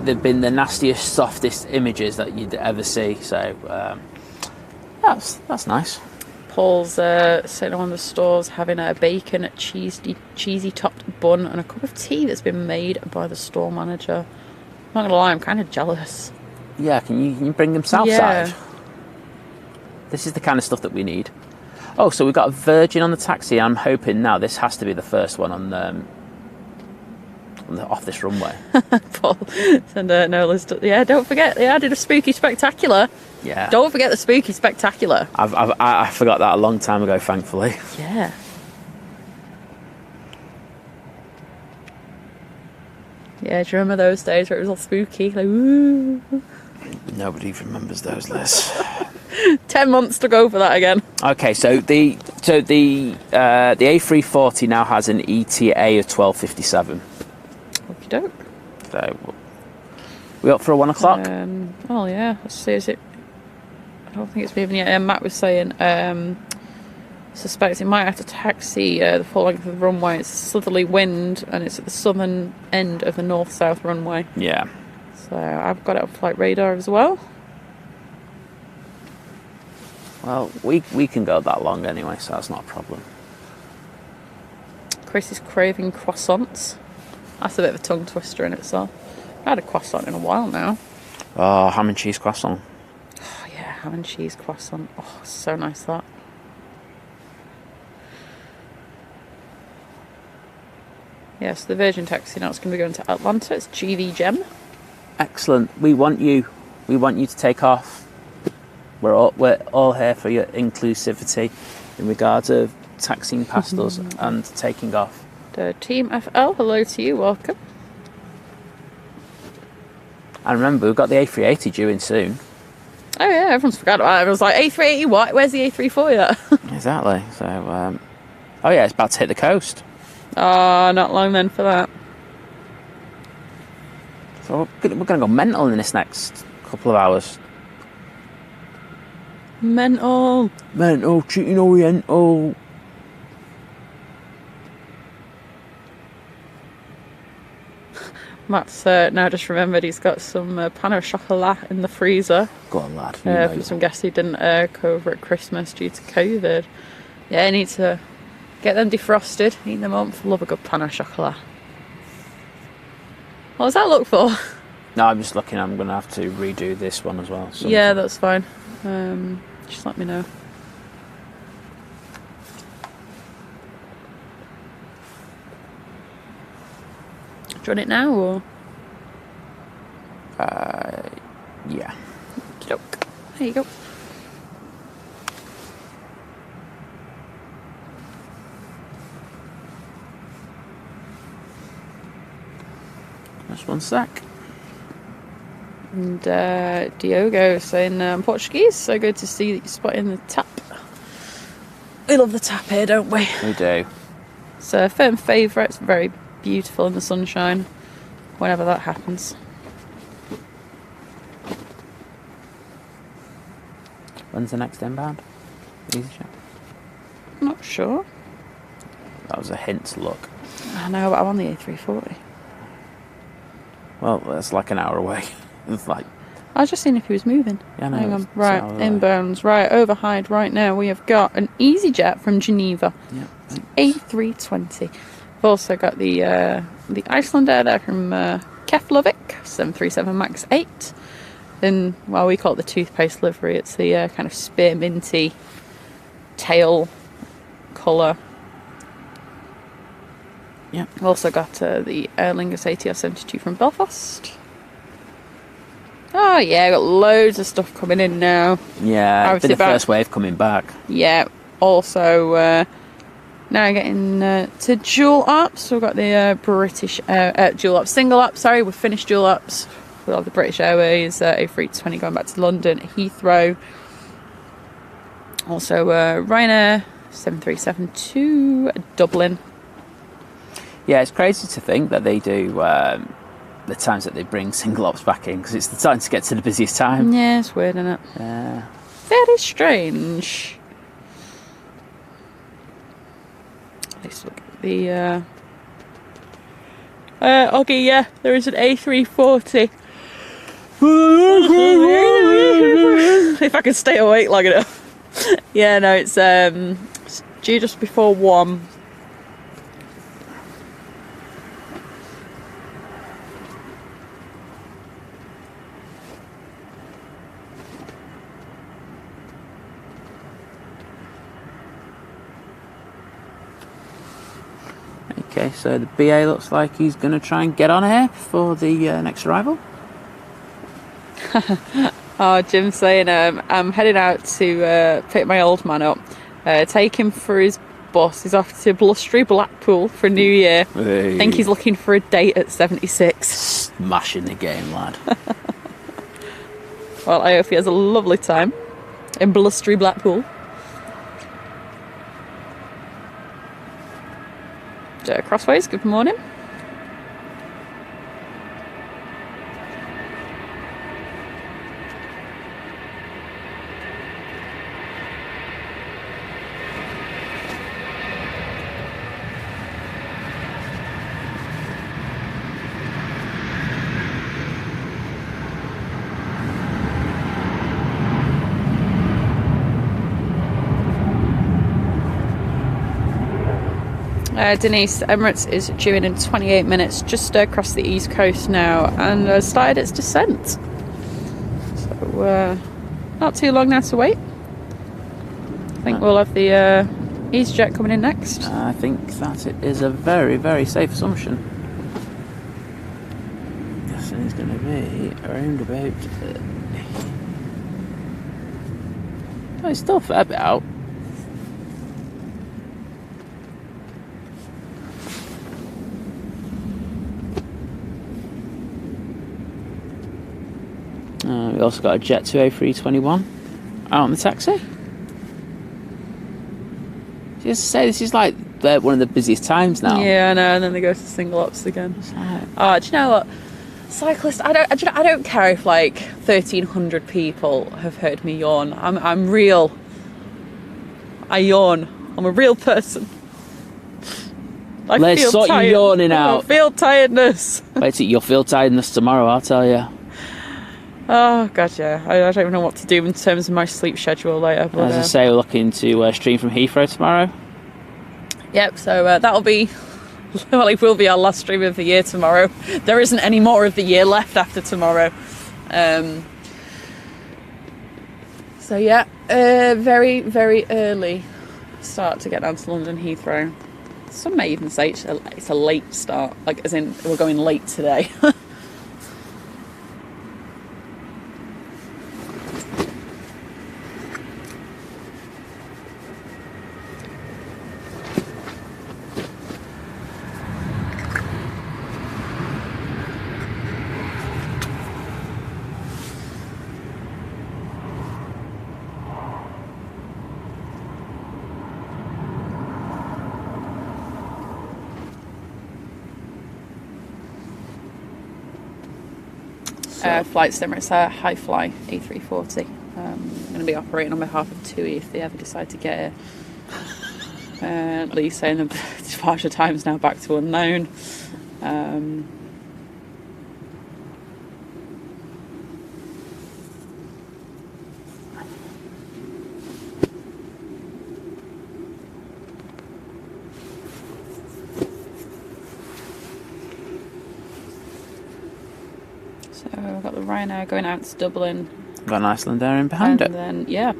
they've been the nastiest, softest images that you'd ever see. So that's nice. Paul's sitting on the stores having a bacon, cheesy topped bun and a cup of tea that's been made by the store manager. I'm not gonna lie, I'm kind of jealous. Yeah, can you bring them southside? Yeah. This is the kind of stuff that we need. Oh, so we've got a Virgin on the taxi. I'm hoping now this has to be the first one on off this runway. Paul and no, Liz. Yeah, don't forget they added a spooky spectacular. Yeah. Don't forget the spooky spectacular. I forgot that a long time ago, thankfully. Yeah. Yeah, do you remember those days where it was all spooky? Like, woo. Nobody remembers those, Liz. 10 months to go for that again. Okay, so the A340 now has an ETA of 12:57. Okie doke. So we up for a 1 o'clock? Oh yeah. Let's see. Is it? I don't think it's moving yet. Matt was saying suspects it might have to taxi the full length of the runway. It's a southerly wind and it's at the southern end of the north-south runway. Yeah. So I've got it on flight radar as well. Well, we can go that long anyway, so that's not a problem. Chris is craving croissants. That's a bit of a tongue twister in itself. I had a croissant in a while now. Oh, ham and cheese croissant. Oh yeah, ham and cheese croissant. Oh, so nice that. Yes, the Virgin taxi now it's going to be going to Atlanta. It's GV Gem. Excellent. We want you. We want you to take off. We're all here for your inclusivity in regards of taxiing past us and taking off. The Team FL, hello to you, welcome. And remember, we've got the A380 due in soon. Oh yeah, everyone's forgot about it. Everyone's like, A380 what? Where's the A340 at? Exactly. So, oh yeah, it's about to hit the coast. Oh, not long then for that. So we're going to go mental in this next couple of hours. Mental. Mental, cheating oriental. Matt's now just remembered he's got some pan au chocolat in the freezer. Go on, lad. For some guests who didn't go over at Christmas due to COVID. Yeah, I need to get them defrosted, eat them up. Love a good pan au chocolat. What does that look for? No, I'm just looking. I'm going to have to redo this one as well. Yeah, that's fine. Just let me know. Do you want it now or? Yeah. Okey-doke. There you go. Just one sec. And Diogo saying Portuguese, so good to see that you're spotting the tap. We love the tap here, don't we? We do. It's a firm favourite. It's very beautiful in the sunshine whenever that happens. When's the next inbound? EasyJet? Not sure. That was a hint to look. I know, but I'm on the A340. Well, that's like an hour away. It's like... I was just seeing if he was moving. Yeah, no, hang on. Right, inbounds. Right, overhide right now. We have got an EasyJet from Geneva. Yeah. A320. We've also got the Icelander there from Keflavik, 737 MAX 8. Then, well, we call it the toothpaste livery. It's the kind of spearminty tail colour. Yeah. We've also got the Aer Lingus ATR 72 from Belfast. Oh yeah, got loads of stuff coming in now. Yeah, it's been the first wave coming back. Yeah. Also, now getting to dual ops. So we've got the British dual ops, single ops. Sorry, we've finished dual ops. We'll have the British Airways A320 going back to London Heathrow. Also, Ryanair 737 to Dublin. Yeah, it's crazy to think that they do the times that they bring single ops back in, because it's the time to get to the busiest time. Yeah, it's weird, isn't it? Yeah. Very strange. Let's look at the Oggy, yeah, there is an A340. If I can stay awake long enough. Yeah, no, it's due just before 1. Okay, so the BA looks like he's going to try and get on here for the next arrival. Oh, Jim's saying I'm heading out to pick my old man up, take him for his bus. He's off to blustery Blackpool for New Year. Hey. I think he's looking for a date at 76. Smashing the game, lad. Well, I hope he has a lovely time in blustery Blackpool. Crossways, good morning. Denise, Emirates is due in 28 minutes, just across the east coast now, and started its descent. So, not too long now to wait. I think we'll have the EasyJet coming in next. I think that it is a very, very safe assumption. Yes, it's going to be around about... Oh, it's still a fair bit out. We also got a Jet 2 A321 out on the taxi. Just to say, this is like one of the busiest times now. Yeah, I know, and then they go to single ops again. Oh, do you know what? cyclist. I don't care if like 1,300 people have heard me yawn. I'm real. I yawn. I'm a real person. Let's sort you yawning out. I feel tiredness. Wait till you'll feel tiredness tomorrow, I'll tell you. Oh god, yeah. I don't even know what to do in terms of my sleep schedule later. But, as I say, we're looking to stream from Heathrow tomorrow. Yep. So that'll be. Well, it will be our last stream of the year tomorrow. There isn't any more of the year left after tomorrow. So yeah, very, very early start to get down to London Heathrow. Some may even say it's a late start, like as in we're going late today. Flights Emirates High Fly A380. I'm going to be operating on behalf of TUI if they ever decide to get it. Lee saying the departure time's now back to unknown. So we've got the Ryanair going out to Dublin. Got an Icelandair in behind it. And then, yeah.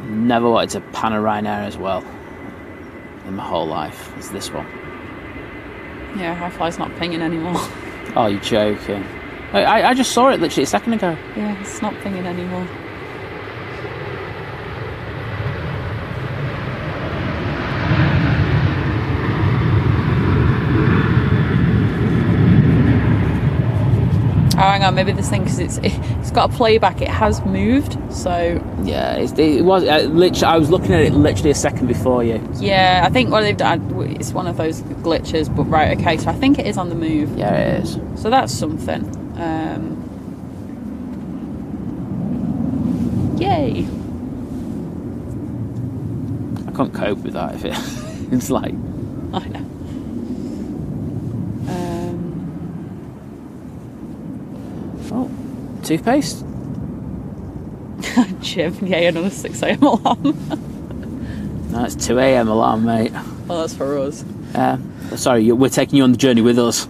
Never wanted to pan a Ryanair as well in my whole life as this one. Yeah, High Fly's not pinging anymore. Oh, you're joking. I just saw it literally a second ago. Yeah, it's not pinging anymore. Oh, hang on, maybe this thing, because it's got a playback, it has moved, so... Yeah, it was, literally, I was looking at it literally a second before you. Yeah, I think what they've done, it's one of those glitches, but right, okay, so I think it is on the move. Yeah, it is. So that's something. Yay! I couldn't cope with that if it's like... I know. Oh, toothpaste? Jim, yeah, another 6 a.m. alarm. No, it's 2 a.m. alarm, mate. Well, that's for us. Sorry, we're taking you on the journey with us.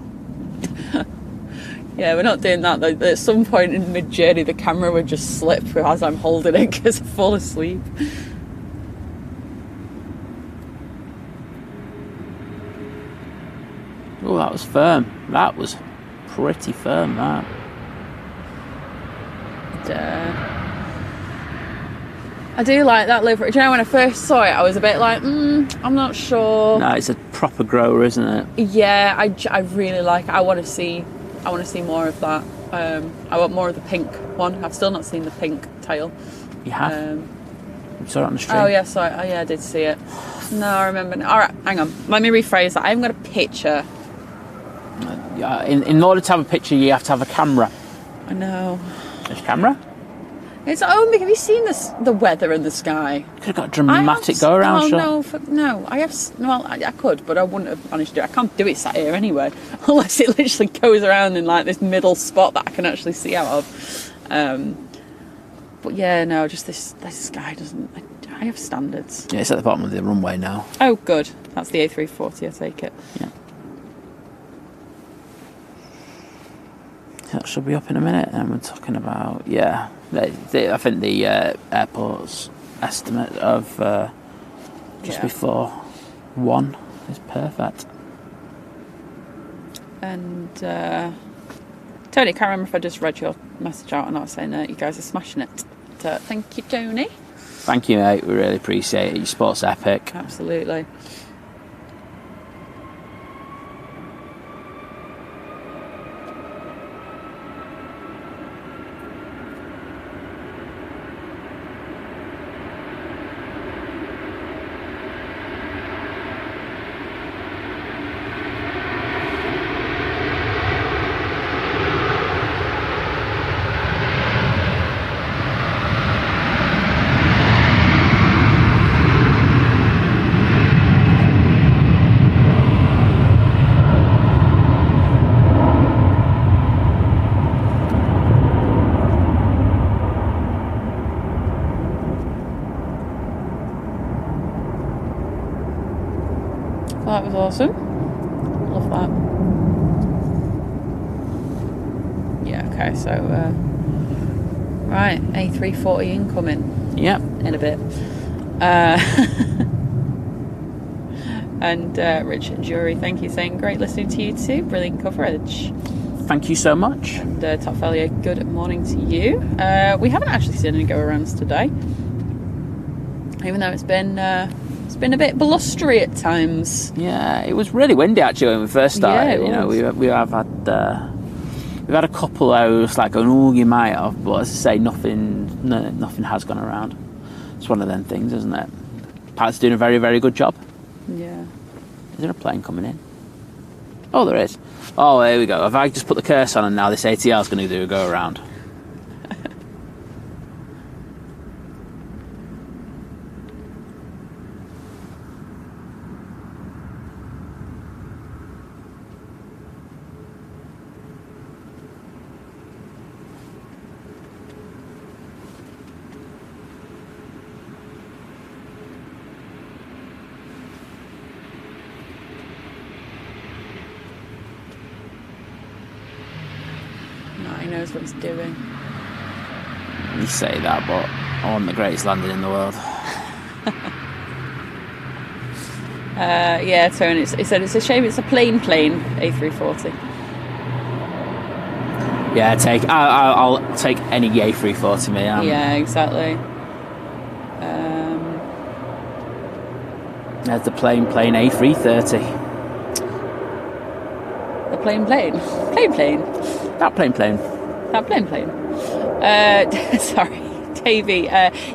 Yeah, we're not doing that though. At some point in mid-journey, the camera would just slip as I'm holding it because I fall asleep. Oh, that was firm. That was pretty firm, that. I do like that livery. Do you know, when I first saw it, I was a bit like, I'm not sure. No, it's a proper grower, isn't it? Yeah, I really like it. I want to see more of that. I want more of the pink one. I've still not seen the pink tail. You have? You saw it on the stream. Oh yeah, sorry. Oh yeah, I did see it. No, I remember. All right, hang on. Let me rephrase that. I haven't got a picture. In order to have a picture, you have to have a camera. I know. There's a camera? It's have you seen the weather and the sky? Could have got a dramatic go around shot. No, I have. Well, I could, but I wouldn't have managed to do it. I can't do it sat here anyway, unless it literally goes around in like this middle spot that I can actually see out of. But yeah, no, just this sky doesn't. I have standards. Yeah, it's at the bottom of the runway now. Oh, good. That's the A380. I take it. Yeah. That should be up in a minute, and we're talking about I think the airport's estimate of just before 1 is perfect. And Tony, I can't remember if I just read your message out or not, saying that you guys are smashing it. But, thank you, Tony. Thank you, mate. We really appreciate it. Your sport's epic. Absolutely. awesome. Love that. Yeah, okay, so right, A340 incoming. Yep. In a bit. And Richard Jury, thank you, saying great listening to you too. Brilliant coverage. Thank you so much. And Top Failure, good morning to you. We haven't actually seen any go-arounds today, even though it's been a bit blustery at times. Yeah, it was really windy actually when we first started. Yeah, you know, we have had we've had a couple of hours like going, oh, you might have, but as I say, nothing has gone around. It's one of them things, isn't it? Pilot's doing a very, very good job. Yeah. Is there a plane coming in? Oh, there is. Oh, there we go. Have I just put the curse on and now this ATR is going to do a go around? He knows what he's doing. You say that, but I want the greatest landing in the world. Yeah, Tony, he said it's a shame it's a plane, A340. Yeah, I'll take any A340, me. Yeah, exactly. There's the plane A330. The plane. That plane. Sorry, Davey.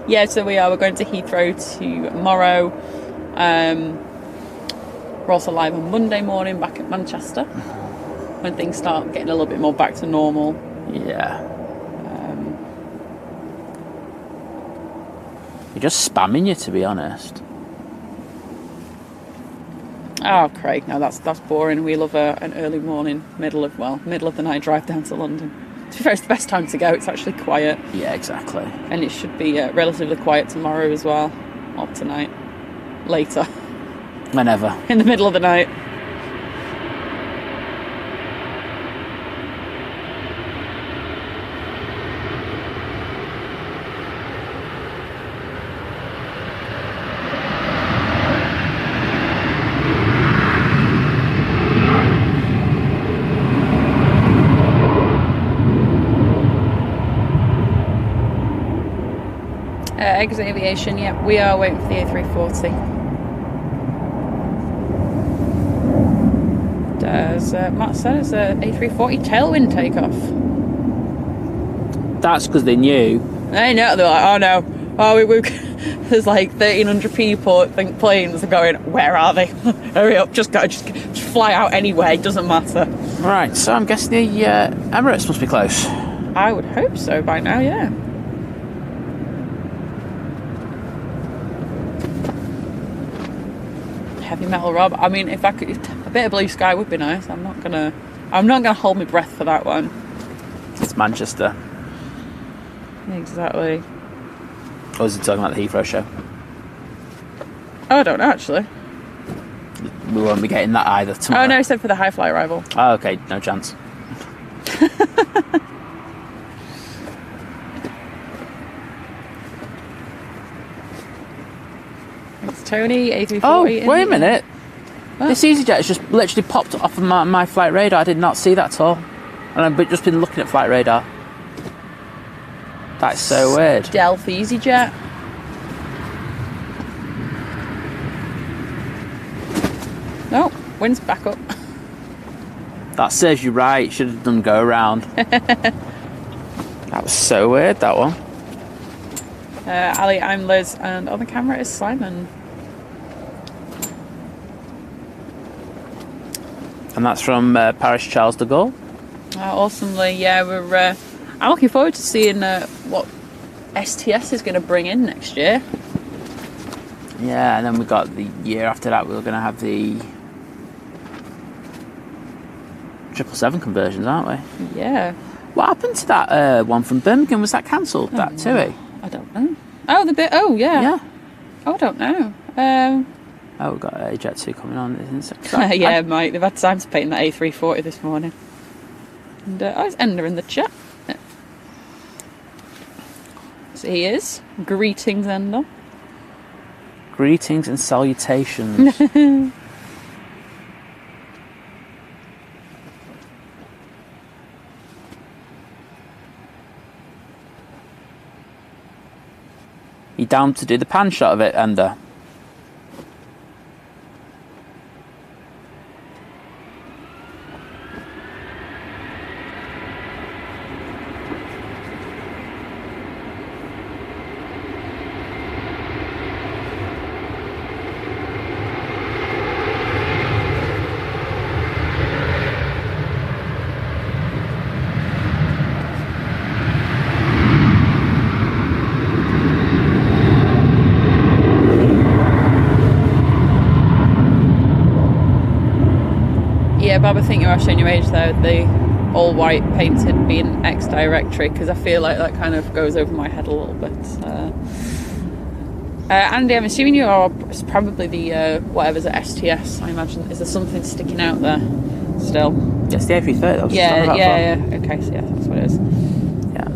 Yeah, so we're going to Heathrow tomorrow. We're also live on Monday morning back at Manchester when things start getting a little bit more back to normal. Yeah. You're just spamming you, to be honest. Oh, Craig, no, that's boring. We love an early morning, middle of the night drive down to London. To be fair, it's the best time to go. It's actually quiet. Yeah, exactly. And it should be relatively quiet tomorrow as well. Or tonight. Later. Whenever. In the middle of the night. Exit Aviation, yeah, we are waiting for the A340. As Matt said, it's a A340 tailwind takeoff. That's because they knew. I know, they're like, oh no, there's like 1,300 people at think planes are going, where are they? Hurry up, just fly out anyway, doesn't matter. Right, so I'm guessing the Emirates must be close. I would hope so by now, yeah. Heavy metal Rob. I mean, if I could, a bit of blue sky would be nice. I'm not gonna hold my breath for that one. It's Manchester. Exactly. Or was he talking about the Heathrow show? Oh, I don't know actually. We won't be getting that either tomorrow. Oh no, he said for the high fly arrival. Oh, okay, no chance. It's Tony, A340. Oh, wait a minute. What? This EasyJet has just literally popped off of my flight radar. I did not see that at all. And I've just been looking at flight radar. That's so weird. Stealth EasyJet. No, wind's back up. That serves you right. Should have done go around. That was so weird, that one. Ali, I'm Liz, and on the camera is Simon. And that's from Paris Charles de Gaulle. Awesomely, yeah. I'm looking forward to seeing what STS is going to bring in next year. Yeah, and then we got the year after that. We were going to have the 777 conversions, aren't we? Yeah. What happened to that one from Birmingham? Was that cancelled? That TUI? I don't know. Oh, the bit. Oh, yeah. Yeah. Oh, I don't know. Oh, we've got a Jet 2 coming on. Isn't it? Yeah, mate, they've had time to paint that A340 this morning. And it's Ender in the chat. So he is. Greetings, Ender. Greetings and salutations. You down to do the pan shot of it, Ender? Yeah, Bob, I think you are showing your age there with the all white painted being ex-directory, because I feel like that kind of goes over my head a little bit. Andy, I'm assuming you are probably the whatever's at STS, I imagine. Is there something sticking out there still? Yes, the A330. Yeah. Okay, so yeah, that's what it is. Yeah.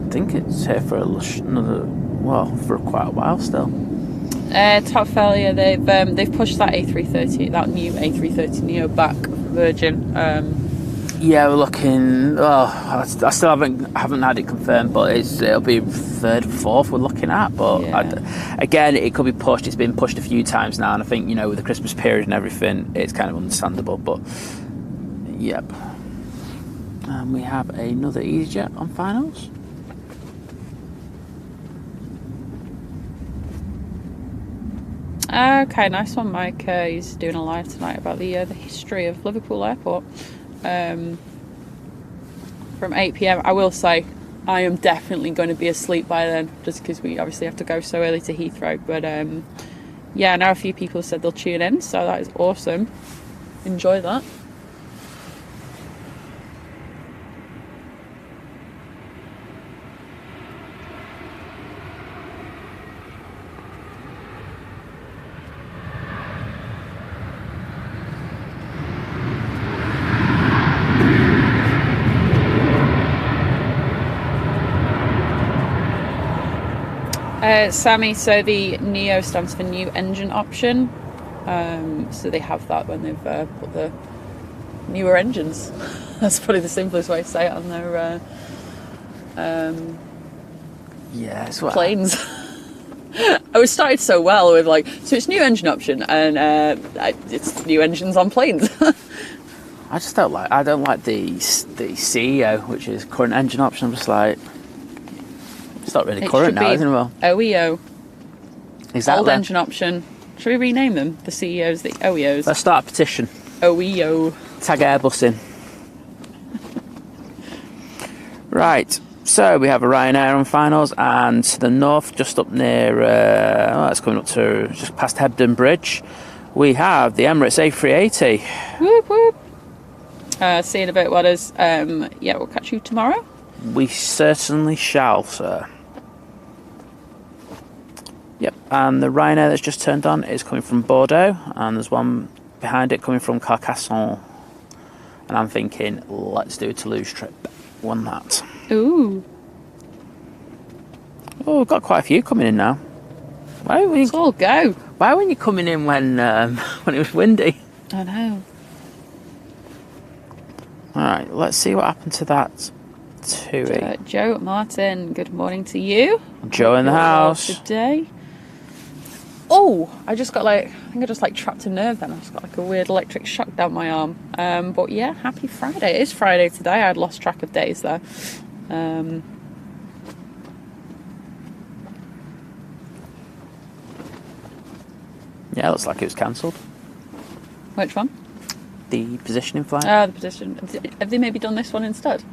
I think it's here for for quite a while still. Top failure. They've pushed that A330, that new A330 Neo back for Virgin. Yeah, we're looking. I still haven't had it confirmed, but it'll be third, fourth we're looking at. But yeah. Again, it could be pushed. It's been pushed a few times now, and I think with the Christmas period and everything, it's kind of understandable. But yep, and we have another EasyJet on finals. Okay, nice one, Mike. He's doing a live tonight about the history of Liverpool Airport. From 8 p.m. I will say I am definitely going to be asleep by then, just because we obviously have to go so early to Heathrow. But yeah, I know a few people said they'll tune in, so that is awesome. Enjoy that. Sammy, so the NEO stands for new engine option. So they have that when they've put the newer engines. That's probably the simplest way to say it on their planes. I was started so well with so it's new engine option and it's new engines on planes. I just don't like the CEO, which is current engine option. I'm just like, it's not really current now, isn't it? Well, OEO. Exactly. Old engine option. Should we rename them? The CEOs, the OEOs. Let's start a petition. OEO. Tag Airbus in. Right. So we have a Ryanair on finals, and to the north, just up near, it's coming up to just past Hebden Bridge, we have the Emirates A380. Whoop whoop. See you in a bit, Wadders. Yeah, we'll catch you tomorrow. We certainly shall, sir. Yep, and the Ryanair that's just turned on is coming from Bordeaux, and there's one behind it coming from Carcassonne. And I'm thinking, let's do a Toulouse trip. Won that. Ooh. Oh, we've got quite a few coming in now. Let's all go. Why weren't you coming in when it was windy? I know. Alright, let's see what happened to that TUI. Joe Martin, good morning to you. Joe in the house. Today. Oh, I just got I think I just trapped a nerve then. I just got a weird electric shock down my arm. But yeah, happy Friday. It is Friday today. I had lost track of days there. Yeah, it looks like it was cancelled. Which one? The positioning flight. The position. Have they maybe done this one instead?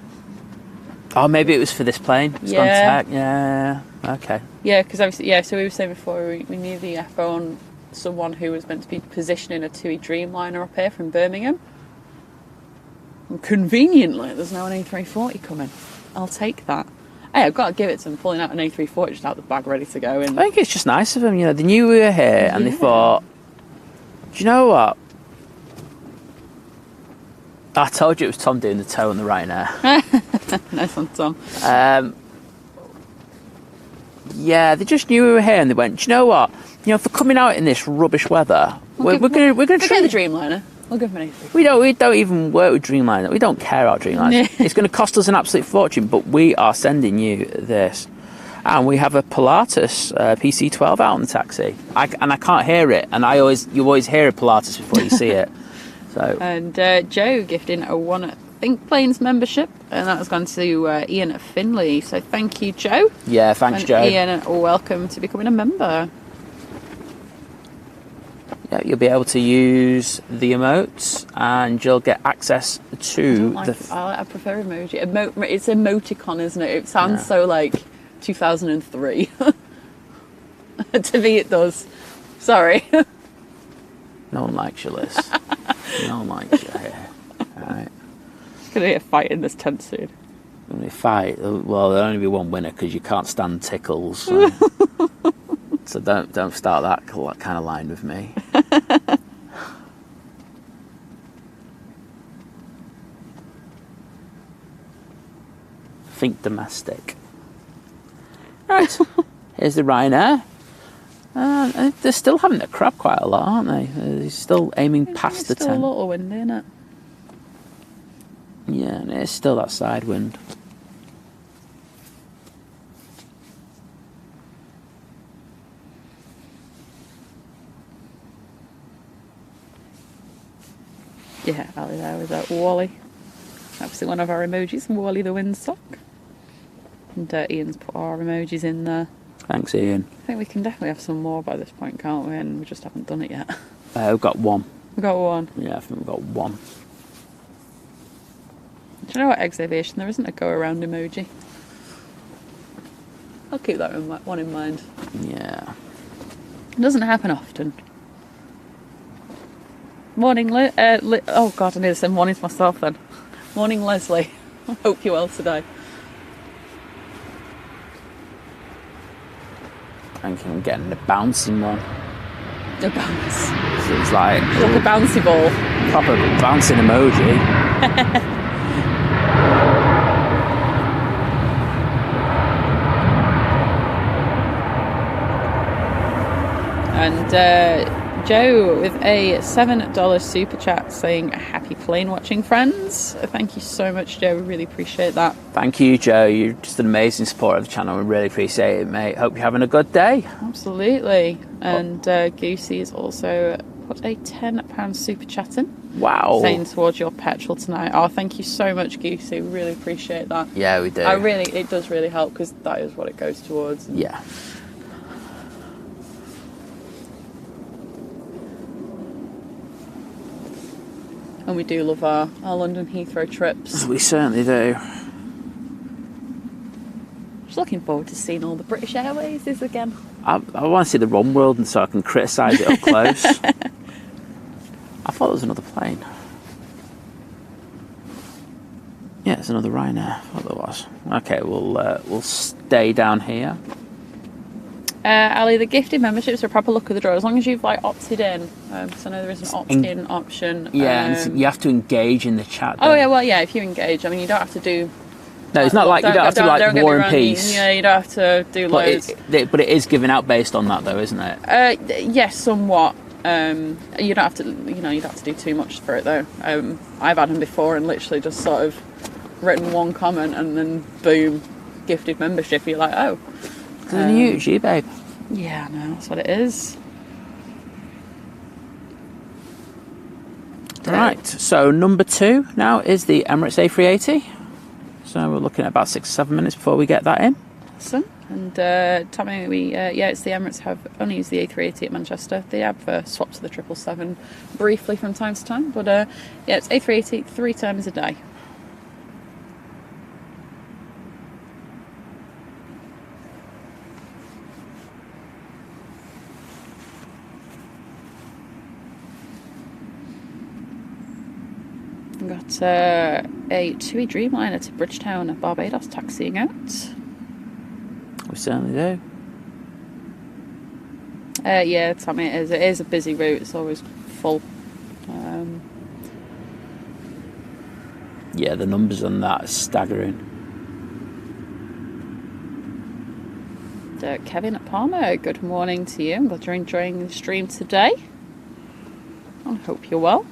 Oh, maybe it was for this plane. It's gone tech. Yeah. Okay. Yeah, because obviously, so we were saying before we knew the FO on someone who was meant to be positioning a TUI Dreamliner up here from Birmingham. And conveniently, there's now an A340 coming. I'll take that. Hey, I've got to give it to them, pulling out an A340 just out the bag, ready to go. And I think it's just nice of them, you know. They knew we were here and they thought, do you know what? I told you it was Tom doing the toe and the Ryanair. Nice one, Tom. Yeah, they just knew we were here and they went, do you know what? You know, for coming out in this rubbish weather, we're gonna We'll try get the Dreamliner. We'll give them an A340. We don't even work with Dreamliner. We don't care about Dreamliner. It's going to cost us an absolute fortune, but we are sending you this. And we have a Pilatus PC12 out in the taxi. I can't hear it, and you always hear a Pilatus before you see it. So. And Joe gifting a one at Think Planes membership, and that has gone to Ian at Finley. So thank you, Joe. Yeah, thanks, and Joe. Ian, welcome to becoming a member. Yeah, you'll be able to use the emotes, and you'll get access to I prefer emoji. It's emoticon, isn't it? It sounds so like 2003. To me, it does. Sorry. No one likes you, Liz. No one likes you here. Alright. It's going to be a fight in this tent soon. Going to be a fight. Well, there'll only be one winner because you can't stand tickles. So, so don't start that kind of line with me. Think domestic. Right. Here's the Ryanair. They're still having to crab quite a lot, aren't they? They're still aiming past the 10. It's still a little windy, isn't it? Yeah, and it's still that side wind. Yeah, Ali there with that Wally. Obviously one of our emojis, Wally the Windsock. And Ian's put our emojis in there. Thanks, Ian. I think we can definitely have some more by this point, can't we? And we just haven't done it yet. We've got one. We've got one. Yeah, I think we've got one. Do you know what, Aviation? There isn't a go-around emoji. I'll keep that one in mind. Yeah. It doesn't happen often. Morning, oh God, I need to say morning to myself then. Morning, Leslie. I hope you're well today. I think I'm getting the bouncing one. A bounce. So it's like a bouncy ball. Proper bouncing emoji. And Joe with a $7 super chat saying happy plane watching, friends. Thank you so much, Joe. We really appreciate that. Thank you, Joe. You're just an amazing supporter of the channel. We really appreciate it, mate. Hope you're having a good day. Absolutely. And Goosey has also put a £10 super chat in. Wow. Saying towards your petrol tonight. Oh, thank you so much, Goosey. We really appreciate that. Yeah, we do. It does really help because that is what it goes towards. Yeah. And we do love our London Heathrow trips. We certainly do. Just looking forward to seeing all the British Airways again. I want to see the Rum World and so I can criticise it up close. I thought there was another plane. Yeah, it's another Ryanair. I thought there was. Okay, we'll stay down here. Ali, the gifted memberships are a proper look at the draw as long as you've opted in. Because I know there is an opt-in option. Yeah, and you have to engage in the chat. Oh yeah, well yeah, if you engage, I mean you don't have to do. No, it's not like you don't have to War and Peace. Yeah, you don't have to do loads. But it is given out based on that, though, isn't it? Yes, somewhat. You don't have to, you don't have to do too much for it though. I've had them before and literally just sort of written one comment and then boom, gifted membership. You're like, oh. It's huge, you babe. Yeah, I know, that's what it is. Right, so number 2 now is the Emirates A380. So we're looking at about 6-7 minutes before we get that in. Awesome. And Tommy, it's the Emirates have only used the A380 at Manchester. They have swapped to the 777 briefly from time to time, but it's A380 3 times a day. We've got a TUI Dreamliner to Bridgetown, Barbados, taxiing out. we certainly do. Yeah, Tommy, it is a busy route. It's always full. Yeah, the numbers on that are staggering. Kevin at Palmer, good morning to you. I'm glad you're enjoying the stream today. I hope you're well.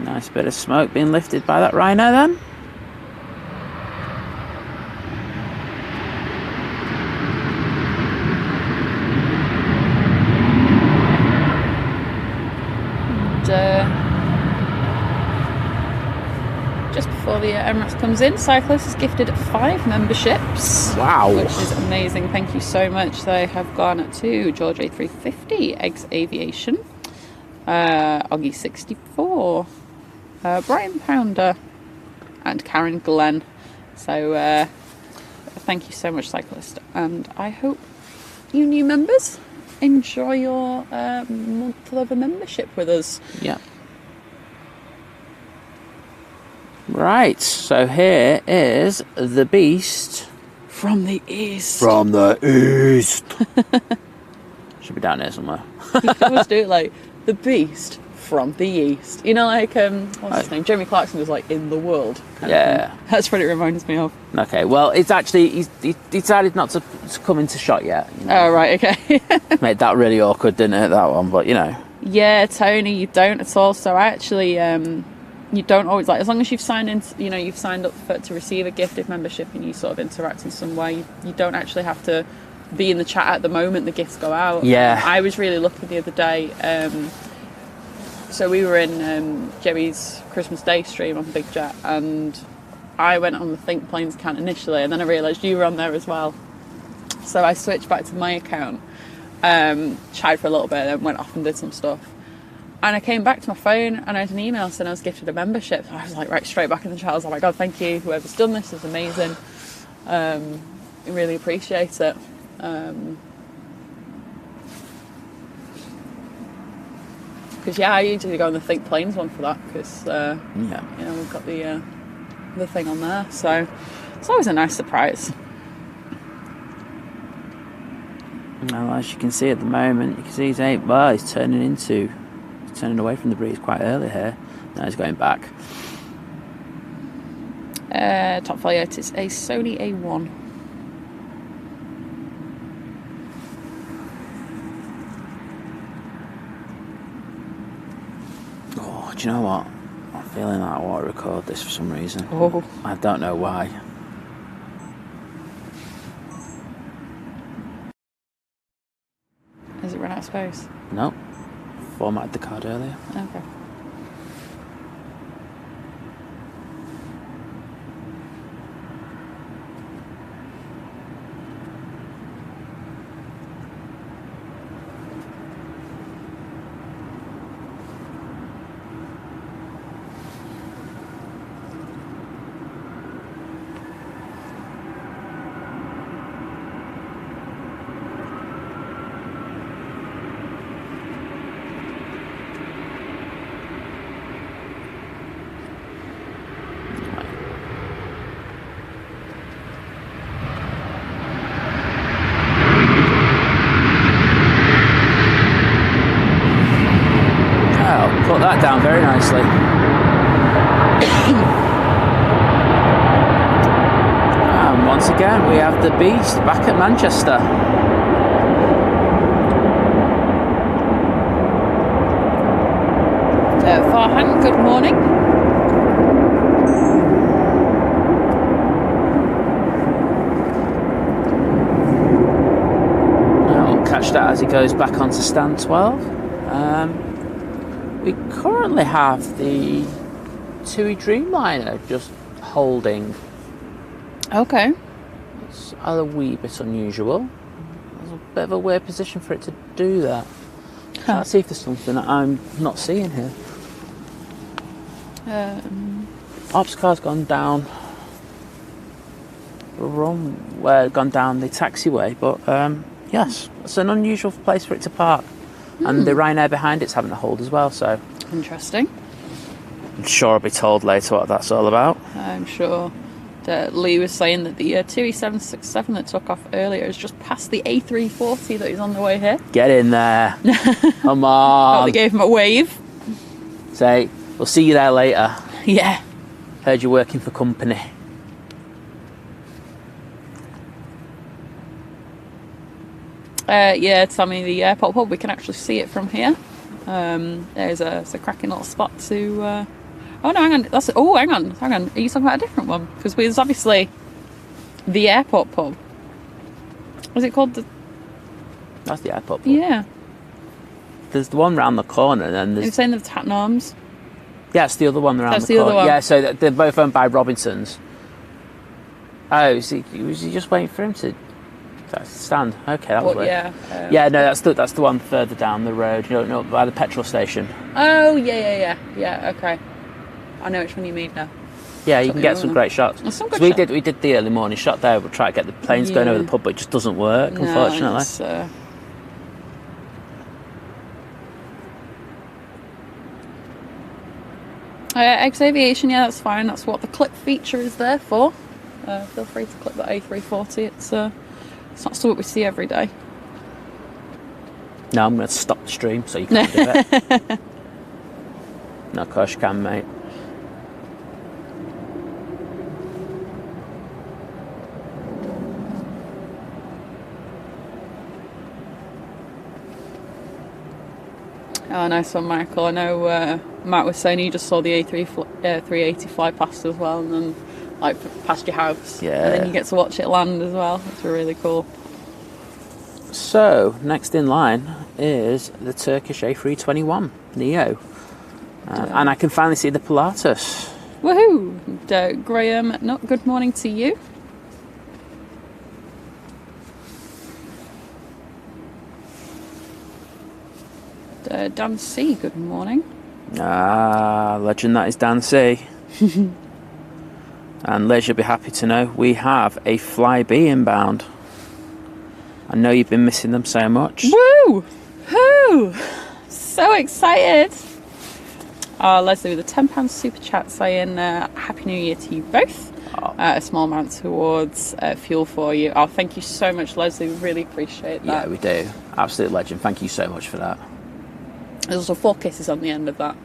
Nice bit of smoke being lifted by that Rhino then. Just before the Emirates comes in, Cyclist is gifted 5 memberships. Wow. Which is amazing. Thank you so much. They have gone to George A380, Eggs Aviation, Oggy 64, Brian Pounder, and Karen Glenn. So thank you so much, Cyclist. And I hope you new members enjoy your month of a membership with us. Yeah. Right, so here is the Beast. From the east. From the east. Should be down here somewhere. You can always do it like the Beast from the east. You know, like what's his name? Jeremy Clarkson was like in the world. Yeah. That's what it reminds me of. Okay, well, it's actually he decided not to come into shot yet. You know? Oh right, okay. Made that really awkward, didn't it? That one, but you know. Yeah, Tony, you don't at all. So actually, you don't always like, as long as you've signed in, you know, you've signed up to receive a gifted membership and you sort of interact in some way. You don't actually have to be in the chat at the moment the gifts go out. Yeah. I was really lucky the other day. So we were in Jerry's Christmas Day stream on Big Jet, and I went on the Think Planes account initially, and then I realised you were on there as well. So I switched back to my account, chatted for a little bit, and then went off and did some stuff. And I came back to my phone and I had an email saying I was gifted a membership. I was like, right, straight back in the chat. I was like, oh my God, thank you. Whoever's done this is amazing. I really appreciate it. Because yeah, I usually go on the Think Planes one for that because yeah, you know, we've got the thing on there, so it's always a nice surprise. Well, as you can see at the moment, you can see he's turning away from the breeze quite early here. Now he's going back. Top flight, it's a Sony A1. Oh, do you know what? I'm feeling like I want to record this for some reason. Oh. I don't know why. Has it run out of space? No. Formatted the card earlier. Okay. Put that down very nicely. And once again, we have the Beast back at Manchester. Farhan, good morning. I'll catch that as he goes back onto stand 12. We currently have the TUI Dreamliner just holding. Okay. It's a wee bit unusual. It's a bit of a weird position for it to do that. Let's see if there's something that I'm not seeing here. Ops car's gone down the runway, gone down the taxiway, but yes, it's an unusual place for it to park. and the Ryanair behind it's having a hold as well. So Interesting. I'm sure I'll be told later what that's all about. I'm sure that Lee was saying that the 2E767 that took off earlier has just passed the A340 that is on the way here. Get in there. Come Oh, on. they gave him a wave. Say, we'll see you there later. Yeah. Heard you're working for company. Yeah, Tommy, the airport pub, we can actually see it from here. There's a cracking little spot to... Oh, no, hang on. Hang on. Are you talking about a different one? Because there's obviously the airport pub. Was it called the... That's the airport pub. Yeah. There's the one round the corner, and then You were there's... saying the Tatnams? Yeah, it's the other one around That's the the corner. other one. Yeah, so they're both owned by Robinsons. Oh, was he just waiting for him to stand? Okay, that was weird. Yeah. Yeah, no, that's the one further down the road, you know, by the petrol station. Oh, yeah. Yeah, okay. I know which one you mean now. Yeah, you can get some great shots. There's some good 'Cause shots. we did the early morning shot there. We'll try to get the planes going over the pub, but it just doesn't work, unfortunately. It's, Aviation, yeah, that's fine. That's what the clip feature is there for. Feel free to clip that A340. It's not something we see every day. No, I'm going to stop the stream so you can't do it. No, of course you can, mate. Oh, nice one, Michael. I know Matt was saying he just saw the A380 fly past as well, and then past your house. Yeah. And then you get to watch it land as well. It's really cool. So, next in line is the Turkish A321 Neo. And I can finally see the Pilatus. Woohoo! Graham, good morning to you. Dan C, good morning. Ah, legend that is Dan C. And Liz, you'll be happy to know we have a Flybe inbound. I know you've been missing them so much. Woo! Woo! So excited! Leslie with a £10 super chat saying Happy New Year to you both. A small amount towards fuel for you. Oh, thank you so much, Leslie. We really appreciate that. Yeah, we do. Absolute legend. Thank you so much for that. There's also 4 kisses on the end of that.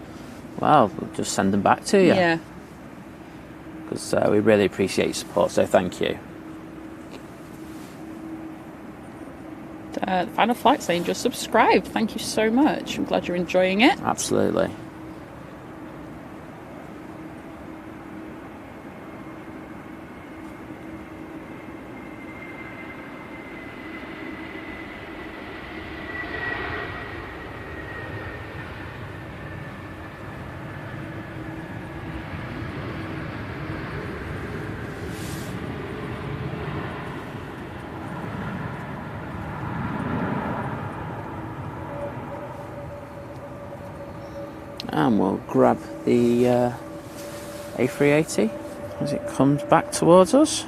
Well, we'll just send them back to you. Yeah. Because we really appreciate your support, so thank you. The Final Flight saying just subscribed. Thank you so much. I'm glad you're enjoying it. Absolutely. And we'll grab the A380 as it comes back towards us.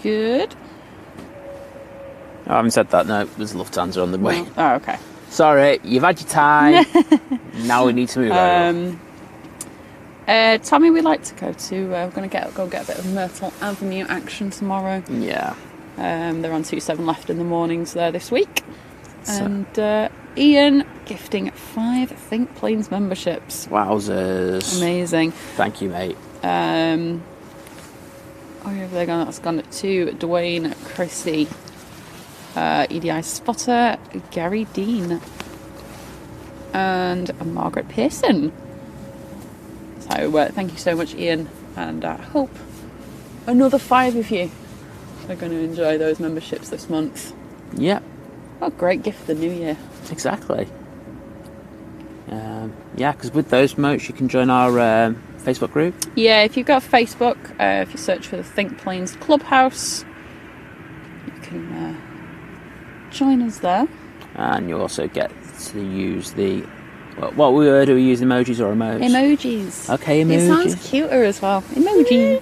Good. Oh, I haven't said that, no, there's Lufthansa on the way. Oh, okay. Sorry, you've had your time. Now we need to move over. Tommy, we'd like to go to, we're going to go get a bit of Myrtle Avenue action tomorrow. Yeah. They're on 2-7 left in the mornings there this week. So. And Ian gifting 5 Think Planes memberships. Wowzers. Amazing. Thank you, mate. That's gone to Dwayne, Chrissy, EDI Spotter, Gary Dean, and Margaret Pearson. So thank you so much, Ian, and I hope another 5 of you are going to enjoy those memberships this month. Yep. What a great gift for the new year. Exactly. Yeah, because with those motes you can join our Facebook group. Yeah, if you've got Facebook, if you search for the Think Planes Clubhouse, you can join us there. And you also get to use the... What word do we use, emojis or emojis? Emojis. Okay, emojis. It sounds cuter as well. Emoji.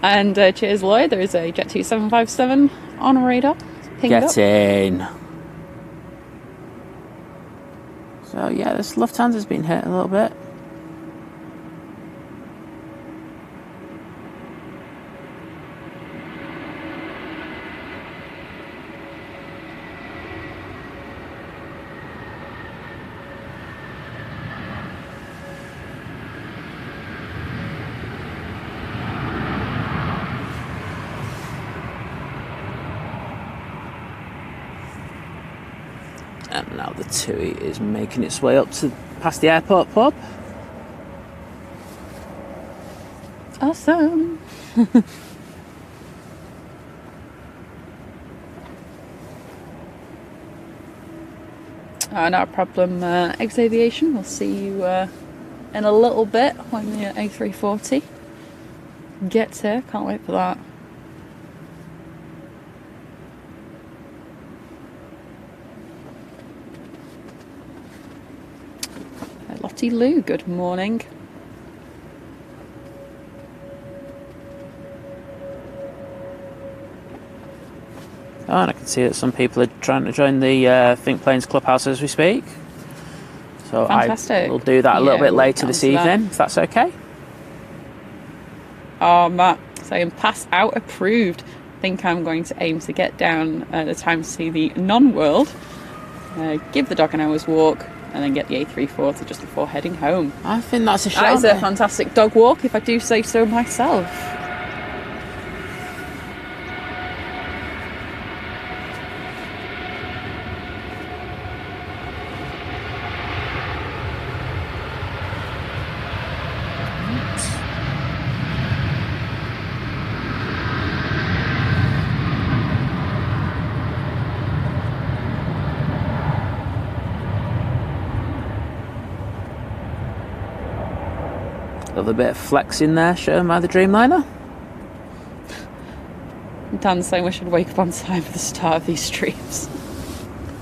And cheers, Lloyd. There is a Jet 2757 on radar. Get in. So yeah, this Lufthansa's been hit a little bit. And now the TUI is making its way up to past the airport pub. Awesome. Not a problem, Aviation. We'll see you in a little bit when the A340 gets here. Can't wait for that. Lottie Lou, good morning. Oh, and I can see that some people are trying to join the Think Planes Clubhouse as we speak. So Fantastic. I will do that a little bit later this evening, if that's okay. Oh, Matt saying pass out approved. Think I'm going to aim to get down the time to see the non-world, give the dog an hour's walk, and then get the A340 just before heading home. I think that's a shout. That is a fantastic dog walk, if I do say so myself. Another bit of flex in there shown by the Dreamliner. Dan's saying we should wake up on time for the start of these streams.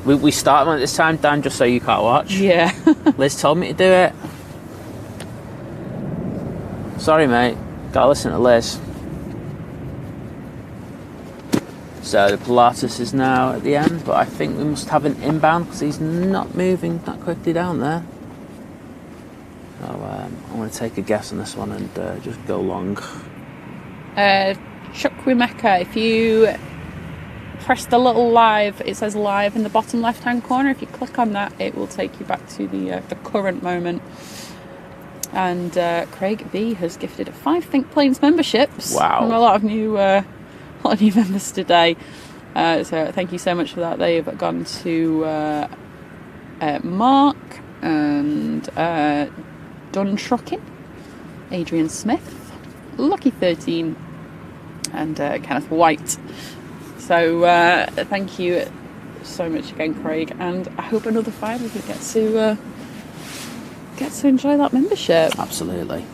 We start them at this time, Dan, just so you can't watch. Yeah. Liz told me to do it. Sorry, mate. Gotta listen to Liz. So the Pilatus is now at the end, but I think we must have an inbound because he's not moving that quickly down there. So I'm going to take a guess on this one and just go long. Chukwi Mecca, if you press the little live, it says live in the bottom left hand corner. If you click on that, it will take you back to the current moment. And Craig B has gifted 5 Think Planes memberships. Wow. From a lot of new members today. So thank you so much for that. They've gone to Mark and Don Trucking, Adrian Smith, Lucky 13, and Kenneth White. So thank you so much again, Craig, and I hope another 5 of you get to enjoy that membership. Absolutely.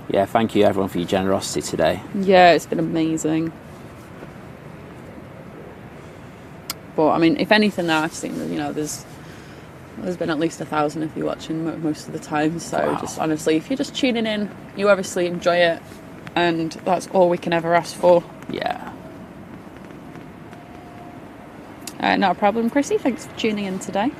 Yeah, thank you everyone for your generosity today. Yeah, it's been amazing. But I mean, if anything, now I've seen that there's been at least 1,000 of you watching most of the time. So wow. Just honestly, if you're just tuning in, you obviously enjoy it, and that's all we can ever ask for. Yeah. Not a problem, Chrissy. Thanks for tuning in today.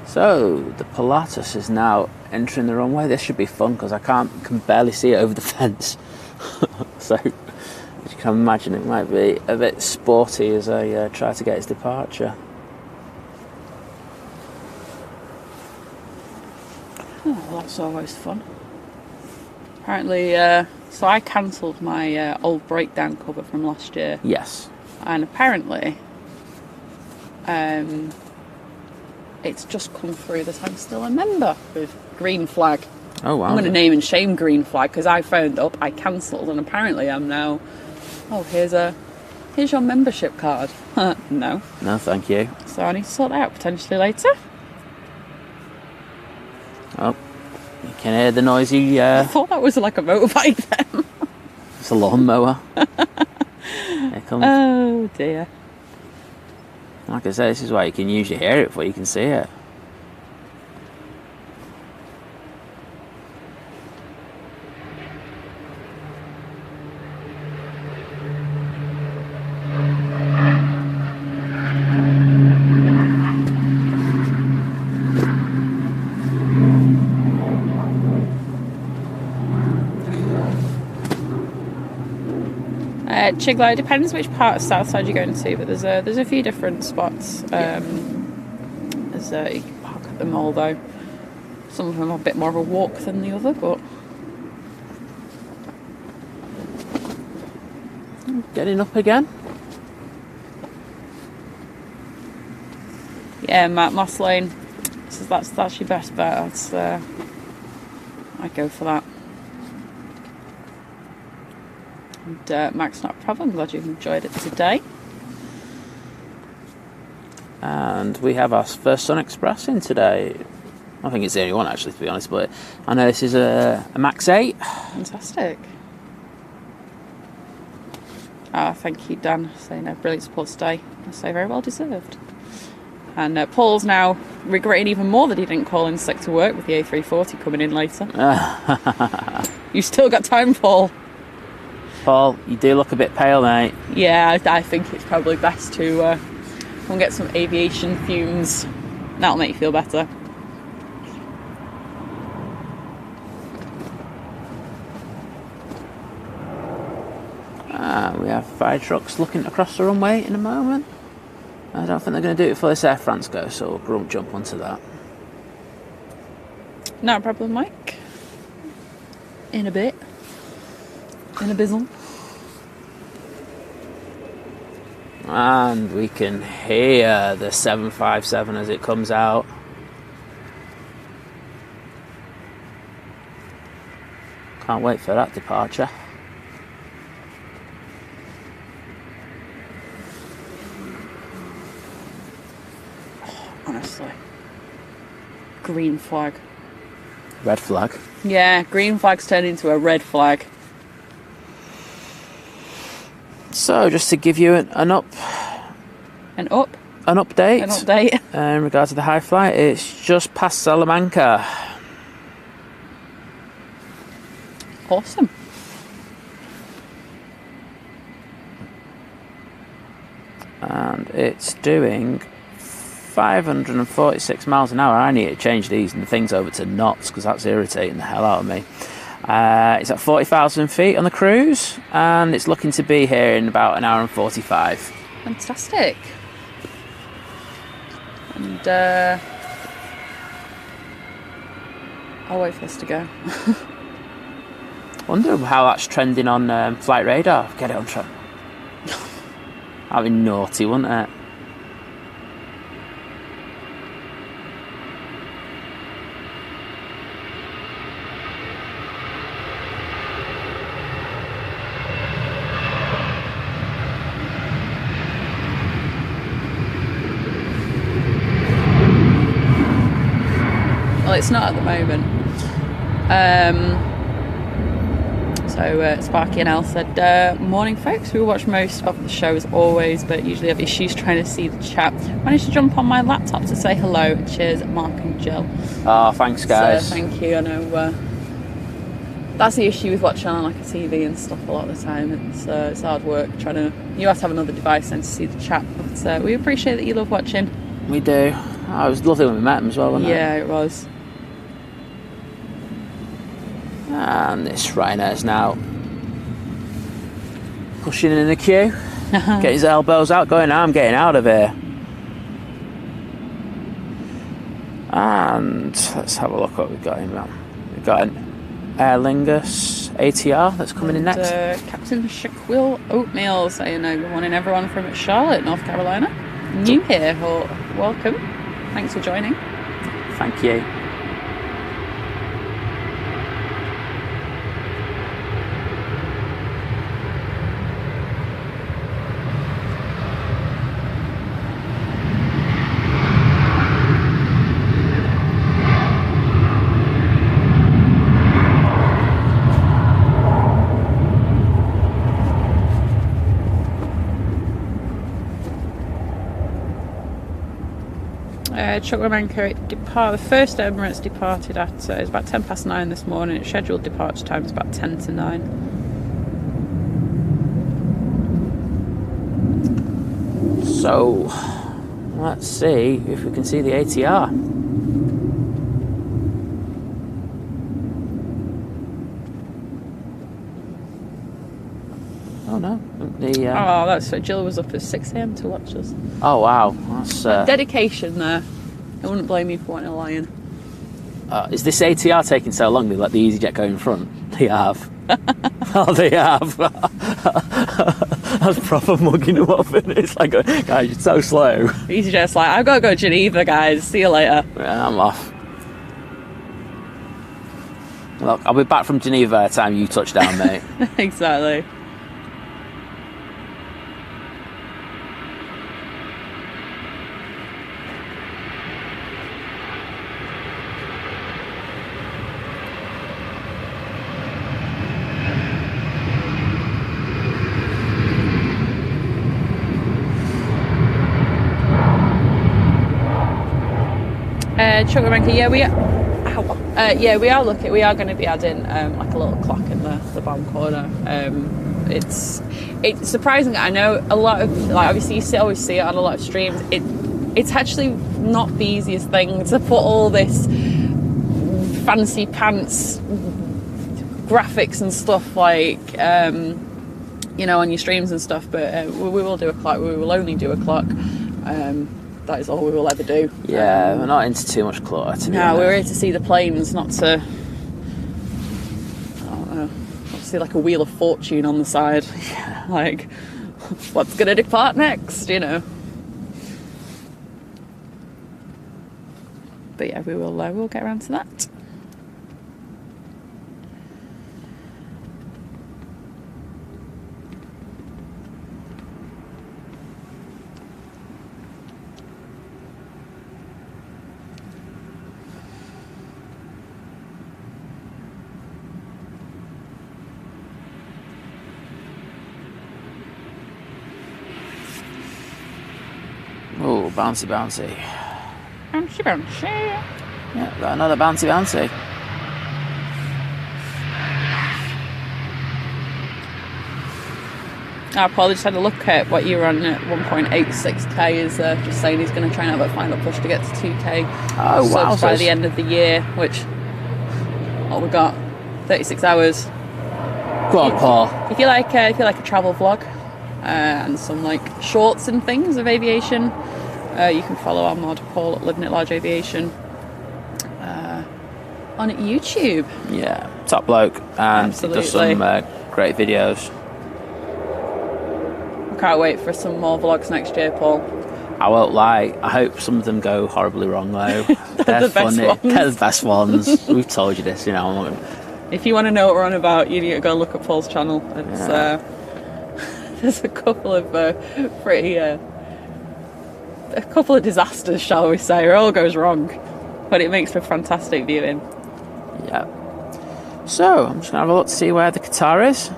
So the Pilatus is now entering the runway. This should be fun because I can barely see it over the fence. So as you can imagine, it might be a bit sporty as I try to get his departure. Oh, well, that's always fun. Apparently, so I cancelled my old breakdown cover from last year. Yes. And apparently, it's just come through that I'm still a member with Green Flag. Oh, wow. I'm going to name and shame Green Flag because I phoned up, I cancelled, and apparently I'm now, here's your membership card. No. No, thank you. So I need to sort that out potentially later. Oh, you can hear the noisy... I thought that was like a motorbike then. It's a lawnmower. Here comes. Oh dear. Like I say, this is why you can usually hear it before you can see it. Chiglo, it depends which part of Southside you're going to, but there's a few different spots. You can park at them all though. Some of them are a bit more of a walk than the other, but Getting up again. yeah, Moss Lane. So that's your best bet. I'd go for that. And Max, not a problem. I'm glad you've enjoyed it today. And we have our first Sun Express in today. I think it's the only one actually, to be honest, but I know this is a Max 8. Fantastic. Thank you, Dan, saying brilliant support today. I say very well deserved. And Paul's now regretting even more that he didn't call in sick to work with the A340 coming in later. You still got time, Paul. Paul, you do look a bit pale, mate. Yeah, I think it's probably best to go and get some aviation fumes. That'll make you feel better. We have fire trucks looking across the runway in a moment. I don't think they're going to do it before this Air France goes, so we'll jump onto that. No problem, Mike. In a bit. In a bizzle. And we can hear the 757 as it comes out. Can't wait for that departure. Honestly. Green flag. Red flag. Yeah, green flag's turned into a red flag. So, just to give you an update. An update. In regards to the high flight, it's just past Salamanca. Awesome. And it's doing 546 miles an hour. I need to change these and things over to knots because that's irritating the hell out of me. It's at 40,000 feet on the cruise, and it's looking to be here in about an hour and 45. Fantastic. And I'll wait for this to go. Wonder how that's trending on flight radar. Get it on track. That'd be naughty, wouldn't it? Well, it's not at the moment. So Sparky and Al said, morning folks, we watch most of the show as always, but usually have issues trying to see the chat. Managed to jump on my laptop to say hello. Cheers, Mark and Jill. Oh, thanks guys. So, thank you. I know that's the issue with watching on like a TV and stuff a lot of the time. It's hard work trying to, you have to have another device then to see the chat, but we appreciate that you love watching. We do. Oh, it was lovely when we met him as well, wasn't it? Yeah, it was. And this Ryanair's now pushing in the queue. Get his elbows out, going, I'm getting out of here. And let's have a look what we've got in that. We've got an Aer Lingus ATR that's coming in next. Captain Shaquille Oatmeal saying good morning everyone from Charlotte, North Carolina. New here, or welcome. Thanks for joining. Thank you. Chukwuemeka the first Emirates departed at it's about 9:10 this morning. Its scheduled departure time is about 10 to 9. So let's see if we can see the ATR. Oh no. Oh, that's so Jill was up at 6 a.m. to watch us. Oh wow, that's dedication there. I wouldn't blame you for wanting a lion. Is this ATR taking so long? They let the EasyJet go in front. They have. Oh, they have. That's proper mugging them up, and it's like, guys, you're so slow. EasyJet's like, I've got to go to Geneva, guys. See you later. Yeah, I'm off. Look, I'll be back from Geneva by the time you touch down, mate. Exactly. Chukwuemeka, we are looking. We are going to be adding like a little clock in the bottom corner. It's surprising. I know a lot of, like, obviously you always see it on a lot of streams. It's actually not the easiest thing to put all this fancy pants graphics and stuff like on your streams and stuff. But we will do a clock. We will only do a clock. That is all we will ever do. Yeah, we're not into too much clutter, to be honest. No, we're here to see the planes, not to, I don't know, not to see like a wheel of fortune on the side. Like, what's going to depart next, But yeah, we'll get around to that. Oh, bouncy, bouncy. Bouncy, bouncy. Yeah, got another bouncy, bouncy. Paul just had a look at what you were on at 1.86k. Is just saying he's going to try and have a final push to get to 2k. Oh wow! By the end of the year, which we got 36 hours. Go on, Paul. If you like a travel vlog and some like shorts and things of aviation, you can follow our mod Paul at Living at Large Aviation on YouTube. Yeah, top bloke, and he does some great videos. Can't wait for some more vlogs next year, Paul. I won't lie, I hope some of them go horribly wrong though. They're the best funny. ones. They're the best ones. We've told you this, If you want to know what we're on about, you need to go and look at Paul's channel. It's there's a couple of a couple of disasters, shall we say. It all goes wrong, but it makes for fantastic viewing. Yeah. So I'm just gonna have a look to see where the Qatar is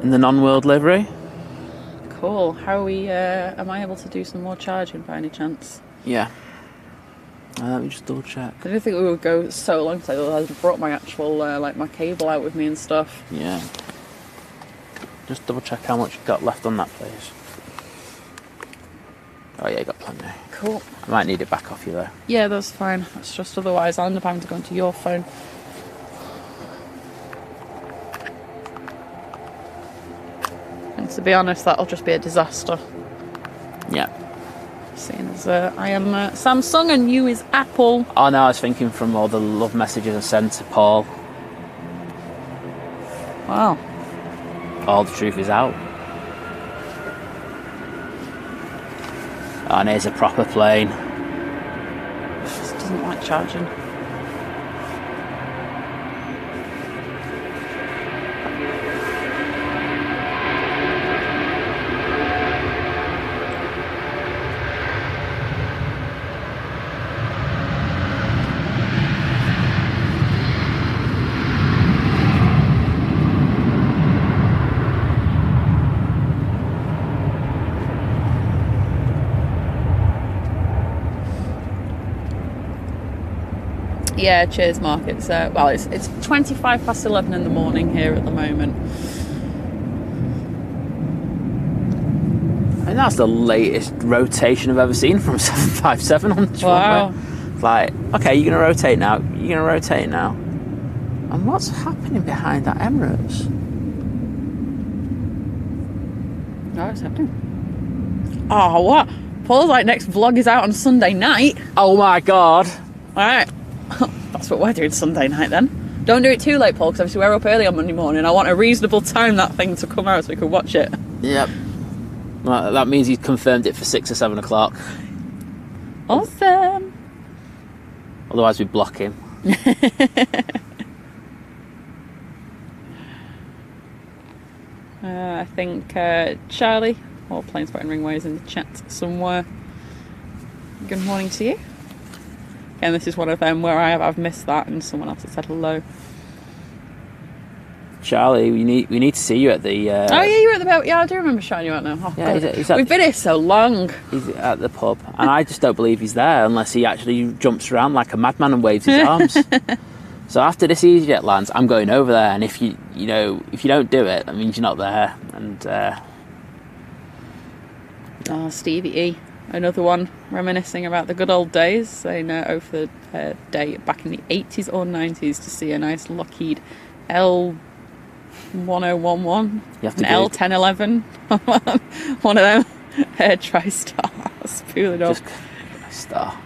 in the non-world livery. Cool. How are we? Am I able to do some more charging by any chance? Yeah. Let me just double check. I didn't think we would go so long. So I brought my actual my cable out with me and stuff. Yeah. Just double check how much you got left on that, please. Oh yeah, you got plenty. Cool. I might need it back off you though. Yeah, that's fine. That's just otherwise I'll end up having to go into your phone. And to be honest, that'll just be a disaster. Yeah. Seeing as I am Samsung and you is Apple. Oh no, I was thinking from all the love messages I sent to Paul. Wow. All the truth is out. Oh, and here's a proper plane. Just doesn't like charging. Yeah, cheers, Mark. It's well, it's 25 past 11 in the morning here at the moment. And that's the latest rotation I've ever seen from 757 on this Wow. runway. It's like, okay, you're going to rotate now. You're going to rotate now. And what's happening behind that Emirates? Oh, it's happening. Oh, what? Paul's like, next vlog is out on Sunday night. Oh my God. All right. That's what we're doing Sunday night then. Don't do it too late, Paul, because obviously we're up early on Monday morning. I want a reasonable time that thing to come out so we can watch it. Yep. Well, that means he's confirmed it for 6 or 7 o'clock. Awesome. Otherwise we block him. I think Charlie, or Plane Spotting Ringway, is in the chat somewhere. Good morning to you. And this is one of them where I've missed that and someone else has said hello. Charlie, we need to see you at the... oh yeah, you were at the boat. Yeah, I do remember shouting you out now. Oh, yeah, God. We've been here so long. He's at the pub, and I just don't believe he's there unless he actually jumps around like a madman and waves his arms. So after this EasyJet lands, I'm going over there, and if you don't do it, that means you're not there. And oh, Stevie E, another one reminiscing about the good old days, saying over the day back in the 80s or 90s to see a nice Lockheed L1011, you have to an L1011, one of them TriStar spooling up. Just star.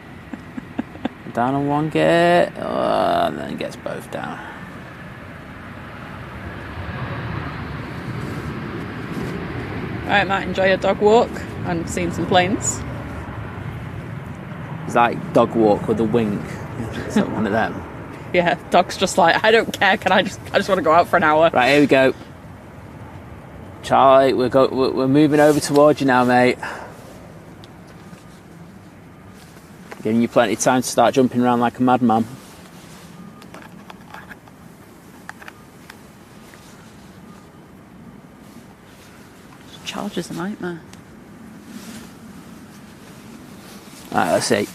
Down on one gate, and then gets both down. Alright, Matt, enjoy your dog walk and seeing some planes. It's like dog walk with a wink. It's like one of them. Yeah, dog's just like, I don't care, I just want to go out for an hour. Right, here we go. Charlie, we're moving over towards you now, mate. Giving you plenty of time to start jumping around like a madman. Charger's a nightmare. Right, let's see.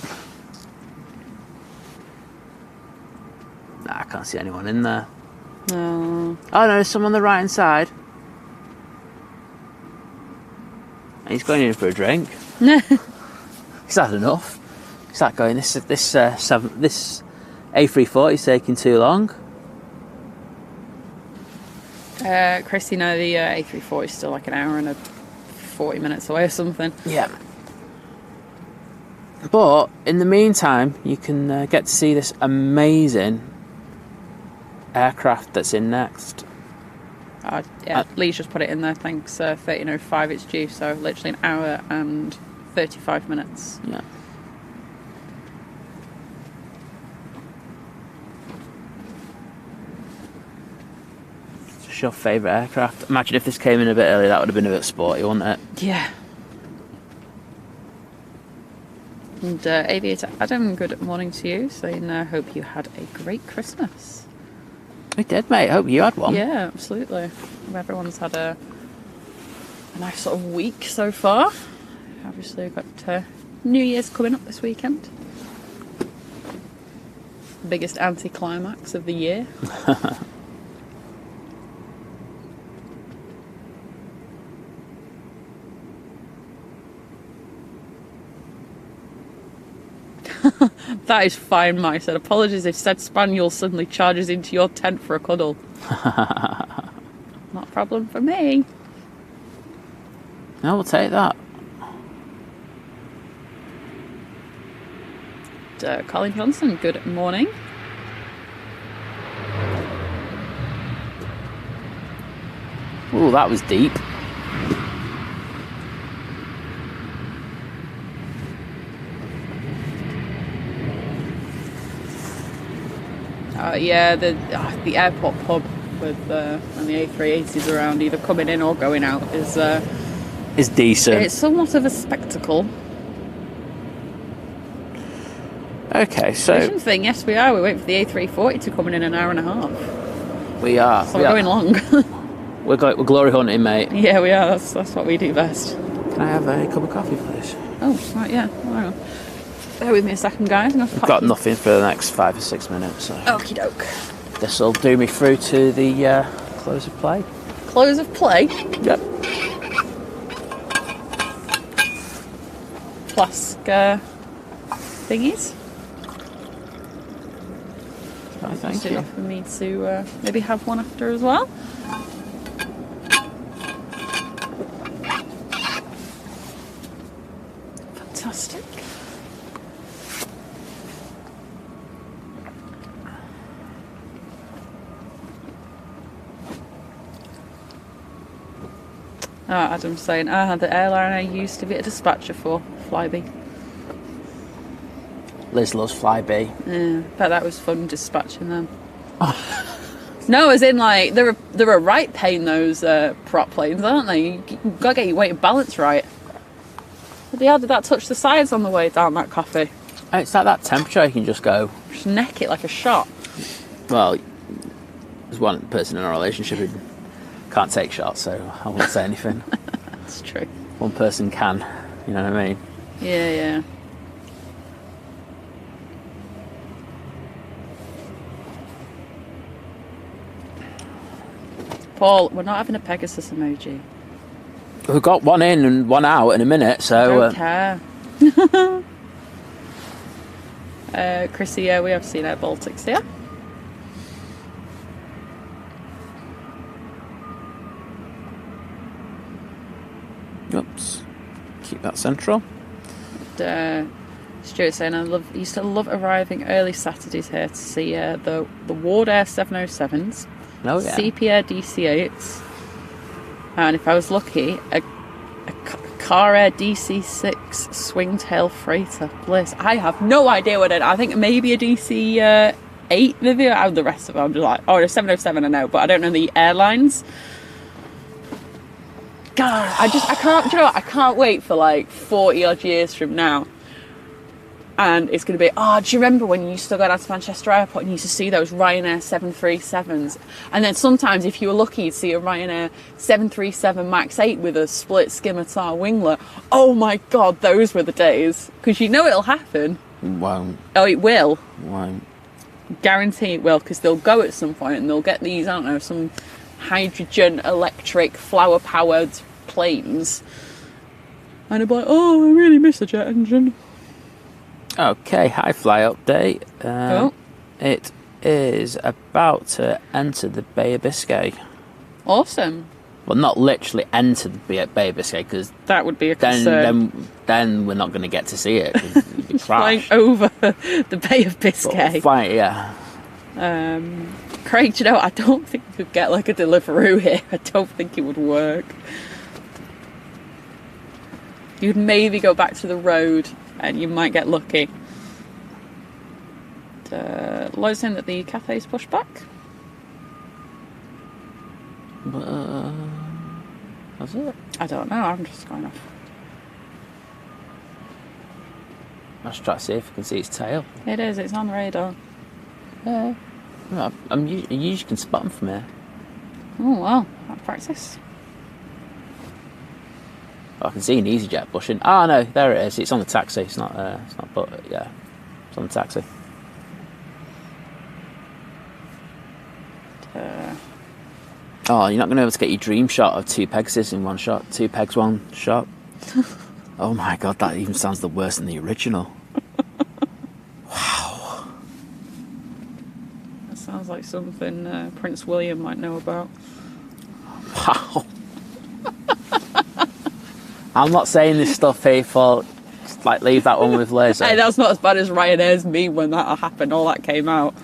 Nah, I can't see anyone in there. No. Oh no, there's someone on the right hand side. He's going in for a drink. He's had enough. He's like going, this A380 is taking too long. Christy, no, the A340 is still like an hour and 40 minutes away or something. Yeah. But in the meantime, you can get to see this amazing aircraft that's in next. Yeah, Lee's just put it in there, thanks. 13:05 it's due, so literally an hour and 35 minutes. Yeah. It's your favourite aircraft. Imagine if this came in a bit earlier, that would have been a bit sporty, wouldn't it? Yeah. And Aviator Adam, good morning to you, saying hope you had a great Christmas. We did, mate. Hope you had one. Yeah, absolutely. Everyone's had a nice sort of week so far. Obviously, we've got New Year's coming up this weekend. Biggest anticlimax of the year. That is fine, Mike said. Apologies if said spaniel suddenly charges into your tent for a cuddle. Not a problem for me. No, we'll take that. Colin Johnson, good morning. Ooh, that was deep. Yeah, the airport pub with and the A380s around, either coming in or going out, is decent. It's somewhat of a spectacle. Okay, so Vision thing, yes, we are. We're waiting for the A340 to come in an hour and a half. we are. So we're going long. We're glory hunting, mate. Yeah, we are. That's what we do best. Can I have a cup of coffee, please? Oh, right, yeah. Hang on. Bear with me a second, guys. I've got nothing for the next 5 or 6 minutes. So Okie doke. this will do me through to the close of play. Close of play? Yep. Flask thingies. Oh, thank Just you. enough for me to maybe have one after as well. Fantastic. Adam's saying, the airline I used to be a dispatcher for, Flybe. Liz loves Flybe. Yeah, bet that was fun dispatching them. No, as in like they're a right pain, those prop planes, aren't they? You've got to get your weight and balance right. But yeah, did that touch the sides on the way down that coffee? It's at that temperature you can just go. Just neck it like a shot. Well, there's one person in our relationship who can't take shots, so I won't say anything. That's true. One person can, you know what I mean? Yeah. Paul, we're not having a Pegasus emoji. We've got one in and one out in a minute, so... Don't care. Chrissy, yeah, we have seen Air Baltics here. Oops. Keep that central. Stuart saying, used to love arriving early Saturdays here to see the Ward Air 707s, Oh, yeah. CP Air DC8s, and if I was lucky, a Car Air DC6 swingtail freighter. Bliss. I have no idea what it is. I think maybe a DC8 maybe. Out of the rest of them, I'm just like, oh, a 707 I know, but I don't know the airlines. God, I can't, do you know what? I can't wait for like 40 odd years from now. And it's going to be, do you remember when you used to go down to Manchester Airport and you used to see those Ryanair 737s? And then sometimes, if you were lucky, you'd see a Ryanair 737 MAX 8 with a split scimitar winglet. Oh my God, those were the days. Because you know it'll happen. Won't. Oh, it will. Won't. Guarantee it will, because they'll go at some point and they'll get these, I don't know, some hydrogen electric flower-powered planes. And they'll be like, oh, I really miss a jet engine. Okay, high fly update. Cool. It is about to enter the Bay of Biscay. Awesome. Well, not literally enter the Bay of Biscay, because That would be a concern. then we're not going to get to see it. It'd be Flying crashed. over the Bay of Biscay. Yeah. Craig, do you know, I don't think we could get like a Deliveroo here. I don't think it would work. You'd maybe go back to the road and you might get lucky. Lloyd's saying that the cafe's pushed back. That's it. I don't know, I'm just going off. Let's try to see if we can see its tail. It is, it's on radar. Yeah. You usually can spot them from here. Oh well, I'll practice. I can see an EasyJet pushing. Ah, no, there it is. It's on the taxi. It's not. But yeah, it's on the taxi. Oh, you're not going to be able to get your dream shot of two Pegasus in one shot. Two pegs, one shot. Oh my God, that even sounds the worse than the original. Wow. That sounds like something Prince William might know about. Wow. I'm not saying this stuff, people. Just like leave that one with Liz. Hey, that's not as bad as Ryanair's me when that happened. All that came out.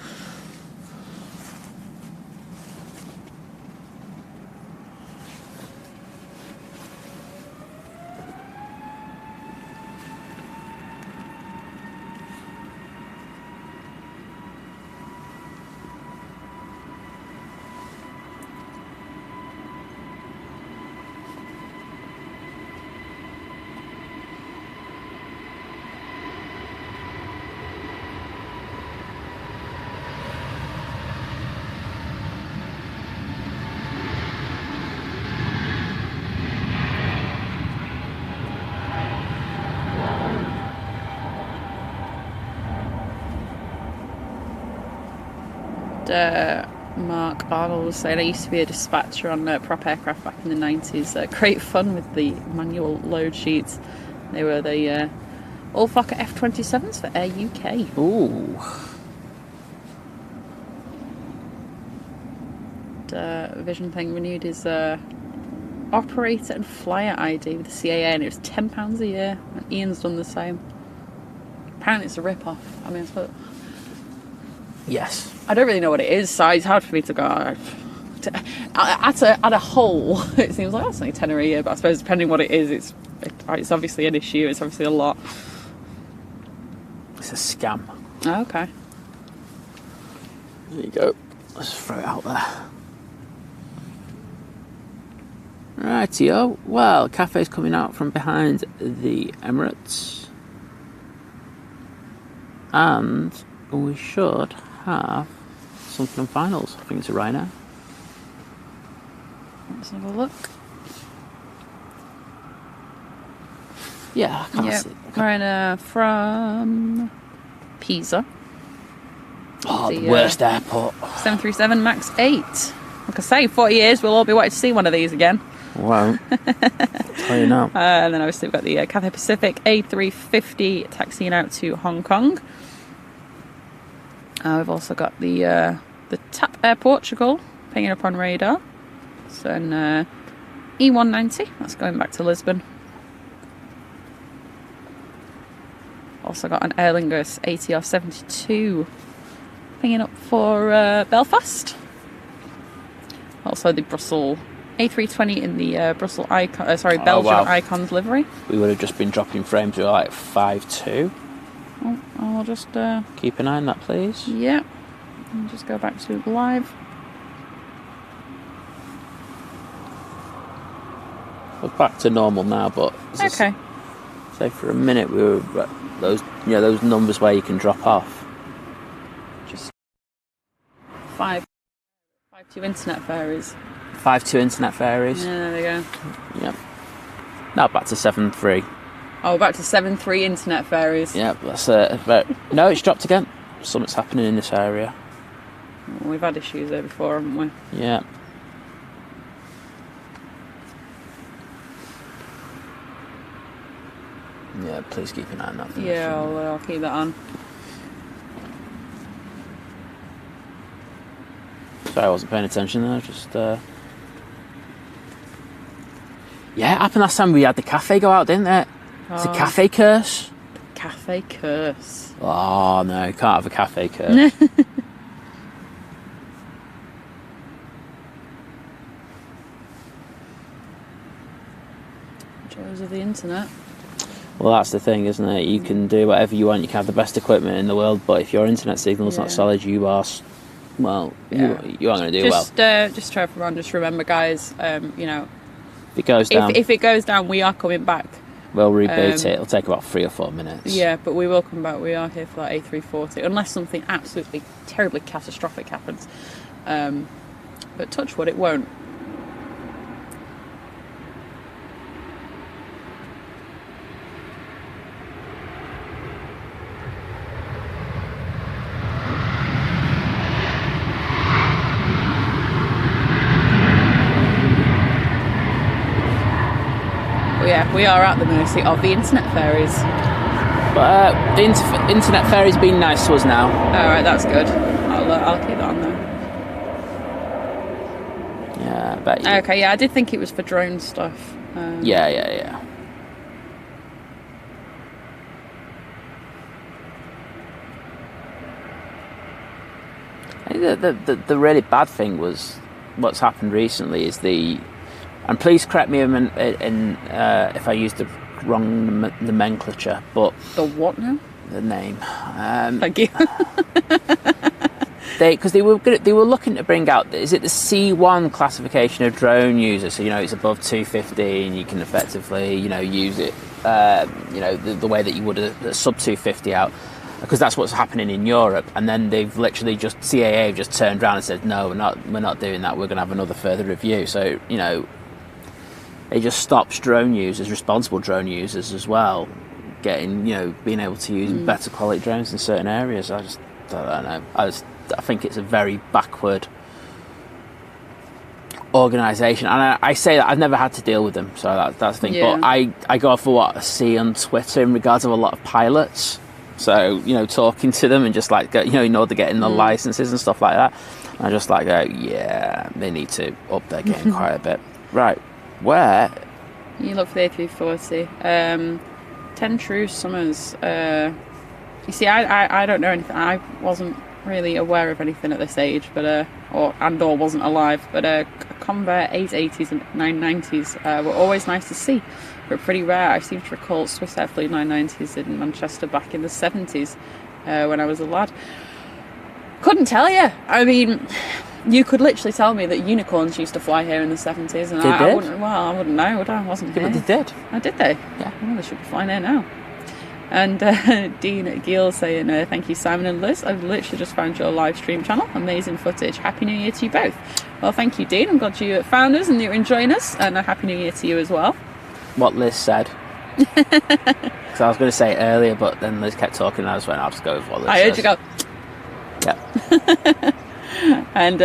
Mark Arnold was saying, I used to be a dispatcher on prop aircraft back in the 90s. Great fun with the manual load sheets. They were the all Fokker F-27s for Air UK. Ooh. Vision thing renewed his operator and flyer ID with the CAA, and it was £10 a year. And Ian's done the same. Apparently it's a rip-off. I mean, Yes. I don't really know what it is, so it's hard for me to go. At a whole, it seems like that's only £10 a year, but I suppose depending what it is, it's obviously an issue. It's obviously a lot. It's a scam. Oh, okay. There you go. Let's throw it out there. Rightio. Well, cafe's coming out from behind the Emirates. And we should have something on finals. I think it's a Ryanair. Let's have a look. Yeah, I can't see. Ryanair from Pisa. Oh, the worst airport. 737 MAX 8. Like I say, 40 years, we'll all be waiting to see one of these again. Won't. Tell you now. And then obviously we've got the Cathay Pacific A350 taxiing out to Hong Kong. We've also got the TAP Air Portugal pinging up on radar. So an E190, that's going back to Lisbon. Also got an Aer Lingus ATR 72 pinging up for Belfast. Also the Brussels A320 in the Belgian Icons livery. We would have just been dropping frames with like 5.2. Oh, I'll just keep an eye on that, please. Yeah. And just go back to live. We're back to normal now, but okay. Say for a minute we were those numbers where you can drop off. Just 5.2 internet ferries. 5.2 internet ferries. Yeah, there we go. Yep. Now back to 7.3. Oh, back to 7.3 internet ferries. Yep, that's no, it's dropped again. Something's happening in this area. We've had issues there before, haven't we? Yeah. Yeah, please keep an eye on that. Yeah, I'll keep that on. Sorry, I wasn't paying attention there. Just yeah, it happened last time we had the cafe go out, didn't it? It's a cafe curse. Cafe curse. Oh no, you can't have a cafe curse. Joys of the internet. Well, that's the thing, isn't it? You can do whatever you want. You can have the best equipment in the world, but if your internet signal's not solid, you are, well, you aren't going to do well. Just try everyone. Just remember, guys. You know, if it goes down, if it goes down, we are coming back. We'll reboot it. It'll take about 3 or 4 minutes. Yeah, but we will come back. We are here for that A340, unless something absolutely terribly catastrophic happens. But touch wood, it won't. Yeah, we are at the mercy of the internet fairies. But the internet fairy's been nice to us now. Alright, that's good. I'll keep that on there. Yeah, I bet you. Okay, yeah, I did think it was for drone stuff. Yeah. I think the really bad thing was what's happened recently is and please correct me if I used the wrong nomenclature, but the what now? The name. Thank you. Because they were looking to bring out, is it the C1 classification of drone users? So it's above 250, and you can effectively use it the way that you would a sub 250 out, because that's what's happening in Europe. And then they've literally CAA have just turned around and said, no, we're not doing that. We're going to have another further review. So it just stops drone users, responsible drone users as well, getting being able to use better quality drones in certain areas. I don't know. I think it's a very backward organisation, and I say that I've never had to deal with them, so that's the thing. Yeah. But I go for what I see on Twitter in regards of a lot of pilots. So, you know, talking to them and just like, you know they're getting the licenses and stuff like that. And I just like go, yeah, they need to up their game quite a bit. Right, where? You look for the A340. 10 True Summers. You see, I don't know anything. I wasn't really aware of anything at this age, but or wasn't alive. But Convair 880s and 990s were always nice to see. But pretty rare. I seem to recall Swiss Airfleet 990s in Manchester back in the 70s when I was a lad. Couldn't tell you. I mean, you could literally tell me that unicorns used to fly here in the 70s, and I wouldn't know, would I? I wasn't here. But they did. Oh, did they? Yeah. Well, they should be flying here now. And Dean Gill saying, thank you, Simon and Liz. I've literally just found your live stream channel. Amazing footage. Happy New Year to you both. Well, thank you, Dean. I'm glad you found us and you're enjoying us. And a Happy New Year to you as well. What Liz said. So I was going to say it earlier, but then Liz kept talking and I just went, I'll just go with what Liz I heard says. you go. Yeah. And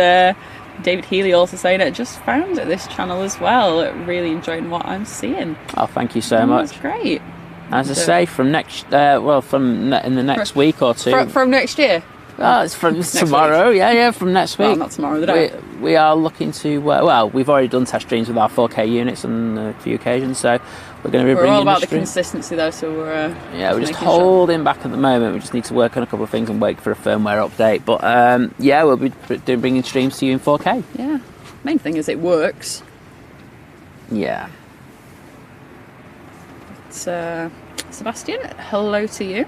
David Healy also saying it just found this channel as well. Really enjoying what I'm seeing. Oh, thank you so much. That's great. As I say, from next, in the next week or two. From next year? Oh, it's from tomorrow. Week. Yeah, from next week. Well, not tomorrow, the day. We are looking to, we've already done test streams with our 4K units on a few occasions, so we're going to be bringing all about the consistency though, so we're we're just holding back at the moment. We just need to work on a couple of things and wait for a firmware update. But we'll be bringing streams to you in 4K. Yeah, main thing is it works. Yeah. Sebastian, hello to you.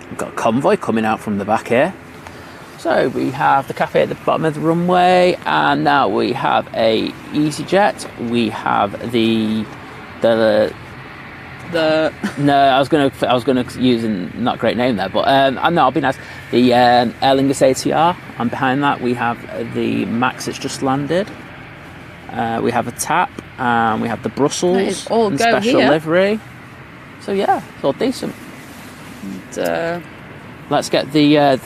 We've got a convoy coming out from the back here. So we have the cafe at the bottom of the runway, and now we have a EasyJet. We have the no, I was gonna use a not great name there, but no, I'll be nice. The Aer Lingus ATR, and behind that we have the Max that's just landed. We have a TAP, and we have the Brussels all in go special here. livery. So yeah, it's all decent. And, let's get the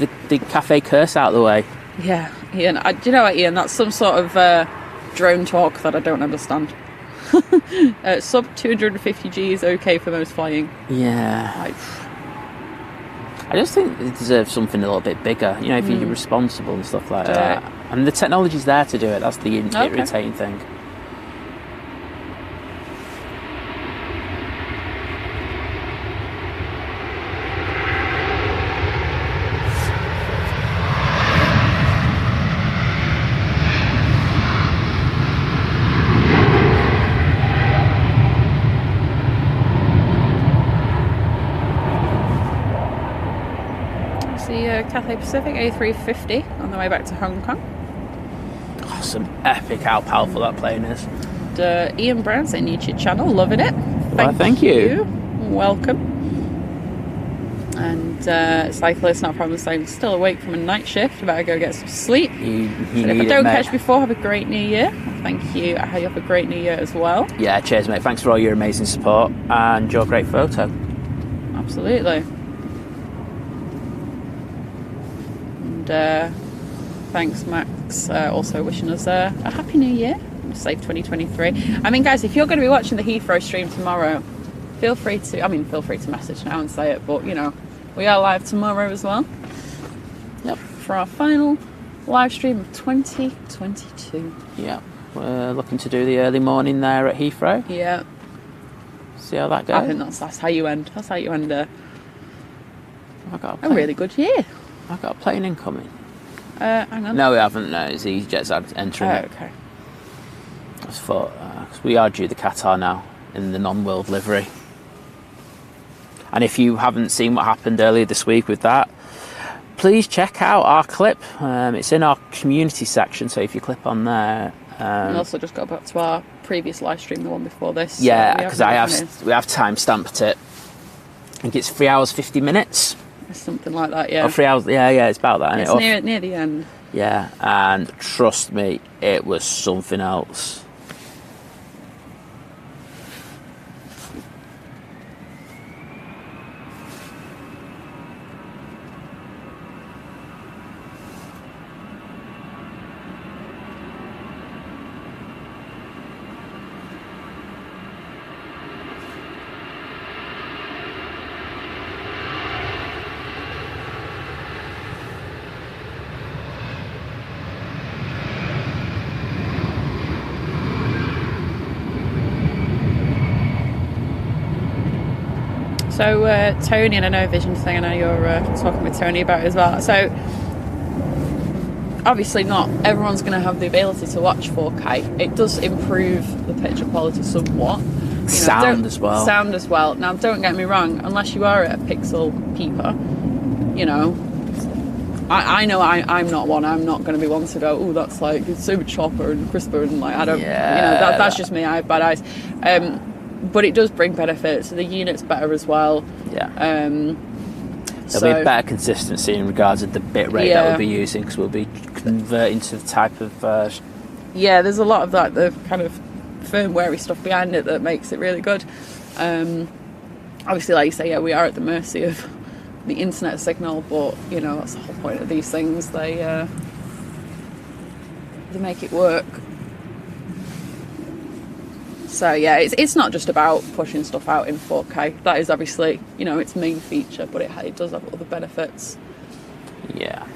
cafe curse out of the way. yeah, Ian. Do you know what, Ian? That's some sort of drone talk that I don't understand. Sub 250 G is okay for most flying. Yeah. I just think it deserves something a little bit bigger. You know, if you're responsible and stuff like that. And the technology's there to do it. That's the irritating thing. Cathay Pacific A350 on the way back to Hong Kong. Oh, some epic how powerful that plane is. And, Ian Brown saying YouTube channel, loving it. Thank you. Welcome. And cyclist, not a problem, saying still awake from a night shift, about to go get some sleep. You If need I don't it, catch mate. before, have a great new year. Thank you. I hope you have a great new year as well. Yeah, cheers, mate. Thanks for all your amazing support and your great photo. Absolutely. And thanks, Max, also wishing us a happy new year, a safe 2023. I mean, guys, if you're going to be watching the Heathrow stream tomorrow, feel free to message now and say it, but you know, we are live tomorrow as well. Yep, for our final live stream of 2022. Yeah, we're looking to do the early morning there at Heathrow. Yeah, See how that goes. I think that's how you end. That's how you end I got a really good year. I've got a plane incoming. Hang on. No, we haven't. No, it's EasyJet's entering it. Okay. I just thought, because we are due the Qatar now in the non-world livery. And if you haven't seen what happened earlier this week with that, please check out our clip. It's in our community section, so if you click on there. And also just go back to our previous live stream, the one before this. Yeah, because we have time stamped it. I think it's 3 hours 50 minutes. Something like that, yeah. Or 3 hours. Yeah, it's about that. It's near the end. Yeah, and trust me, it was something else. So Tony, and I know Vision thing, I know you're talking with Tony about it as well. So obviously not everyone's going to have the ability to watch 4K. It does improve the picture quality somewhat. Sound as well. Sound as well. Now, don't get me wrong, unless you are a pixel peeper, you know, I know I'm not one. I'm not going to be one to go, oh, that's like, it's so much sharper and crisper, and like, I don't, that's just me. I have bad eyes. But it does bring benefits. The unit's better as well. Yeah. There'll be better consistency in regards of the bit rate that we'll be using, because we'll be converting to the type of there's a lot of that, the kind of firmware stuff behind it that makes it really good. Obviously, like you say, we are at the mercy of the internet signal, but you know, that's the whole point of these things. They make it work. So yeah, it's not just about pushing stuff out in 4K. That is obviously, you know, its main feature, but it does have other benefits. Yeah.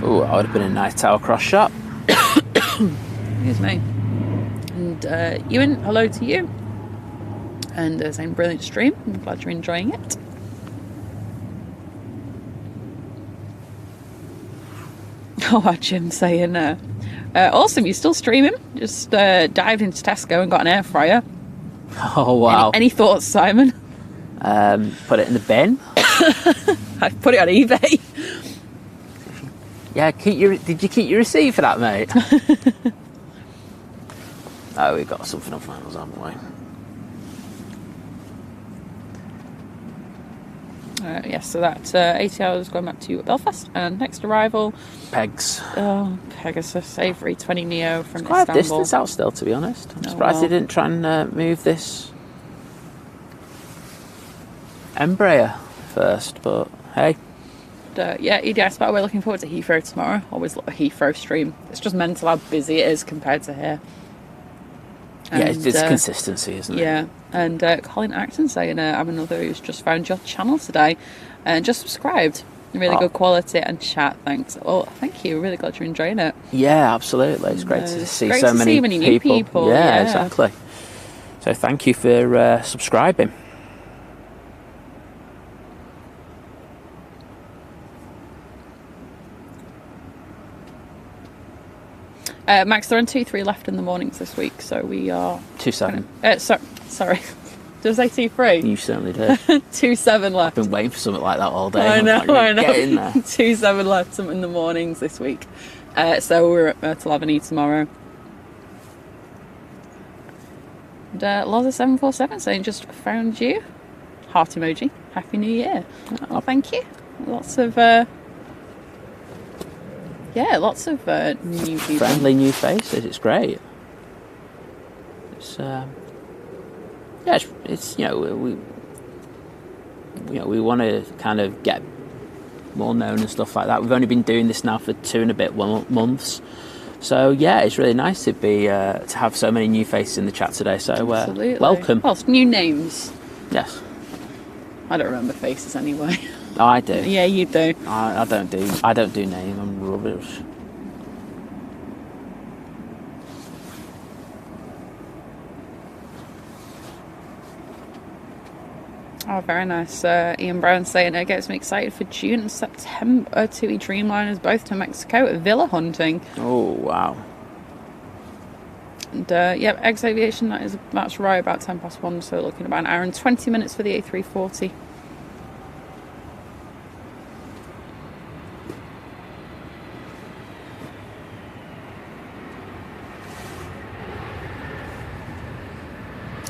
Oh, that would have been a nice tower cross shot. Excuse me. And Ewan, hello to you. And saying brilliant stream. I'm glad you're enjoying it. Oh, Jim saying, awesome, you're still streaming. Just dived into Tesco and got an air fryer. Oh, wow. Any thoughts, Simon? Put it in the bin. I put it on eBay. Yeah, did you keep your receipt for that, mate? Oh, we've got something on finals, haven't we? Yes, so that 80 hours going back to Belfast, and next arrival, Pegs. Oh, Pegasus A320 Neo from It's quite Istanbul. a distance out still, to be honest. I'm surprised they didn't try and move this Embraer first, but hey. EDS, but we're looking forward to Heathrow tomorrow. Always love a Heathrow stream. It's just mental how busy it is compared to here. Yeah, it's consistency, isn't it? Yeah, and Colin Acton saying, I'm another who's just found your channel today and just subscribed. Really good quality and chat, thanks. Oh, thank you. Really glad you're enjoying it. Yeah, absolutely. It's great to see great so to many see many new people. Yeah, exactly. So thank you for subscribing. Max, there are 2-3 left in the mornings this week, so we are 2-7. Sorry, did I say 2-3? You certainly did. 2-7 left. I've been waiting for something like that all day. I know. Get in there. 2-7 left in the mornings this week. So we're at Albany tomorrow. And Loza747 saying, just found you. Heart emoji. Happy New Year. Oh, thank you. Lots of new people. Friendly new faces. It's great. It's it's we want to kind of get more known and stuff like that. We've only been doing this now for 2 and a bit months, so yeah, it's really nice to be to have so many new faces in the chat today. So welcome. Well, new names. Yes. I don't remember faces anyway. Oh, I do. Yeah, you do. I don't do name. I'm rubbish. Oh, very nice. Ian Brown saying it gets me excited for June and September to be Dreamliners both to Mexico at villa hunting. Oh, wow. And Eggs Aviation, that's right about 1:10, so looking about an hour and 20 minutes for the A340.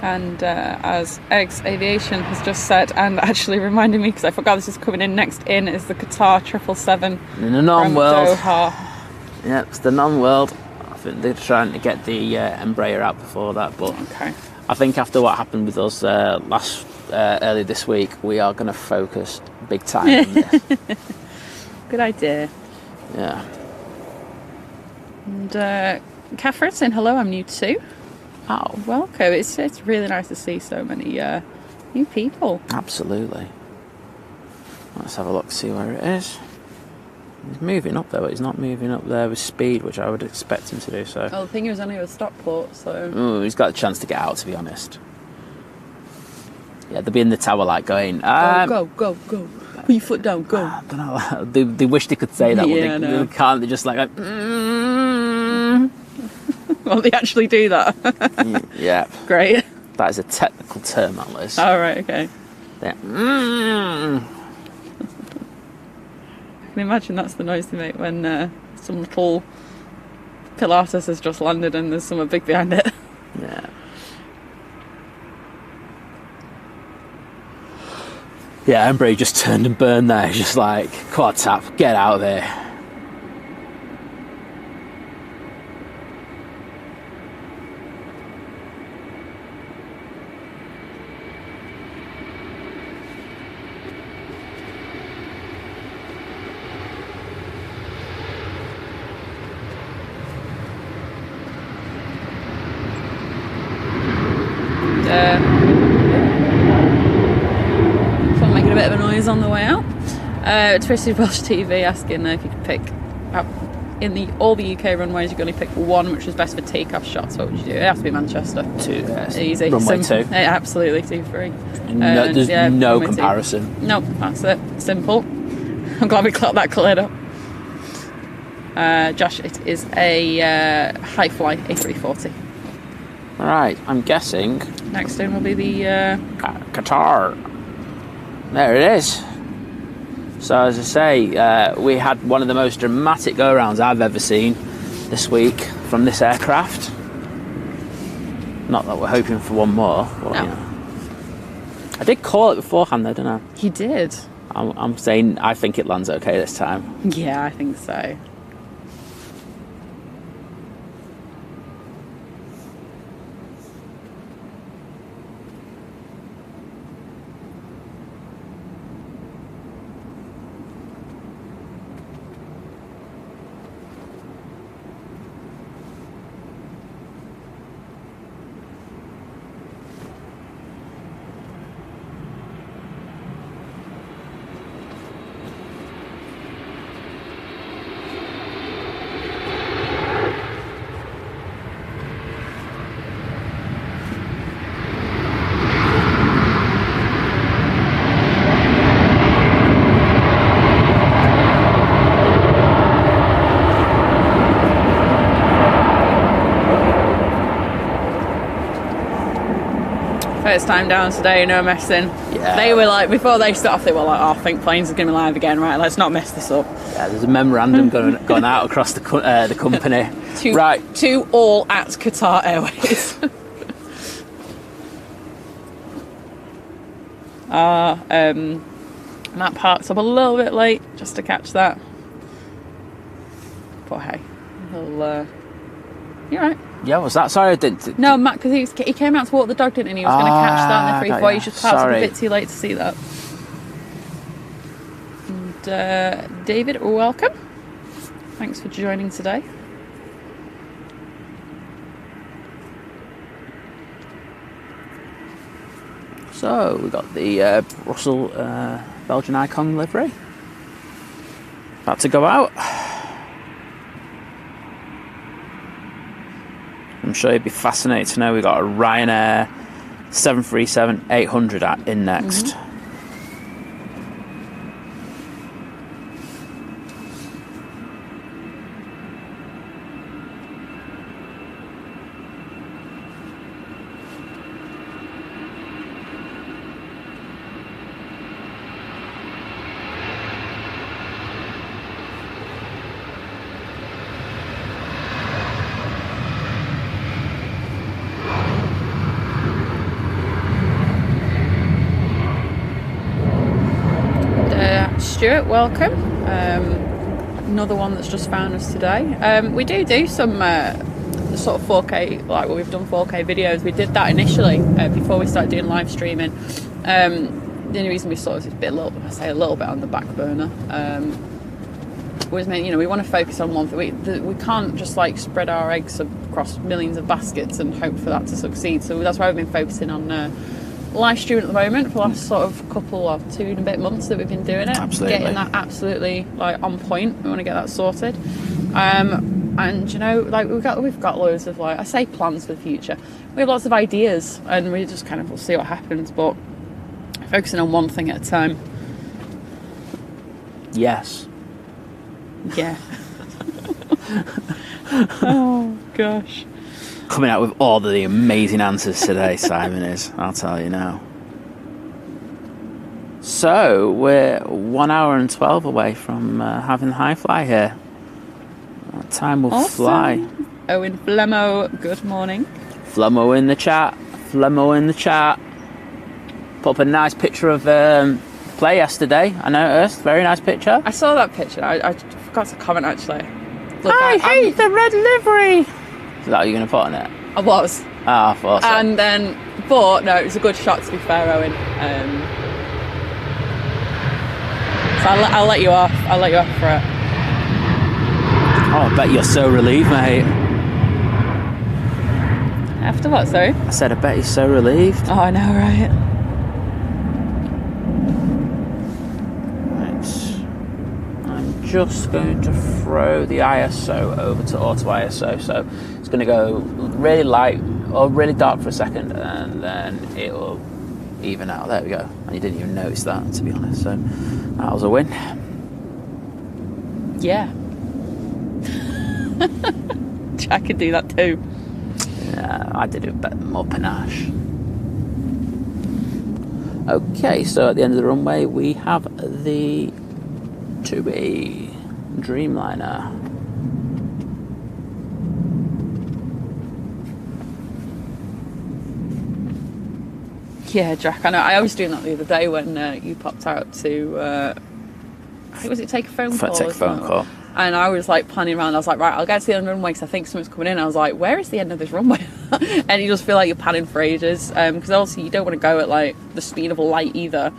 And as Eggs Aviation has just said, and actually reminding me, because I forgot this is coming in next in, is the Qatar 777 in the non-world. Doha. Yeah, it's the non-world. I think they're trying to get the Embraer out before that, but okay. I think after what happened with us earlier this week, we are going to focus big time on this. Good idea. Yeah. And Catherine saying hello, I'm new too. Oh, welcome. It's really nice to see so many new people. Absolutely. Let's have a look, see where it is. He's moving up there, but he's not moving up there with speed, which I would expect him to do. So. Well, the thing is, only with Stockport, so. Ooh, he's got a chance to get out, to be honest. Yeah, they'll be in the tower light going. Go. Put your foot down. Go. I don't know. They wish they could say that, Yeah, but they can't. They're just like. Well, they actually do that. Yeah. Great. That is a technical term, that Liz. Oh, right, okay. Yeah. I can imagine that's the noise they make when some little Pilatus has just landed and there's someone big behind it. Yeah. Yeah, Embry just turned and burned there. He's just like, quad tap, get out of there. Someone making a bit of a noise on the way out. Twisted Welsh TV asking if you could pick out in all the UK runways. You can only pick one, which is best for takeoff shots. What would you do? It has to be Manchester. 2, yes. Easy. Runway 2. Yeah, absolutely 2-3. There's no comparison. No, that's it. Simple. I'm glad we clocked that cleared up. Josh, it is a high fly A340. Right, I'm guessing. Next in will be the Qatar. There it is. So as I say, we had one of the most dramatic go-rounds I've ever seen this week from this aircraft. Not that we're hoping for one more. But, no. You know. I did call it beforehand though, didn't I? You did. I'm saying I think it lands okay this time. Yeah, I think so. First time down today, no messing. Yeah. They were like, before they set off, they were like, oh, I think planes are going to be live again, right, let's not mess this up. Yeah, there's a memorandum gone out across the company. Right. To all at Qatar Airways. Matt parks up a little bit late just to catch that. But hey, you're right. Yeah, was that? Sorry, I didn't. No, Matt, because he came out to walk the dog, didn't he? He was going to catch that in the 3-4. He just parked up a bit too late to see that. And David, welcome. Thanks for joining today. So we got the Russell Belgian Icon livery. About to go out. I'm sure you'd be fascinated to know we got a Ryanair 737-800 in next. Mm-hmm. Stuart, welcome. Another one that's just found us today. We do some sort of 4K, like we've done 4K videos. We did that initially before we started doing live streaming. The only reason we sort of a little bit on the back burner was, we want to focus on one thing. We can't just like spread our eggs across millions of baskets and hope for that to succeed. So that's why we've been focusing on live streaming at the moment for the last sort of couple of 2 and a bit months that we've been doing it. Absolutely. Getting that absolutely like on point. We want to get that sorted. And you know, like we've got loads of like, I say plans for the future. We have lots of ideas, and we just kind of will see what happens, but focusing on one thing at a time. Yes. Yeah. Oh gosh. Coming out with all the amazing answers today, Simon is. I'll tell you now. So we're 1 hour and 12 away from having the high fly here. Time will fly. Owen Flemo, good morning. Flemo in the chat. Flemo in the chat. Put up a nice picture of play yesterday. I noticed. Very nice picture. I saw that picture. I forgot to comment actually. Look, I hate the red livery. Is that what you're going to put on it? I was. Ah, I thought so. And then, but no, it was a good shot to be fair, Owen. So I'll let you off. I'll let you off for it. Oh, I bet you're so relieved, mate. After what, sorry? I said, I bet you're so relieved. Oh, I know, right? Right. I'm just going to throw the ISO over to auto ISO. So it's going to go really light or really dark for a second, and then it will even out. There we go. And you didn't even notice that, to be honest. So that was a win. Yeah. I could do that too. Yeah, I did it with more panache. Okay, so at the end of the runway we have the 2B Dreamliner. Yeah, Jack, I know. I was doing that the other day when you popped out to, I think, was it take a phone call? Take a phone call. And I was like planning around. I was like, right, I'll get to the end of the runway because I think someone's coming in. I was like, where is the end of this runway? And you just feel like you're panning for ages. Because also you don't want to go at like the speed of light either.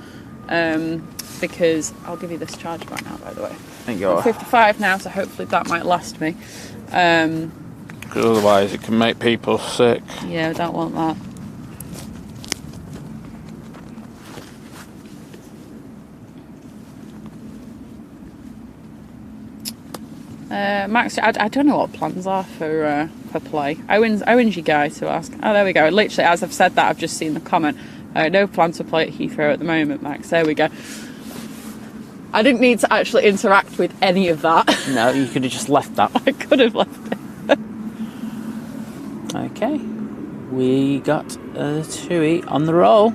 Because I'll give you this charge right now, by the way. Thank you. I'm 55 now, so hopefully that might last me. Because otherwise it can make people sick. Yeah, I don't want that. Max, I don't know what plans are for play. Owen's your guy to ask. Oh, there we go. Literally, as I've said that, I've just seen the comment. No plans to play at Heathrow at the moment, Max. There we go. I didn't need to actually interact with any of that. No, you could have just left that. I could have left it. Okay, we got a 2E on the roll.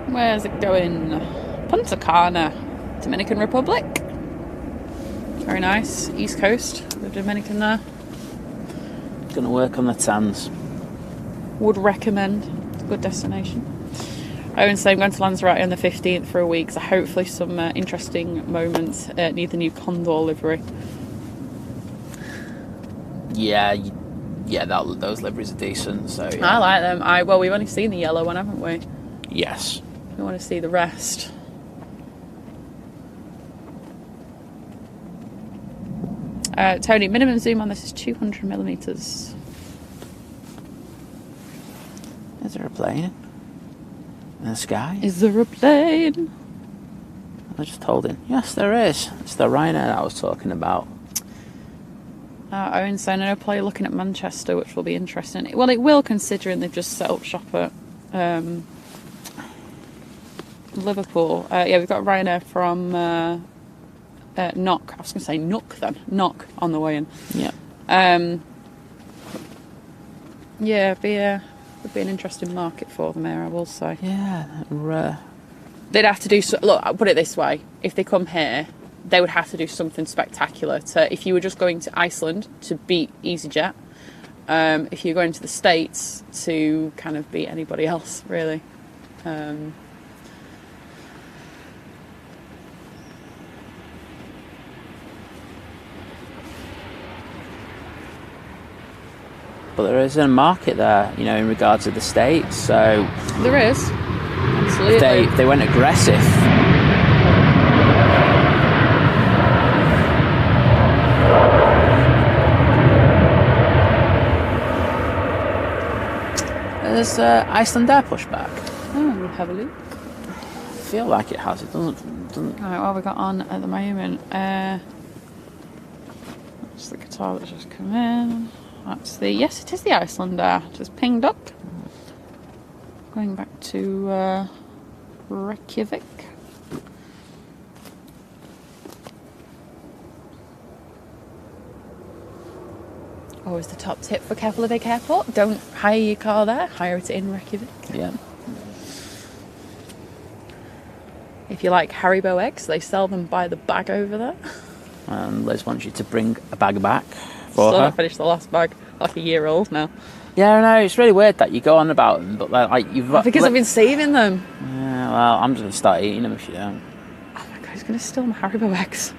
Where's it going? Punta Cana, Dominican Republic. Very nice. East Coast, the Dominican there. Gonna work on the tans. Would recommend. It's a good destination. Owen's saying I'm going to Lanzarote on the 15th for a week, so hopefully some interesting moments near the new Condor livery. Yeah, those liveries are decent. So yeah. I like them. Well, we've only seen the yellow one, haven't we? Yes. We want to see the rest. Tony, minimum zoom on this is 200mm. Is there a plane in the sky? Is there a plane? I just told him. Yes, there is. It's the Ryanair that I was talking about. Owen's saying no play looking at Manchester, which will be interesting. Well, it will, considering they've just set up shop at Liverpool. Yeah, we've got Ryanair from Knock. I was going to say Nook then. Knock on the way in. Yeah. Yeah, would be an interesting market for them here, I will say. Yeah. They'd have to do... Look, I'll put it this way. If they come here, they would have to do something spectacular to, if you were just going to Iceland to beat EasyJet, if you're going to the States to kind of beat anybody else, really. But there is a market there, you know, in regards to the States. So there is, absolutely. If they went aggressive. There's Iceland Air pushback. Oh, we'll have a look. I feel like it has. It doesn't. Right, what have we got on at the moment? That's the Qatar that's just come in. That's the, yes, it is the Iceland Air. Just pinged up. Going back to Reykjavik. Always the top tip for Keflavik Airport. Don't hire your car there, hire it in Reykjavik. Yeah. If you like Haribo eggs, they sell them by the bag over there. And Liz wants you to bring a bag back for Still her. not finished the last bag, like a year old now. Yeah, I know, it's really weird that you go on about them, but like you've... Because I've been saving them. Yeah, well, I'm just going to start eating them if you don't. Oh my god, he's going to steal my Haribo eggs.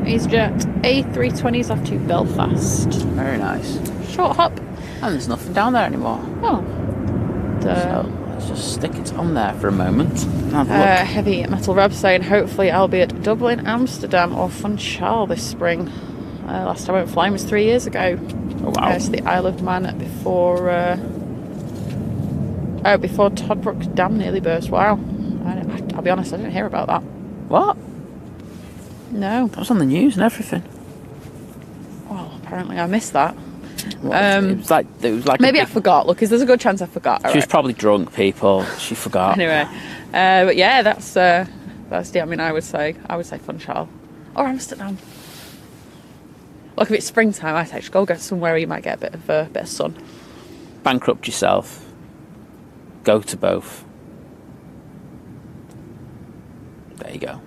EasyJet A320s off to Belfast. Very nice. Short hop. And there's nothing down there anymore. Oh. So let's just stick it on there for a moment. Have a look. Heavy metal rub saying hopefully I'll be at Dublin, Amsterdam or Funchal this spring. Last time I went flying was 3 years ago. Oh wow. It's the Isle of Man before Toddbrook Dam nearly burst. Wow. I'll be honest, I didn't hear about that. What? No. That was on the news and everything. Well, apparently I missed that. It was like maybe I forgot. Look, 'cause there's a good chance I forgot. She was probably drunk, people. She forgot. Anyway, but yeah, that's the. I mean, I would say Funchal or Amsterdam. Look, if it's springtime, I'd say just go get somewhere where you might get a bit of sun. Bankrupt yourself. Go to both. There you go.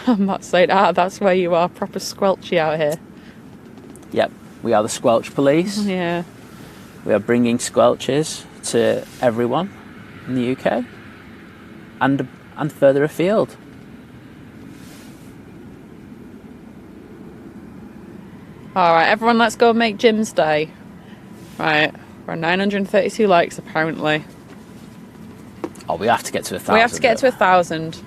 I'm not saying that's where you are, proper squelchy out here. Yep, we are the Squelch Police. Yeah. We are bringing squelches to everyone in the UK and further afield. All right, everyone, let's go and make Jim's day. Right, we're on 932 likes apparently. Oh, we have to get to 1,000. We have to get to 1,000.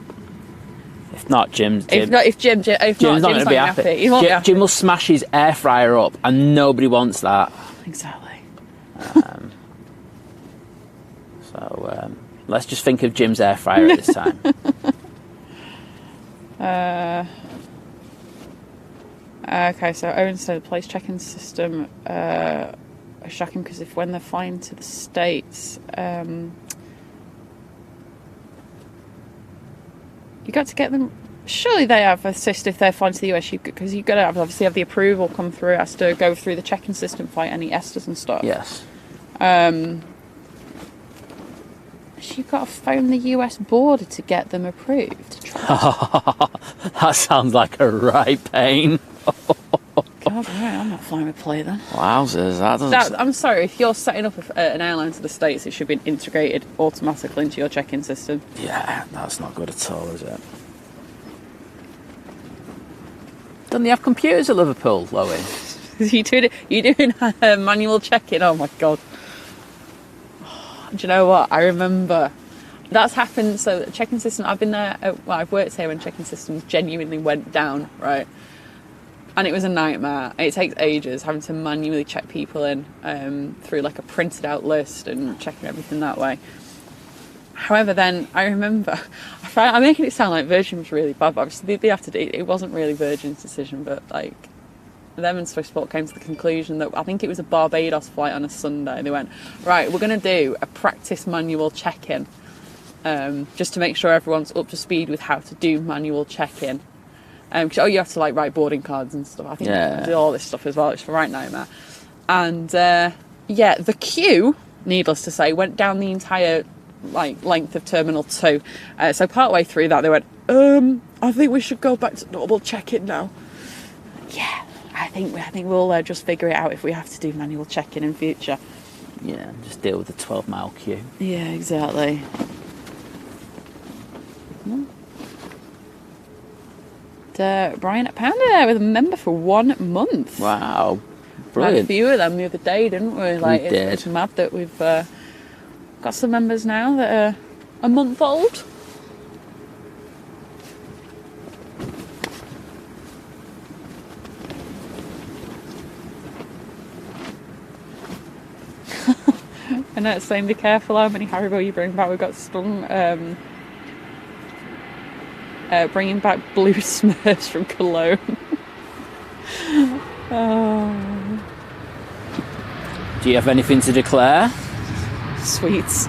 If not, Jim's Jim's not going to be happy. He won't be happy. Jim will smash his air fryer up, and nobody wants that. Exactly. So let's just think of Jim's air fryer at this time. Okay, so Owen said the place check-in system are shocking because if when they're flying to the States, you got to get them. Surely they have assist if they're flying to the US, because you've got to obviously have the approval come through. It has to go through the check-in system, flight any ESTAs and stuff. Yes. You've got to phone the US border to get them approved. That sounds like a right pain. God, right, I'm not flying with play then. Wowzers, that doesn't... I'm sorry, if you're setting up an airline to the States, it should be integrated automatically into your check-in system. Yeah, that's not good at all, is it? Don't they have computers at Liverpool, Lois? You doing manual check-in? Oh my God. Do you know what? I remember that's happened. So the check-in system, I've been there, I've worked here when check-in systems genuinely went down, right? And it was a nightmare. It takes ages having to manually check people in through like a printed out list and checking everything that way. However, then I remember, I'm making it sound like Virgin was really bad, but obviously they have to do it. It wasn't really Virgin's decision, but like them and Swissport came to the conclusion that I think it was a Barbados flight on a Sunday. They went, right, we're going to do a practice manual check-in, just to make sure everyone's up to speed with how to do manual check-in. You have to like write boarding cards and stuff. I think you do all this stuff as well. It's a right nightmare. And the queue, needless to say, went down the entire length of Terminal 2. So partway through that, they went, I think we should go back to normal check-in now. Yeah, I think we'll just figure it out if we have to do manual check-in in future. Yeah, just deal with the 12-mile queue. Yeah, exactly. Brian at Pounder with a member for 1 month. Wow, Had brilliant. a few of them the other day, didn't we? Like, We did. It's mad that we've got some members now that are a month old. I know it's saying be careful how many Haribo you bring back. We've got stung bringing back blue Smurfs from Cologne. Oh, Do you have anything to declare? sweets.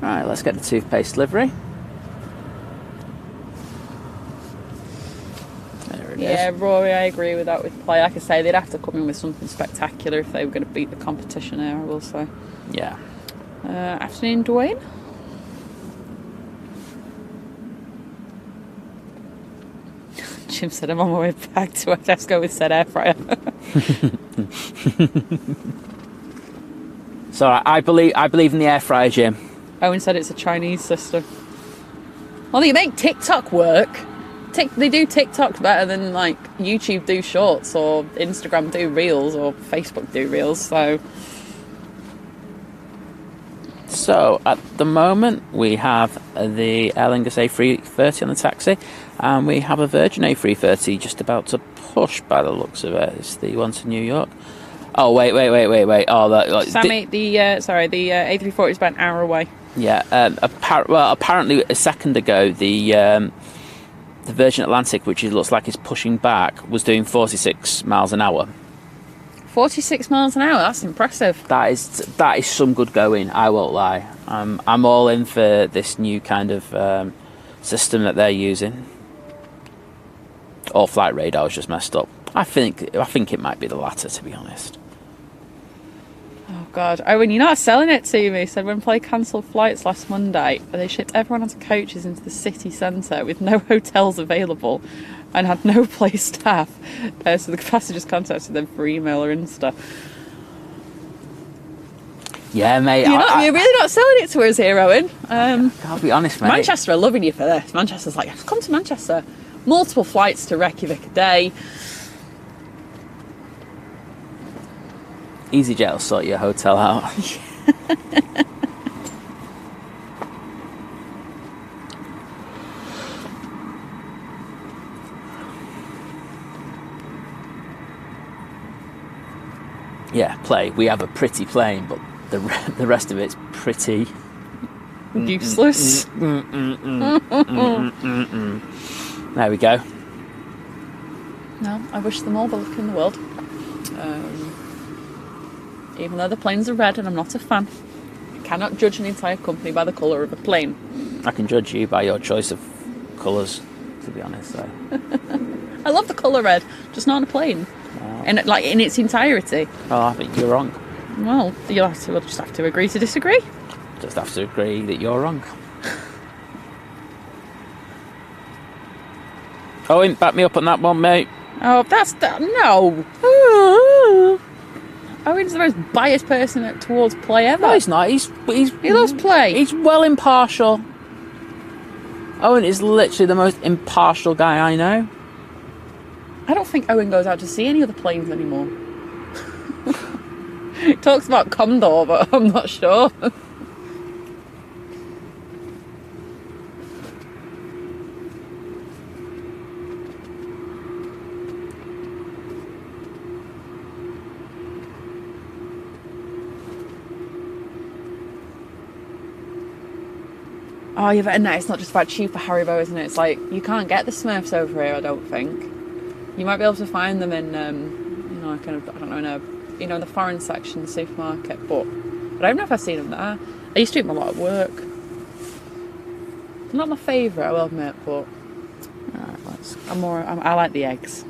Right, let's get the toothpaste livery. There it is. Yeah, Rory, I agree with that with play. Like I say, they'd have to come in with something spectacular if they were going to beat the competition here, I will say. Yeah. Afternoon, Dwayne. Jim said I'm on my way back to a Tesco with said air fryer. So I believe in the air fryer, Jim. Owen said it's a Chinese system. Well, they make TikTok work. They do TikTok better than like YouTube do shorts or Instagram do reels or Facebook do reels. So at the moment we have the Aer Lingus A330 on the taxi, and we have a Virgin A330 just about to push by the looks of it. It's the one to New York. Oh wait! Oh, Sammy, the A340 is about an hour away. Yeah. Apparently a second ago the Virgin Atlantic, which it looks like is pushing back, was doing 46 miles an hour. 46 miles an hour. That's impressive. That is some good going. I won't lie. I'm all in for this new kind of system that they're using. Or flight radar was just messed up. I think it might be the latter, to be honest. Oh God, Owen, you're not selling it to me. Said when play cancelled flights last Monday, they shipped everyone onto coaches into the city centre with no hotels available and had no place staff. So the passengers contacted them for email or Insta. Yeah, mate. You're really not selling it to us here, Owen. I'll be honest, mate. Manchester are loving you for this. Manchester's like, come to Manchester. Multiple flights to Reykjavik a day. EasyJet will sort your hotel out. Yeah, play. We have a pretty plane, but the rest of it's pretty useless. There we go. No, I wish them all the luck in the world. Even though the planes are red and I'm not a fan, I cannot judge an entire company by the colour of a plane. I can judge you by your choice of colours, to be honest. So. I love the colour red, just not on a plane. Wow. And in its entirety. Oh, I think you're wrong. Well, we'll just have to agree to disagree. Just have to agree that you're wrong. Owen, back me up on that one, mate. Oh, no. Owen's the most biased person towards play ever. No, he's not. He loves play. He's well impartial. Owen is literally the most impartial guy I know. I don't think Owen goes out to see any other planes anymore. He talks about Condor, but I'm not sure. Oh, yeah, but no, it's not just about cheaper Haribo, isn't it? It's like, you can't get the Smurfs over here, I don't think. You might be able to find them in, you know, kind of, I don't know, in a, you know, the foreign section of the supermarket, but I don't know if I've seen them there. I used to eat them a lot at work. Not my favourite, I will admit, but I like the eggs.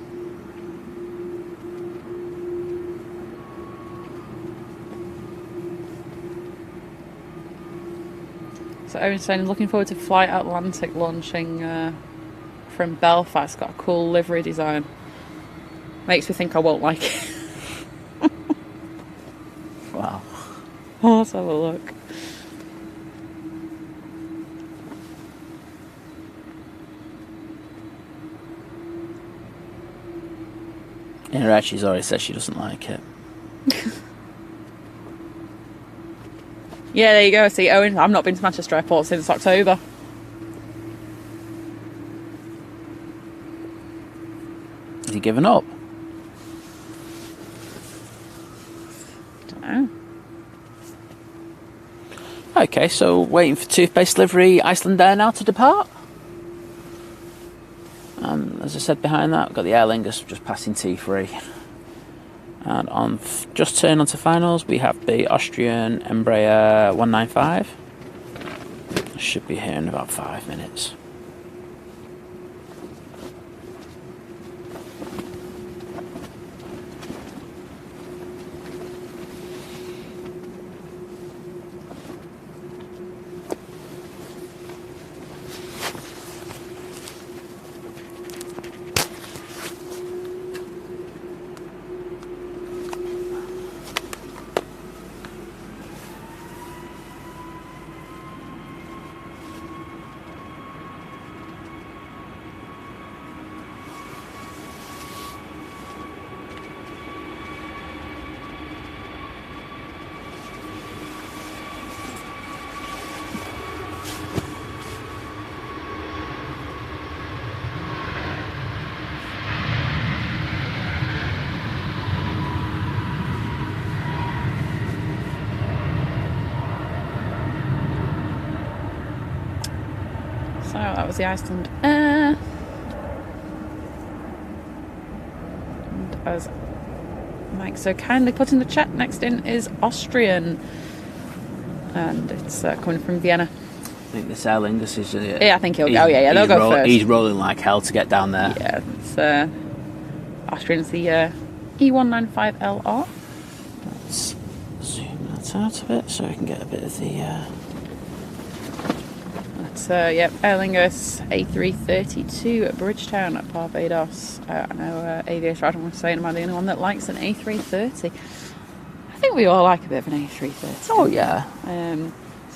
So Owen's saying, looking forward to Flight Atlantic launching from Belfast. Got a cool livery design. Makes me think I won't like it. Wow. Oh, let's have a look. Yeah, she's already said she doesn't like it. Yeah, there you go. See, Owen, I've not been to Manchester Airport since October. Has he given up? Don't know. Okay, so waiting for toothpaste delivery, Iceland Air now to depart. As I said, behind that, we've got the Aer Lingus just passing T3. And on just turn onto finals, we have the Austrian Embraer 195. Should be here in about 5 minutes. So that was the Iceland Air. And as Mike so kindly put in the chat, next in is Austrian. And it's coming from Vienna. I think this Aer Lingus is... Yeah, I think he'll go. Yeah, they'll go first. He's rolling like hell to get down there. Yeah, it's Austrian's the E195LR. Let's zoom that out a bit so we can get a bit of the... Yep, Aer Lingus A332 at Bridgetown at Barbados. I know Aviation, I don't want to say, am I the only one that likes an A330? I think we all like a bit of an A330. Oh, yeah.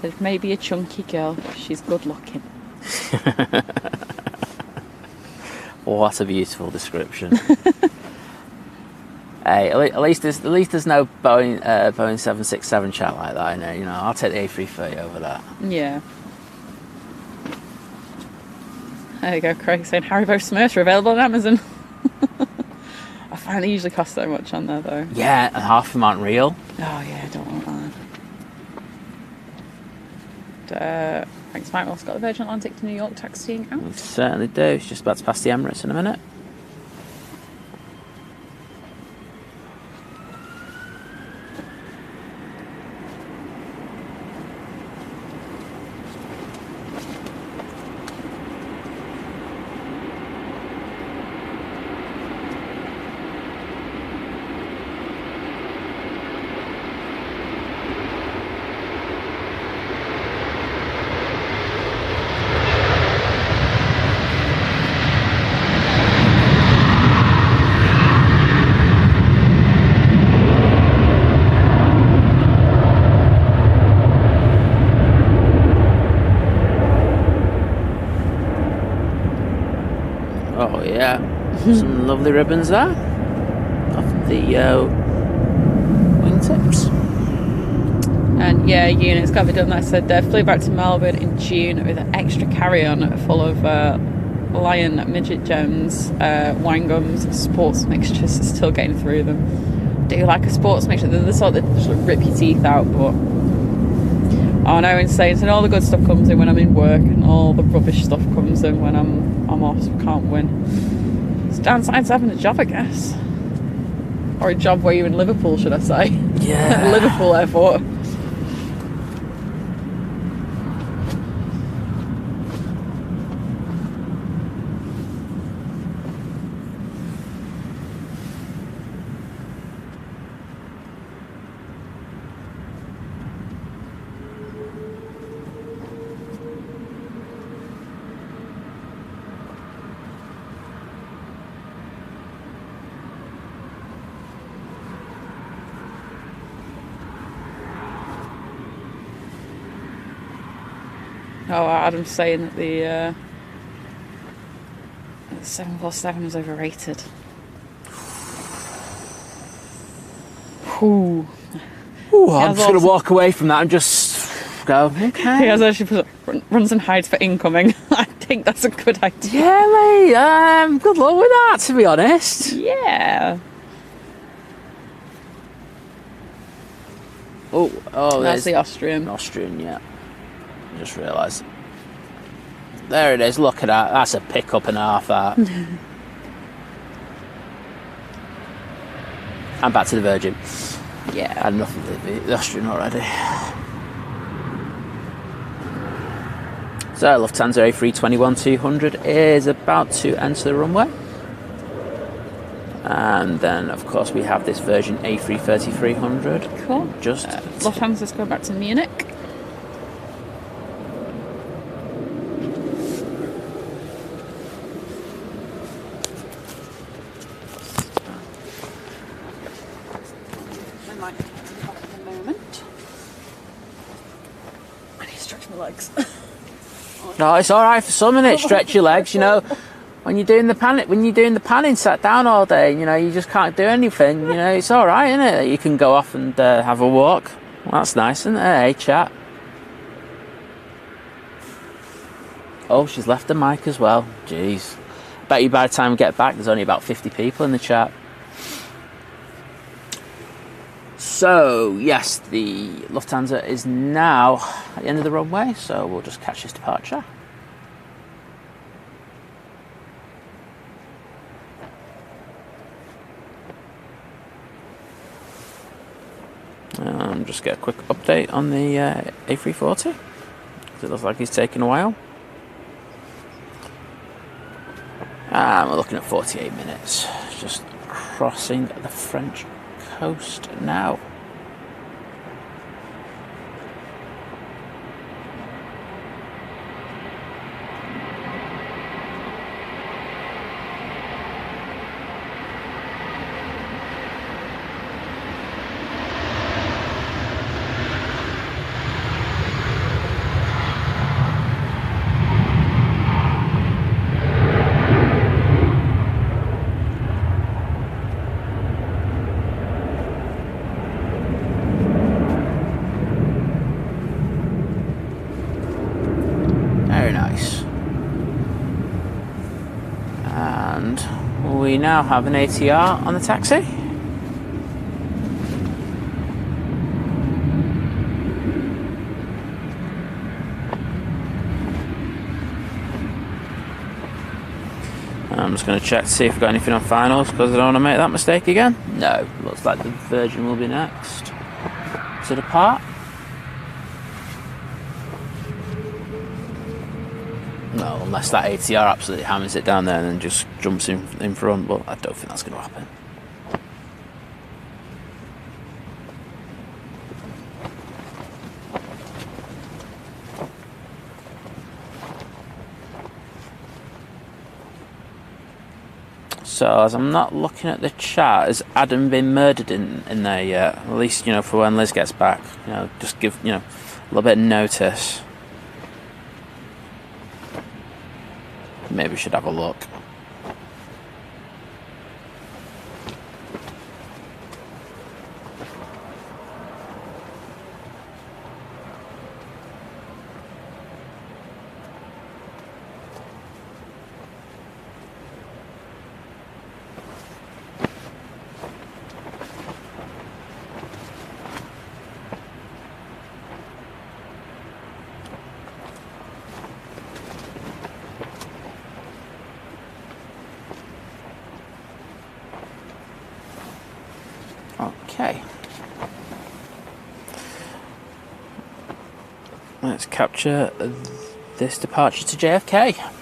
So maybe a chunky girl, she's good looking. What a beautiful description. Hey, at least there's no Boeing 767 chat like that. You know, I'll take the A330 over that. Yeah. There you go, Craig saying Haribo Smurfs are available on Amazon. I find they usually cost so much on there though. Yeah, and half of them aren't real. Oh yeah, I don't want that. Thanks, Mike. Also got the Virgin Atlantic to New York taxiing out. We certainly do. It's just about to pass the Emirates in a minute. Oh yeah, some lovely ribbons there off the wingtips. And yeah, units got to be done. I said flew back to Melbourne in June with an extra carry-on full of Lion, Midget Jones, wine gums, sports mixtures. Still getting through them. Do you like a sports mixture? They're the sort that just rip your teeth out, but Oh no, insane. And all the good stuff comes in when I'm in work, and all the rubbish stuff comes in when I'm off, so I can't win. It's downside to having a job, I guess. Or a job where you're in Liverpool, should I say. Yeah. Liverpool Airport. Oh, Adam's saying that the 747 is overrated. Ooh. Ooh, I'm just going to walk away from that and just go, okay. He has actually put runs and hides for incoming. I think that's a good idea. Yeah, mate. Good luck with that, to be honest. Yeah. Oh, That's the Austrian. Austrian, yeah. Just realised. There it is. Look at that. That's a pickup and a half. That. I'm back to the Virgin. Yeah. I had enough of the Austrian already. So Lufthansa A321-200 is about to enter the runway. And then, of course, we have this Virgin A330-300. Cool. Just Lufthansa's going back to Munich. No, it's all right for some, innit? Stretch your legs, you know. When you're doing the panning, sat down all day, you know, you just can't do anything. You know, it's all right, isn't it? You can go off and have a walk. Well, that's nice, isn't it? Hey, chat. Oh, she's left the mic as well. Jeez. Bet you by the time we get back, there's only about 50 people in the chat. So, yes, the Lufthansa is now at the end of the runway, so we'll just catch this departure. Just get a quick update on the A340, because it looks like he's taking a while. And we're looking at 48 minutes, just crossing the French coast now. We now have an ATR on the taxi. I'm just going to check to see if we've got anything on finals, because I don't want to make that mistake again. No, looks like the Virgin will be next to depart. No, unless that ATR absolutely hammers it down there and then just jumps in front, but I don't think that's going to happen. So, as I'm not looking at the chat, has Adam been murdered in there yet? At least, you know, for when Liz gets back, you know, just give, you know, a little bit of notice. Maybe we should have a look. JFK. Let's capture this departure to JFK.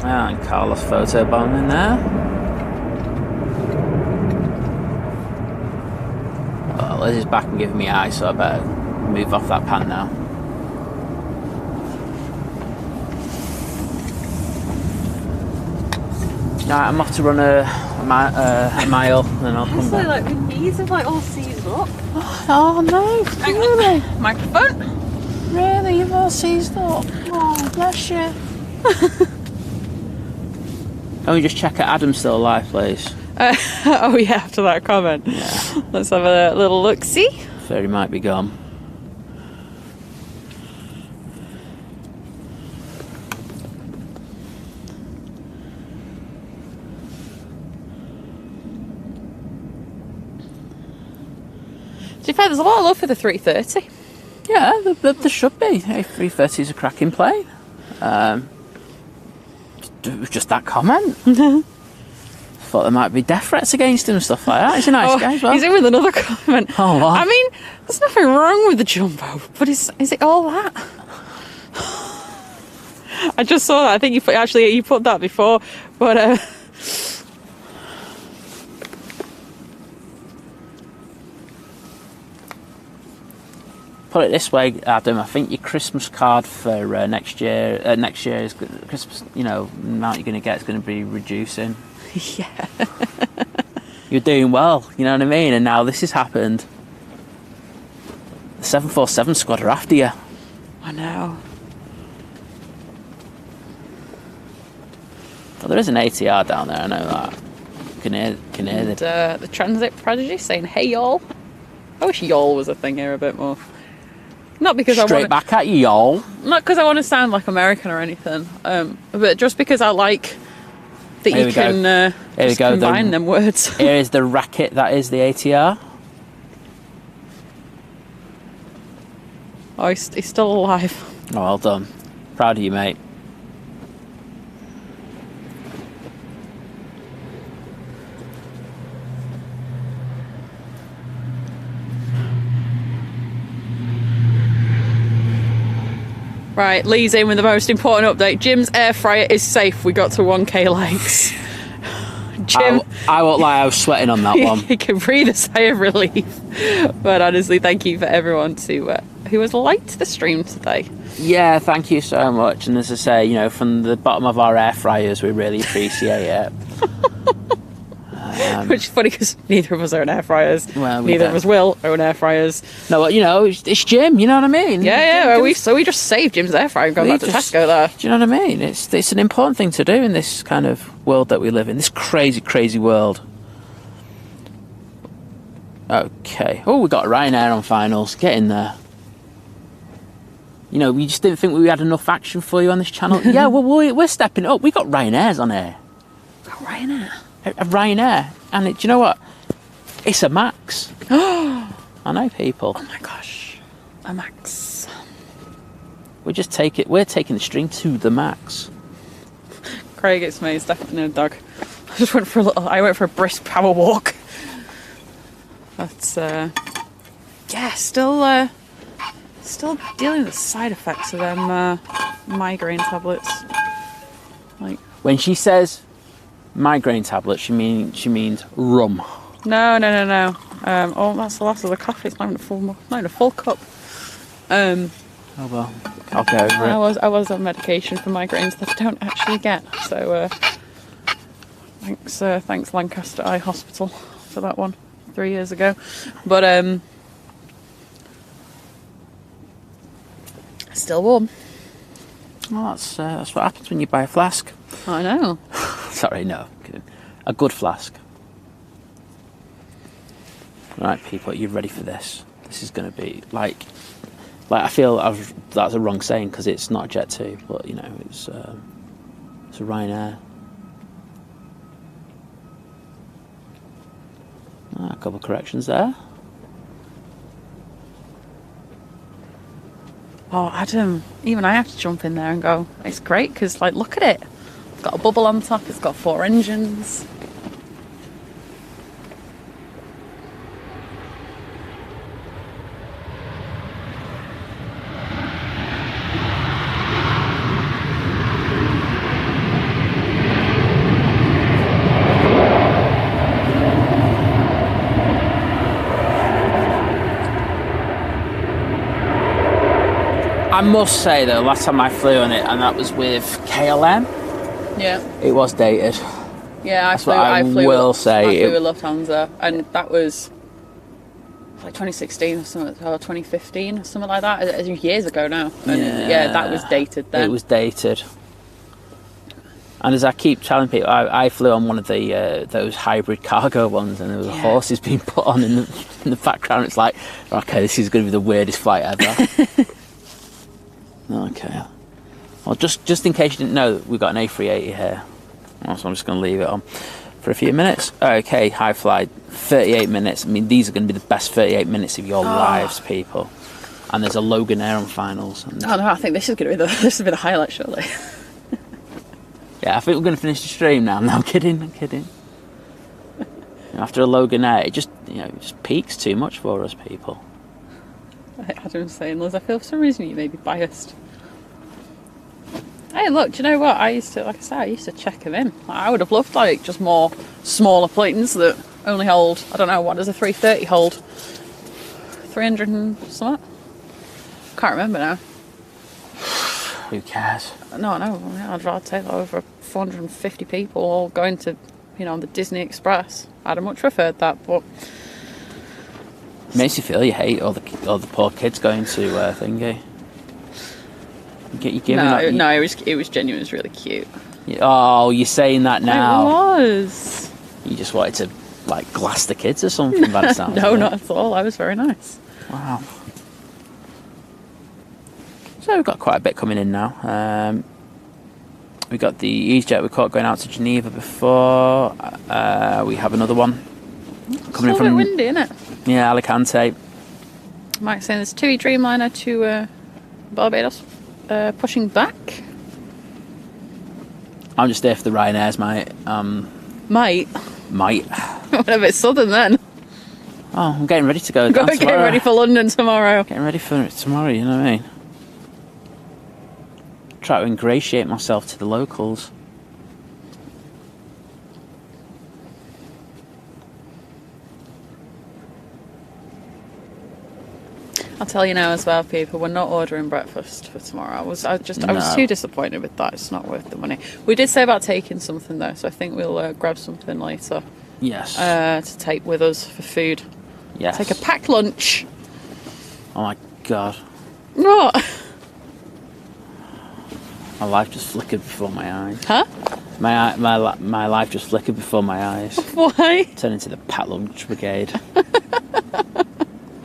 And Carlos photobomb in there. Well, Liz is back and giving me eyes, so I better move off that pan now. Right, I'm off to run a mile, and then I'll come back. Like my knees are like all seized up. Oh no, really? Microphone. Really, you've all seized up. Oh, bless you. Can we just check that Adam's still alive, please? Oh yeah, after that comment. Yeah. Let's have a little look-see. Fear he might be gone. To be fair, there's a lot of love for the 330. Yeah, there should be. A330 is a cracking plane. It was just that comment. Thought there might be death threats against him and stuff like that. He's a nice guy as well. He's in with another comment. Oh, wow. I mean, there's nothing wrong with the jumbo, but is it all that? I just saw that. I think you put that before, but Put it this way, Adam. I think your Christmas card for next year is Christmas. You know, the amount you're going to get is going to be reducing. yeah. You're doing well. You know what I mean? And now this has happened. The 747 squad are after you. I know. Well, there is an ATR down there. I know that. Can hear The transit prodigy saying, "Hey y'all." I wish y'all was a thing here a bit more. Not because straight back at you, y'all. Not because I want to sound like American or anything, but just because I like that you can just combine them words. Here is the racket that is the ATR. Oh, he's still alive. Oh, well done. Proud of you, mate. Right, Lee's in with the most important update. Jim's air fryer is safe. We got to 1k likes. Jim, I won't lie, I was sweating on that one. He can breathe a sigh of relief. But honestly, thank you for everyone who has liked the stream today. Yeah, thank you so much. And as I say, you know, from the bottom of our air fryers, we really appreciate it. Which is funny because neither of us own air fryers. Well, neither of us will own air fryers. No, well, you know, it's Jim. You know what I mean? Yeah. We just saved Jim's air fryer and gone back to Tesco there. Do you know what I mean? It's an important thing to do in this kind of world that we live in. This crazy, crazy world. Okay. Oh, we got Ryanair on finals. Get in there. You know, we just didn't think we had enough action for you on this channel. Yeah, well, we're stepping up. We got Ryanair's on here. Ryanair. A Ryanair, and do you know what? It's a Max. I know people. Oh my gosh, a Max. We're taking the string to the Max. Craig, it's me. It's definitely no dog. I went for a brisk power walk. That's yeah, still dealing with the side effects of them migraine tablets. Like when she says migraine tablets, she means rum. No. Oh, that's the last of the coffee. It's not even a full cup. Oh well, I'll go over it. I was on medication for migraines that I don't actually get. So thanks Lancaster Eye Hospital. for that one 3 years ago. But still warm. Well, that's what happens when you buy a flask. I know. Sorry, no, kidding. A good flask. Right, people, are you ready for this? This is going to be like I feel that's a wrong saying because it's not a Jet 2, but you know it's a Ryanair. A couple of corrections there. Oh, Adam, even I have to jump in there and go, it's great because, like, look at it. It's got a bubble on top, it's got 4 engines. I must say though, last time I flew on it, and that was with KLM, Yeah. it was dated. Yeah, I That's flew. what I will with, say. I flew with Lufthansa, and that was like 2016 or something, or 2015 or something like that. It was years ago now. And yeah, that was dated then. It was dated. And as I keep telling people, I flew on one of the those hybrid cargo ones, and there was horses being put on in the background. It's like, okay, this is going to be the weirdest flight ever. Okay. Well, just in case you didn't know, we've got an A380 here. So I'm just going to leave it on for a few minutes. Okay, high flight, 38 minutes. I mean, these are going to be the best 38 minutes of your lives, people. And there's a Logan Air on finals. And Oh no, I think this is going to be the highlight, surely. yeah, I think we're going to finish the stream now. No, I'm kidding. After a Logan Air, it just peaks too much for us, people. Adam's saying, Liz, I feel for some reason you may be biased. Hey, look, do you know what? I used to check them in. I would have loved, like, just more smaller planes that only hold, I don't know, what does a 330 hold? 300 and something? Can't remember now. Who cares? No, I'd rather take that over 450 people all going to, the Disney Express. I'd have much preferred that, but... It makes you feel you hate all the poor kids going to thingy. No, it was genuine. It was really cute. Oh, you're saying that now? It was. You just wanted to like glass the kids or something by the sound. No, not at all. I was very nice. Wow. So we've got quite a bit coming in now. We got the EasyJet we caught going out to Geneva before. We have another one coming in from. It's a bit windy, isn't it? Yeah, Alicante. Mike's saying there's 2 Dreamliner to Barbados pushing back. I'm just there for the Ryanairs, mate. Might. Might. We're a bit southern then. Oh, I'm getting ready to go down Getting ready for London tomorrow. Getting ready for it tomorrow, you know what I mean? Try to ingratiate myself to the locals. I'll tell you now as well, people, we're not ordering breakfast for tomorrow. I was too disappointed with that. It's not worth the money. We did say about taking something though, so I think we'll grab something later. Yes. To take with us for food. Yes. Take a packed lunch. Oh my god. What? My life just flickered before my eyes. Huh? My life just flickered before my eyes. Why? Turned into the packed lunch brigade.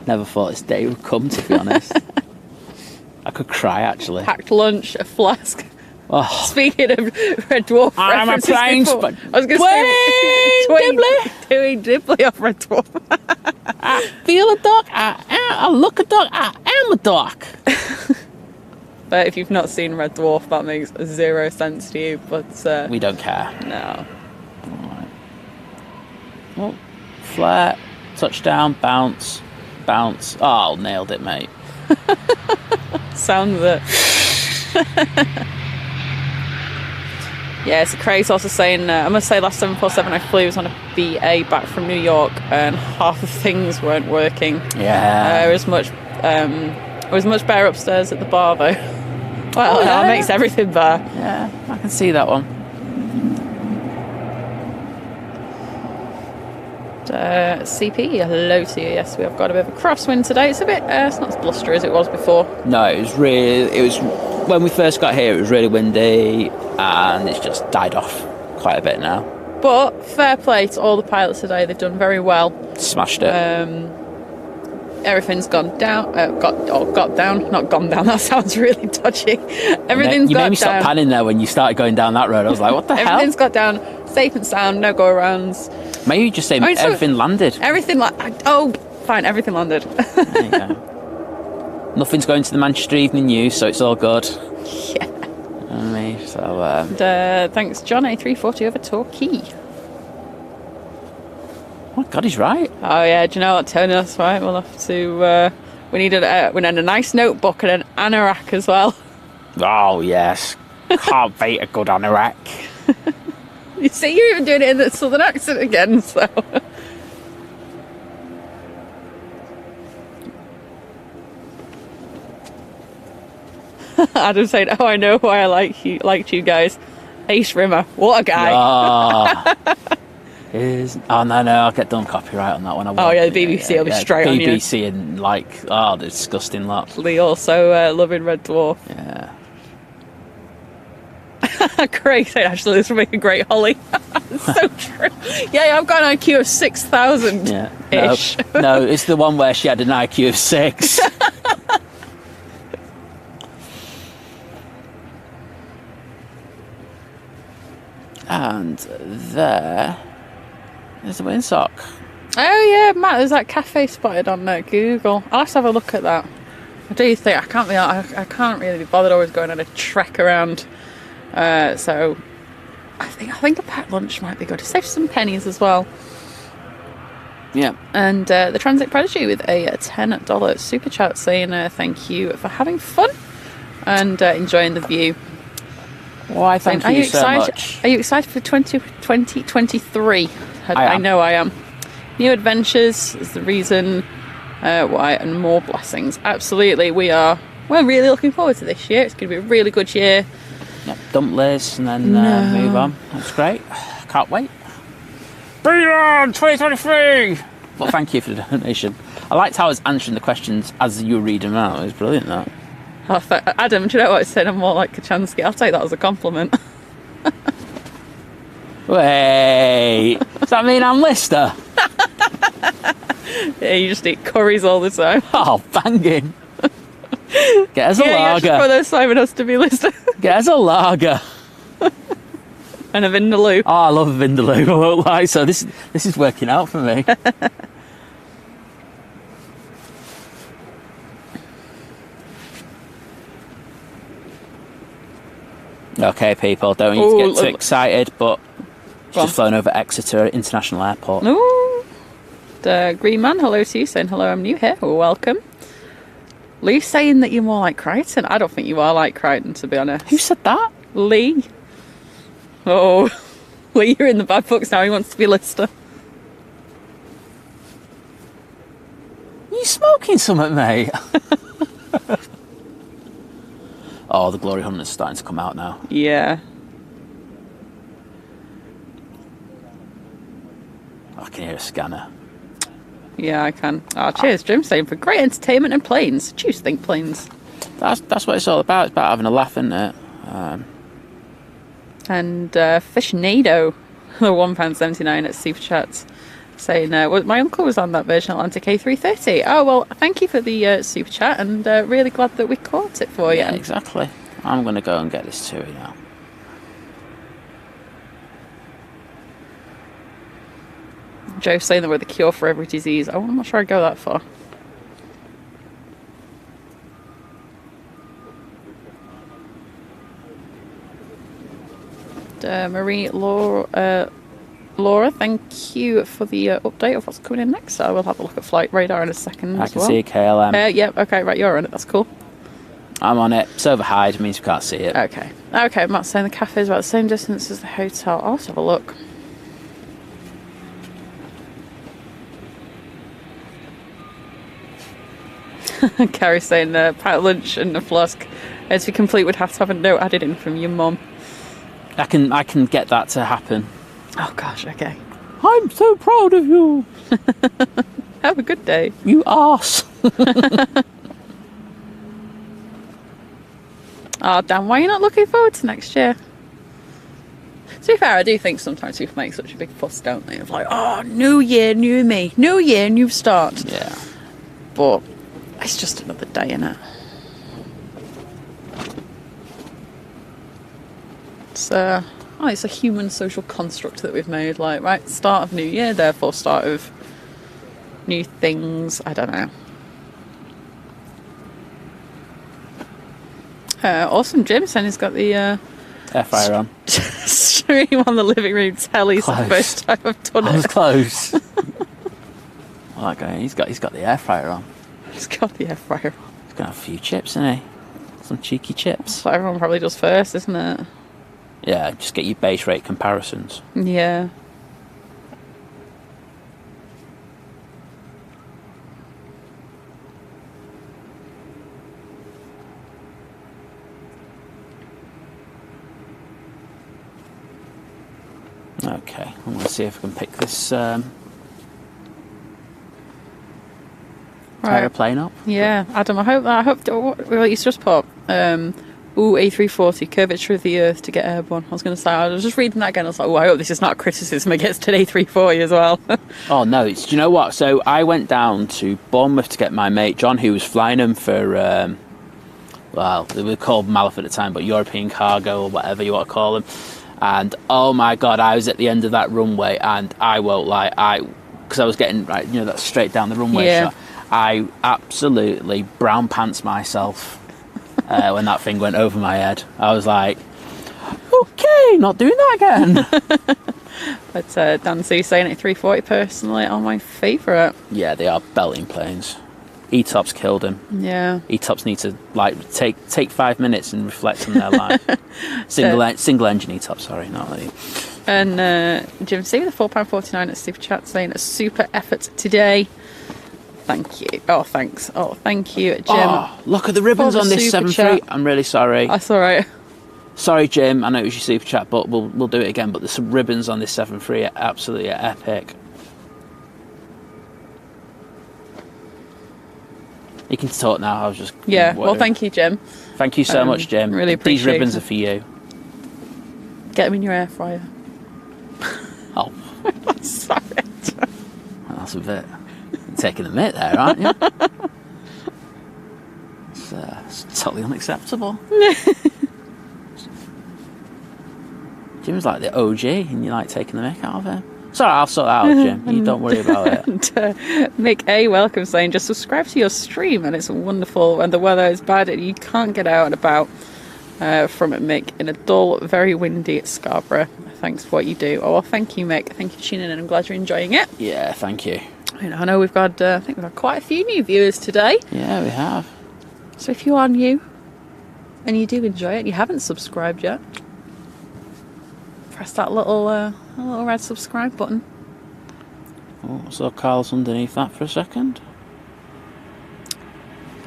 Never thought this day would come, to be honest. I could cry, actually. Packed lunch, a flask. Oh. Speaking of Red Dwarf I'm a plane before, I was going to say Dwayne Dibley off Red Dwarf. I feel a dog. I look a dog. I am a dog. But if you've not seen Red Dwarf, that makes 0 sense to you. But we don't care. No. All right. Well, flare, touchdown, bounce. Oh, nailed it, mate. Sounds it. Yeah, it's a craze. Also saying, I must say, last 747 I flew was on a BA back from New York, and half the things weren't working. Yeah. It was much better upstairs at the bar, though. Well, that makes everything better. Yeah, I can see that one. CP, hello to you. Yes, we have got a bit of a crosswind today. It's a bit, it's not as blustery as it was before. No, it was when we first got here, it was really windy, and it's just died off quite a bit now. But fair play to all the pilots today. They've done very well. Smashed it. Everything's gone down, got down, not gone down. That sounds really dodgy. Everything's you got made me down. stop panning there when you started going down that road. I was like, what the hell? Everything's got down, safe and sound, no go-arounds. Maybe you just say everything landed. Everything fine, everything landed. There you go. Nothing's going to the Manchester Evening News, so it's all good. Yeah. Thanks, John A340 over Torquay. Oh God, he's right. Oh yeah, do you know what, Tony? That's right. We'll have to. We need a nice notebook and an anorak as well. Oh yes, can't beat a good anorak. You see, you're even doing it in the southern accent again. So. Adam saying, "Oh, I know why I liked you guys." Ace Rimmer, what a guy! Oh no, I'll get done copyright on that one. Oh yeah, the BBC will be straight on you. BBC and the disgusting lot. Lee also loving Red Dwarf. Yeah. Craig said, actually, this will make a great Holly. It's so true. Yeah, I've got an IQ of 6,000 ish. No, it's the one where she had an IQ of 6. And there's the windsock. Oh yeah, Matt, there's that cafe spotted on Google. I'll have to have a look at that. I do think I can't really be bothered always going on a trek around. So I think a packed lunch might be good. Save some pennies as well. Yeah. And the Transit Prodigy with a $10 super chat saying thank you for having fun and enjoying the view. Why, thank you so much. Are you excited for 2023? I know I am. New adventures is the reason why, and more blessings. Absolutely, we are. We're really looking forward to this year. It's going to be a really good year. Yep, dump Liz and then move on. That's great. Can't wait. Bring on 2023! Well, thank you for the donation. I liked how I was answering the questions as you were reading them out. It was brilliant, that. Adam, do you know what I said? I'm more like Kachansky. I'll take that as a compliment. Wait, does that mean I'm Lister? Yeah, you just eat curries all the time. Oh, banging. Get us a lager. Yeah, for those Simon has to be Lister. Get us a lager. And a Vindaloo. Oh, I love a Vindaloo, I won't lie. So this is working out for me. Okay, people, don't need to get too excited, but she's just flown over Exeter International Airport. Ooh. The Green Man, hello to you, saying hello, I'm new here. Welcome. Lee saying that you're more like Crichton. I don't think you are like Crichton, to be honest. Who said that? Lee. Oh, Lee, you're in the bad books now. He wants to be Lister. Are you smoking something, mate? Oh, the Glory Hunter's starting to come out now. Yeah. I can hear a scanner. Yeah, I can. Oh, cheers, Jim, saying for great entertainment and planes. Choose think planes. That's what it's all about. It's about having a laugh, isn't it? And Fishnado, the £1.79 at Super Chats, saying, well, my uncle was on that Virgin Atlantic A330. Oh, well, thank you for the Super Chat, and really glad that we caught it for you. Yeah, exactly. I'm going to go and get this to you now. Joe saying that we're the cure for every disease. Oh, I'm not sure I'd go that far. Marie Laura, thank you for the update of what's coming in next. So I will have a look at flight radar in a second. I can see a KLM. Yep, okay, right, you're on it. That's cool. I'm on it. It's over high, it means we can't see it. Okay. Okay, Matt's saying the cafe is about the same distance as the hotel. I'll have a look. Carrie's saying packed lunch and a flask. To be complete, would have to have a note added in from your mum. I can get that to happen. Oh gosh, okay. I'm so proud of you. Have a good day. You arse. Oh, damn, why are you not looking forward to next year? To be fair, I do think sometimes people make such a big fuss, don't they? Of like, oh, new year, new me. New year, new start. Yeah. But it's just another day, innit? It's a human social construct that we've made. Like, right, start of new year, therefore start of new things. I don't know. Awesome, Jim saying he's got the Air fryer on. stream on the living room telly. It's the first time I've done I was it. close. I like going. He's got the air fryer on. He's got the air fryer. He's gonna have a few chips, isn't he? Some cheeky chips. That's what everyone probably does first, isn't it? Yeah, just get your base rate comparisons. Yeah. Okay, I'm going to see if I can pick this aeroplane up. Yeah, Adam, I hope well, he's just put A340 curvature of the Earth to get airborne. I was going to say, I was just reading that again. I was like, oh, I hope this is not a criticism against an A340 as well. Oh no, do you know what? So I went down to Bournemouth to get my mate John, who was flying them for well, they were called Malif at the time, but European cargo or whatever you want to call them. And oh my god, I was at the end of that runway, and I won't lie, because I was getting that straight down the runway shot. I absolutely brown pants myself when that thing went over my head. I was like, okay, not doing that again. But Dan C saying A340 personally are my favourite. Yeah, they are belting planes. E-Top's killed him. Yeah. E-Tops need to take 5 minutes and reflect on their life. Single engine E-Top, sorry, not like. And Jim C with the £4.49 at Super Chat saying a super effort today. Thank you. Oh, thanks. Oh, thank you, Jim. Oh, look at the ribbons on this 7.3. I'm really sorry. That's all right. Sorry, Jim. I know it was your super chat, but we'll do it again. But there's some ribbons on this 7.3 are absolutely epic. You can talk now. I was just Well, thank you, Jim. Thank you so much, Jim. Really appreciate These ribbons it. are for you. Get them in your air fryer. Oh, Sorry. that's a bit taking a minute there, aren't you? It's totally unacceptable. Jim's like the OG, and you like taking the mick out of him. Sorry, I'll sort that out, Jim. You don't worry about it. And Mick A, welcome, saying just subscribe to your stream, and it's wonderful. And the weather is bad, and you can't get out and about from it, Mick, in a dull, very windy Scarborough. Thanks for what you do. Oh, well, thank you, Mick. Thank you for tuning in. I'm glad you're enjoying it. Yeah, thank you. I know we've got, I think we've had quite a few new viewers today. Yeah, we have. So if you are new and you do enjoy it, and you haven't subscribed yet, press that little red subscribe button. Oh, I saw Carlos underneath that for a second.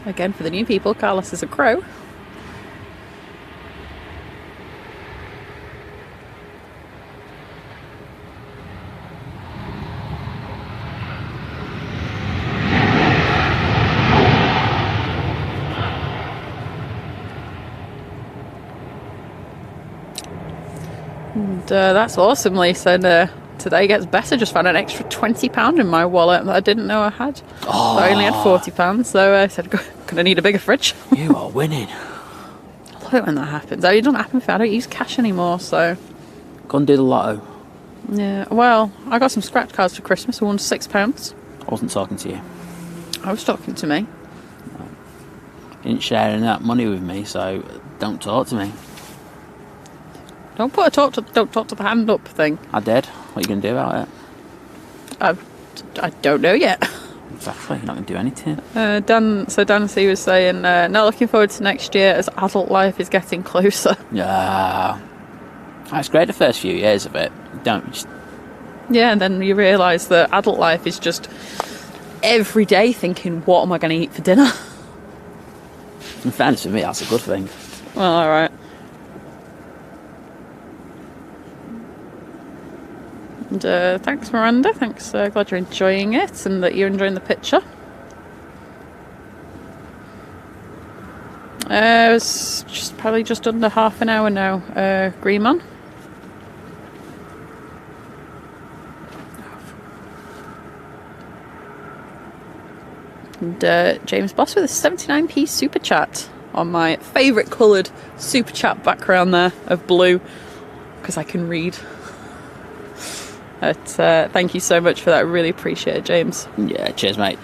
Again, for the new people, Carlos is a crow. And that's awesome, Lisa. And today gets better. Just found an extra £20 in my wallet that I didn't know I had. Oh. I only had £40, so I said, gonna need a bigger fridge. You are winning. I love it when that happens. It doesn't happen if I don't use cash anymore, so. Go and do the lotto. Yeah, well, I got some scratch cards for Christmas. I won £6. I wasn't talking to you. I was talking to me. You didn't share any of that money with me, so don't talk to me. Don't talk to the hand up thing. I did. What are you going to do about it? I don't know yet. Exactly. You're not going to do anything. Dan C was saying, not looking forward to next year as adult life is getting closer. Yeah. It's great the first few years of it. Yeah, and then you realise that adult life is just every day thinking, what am I going to eat for dinner? In fairness, for me, that's a good thing. Well, alright. And thanks, Miranda. Thanks. Glad you're enjoying it and that you're enjoying the picture. It's probably just under half an hour now. Green man. And James Boss with a 79p super chat on my favourite coloured super chat background there of blue, because I can read. But thank you so much for that. I really appreciate it, James. Yeah, cheers, mate.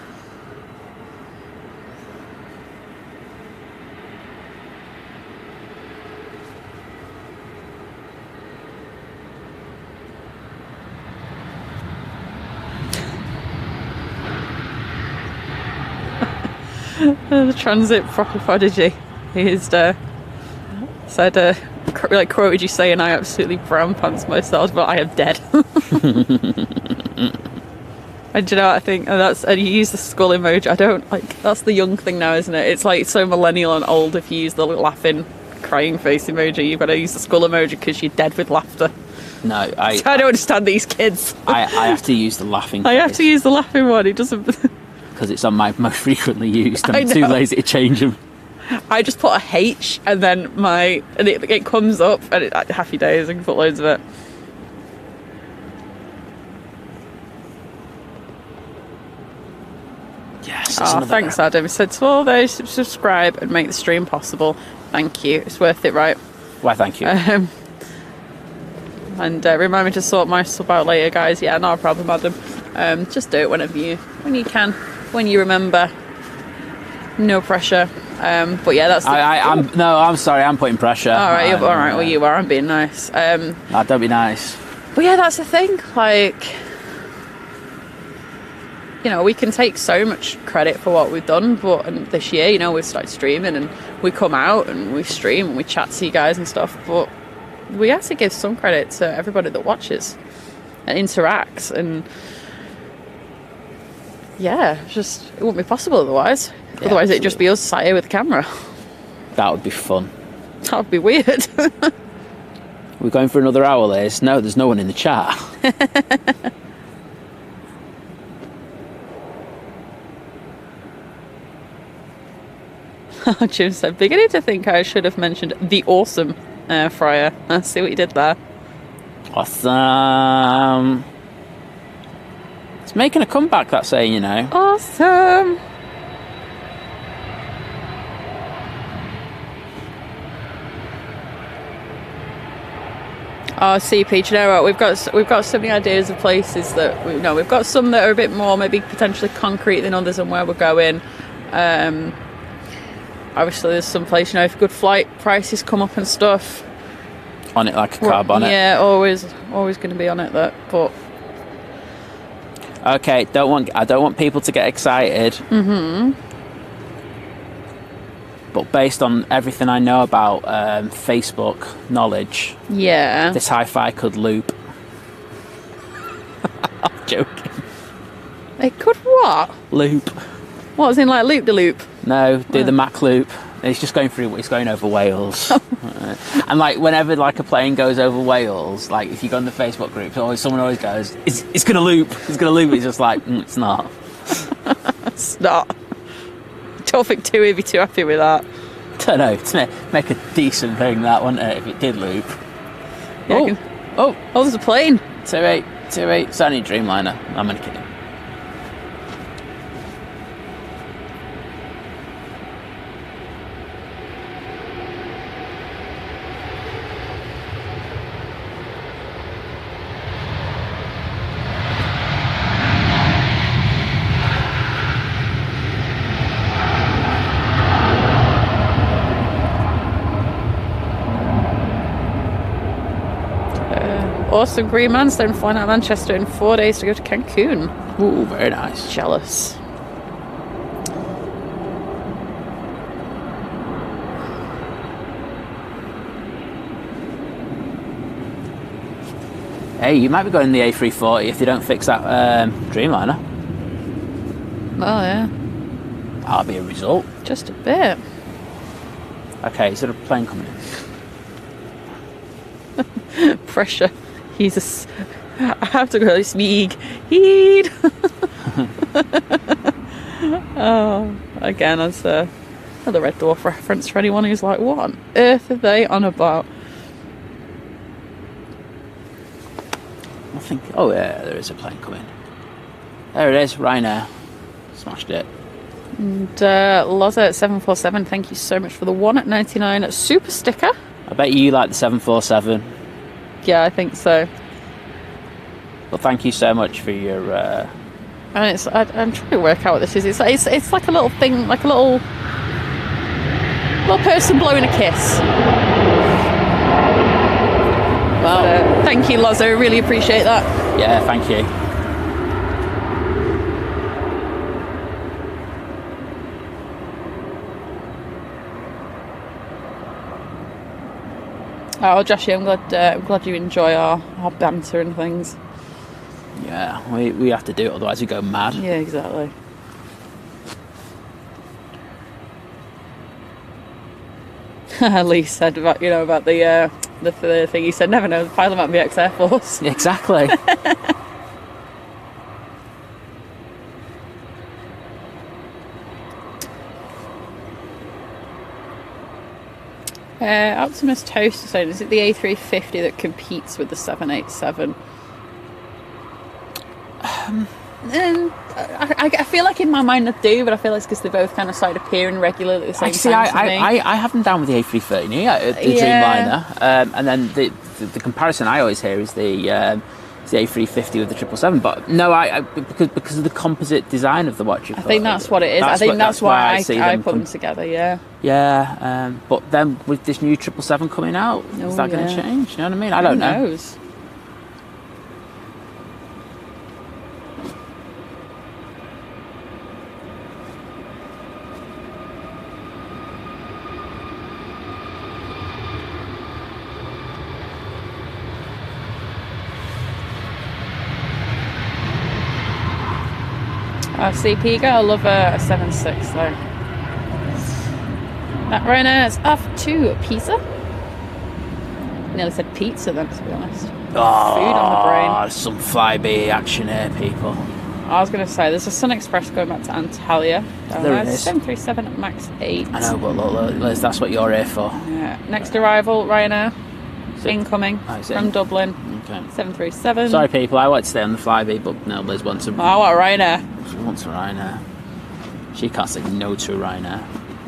The transit proper prodigy. He said, quoted you saying, I absolutely brown pants myself, but I am dead. And do you know what I think? And you use the skull emoji. I don't like, that's the young thing now, isn't it? It's like so millennial and old. If you use the laughing, crying face emoji, you've got to use the skull emoji because you're dead with laughter. No, I don't understand these kids. I have to use the laughing face. I have to use the laughing one. It doesn't... Because it's on my most frequently used. I'm too lazy to change them. I just put a H and then it comes up and happy days. I can put loads of it. Yes. Thanks, Adam. He said to all those who subscribe and make the stream possible. Thank you. It's worth it, right? Why, thank you. And remind me to sort my sub out later, guys. Yeah, no problem, Adam. Just do it when you can, when you remember. No pressure. But yeah, that's. I'm sorry. I'm putting pressure. All right, all right. Well, you are. I'm being nice. Don't be nice. But yeah, that's the thing. Like, you know, we can take so much credit for what we've done, but this year, you know, we've started streaming and we come out and we stream and we chat to you guys and stuff. But we have to give some credit to everybody that watches and interacts, and yeah, it wouldn't be possible otherwise. Yeah, otherwise, it'd just be us sat here with a camera. That would be fun. That would be weird. We're going for another hour, Liz. No, there's no one in the chat. Jim said, beginning to think I should have mentioned the awesome air fryer. I see what you did there. Awesome. It's making a comeback, that saying, you know. Awesome. Oh, CP, do you know what? We've got so many ideas of places that we've got some that are a bit more maybe potentially concrete than others on where we're going. Obviously, there's some place, you know, if good flight prices come up and stuff. On it like a carb on it. Yeah, always going to be on it. But okay, I don't want people to get excited. Mm-hmm. But based on everything I know about Facebook knowledge, yeah, this hi-fi could loop. I'm joking. It could what? Loop. What, as in like loop the loop? No, do the Mac loop. It's just going through. It's going over Wales, and like whenever like a plane goes over Wales, like if you go on the Facebook group, someone always goes, "It's gonna loop. It's gonna loop." It's just like it's not. It's not. Don't think Tui would be too happy with that. Don't know. To make a decent thing, that wouldn't it? If it did loop. Yeah, oh, there's a plane. 28. It's only a Dreamliner. I'm only kidding. Awesome, Green Man's then flying out of Manchester in 4 days to go to Cancun. Ooh, very nice. Jealous. Hey, you might be going the A380 if they don't fix that Dreamliner. Oh, yeah. That'll be a result. Just a bit. Okay, is there a plane coming in? Pressure. I have to go speak. Heed. Oh, again, as another Red Dwarf reference for anyone who's like, what on earth are they on about? I think. Oh yeah, there is a plane coming. There it is, Ryanair. Smashed it. And Loza at 747, thank you so much for the 1 at 99 super sticker. I bet you like the 747. Yeah, I think so. Well, thank you so much for your. And I'm trying to work out what this is. It's like a little thing, like a little person blowing a kiss. Well, thank you, Lozo. Really appreciate that. Yeah, thank you. Oh, Joshy, I'm glad you enjoy our banter and things. Yeah, we have to do it, otherwise we go mad. Yeah, exactly. Lee said about the thing. He said, never know, the pilot might be ex-Air Force. Exactly. Optimus Toaster saying, is it the A350 that competes with the 787? I feel like in my mind they do, but I feel like it's because they both kind of started appearing regularly at the same time. I have them down with the A330, the Dreamliner, and then the comparison I always hear is the A350 with the 777. But no, because of the composite design of the watch. I think that's what it is. I think that's why I put them together. Yeah. Yeah, but then with this new 777 coming out, is that going to change? You know what I mean? I don't know. Who knows? CP girl, I love a 7.6 though. That Ryanair is off to Pisa. Nearly said pizza then, to be honest. Oh, food on the brain. Some Flybe action here, people. I was going to say, there's a Sun Express going back to Antalya. There it is. 737 MAX 8. I know, but look, Liz, that's what you're here for. Yeah. Next arrival, Ryanair. Incoming from Dublin. Okay. 737. Sorry, people, I want to stay on the Flybe, but no, Liz wants a... Oh, I want a Ryanair. She wants a Ryanair. She can't say no to a Ryanair.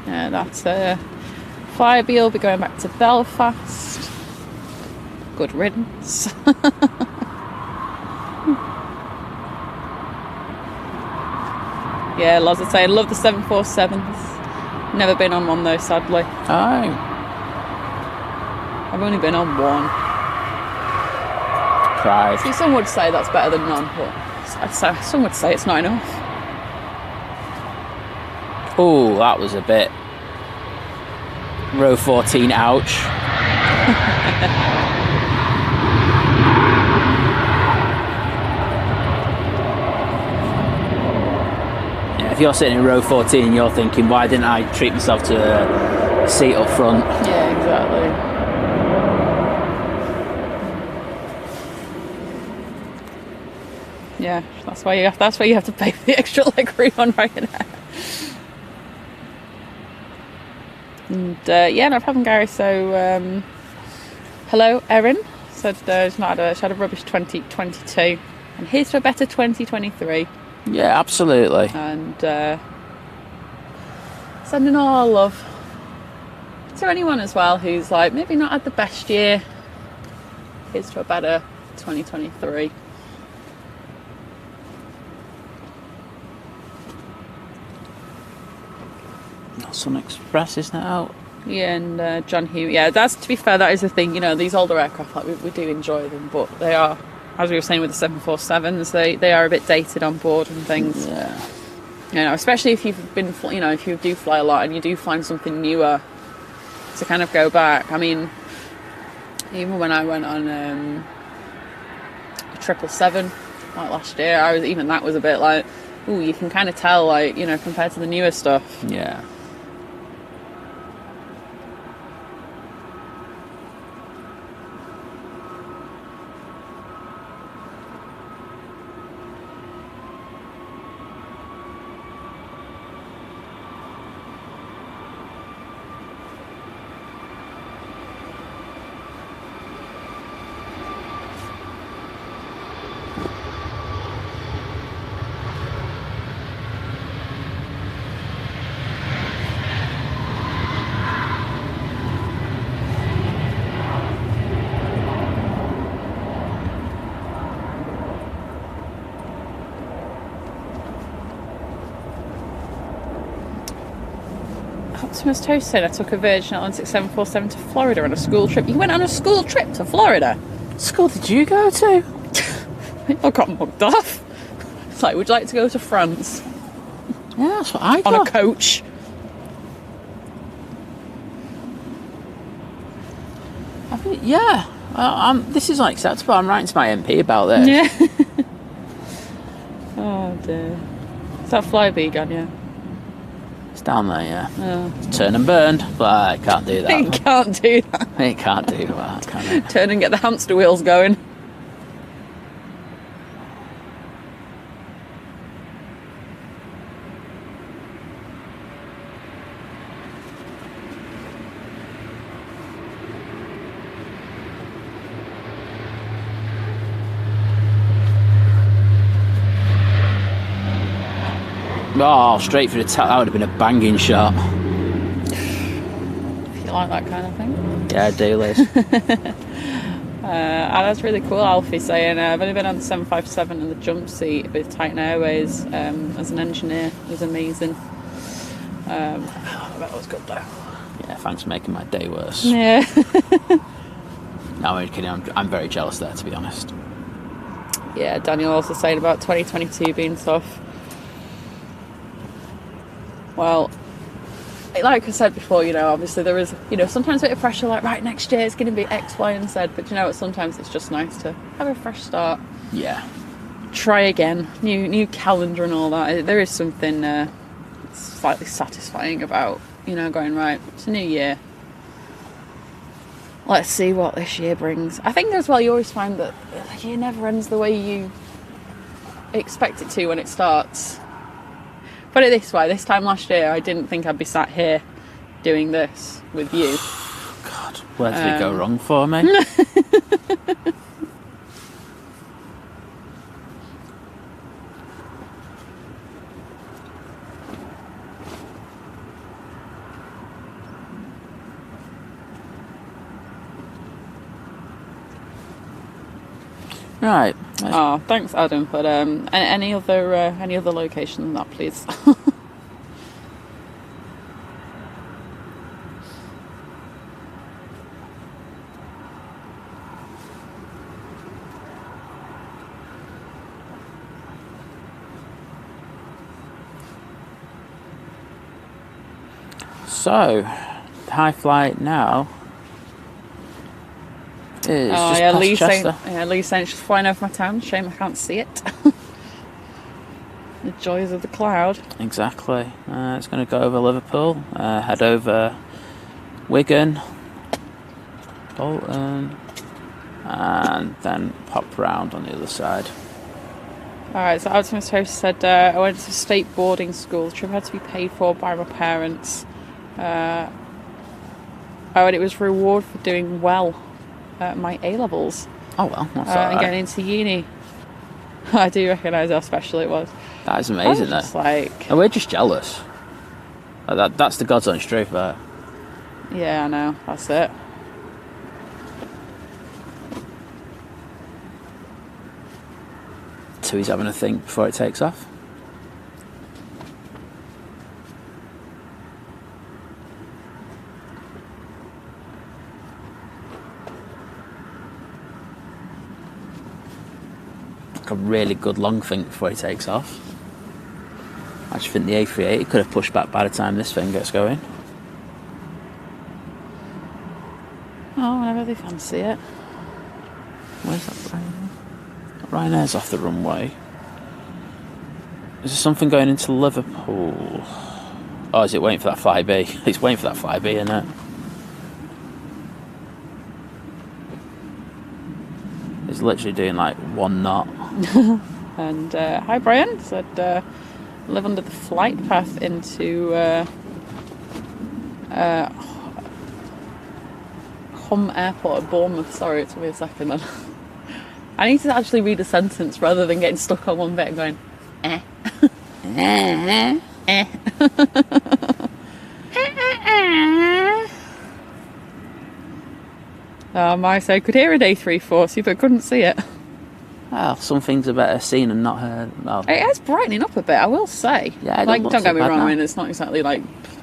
Yeah, that's Flybe will be going back to Belfast. Good riddance. Yeah, Loz would say, I love the 747s. Never been on one though, sadly. Oh. I've only been on one. Pride. See, some would say that's better than none, but some would say it's not enough. Oh, that was a bit... Row 14, ouch. Yeah, if you're sitting in row 14, you're thinking, why didn't I treat myself to a seat up front? Yeah, exactly. Yeah, that's why you have to pay for the extra leg room on Ryanair. And no problem, Gary. So hello, Erin. Said she had a rubbish 2022, and here's to a better 2023. Yeah, absolutely. And sending all our love to anyone as well who's like maybe not had the best year. Here's to a better 2023. Sun Express is now out. Yeah, and John Hugh. Yeah, that's, to be fair, that is the thing. You know, these older aircraft, like we do enjoy them, but they are, as we were saying with the 747s, they are a bit dated on board and things. Yeah. You know, especially if you've been, you know, if you do fly a lot and you do find something newer to kind of go back. I mean, even when I went on a 777 like last year, even that was a bit like, ooh, you can kind of tell, like, you know, compared to the newer stuff. Yeah. Optimus Toast said I took a Virgin Atlantic 747 to Florida on a school trip. You went on a school trip to Florida? What school did you go to? I got mugged off. It's like, would you like to go to France? Yeah, that's what I got. On a coach. I think, yeah. This is unacceptable. I'm writing to my MP about this. Yeah. Oh dear. Is that Flyby gone, yeah? It's down there, yeah. Oh. It's turn and burned, but it can't do that. It can't do that. It can't do that, can it? Turn and get the hamster wheels going. Oh, straight for the top. That would have been a banging shot. If you like that kind of thing. Yeah, I do, Liz. That's really cool, Alfie, saying I've only been on the 757 in the jump seat with Titan Airways as an engineer. It was amazing. That was good though. Yeah, thanks for making my day worse. Yeah. No, I'm only kidding. I'm very jealous there, to be honest. Yeah, Daniel also saying about 2022 being tough. Well, like I said before, obviously there is, sometimes a bit of pressure, like, right, next year it's going to be X, Y, and Z, but what, sometimes it's just nice to have a fresh start. Yeah. Try again, new calendar and all that. There is something slightly satisfying about, going, right, it's a new year. Let's see what this year brings. I think as well, you always find that the year never ends the way you expect it to when it starts. Put it this way, this time last year I didn't think I'd be sat here doing this with you. God, where did it go wrong for me? Right. Oh, thanks, Adam. But any other location than that, please. So, the high flight now is just yeah, past Lee's saying she's flying over my town. Shame I can't see it. The joys of the cloud. Exactly. It's going to go over Liverpool, head over Wigan, Bolton, and then pop round on the other side. Alright, so Optimus Host said, I went to state boarding school. The trip had to be paid for by my parents. And it was a reward for doing well at my A-levels. Oh well, that's and getting into uni. I do recognise how special it was. That is amazing, though. And we're just jealous. That's the God's honest truth there. Yeah, I know. That's it. So he's having a think before it takes off. A really good long think before he takes off. I just think the A380 could have pushed back by the time this thing gets going. Oh, whenever they fancy it. Where's that Ryanair? Ryanair's off the runway. Is there something going into Liverpool? Oh, is it waiting for that Flyby? It's waiting for that Flyby, isn't it? It's literally doing like 1 knot. And hi Brian, said live under the flight path into Hum Airport at Bournemouth. Sorry, it took me a second then. I need to actually read a sentence rather than getting stuck on one bit and going, eh. Eh. My, so I could hear an A340 but couldn't see it. Well, some things are better seen and not heard. Well, It is brightening up a bit, I will say. Yeah, it like, doesn't don't get look me too wrong, bad I mean, now. it's not exactly like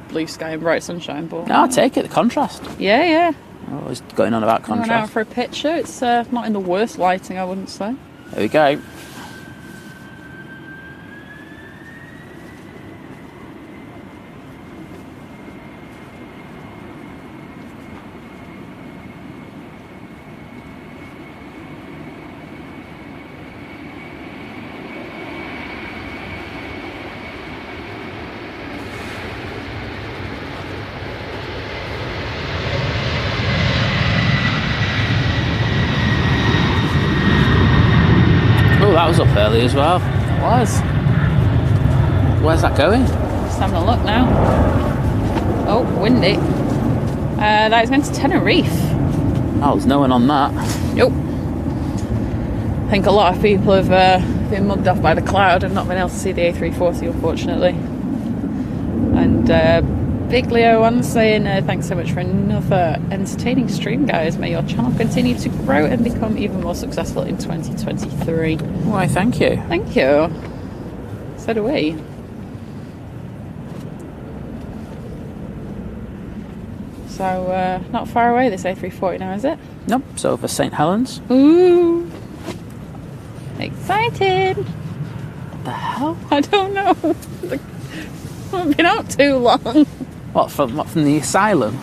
blue sky and bright sunshine, but... no, I'll take it, the contrast. Yeah. I'm always going on about Going out contrast. for a picture, it's not in the worst lighting, I wouldn't say. There we go. Oh, that was up early as well. It was. Where's that going? Just having a look now. Oh, windy. That is going to Tenerife. Oh, there's no one on that. Nope. I think a lot of people have been mugged off by the cloud and not been able to see the A340, unfortunately. And Big Leo one saying, thanks so much for another entertaining stream, guys. May your channel continue to grow and become even more successful in 2023. Why, thank you. Thank you. So do we. So, not far away, this A340 now, is it? Nope, it's over St. Helens. Ooh. Excited. What the hell? I don't know. I haven't been out too long. What from the asylum?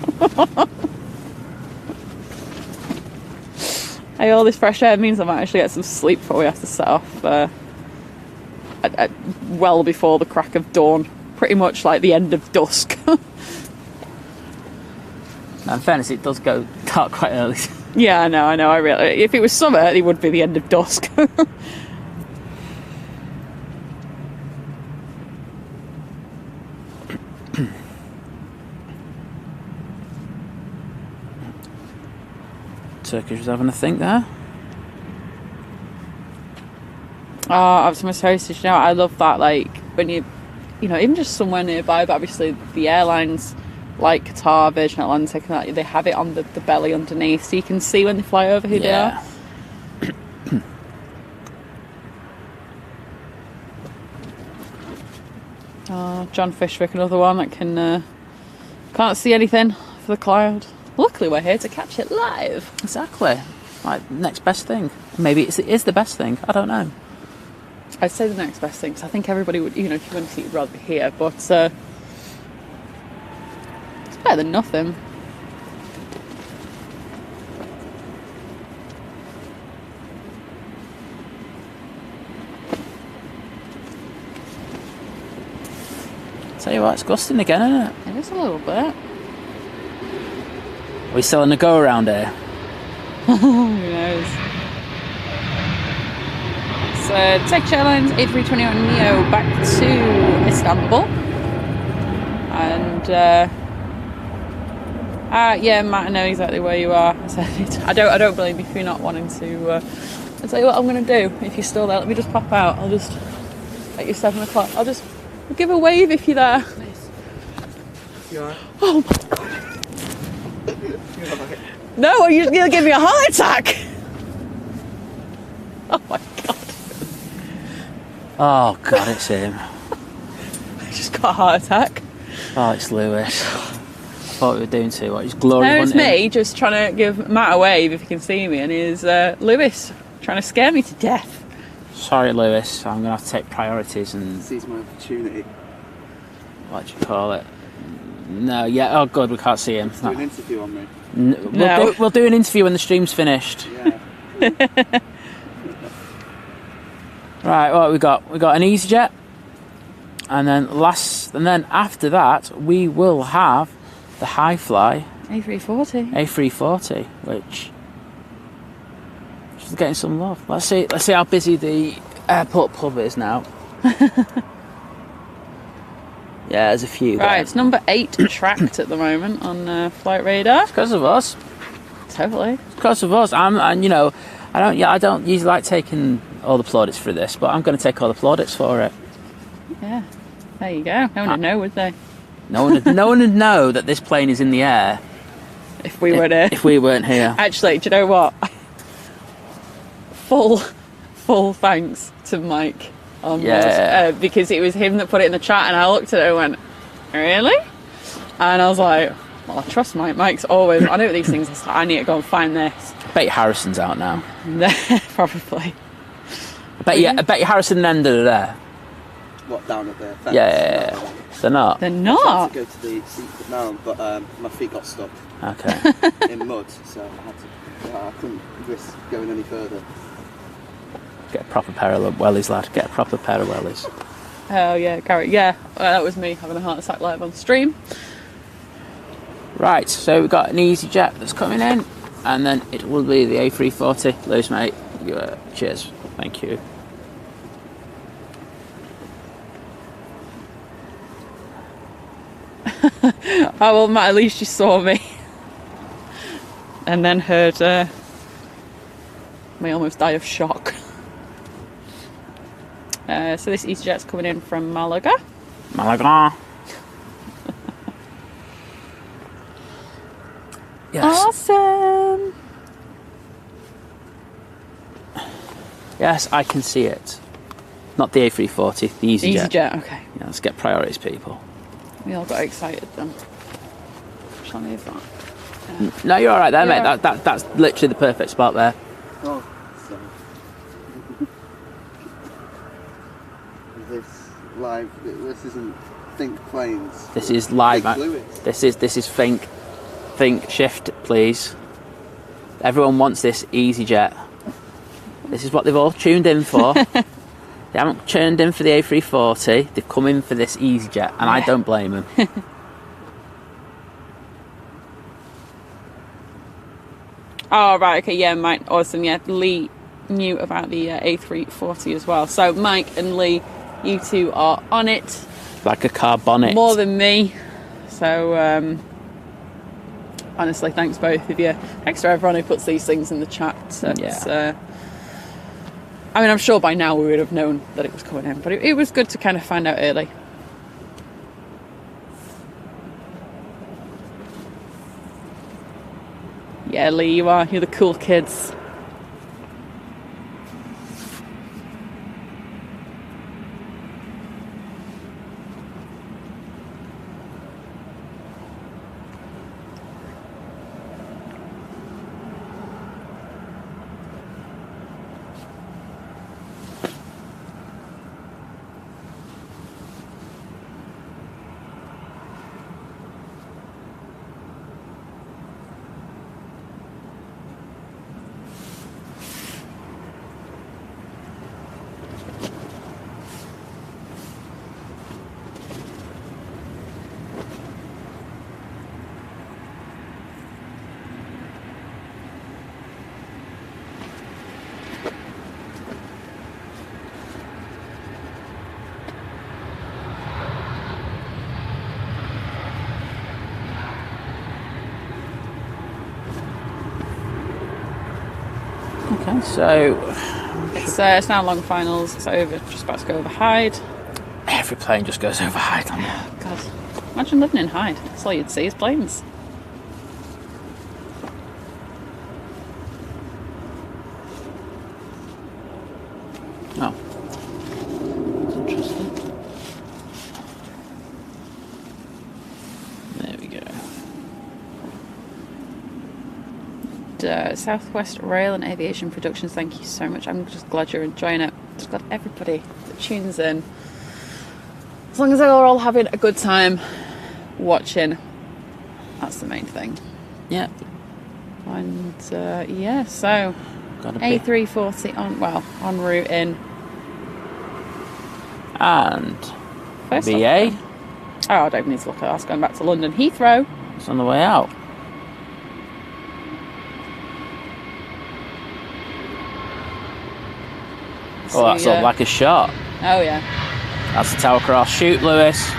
Hey, all this fresh air means I might actually get some sleep before we have to set off well before the crack of dawn. Pretty much like the end of dusk. Now, in fairness, it does go dark quite early. Yeah, I know. I really. If it was summer, it would be the end of dusk. Turkish was having a think there. Oh, Optimus Hostage. You know, I love that. Like when you know, even just somewhere nearby. But obviously, the airlines like Qatar, Virgin Atlantic, and that, they have it on the belly underneath, so you can see when they fly over who they are. Oh, John Fishwick, another one that can't see anything for the cloud. Luckily, we're here to catch it live. Exactly. Like, next best thing. Maybe it is the best thing. I don't know. I'd say the next best thing, because I think everybody would, you know, if you want to see it, you'd rather be here, but it's better than nothing. Tell you what, it's gusting again, isn't it? It is a little bit. Are we still on the go around here? Who knows? So, Turkish Airlines A321neo back to Istanbul. And, yeah, Matt, I know exactly where you are. I don't blame you for not wanting to. I'll tell you what I'm going to do. If you're still there, let me just pop out. I'll just, at your 7 o'clock, I'll just give a wave if you're there. You alright? Oh my god. No, you'll give me a heart attack. Oh my god. Oh, God, it's him. I just got a heart attack. Oh, it's Lewis. I thought we were doing too much. He's glory No, it's hunting. me just trying to give Matt a wave if you can see me, and he's Lewis trying to scare me to death. Sorry, Lewis. I'm going to have to take priorities and... Seize my opportunity. What do you call it? No, yeah. Oh, God, we can't see him. Do an interview on me. We'll do an interview when the stream's finished. Yeah. Right, what we got? We got an EasyJet, and then after that we will have the high fly A340, which is getting some love. Let's see how busy the airport pub is now. Yeah, there's a few. Right, there. it's number 8 tracked at the moment on Flight Radar. Because of us. Totally. Because of us. I don't usually like taking all the plaudits for this, but I'm going to take all the plaudits for it. Yeah. There you go. No one would know, would they? No one would know that this plane is in the air If we were there. if we weren't here. Actually, do you know what? Full full thanks to Mike on Yeah. board, because it was him that put it in the chat, and I looked at it and went, really? And I was like, well, I trust Mike. Mike's always, I know these things, it's like, I need to go and find this. I bet you Harrison's out now. Probably. I bet you Harrison and Ender are there. What, down at the fence? Yeah. No, They're not. They're I tried not. to go to the seat now, but my feet got stuck Okay. in mud, so I had to. I couldn't risk going any further. Get a proper pair of wellies, lad. Get a proper pair of wellies. Oh yeah, Garrett. Yeah, that was me having a heart attack live on stream. Right, so we've got an EasyJet that's coming in, and then it will be the A340. Lewis, mate, cheers. Thank you. Oh well, Matt, at least you saw me. And then heard me almost die of shock. So this EasyJet's coming in from Malaga. Malaga. Yes. Awesome. Yes, I can see it. Not the A340, the EasyJet. EasyJet, okay. Yeah, let's get priorities, people. We all got excited then. Shall I move that? No, you're all right there, Yeah. mate. That's literally the perfect spot there. Oh, so. This live. This isn't Think Planes. This is live. Think Lewis. This is think shift, please. Everyone wants this EasyJet. This is what they've all tuned in for. They haven't tuned in for the A340. They've come in for this EasyJet, and I don't blame them. Oh, right, okay, yeah, Mike, awesome, yeah. Lee knew about the A340 as well. So, Mike and Lee, you two are on it. Like a car bonnet. More than me. So, honestly, thanks both of you. Thanks to everyone who puts these things in the chat. Yeah. I mean, I'm sure by now we would have known that it was coming in, but it was good to kind of find out early. Yeah, Lee, you're the cool kids. Okay, so It's now long finals. It's over. Just about to go over Hyde. every plane just goes over Hyde on there. God, imagine living in Hyde. That's all you'd see is planes. Oh. Interesting. There we go. Southwest Rail and Aviation Productions, thank you so much. I'm just glad you're enjoying it. Just glad everybody that tunes in, as long as they're all having a good time watching, that's the main thing. Yeah. And yeah, so Gotta be. A340 en route in. And First BA, off, oh, I don't need to look at that. That's going back to London Heathrow. it's on the way out. Oh, that's up like a shot. Oh yeah, That's the tower cross. Shoot, Lewis.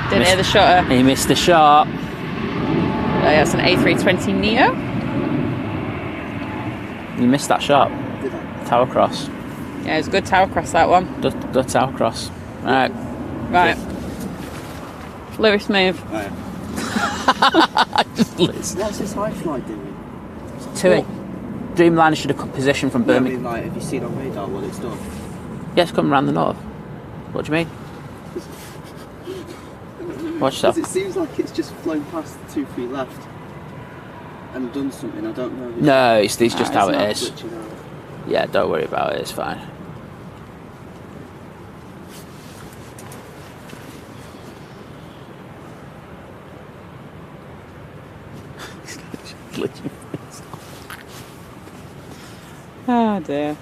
didn't hear the shutter. He missed the shot. Yeah, it's an A320 Neo. You missed that shot. Did I? Tower cross. Yeah, it's a good tower cross, that one. The tower cross. Right. Right. Lewis, move. Oh, yeah. Liz. What's this high flight doing? Tui. Dreamliners should have positioned from No, I Birmingham. mean, like, have you seen on radar what it's done? Yes, come around the north. What do you mean? Watch yourself. Because it seems like it's just flown past 2 feet left and done something. I don't know. If No, it's just how it's it not is. glitching out. Yeah, don't worry about it. It's fine. Oh dear.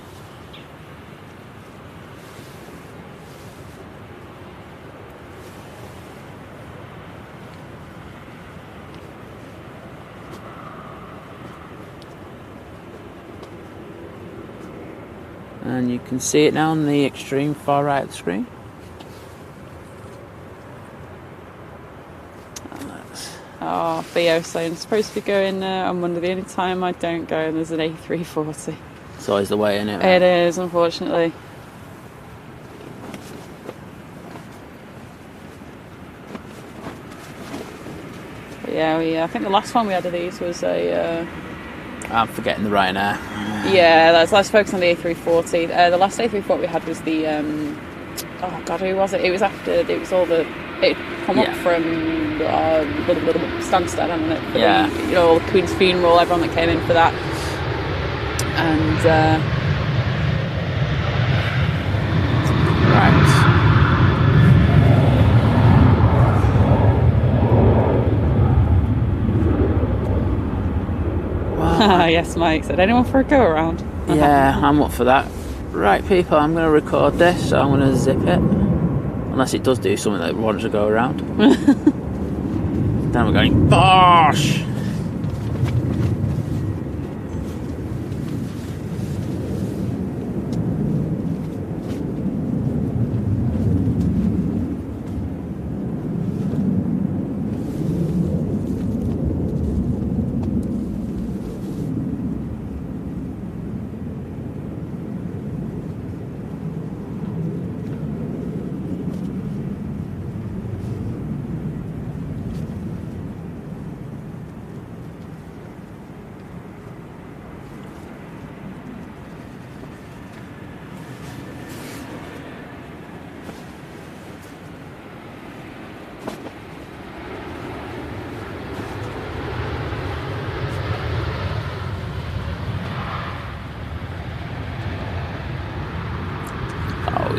And you can see it now on the extreme far right of the screen. Oh, Theo saying supposed to be going on Monday. The only time I don't go, and there's an A340. It's always the way, isn't it? It is, unfortunately. But yeah, I think the last one we had of these was a. I'm forgetting the Ryanair. Yeah, let's focus on the A340. The last A340 we had was the. Oh God, who was it? It was after. It was all the. It come up from Stansted, hadn't it? For Yeah. the, all the Queen's funeral, everyone that came in for that, and. Right. Yes, Mike said, anyone for a go around? Yeah, I'm up for that. Right, people, I'm going to record this, so I'm going to zip it. Unless it does do something that wants to go around. Then we're going, bosh!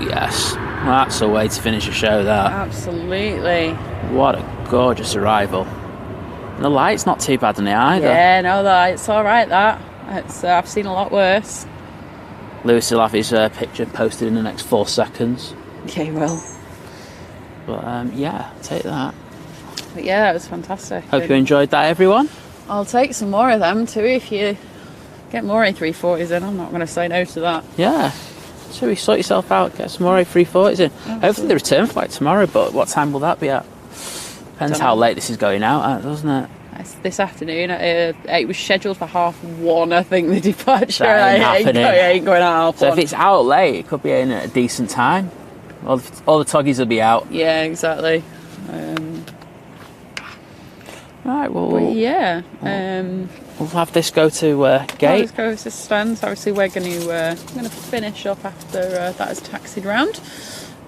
Yes, well, that's a way to finish a show, that. Absolutely. What a gorgeous arrival. And the light's not too bad in it either. Yeah, no, it's all right. That it's I've seen a lot worse. Lewis will have his picture posted in the next 4 seconds. Yeah, he will. But yeah, take that. But yeah, that was fantastic. Hope you enjoyed that, everyone. I'll take some more of them too if you get more A340s in. I'm not going to say no to that. Yeah. So you sort yourself out, get some more A340s in. Absolutely. Hopefully the return flight tomorrow, but what time will that be at? Depends how late this is going out at, doesn't it? It's this afternoon. It was scheduled for 1:30, I think, the departure. That ain't happening. Ain't going out So at if it's out late, it could be in at a decent time. All the toggies will be out. Yeah, exactly. Right, well, But yeah. we'll have this go to gate. Let's go to stands. Obviously, we're going to finish up after that has taxied round,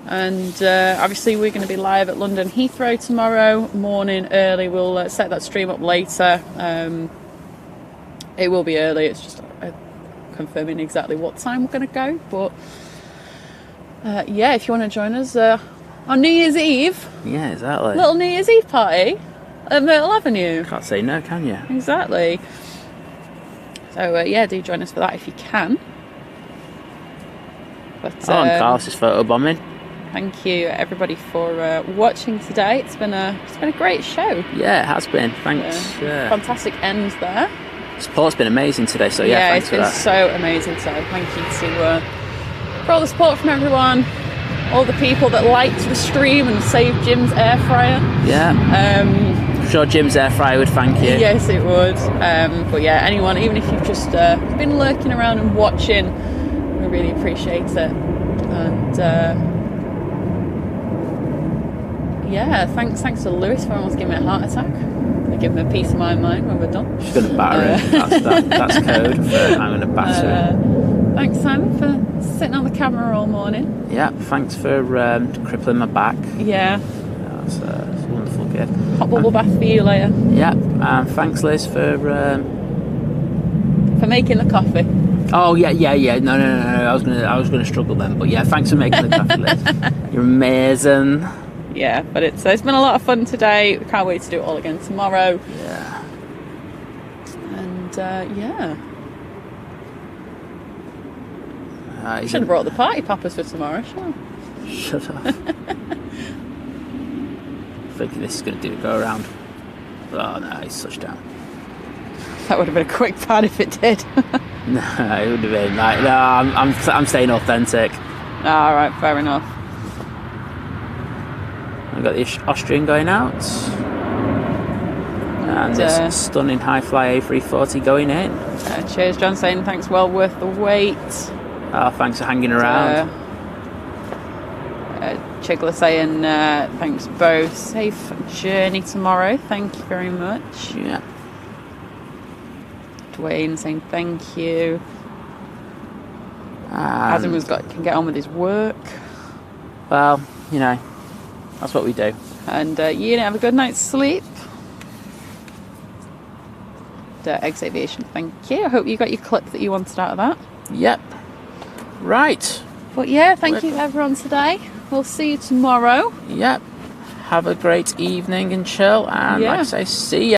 and obviously we're going to be live at London Heathrow tomorrow morning early. We'll set that stream up later. It will be early. It's just confirming exactly what time we're going to go. But yeah, if you want to join us on New Year's Eve, Yeah, exactly. little New Year's Eve party at Myrtle Avenue. Can't say no, can you? Exactly. So yeah, do join us for that if you can. But And Carlos's photo bombing. thank you everybody for watching today. It's been a great show. Yeah, it has been. Thanks. Yeah. Fantastic end there. Support's been amazing today, so yeah, thanks it's for been that. so amazing. So thank you to for all the support from everyone, all the people that liked the stream and saved Jim's air fryer. Yeah. I'm sure Jim's air fryer would thank you. Yes, it would. But yeah, anyone, even if you've just been lurking around and watching, we really appreciate it. And yeah, thanks to Lewis for almost giving me a heart attack give him a peace of my mind when we're done. She's going to batter him. That's code for I'm going to batter him. Thanks, Simon, for sitting on the camera all morning. Yeah, thanks for crippling my back. Yeah. That's a wonderful gift. Hot bubble bath for you later. Yeah, and thanks, Liz, for making the coffee. Oh yeah. No. I was gonna struggle then, but yeah, thanks for making the coffee, Liz. You're amazing. Yeah, but it's been a lot of fun today. We can't wait to do it all again tomorrow. Yeah. And yeah. You Should have brought the party poppers for tomorrow, sure. Shut up. Thinking this is going to do a go around. Oh no, it's such down. That would have been a quick pan if it did. No, it would have been like, no, I'm staying authentic. All right, fair enough. I've got the Austrian going out. And this stunning high-fly A340 going in. Cheers, John, saying thanks, well worth the wait. Oh, thanks for hanging around. Chigler saying thanks both. Safe journey tomorrow. Thank you very much. Yeah. Dwayne saying thank you. Adam can get on with his work. Well, you know, that's what we do. And you have a good night's sleep. Eggs Aviation, thank you. I hope you got your clip that you wanted out of that. Yep. Right. But yeah, thank you everyone today. We'll see you tomorrow. Yep. Have a great evening and chill. And like I say, see ya.